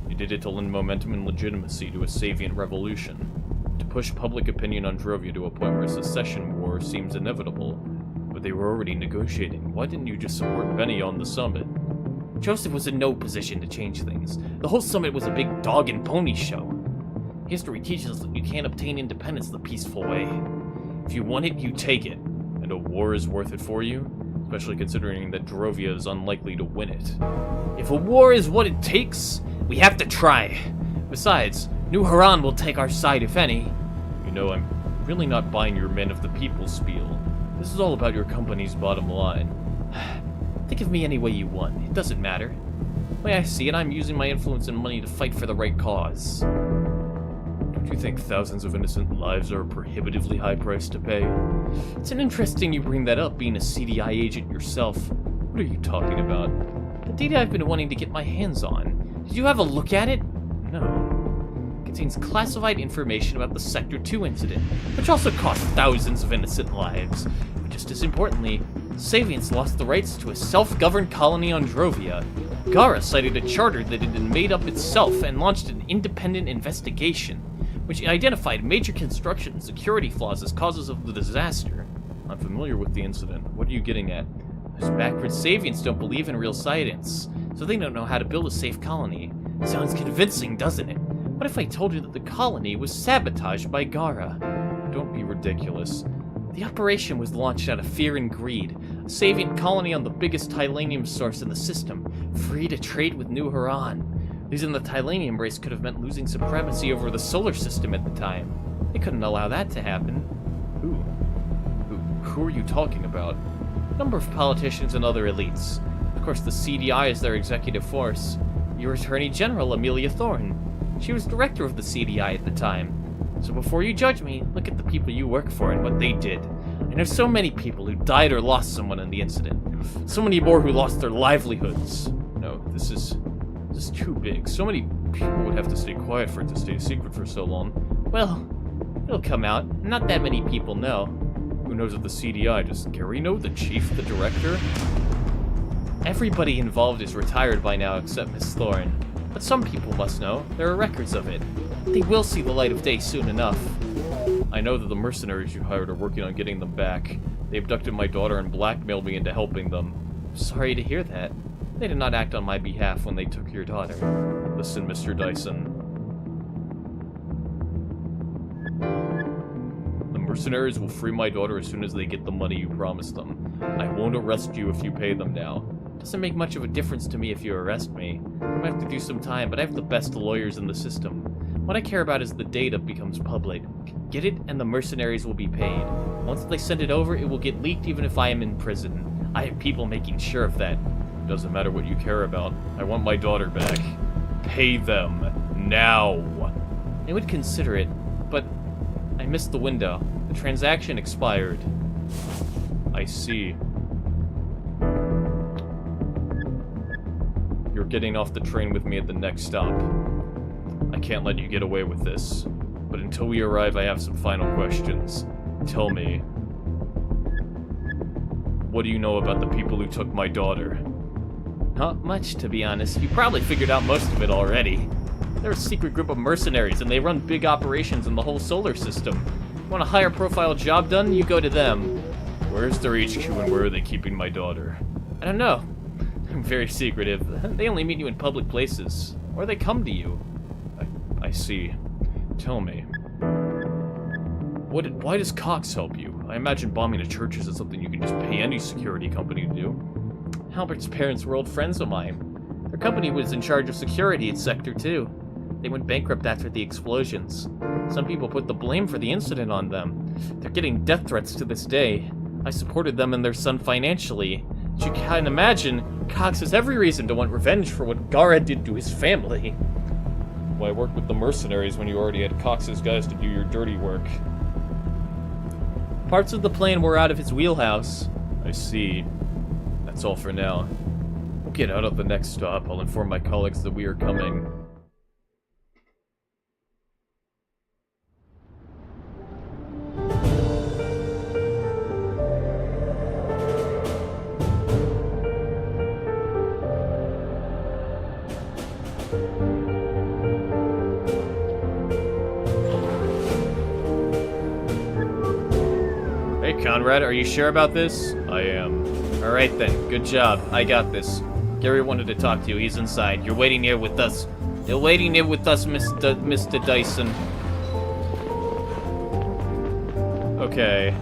You did it to lend momentum and legitimacy to a Savian revolution. To push public opinion on Drovia to a point where a secession war seems inevitable. But they were already negotiating. Why didn't you just support Benny on the summit? Joseph was in no position to change things. The whole summit was a big dog and pony show. History teaches us that you can't obtain independence the peaceful way. If you want it, you take it. And a war is worth it for you? Especially considering that Drovia is unlikely to win it. If a war is what it takes, we have to try. Besides, New Haran will take our side if any. You know, I'm really not buying your men of the people spiel. This is all about your company's bottom line. Think of me any way you want. It doesn't matter. The way I see it, I'm using my influence and money to fight for the right cause. Don't you think thousands of innocent lives are a prohibitively high price to pay? It's an interesting you bring that up, being a CDI agent yourself. What are you talking about? The data I've been wanting to get my hands on. Did you have a look at it? No. It contains classified information about the Sector 2 incident, which also cost thousands of innocent lives. But just as importantly, Savians lost the rights to a self-governed colony on Drovia. Gara cited a charter that had been made up itself and launched an independent investigation, which identified major construction and security flaws as causes of the disaster. I'm familiar with the incident. What are you getting at? Those backward Savians don't believe in real science, so they don't know how to build a safe colony. Sounds convincing, doesn't it? What if I told you that the colony was sabotaged by Gara? Don't be ridiculous. The operation was launched out of fear and greed. A Savian colony on the biggest Tylanium source in the system, free to trade with New Haran. Losing the Tylanium race could have meant losing supremacy over the solar system at the time. They couldn't allow that to happen. Who Who are you talking about? A number of politicians and other elites. Of course, the CDI is their executive force. Your Attorney General, Amelia Thorne. She was director of the CDI at the time. So before you judge me, look at the people you work for and what they did. I know so many people who died or lost someone in the incident. So many more who lost their livelihoods. No, this is too big. So many people would have to stay quiet for it to stay a secret for so long. Well, it'll come out. Not that many people know. Who knows at the CDI? Does Gary know? The chief? The director? Everybody involved is retired by now except Miss Thorne. But some people must know. There are records of it. They will see the light of day soon enough. I know that the mercenaries you hired are working on getting them back. They abducted my daughter and blackmailed me into helping them. Sorry to hear that. They did not act on my behalf when they took your daughter. Listen, Mr. Dyson. The mercenaries will free my daughter as soon as they get the money you promised them. I won't arrest you if you pay them now. Doesn't make much of a difference to me if you arrest me. I might have to do some time, but I have the best lawyers in the system. What I care about is the data becomes public. Get it, and the mercenaries will be paid. Once they send it over, it will get leaked even if I am in prison. I have people making sure of that. It doesn't matter what you care about. I want my daughter back. Pay them. Now. I would consider it, but I missed the window. The transaction expired. I see. You're getting off the train with me at the next stop. I can't let you get away with this. But until we arrive, I have some final questions. Tell me, what do you know about the people who took my daughter? Not much, to be honest. You probably figured out most of it already. They're a secret group of mercenaries, and they run big operations in the whole solar system. Want a higher profile job done? You go to them. Where's their HQ and where are they keeping my daughter? I don't know. I'm very secretive. They only meet you in public places. Or they come to you. I see. Tell me. Why does Cox help you? I imagine bombing a church isn't something you can just pay any security company to do. Albert's parents were old friends of mine. Their company was in charge of security at Sector 2. They went bankrupt after the explosions. Some people put the blame for the incident on them. They're getting death threats to this day. I supported them and their son financially. As you can imagine, Cox has every reason to want revenge for what Gara did to his family. Why work with the mercenaries when you already had Cox's guys to do your dirty work? Parts of the plan were out of his wheelhouse. I see. That's all for now. We'll get out at the next stop. I'll inform my colleagues that we are coming. Conrad, are you sure about this? I am. Alright then, good job. I got this. Gary wanted to talk to you. He's inside. You're waiting here with us. You're waiting here with us, Mr. Dyson. Okay.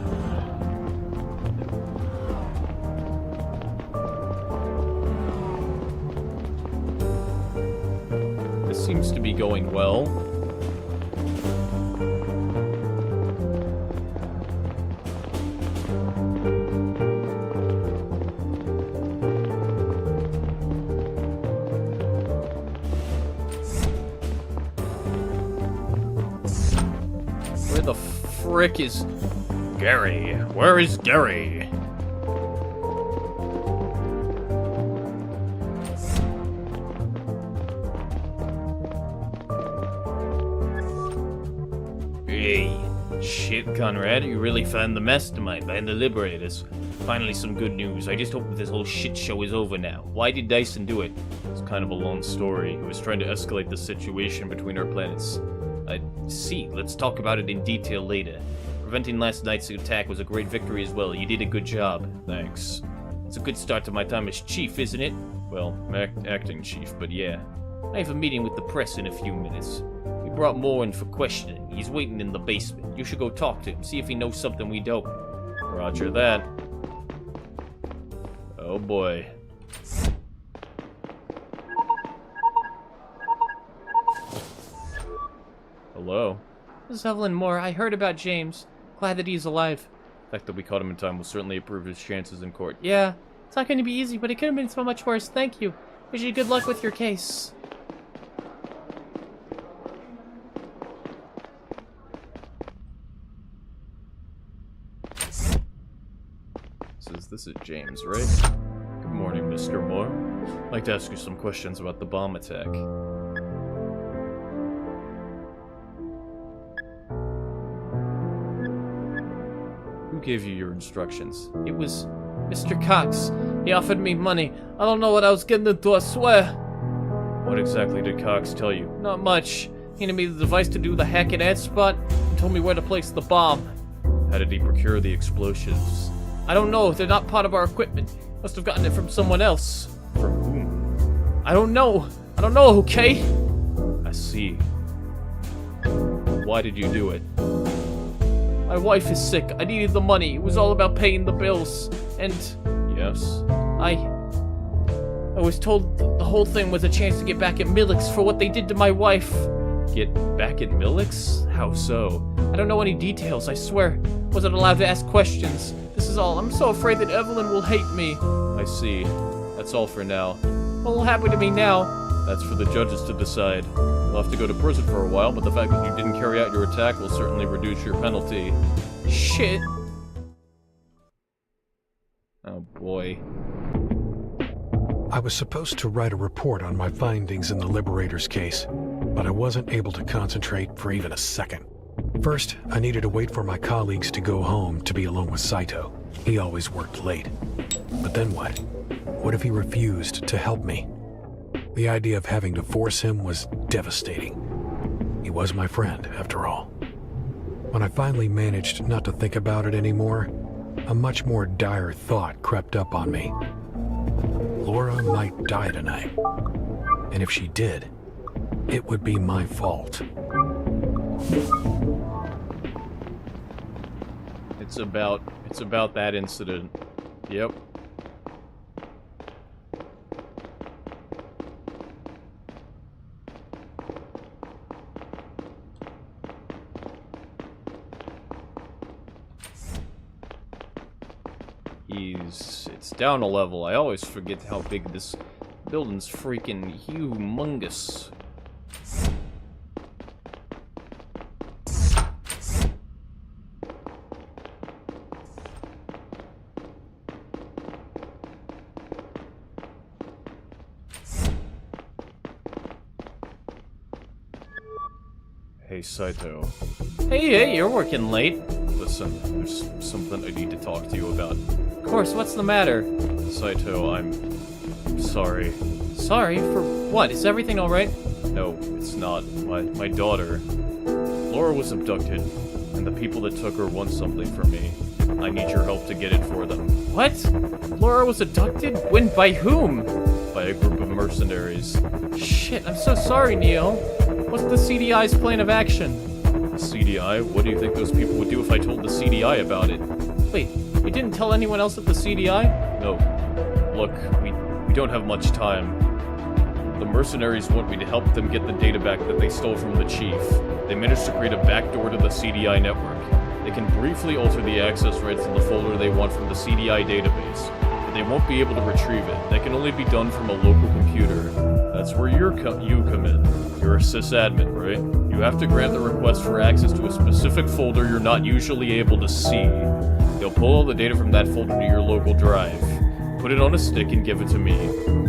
This seems to be going well. Where the frick is Gary? Where is Gary? Hey, shit, Conrad, you really found the mastermind behind the Liberators. Finally some good news. I just hope this whole shit show is over now. Why did Dyson do it? It's kind of a long story. He was trying to escalate the situation between our planets. I see. Let's talk about it in detail later. Preventing last night's attack was a great victory as well. You did a good job. Thanks. It's a good start to my time as chief, isn't it? Well, acting chief, but yeah. I have a meeting with the press in a few minutes. We brought Moore in for questioning. He's waiting in the basement. You should go talk to him, see if he knows something we don't. Roger that. Oh boy. Hello. This is Evelyn Moore. I heard about James. Glad that he's alive. The fact that we caught him in time will certainly improve his chances in court. Yeah, it's not going to be easy, but it could have been so much worse. Thank you. Wish you good luck with your case. This is James, right? Good morning, Mr. Moore. I'd like to ask you some questions about the bomb attack. Who gave you your instructions? It was Mr. Cox. He offered me money. I don't know what I was getting into, I swear. What exactly did Cox tell you? Not much. He handed me the device to do the hack and add spot and told me where to place the bomb. How did he procure the explosives? I don't know. They're not part of our equipment. Must have gotten it from someone else. From whom? I don't know. I don't know, okay? I see. Why did you do it? My wife is sick. I needed the money. It was all about paying the bills. And... Yes? I was told the whole thing was a chance to get back at Millix for what they did to my wife. Get back at Millix? How so? I don't know any details, I swear. Wasn't allowed to ask questions. This is all. I'm so afraid that Evelyn will hate me. I see. That's all for now. What will happen to me now? That's for the judges to decide. You'll have to go to prison for a while, but the fact that you didn't carry out your attack will certainly reduce your penalty. Shit. Oh boy. I was supposed to write a report on my findings in the Liberator's case, but I wasn't able to concentrate for even a second. First, I needed to wait for my colleagues to go home to be alone with Saito. He always worked late. But then what? What if he refused to help me? The idea of having to force him was devastating. He was my friend, after all. When I finally managed not to think about it anymore, a much more dire thought crept up on me. Laura might die tonight. And if she did, it would be my fault. It's about that incident. Yep. It's down a level. I always forget how big this building's freaking humongous. Hey, Saito. Hey, you're working late. Listen, there's something I need to talk to you about. Of course, what's the matter? Saito, I'm sorry. Sorry? For what? Is everything alright? No, it's not. My daughter. Laura was abducted, and the people that took her want something from me. I need your help to get it for them. What? Laura was abducted? When? By whom? By a group of mercenaries. Shit, I'm so sorry, Neo. What's the CDI's plan of action? The CDI? What do you think those people would do if I told the CDI about it? Wait, you didn't tell anyone else at the CDI? No. Look, we don't have much time. The mercenaries want me to help them get the data back that they stole from the chief. They managed to create a backdoor to the CDI network. They can briefly alter the access rights in the folder they want from the CDI database, but they won't be able to retrieve it. That can only be done from a local computer. That's where you come in. You're a sysadmin, right? You have to grant the request for access to a specific folder you're not usually able to see. They'll pull all the data from that folder to your local drive, put it on a stick and give it to me.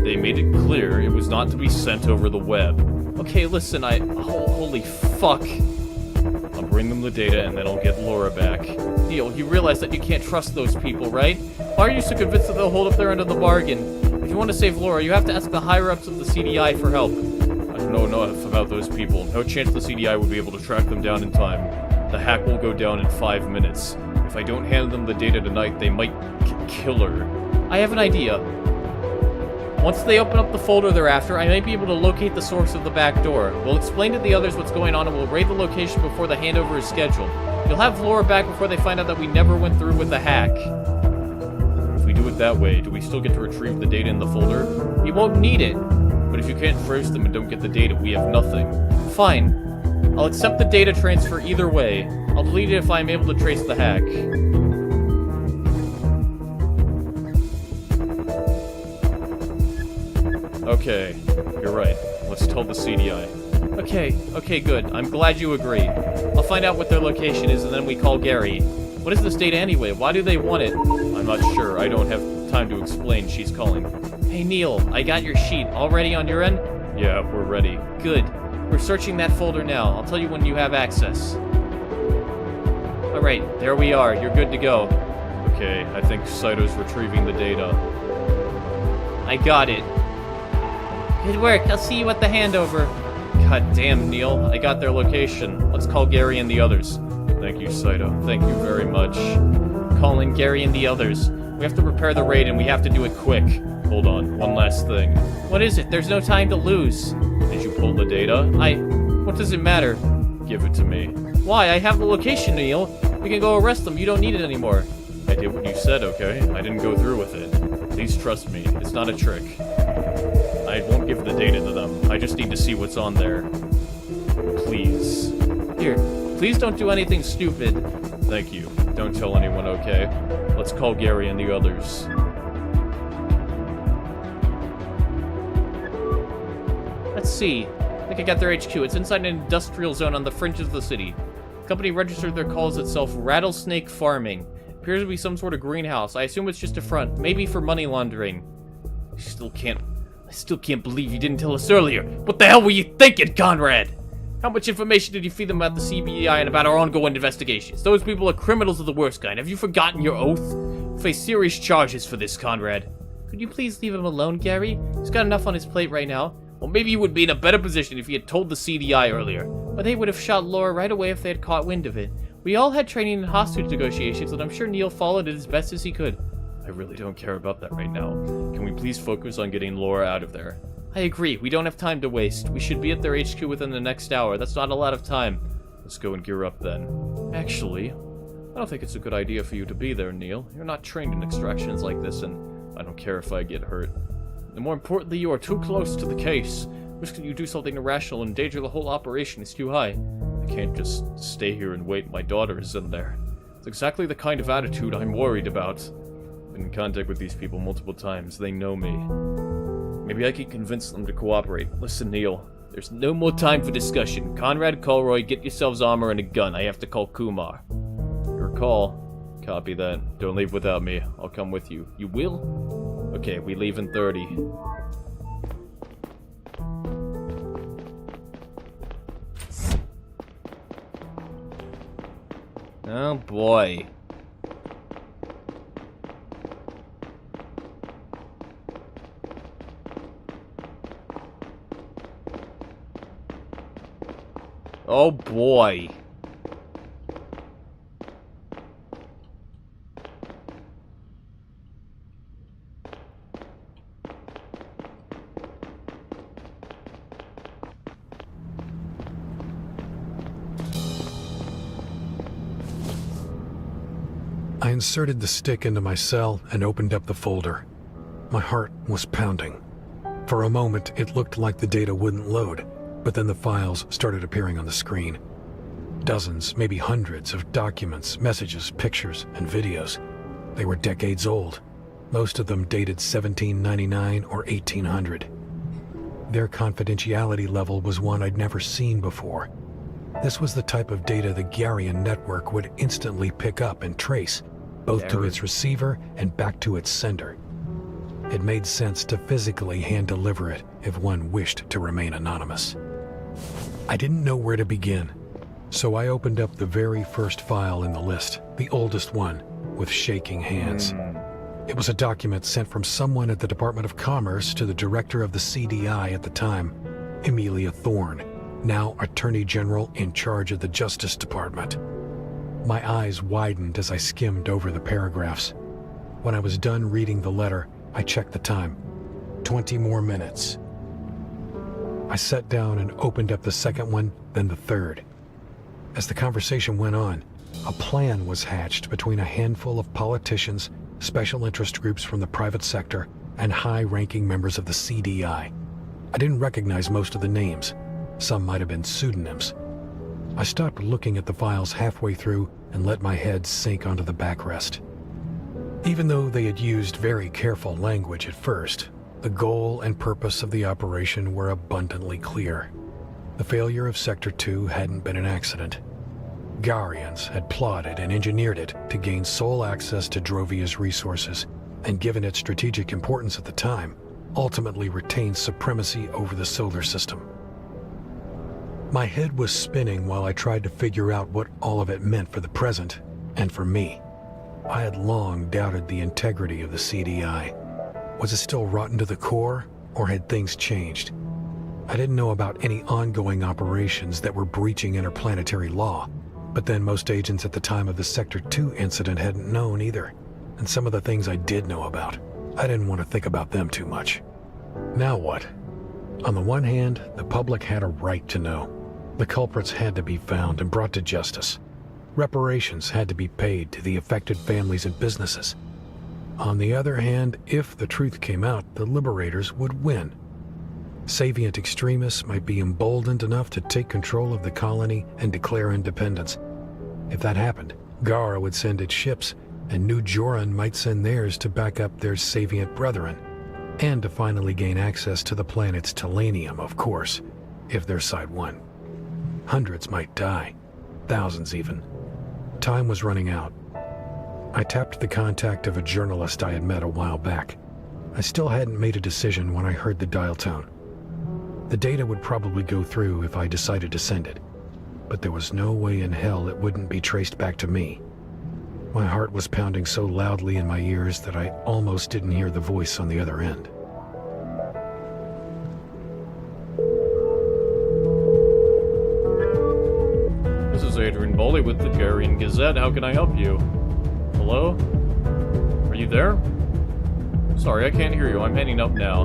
They made it clear it was not to be sent over the web. Okay, listen, holy fuck. I'll bring them the data and then I'll get Laura back. Neil, you realize that you can't trust those people, right? Why are you so convinced that they'll hold up their end of the bargain? If you want to save Laura, you have to ask the higher-ups of the CDI for help. I don't know enough about those people. No chance the CDI would be able to track them down in time. The hack will go down in 5 minutes. If I don't hand them the data tonight, they might kill her. I have an idea. Once they open up the folder they're after, I might be able to locate the source of the back door. We'll explain to the others what's going on and we'll raid the location before the handover is scheduled. You'll have Laura back before they find out that we never went through with the hack. If we do it that way, do we still get to retrieve the data in the folder? You won't need it. But if you can't trace them and don't get the data, we have nothing. Fine. I'll accept the data transfer either way. I'll delete it if I'm able to trace the hack. Okay, you're right. Let's tell the CDI. Okay, good. I'm glad you agree. I'll find out what their location is and then we call Gary. What is this data anyway? Why do they want it? I'm not sure. I don't have time to explain. She's calling. Hey Neil, I got your sheet. All ready on your end? Yeah, we're ready. Good. We're searching that folder now. I'll tell you when you have access. Alright, there we are. You're good to go. Okay, I think Saito's retrieving the data. I got it. Good work. I'll see you at the handover. God damn, Neil. I got their location. Let's call Gary and the others. Thank you, Saito. Thank you very much. Calling Gary and the others. We have to prepare the raid and we have to do it quick. Hold on, one last thing. What is it? There's no time to lose. Did you pull the data? What does it matter? Give it to me. Why? I have the location, Neil. We can go arrest them. You don't need it anymore. I did what you said, okay? I didn't go through with it. Please trust me. It's not a trick. I won't give the data to them. I just need to see what's on there. Please. Here. Please don't do anything stupid. Thank you. Don't tell anyone, okay? Let's call Gary and the others. Let's see. I think I got their HQ. It's inside an industrial zone on the fringes of the city. The company registered their calls itself Rattlesnake Farming. Appears to be some sort of greenhouse. I assume it's just a front, maybe for money laundering. I still can't believe you didn't tell us earlier. What the hell were you thinking, Conrad? How much information did you feed them about the CBI and about our ongoing investigations? Those people are criminals of the worst kind. Have you forgotten your oath? You'll face serious charges for this, Conrad. Could you please leave him alone, Gary? He's got enough on his plate right now. Well, maybe you would be in a better position if you had told the CDI earlier. But they would have shot Laura right away if they had caught wind of it. We all had training in hostage negotiations, and I'm sure Neil followed it as best as he could. I really don't care about that right now. Can we please focus on getting Laura out of there? I agree. We don't have time to waste. We should be at their HQ within the next hour. That's not a lot of time. Let's go and gear up then. Actually, I don't think it's a good idea for you to be there, Neil. You're not trained in extractions like this, and I don't care if I get hurt. And more importantly, you are too close to the case. Risk that you do something irrational and endanger the whole operation is too high. I can't just stay here and wait. My daughter is in there. It's exactly the kind of attitude I'm worried about. I've been in contact with these people multiple times. They know me. Maybe I can convince them to cooperate. Listen, Neil. There's no more time for discussion. Conrad, Colroy, get yourselves armor and a gun. I have to call Kumar. Your call. Copy that. Don't leave without me. I'll come with you. You will? Okay, we leave in 30. Oh boy. Oh boy. I inserted the stick into my cell and opened up the folder. My heart was pounding. For a moment, it looked like the data wouldn't load, but then the files started appearing on the screen. Dozens, maybe hundreds of documents, messages, pictures, and videos. They were decades old. Most of them dated 1799 or 1800. Their confidentiality level was one I'd never seen before. This was the type of data the Garian network would instantly pick up and trace, both to its receiver and back to its sender. It made sense to physically hand-deliver it if one wished to remain anonymous. I didn't know where to begin, so I opened up the very first file in the list, the oldest one, with shaking hands. It was a document sent from someone at the Department of Commerce to the director of the CDI at the time, Amelia Thorne, now Attorney General in charge of the Justice Department. My eyes widened as I skimmed over the paragraphs. When I was done reading the letter, I checked the time. 20 more minutes. I sat down and opened up the second one, then the third. As the conversation went on, a plan was hatched between a handful of politicians, special interest groups from the private sector, and high-ranking members of the CDI. I didn't recognize most of the names. Some might have been pseudonyms. I stopped looking at the files halfway through and let my head sink onto the backrest. Even though they had used very careful language at first, the goal and purpose of the operation were abundantly clear. The failure of Sector 2 hadn't been an accident. Garians had plotted and engineered it to gain sole access to Drovia's resources, and given its strategic importance at the time, ultimately retained supremacy over the solar system. My head was spinning while I tried to figure out what all of it meant for the present, and for me. I had long doubted the integrity of the CDI. Was it still rotten to the core, or had things changed? I didn't know about any ongoing operations that were breaching interplanetary law, but then most agents at the time of the Sector 2 incident hadn't known either. And some of the things I did know about, I didn't want to think about them too much. Now what? On the one hand, the public had a right to know. The culprits had to be found and brought to justice. Reparations had to be paid to the affected families and businesses. On the other hand, if the truth came out, the liberators would win. Savient extremists might be emboldened enough to take control of the colony and declare independence. If that happened, Gara would send its ships, and New Joran might send theirs to back up their Savient brethren, and to finally gain access to the planet's Telenium, of course, if their side won. Hundreds might die, thousands even. Time was running out. I tapped the contact of a journalist I had met a while back. I still hadn't made a decision when I heard the dial tone. The data would probably go through if I decided to send it, but there was no way in hell it wouldn't be traced back to me. My heart was pounding so loudly in my ears that I almost didn't hear the voice on the other end. This is Adrian Boley with the Garian Gazette. How can I help you? Hello? Are you there? Sorry, I can't hear you. I'm hanging up now.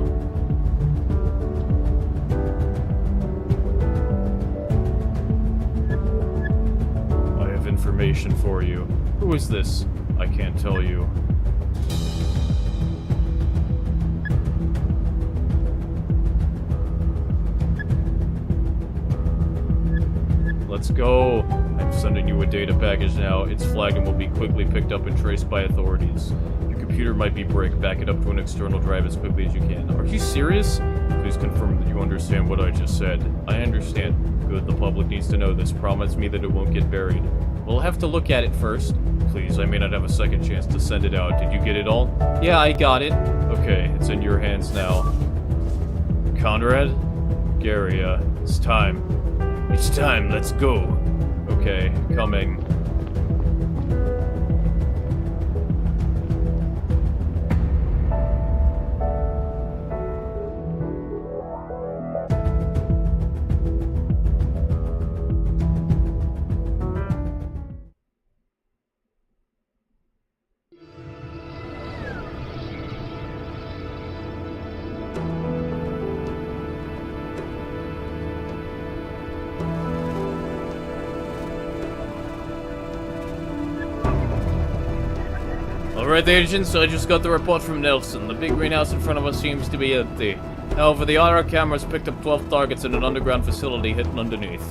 I have information for you. Who is this? I can't tell you. Let's go. I'm sending you a data package now. It's flagged and will be quickly picked up and traced by authorities. Your computer might be brick. Back it up to an external drive as quickly as you can. Are you serious? Please confirm that you understand what I just said. I understand. Good, the public needs to know this. Promise me that it won't get buried. We'll have to look at it first. Please, I may not have a second chance to send it out. Did you get it all? Yeah, I got it. Okay, it's in your hands now. Conrad? Gary, it's time. It's time, let's go. Okay, coming. Alright, agents, I just got the report from Nelson. The big greenhouse in front of us seems to be empty. However, the IR cameras picked up 12 targets in an underground facility hidden underneath.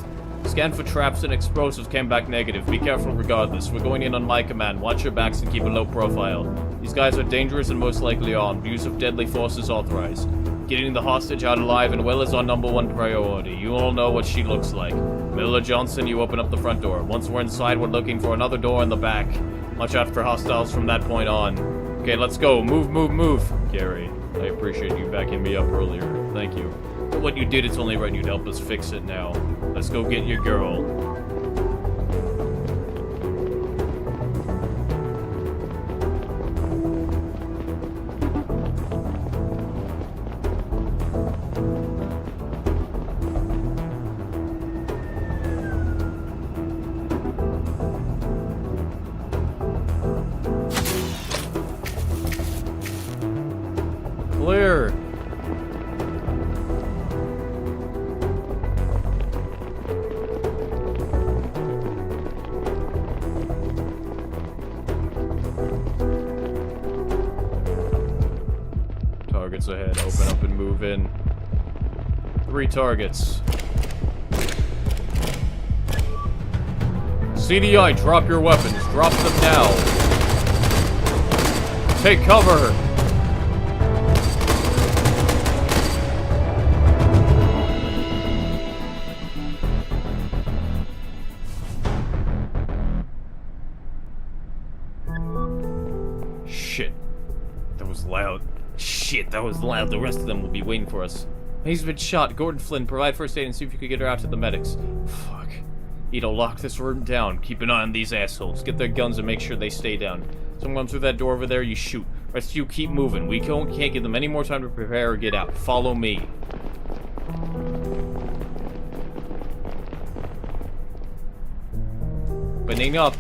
Scan for traps and explosives came back negative. Be careful regardless. We're going in on my command. Watch your backs and keep a low profile. These guys are dangerous and most likely armed. Use of deadly force is authorized. Getting the hostage out alive and well is our #1 priority. You all know what she looks like. Miller Johnson, you open up the front door. Once we're inside, we're looking for another door in the back. Watch out for hostiles from that point on. Okay, let's go. Move, move, move. Gary, I appreciate you backing me up earlier. Thank you. But what you did, it's only right you'd help us fix it now. Let's go get your girl. Clear. Targets ahead. Open up and move in. 3 targets. CDI, drop your weapons. Drop them now. Great, that was loud. The rest of them will be waiting for us. He's been shot. Gordon Flynn, provide first aid and see if you can get her out to the medics. Fuck. Ito, lock this room down. Keep an eye on these assholes. Get their guns and make sure they stay down. Someone comes through that door over there, you shoot. Rest of you keep moving. We can't give them any more time to prepare or get out. Follow me. Opening up.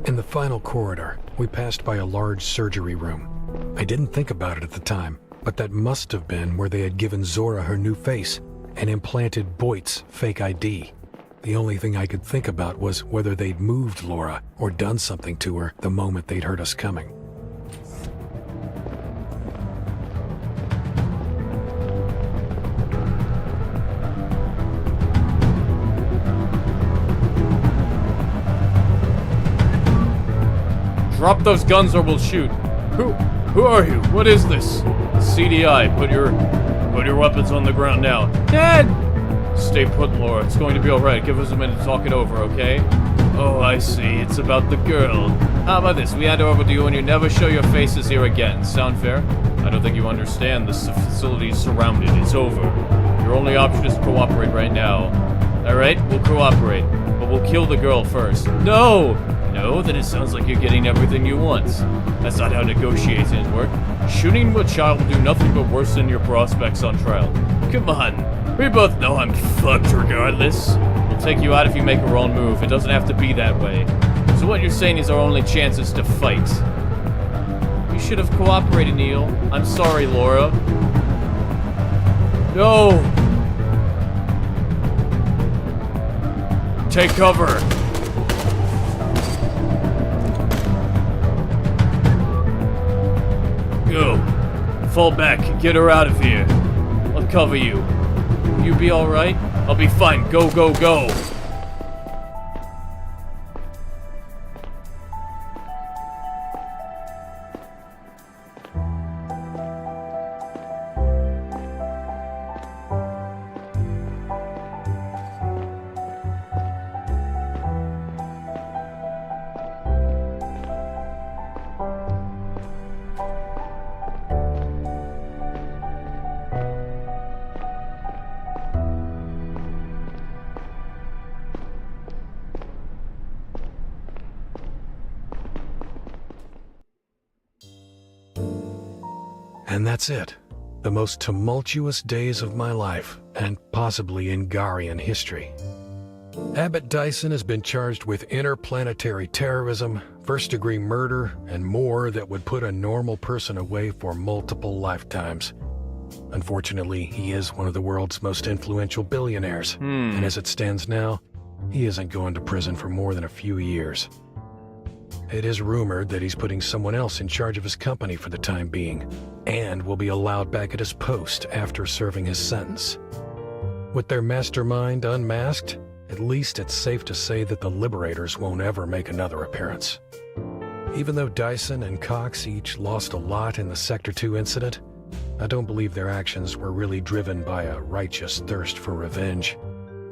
In the final corridor, we passed by a large surgery room. I didn't think about it at the time, but that must have been where they had given Zora her new face and implanted Boyd's fake ID. The only thing I could think about was whether they'd moved Laura or done something to her the moment they'd heard us coming. Drop those guns or we'll shoot. Who are you? What is this? CDI, put your weapons on the ground now. Dad! Stay put, Laura. It's going to be alright. Give us a minute to talk it over, okay? Oh, I see. It's about the girl. How about this? We hand her over to you and you never show your faces here again. Sound fair? I don't think you understand. This facility is surrounded. It's over. Your only option is to cooperate right now. Alright? We'll cooperate. But we'll kill the girl first. No! No? Then it sounds like you're getting everything you want. That's not how negotiations work. Shooting a child will do nothing but worsen your prospects on trial. Come on. We both know I'm fucked regardless. We'll take you out if you make a wrong move. It doesn't have to be that way. So what you're saying is our only chance is to fight. You should have cooperated, Neil. I'm sorry, Laura. No! Take cover! Go. Fall back. Get her out of here. I'll cover you. Will you be alright? I'll be fine. Go, go, go! And that's it. The most tumultuous days of my life, and possibly in Garian history. Abbott Dyson has been charged with interplanetary terrorism, first-degree murder, and more that would put a normal person away for multiple lifetimes. Unfortunately, he is one of the world's most influential billionaires, and as it stands now, he isn't going to prison for more than a few years. It is rumored that he's putting someone else in charge of his company for the time being, and will be allowed back at his post after serving his sentence. With their mastermind unmasked, at least it's safe to say that the Liberators won't ever make another appearance. Even though Dyson and Cox each lost a lot in the Sector 2 incident, I don't believe their actions were really driven by a righteous thirst for revenge.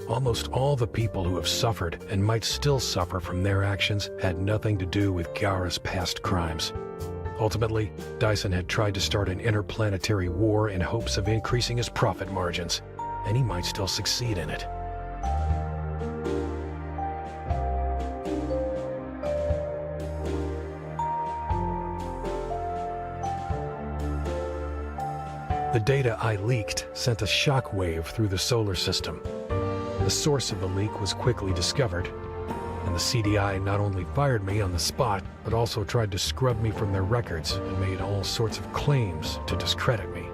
Almost all the people who have suffered and might still suffer from their actions had nothing to do with Gara's past crimes. Ultimately, Dyson had tried to start an interplanetary war in hopes of increasing his profit margins, and he might still succeed in it. The data I leaked sent a shockwave through the solar system. The source of the leak was quickly discovered, and the CDI not only fired me on the spot, but also tried to scrub me from their records and made all sorts of claims to discredit me.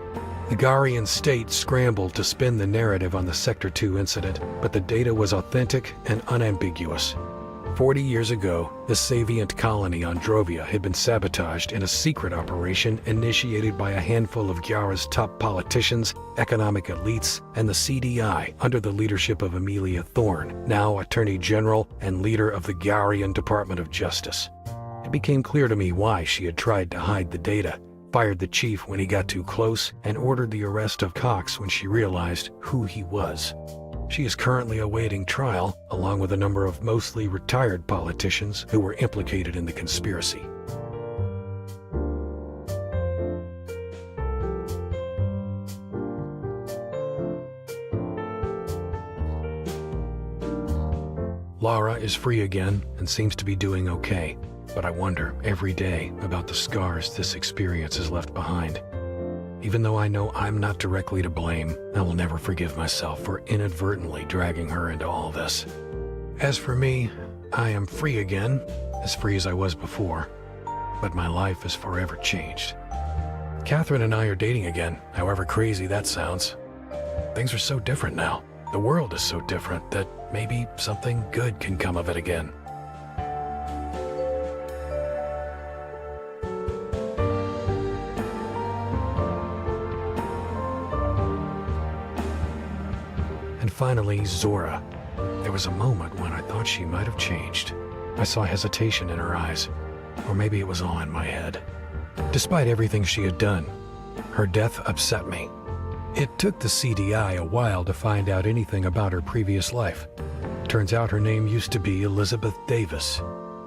The Garian state scrambled to spin the narrative on the Sector 2 incident, but the data was authentic and unambiguous. 40 years ago, the Savient colony on Drovia had been sabotaged in a secret operation initiated by a handful of Gyara's top politicians, economic elites, and the CDI under the leadership of Amelia Thorne, now Attorney General and leader of the Garian Department of Justice. It became clear to me why she had tried to hide the data, fired the chief when he got too close, and ordered the arrest of Cox when she realized who he was. She is currently awaiting trial, along with a number of mostly retired politicians who were implicated in the conspiracy. Lara is free again and seems to be doing okay, but I wonder every day about the scars this experience has left behind. Even though I know I'm not directly to blame, I will never forgive myself for inadvertently dragging her into all this. As for me, I am free again, as free as I was before, but my life is forever changed. Catherine and I are dating again, however crazy that sounds. Things are so different now. The world is so different that maybe something good can come of it again. And finally, Zora. There was a moment when I thought she might have changed. I saw hesitation in her eyes, or maybe it was all in my head. Despite everything she had done, her death upset me. It took the CDI a while to find out anything about her previous life. Turns out her name used to be Elizabeth Davis.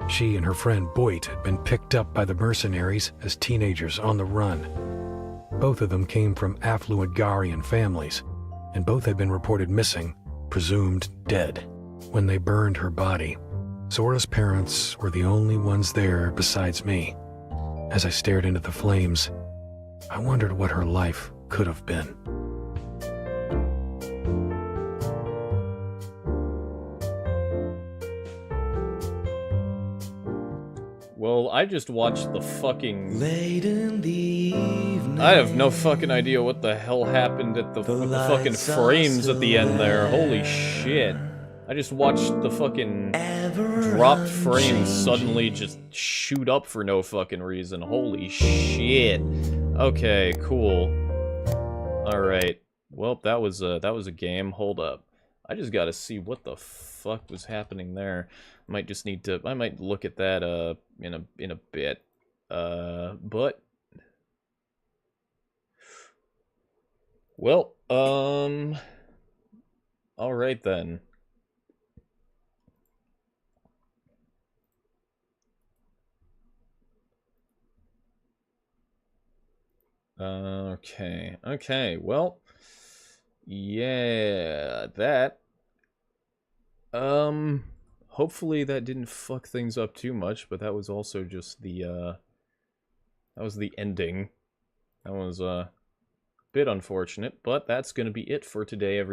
She and her friend Boyd had been picked up by the mercenaries as teenagers on the run. Both of them came from affluent Garian families, and both had been reported missing, presumed dead. When they burned her body, Zora's parents were the only ones there besides me. As I stared into the flames, I wondered what her life could have been. Well, I just watched the fucking... Late in the evening, I have no fucking idea what the hell happened at with the fucking frames at the end there. Holy shit. I just watched the fucking dropped frames suddenly just shoot up for no fucking reason. Holy shit. Okay, cool. Alright. Well, that was a game. Hold up. I just gotta see what the fuck was happening there. Might just need to... I might look at that, in a bit. But... Well, alright then. Okay, well... Yeah, that... Hopefully that didn't fuck things up too much, but that was also just the, that was the ending. That was, a bit unfortunate, but that's gonna be it for today, everybody.